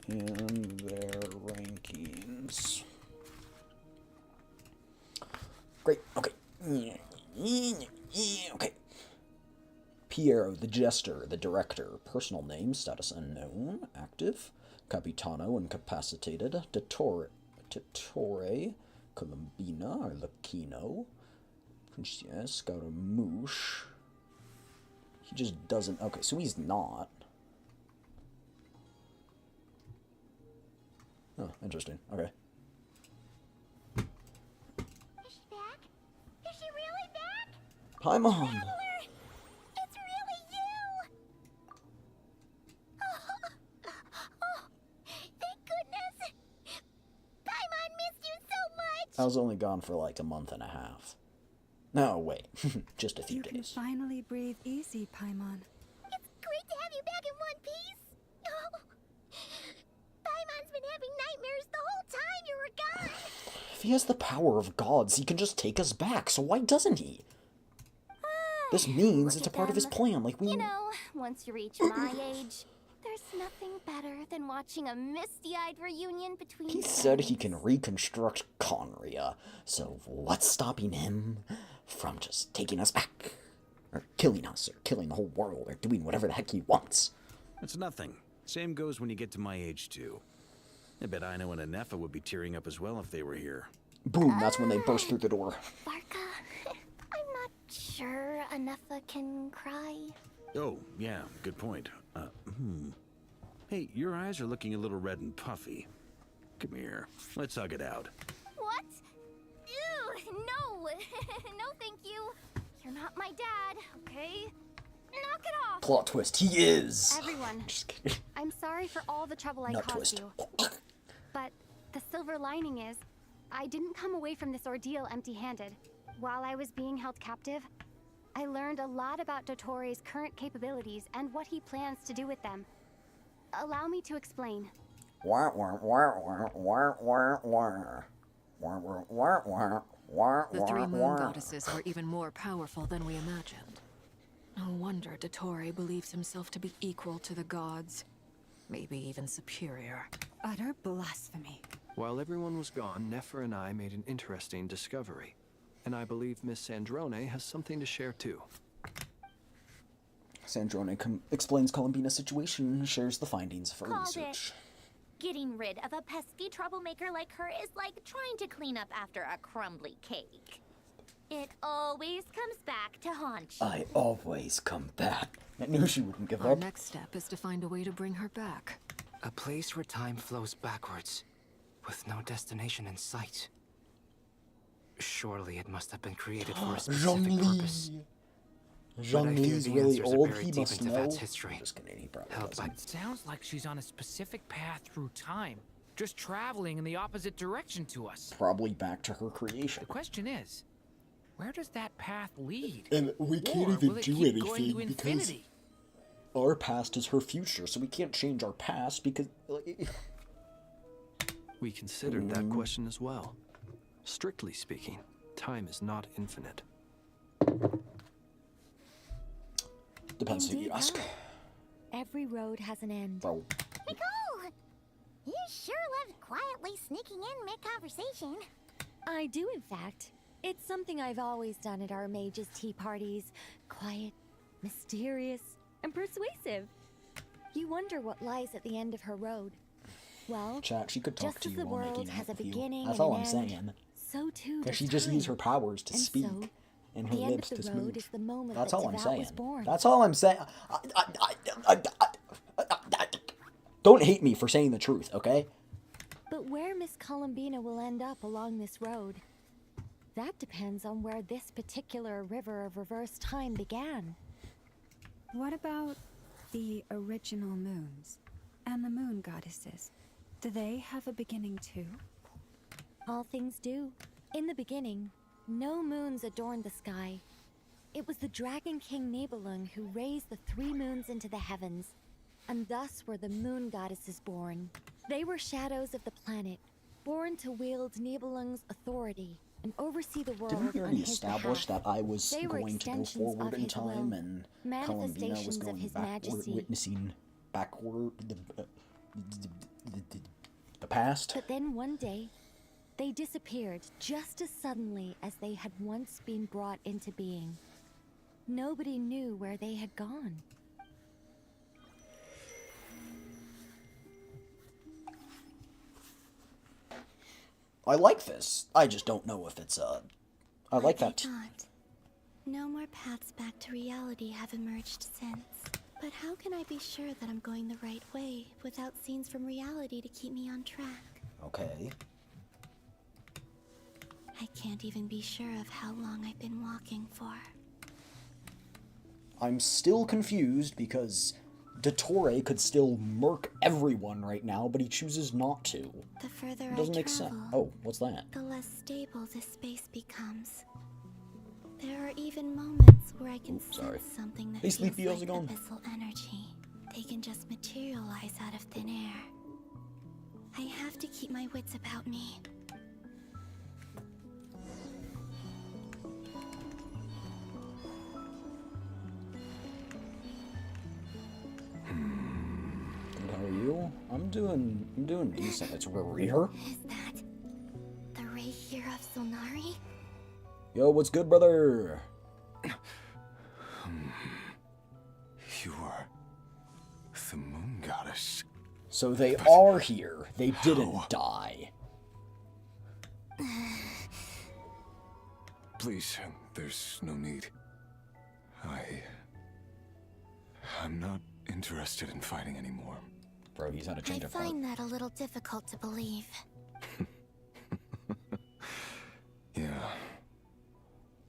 and their rankings. Great, okay. Okay. Piero, the Jester, the Director. Personal name, status unknown. Active. Capitano, incapacitated. Dottore, Columbina, or Lucchino. Princess, Scaramouche. He just doesn't... Okay, so he's not. Oh, interesting. Okay. Is she back? Is she really back? Paimon! Traveler! It's really you! Oh, thank goodness! Paimon missed you so much! I was only gone for like a month and a half. No, wait. Just a few You days. can finally breathe easy, Paimon. It's great to have you back in one piece! Oh, Paimon's been having nightmares the whole time you were gone! If he has the power of gods, he can just take us back, so why doesn't he? This means it's a part of his plan, like we... You know, once you reach my age, there's nothing better than watching a misty-eyed reunion between He friends. said he can reconstruct Conria, so what's stopping him from just taking us back? Or killing us, or killing the whole world, or doing whatever the heck he wants? It's nothing. Same goes when you get to my age, too. I bet Ino and Anefa would be tearing up as well if they were here. Boom, that's when they burst through the door. Varka, I'm not sure Anefa can cry. Oh, yeah, good point. Hey, your eyes are looking a little red and puffy. Come here, let's hug it out. What? Ew, no! No, thank you. You're not my dad, okay? Knock it off! Plot twist, he is! Everyone, Just kidding. I'm sorry for all the trouble I Nut caused twist. you. But the silver lining is, I didn't come away from this ordeal empty-handed. While I was being held captive, I learned a lot about Dottore's current capabilities and what he plans to do with them. Allow me to explain. The three moon goddesses were even more powerful than we imagined. No wonder Dottore believes himself to be equal to the gods. Maybe even superior. Utter blasphemy. While everyone was gone, Nefer and I made an interesting discovery. And I believe Miss Sandrone has something to share too. Sandrone explains Columbina's situation and shares the findings of her Called research. Getting rid of a pesky troublemaker like her is like trying to clean up after a crumbly cake. It always comes back to haunt you. I always come back. I knew she wouldn't give Our up. next step is to find a way to bring her back. A place where time flows backwards, with no destination in sight. Surely it must have been created for a specific purpose. Zhongli's really old, he must know. History. Just kidding, he probably Held by It sounds like she's on a specific path through time, just traveling in the opposite direction to us. Probably back to her creation. The question is, where does that path lead? And we can't Or even will it do keep going anything to because infinity? our past is her future, so we can't change our past because... We considered that question as well. Strictly speaking, time is not infinite. Depends who you Indeed ask. not. Every road has an end. Bro. Nicole! You sure love quietly sneaking in mid-conversation. I do, in fact. It's something I've always done at our mages' tea parties. Quiet, mysterious, and persuasive. You wonder what lies at the end of her road. Well, Chat, she could talk just to as you the while world making has out a with you. beginning That's and all an I'm end, saying. so too Because does she just used her time. powers to And speak. so, And her the end lips of to the road smooth. is the moment That's that all I'm Savat saying. was born. That's all I'm saying. Don't hate me for saying the truth, okay? But where Miss Columbina will end up along this road, that depends on where this particular river of reverse time began. What about the original moons and the moon goddesses? Do they have a beginning too? All things do. In the beginning, no moons adorned the sky. It was the Dragon King Nibelung who raised the 3 moons into the heavens, and thus were the moon goddesses born. They were shadows of the planet, born to wield Nibelung's authority and oversee the world Didn't we on already his establish behalf. that I was They were going to go extensions forward of in his time will, and Columbina was manifestations of going his backward, majesty. witnessing backward the past? But then one day, they disappeared just as suddenly as they had once been brought into being. Nobody knew where they had gone. I like this. I just don't know if it's I like that. Not. No more paths back to reality have emerged since. But how can I be sure that I'm going the right way without scenes from reality to keep me on track? Okay. I can't even be sure of how long I've been walking for. I'm still confused because Dottore could still murk everyone right now, but he chooses not to. The further It doesn't I make sense. travel, Oh, what's that? the less stable this space becomes. There are even moments where I can sorry. sense something that Hey, feels Sleepy, how's like it going? abyssal energy. They can just materialize out of thin air. I have to keep my wits about me. Good, how are you? I'm doing decent. It's Riri. Is that the ray here of Solnari? Yo, what's good, brother? You are the moon goddess. So they are here. They didn't die. Please, there's no need. I'm not interested in fighting anymore. Bro, he's had a change I of heart. find that a little difficult to believe. Yeah.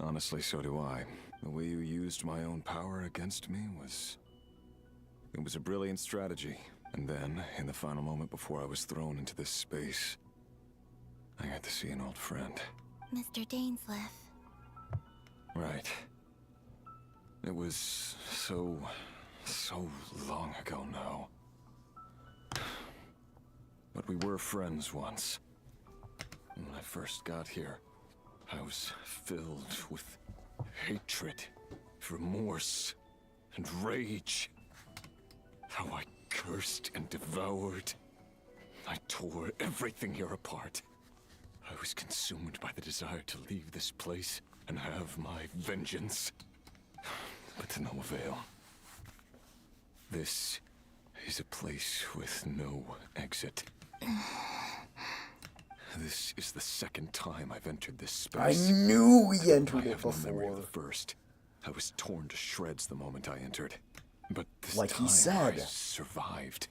Honestly, so do I. The way you used my own power against me was... It was a brilliant strategy. And then, in the final moment before I was thrown into this space, I got to see an old friend. Mr. Dainsleif. Right. It was so long ago now. But we were friends once. And when I first got here, I was filled with hatred, remorse, and rage. How I cursed and devoured. I tore everything here apart. I was consumed by the desire to leave this place and have my vengeance. But to no avail. This is a place with no exit. This is the second time I've entered this I space. knew we I entered it have no memory of before. the first. I was torn to shreds the moment I entered. But this Like time he said. I survived.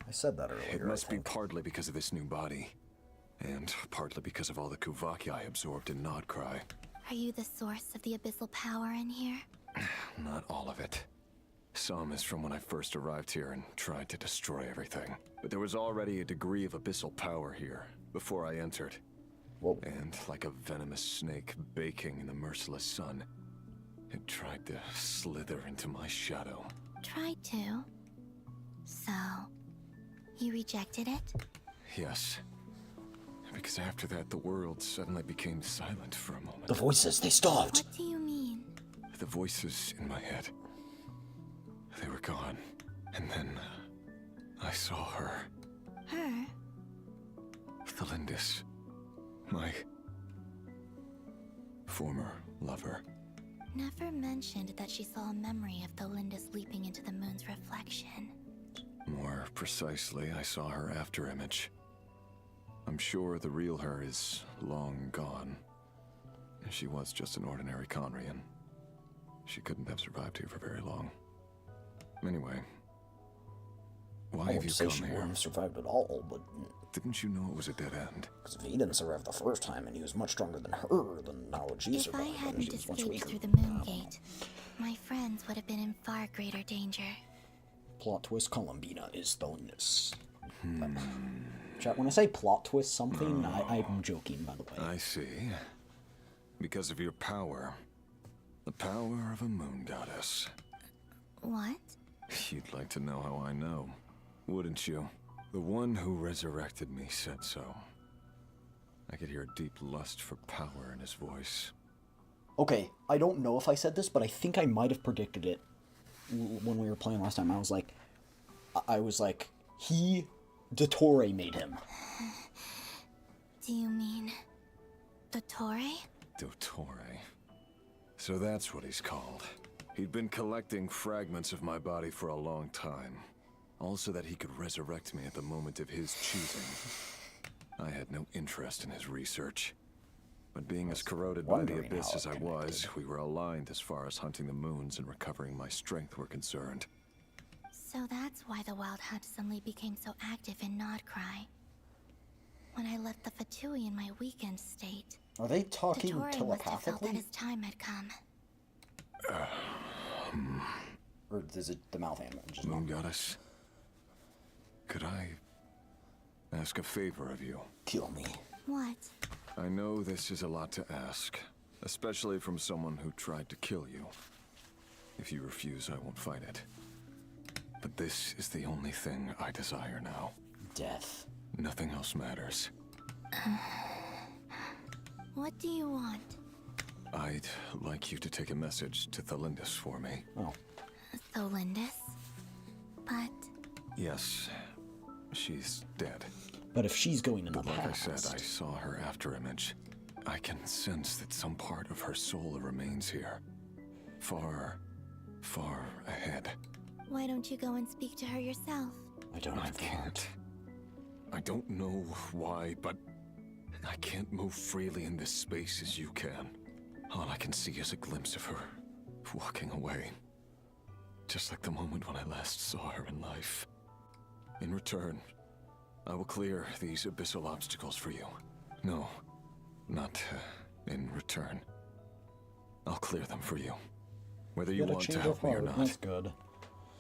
I said that earlier. It must be partly because of this new body. And partly because of all the Kuvaki I absorbed in Nodcry. Are you the source of the abyssal power in here? Not all of it. Some is from when I first arrived here and tried to destroy everything. But there was already a degree of abyssal power here before I entered. Whoa. And like a venomous snake baking in the merciless sun, it tried to slither into my shadow. Tried to. So, you rejected it? Yes. Because after that, the world suddenly became silent for a moment. The voices, they stopped. What do you mean? The voices in my head. They were gone. And then I saw her. Her? Thelindis. My former lover. Never mentioned that she saw a memory of Thelindis leaping into the moon's reflection. More precisely, I saw her after image. I'm sure the real her is long gone. She was just an ordinary Conrian. She couldn't have survived here for very long. Anyway, why have you come she here? wouldn't have survived at all, but Didn't you know it was a dead end? because if he didn't survive the first time and he was much stronger than her, then how would she If survive? I And hadn't she was much escaped weaker. through the moon gate, my friends would have been in far greater danger. Plot twist: Columbina is Thelindis. Chat, when I say plot twist something, I'm joking, by the way. I see. Because of your power. The power of a moon goddess. What? You'd like to know how I know, wouldn't you? The one who resurrected me said so. I could hear a deep lust for power in his voice. Okay, I don't know if I said this, but I think I might have predicted it when we were playing last time. I was like, Dottore made him. Do you mean Dottore? Dottore. So that's what he's called. He'd been collecting fragments of my body for a long time. Also that he could resurrect me at the moment of his choosing. I had no interest in his research. But being as corroded by the abyss as I was, we were aligned as far as hunting the moons and recovering my strength were concerned. So that's why the Wild Hunt suddenly became so active in Nodcry. When I left the Fatui in my weakened state, Are they talking Dottore must have felt that telepathically? his time had come. Or is it the mouth animal? Just Moon Goddess, could I ask a favor of you? Kill me. What? I know this is a lot to ask, especially from someone who tried to kill you. If you refuse, I won't fight it. But this is the only thing I desire now. Death. Nothing else matters. What do you want? I'd like you to take a message to Thelindis for me. Oh. Thelindis? But Yes, she's dead. But if she's going in the But like I past, said, I saw her after image. I can sense that some part of her soul remains here. Far, far ahead. why don't you go and speak to her yourself? I don't have the heart. I don't know why, but I can't move freely in this space as you can. All I can see is a glimpse of her walking away. Just like the moment when I last saw her in life. In return, I will clear these abyssal obstacles for you. No, not in return. I'll clear them for you. Whether you want to help me or not. That's good.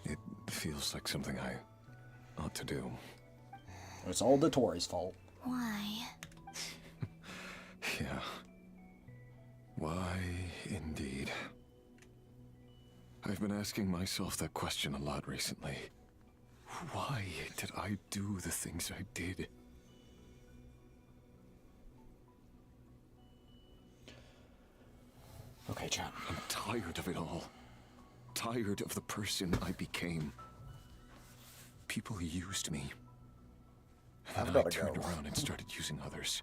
It feels like something I ought to do. It's all Dottore's fault. Why? Yeah. Why, indeed. I've been asking myself that question a lot recently. Why did I do the things I did? Okay, John. I'm tired of it all. Tired of the person I became. People used me. And then I turned around and started using others.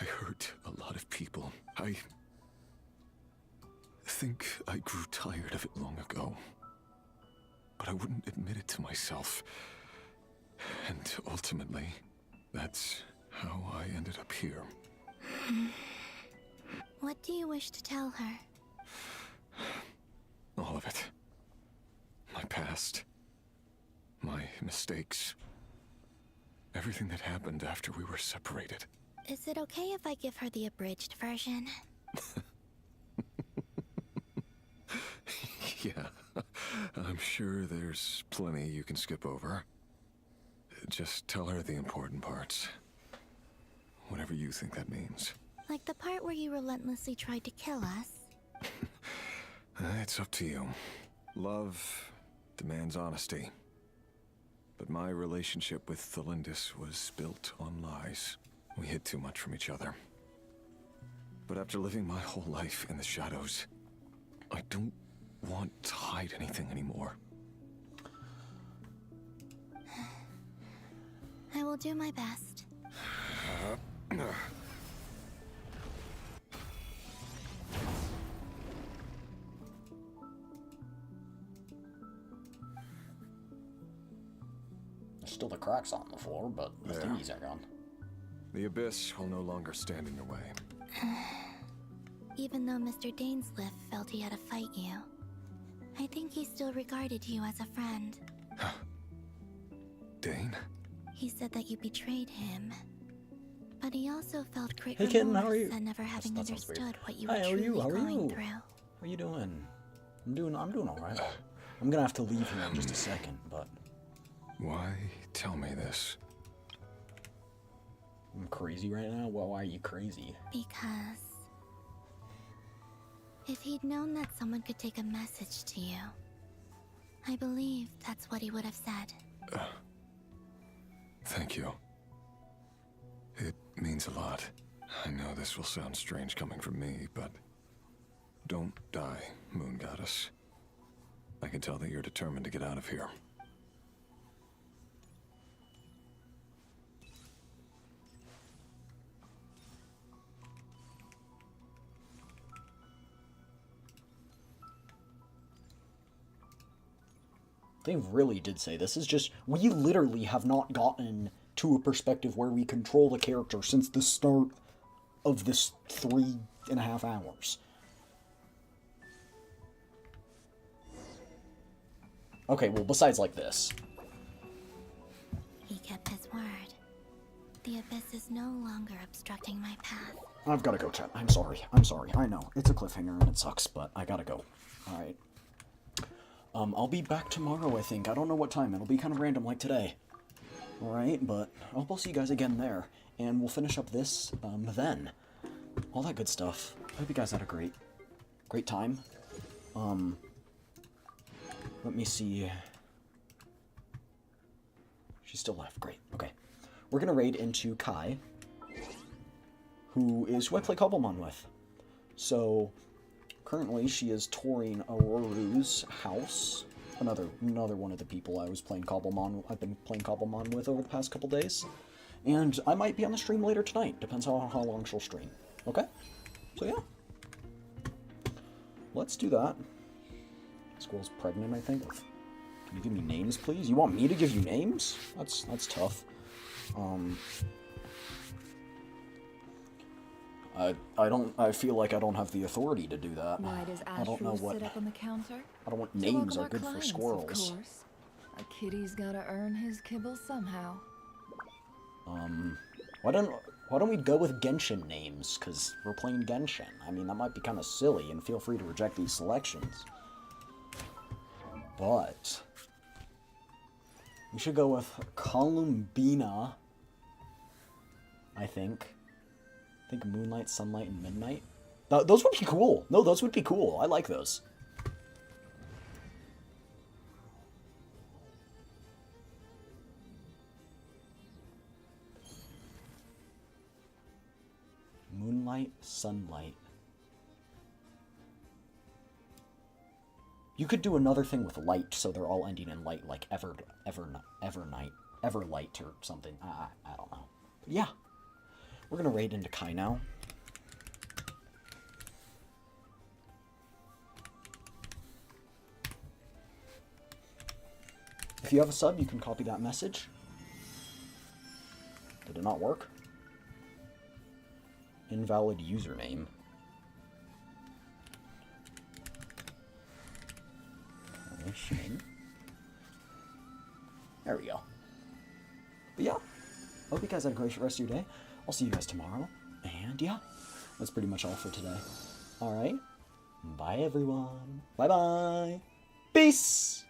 I hurt a lot of people. I think I grew tired of it long ago. But I wouldn't admit it to myself. And ultimately, that's how I ended up here. What do you wish to tell her? All of it. My past. My mistakes. Everything that happened after we were separated. Is it okay if I give her the abridged version? Yeah, I'm sure there's plenty you can skip over. Just tell her the important parts. Whatever you think that means. Like the part where you relentlessly tried to kill us? It's up to you. Love demands honesty. But my relationship with Thelindis was built on lies. We hid too much from each other. But after living my whole life in the shadows, I don't want to hide anything anymore. I will do my best. There's still the cracks on the floor, but the There. thingies are gone. The abyss will no longer stand in your way. Even though Mr. Dainsliff felt he had to fight you, I think he still regarded you as a friend. Dane? He said that you betrayed him. But he also felt great Hey, kitten, how are remorse you? at never having That sounds weird. understood what you Hi, were how are truly you? How are going you? through. How are you doing? I'm doing all right. I'm gonna have to leave here in just a second, but Why tell me this? I'm crazy right now. Well, why are you crazy? Because if he'd known that someone could take a message to you, I believe that's what he would have said. Thank you. It means a lot. I know this will sound strange coming from me, but don't die, Moon Goddess. I can tell that you're determined to get out of here. They really did say this is just, we literally have not gotten to a perspective where we control the character since the start of this 3.5 hours. Okay, well, besides like this. He kept his word. The abyss is no longer obstructing my path. I've gotta go, chat. I'm sorry. I'm sorry. I know. It's a cliffhanger and it sucks, but I gotta go. Alright. I'll be back tomorrow, I think. I don't know what time. It'll be kind of random like today. Alright, but I hope I'll see you guys again there. And we'll finish up this, then. All that good stuff. I hope you guys had a great time. Let me see. She's still alive. Great. Okay. We're gonna raid into Kai, who I play Cobblemon with. So, currently she is touring Auroru's house. Another one of the people I've been playing Cobblemon with over the past couple days. And I might be on the stream later tonight. Depends on how long she'll stream. Okay? So yeah. Let's do that. Squirrel's pregnant, I think. Can you give me names, please? You want me to give you names? That's tough. I feel like I don't have the authority to do that. Why does I don't know Ashru what. sit up on the counter? I don't want To names welcome are our good for clients, squirrels. Of course. A kitty's gotta earn his kibble somehow. Why don't we go with Genshin names? Cause we're playing Genshin. I mean, that might be kind of silly, and feel free to reject these selections. But we should go with Columbina. I think Moonlight, Sunlight, and Midnight. Those would be cool. No, those would be cool. I like those. Moonlight, Sunlight. You could do another thing with light, so they're all ending in light, like Evernight, Everlight, or something. I don't know. But yeah. We're gonna raid into Kai now. If you have a sub, you can copy that message. Did it not work? Invalid username. Punishment. There we go. But yeah, hope you guys had a great rest of your day. I'll see you guys tomorrow. And yeah, that's pretty much all for today. Alright, bye everyone. Bye-bye. Peace!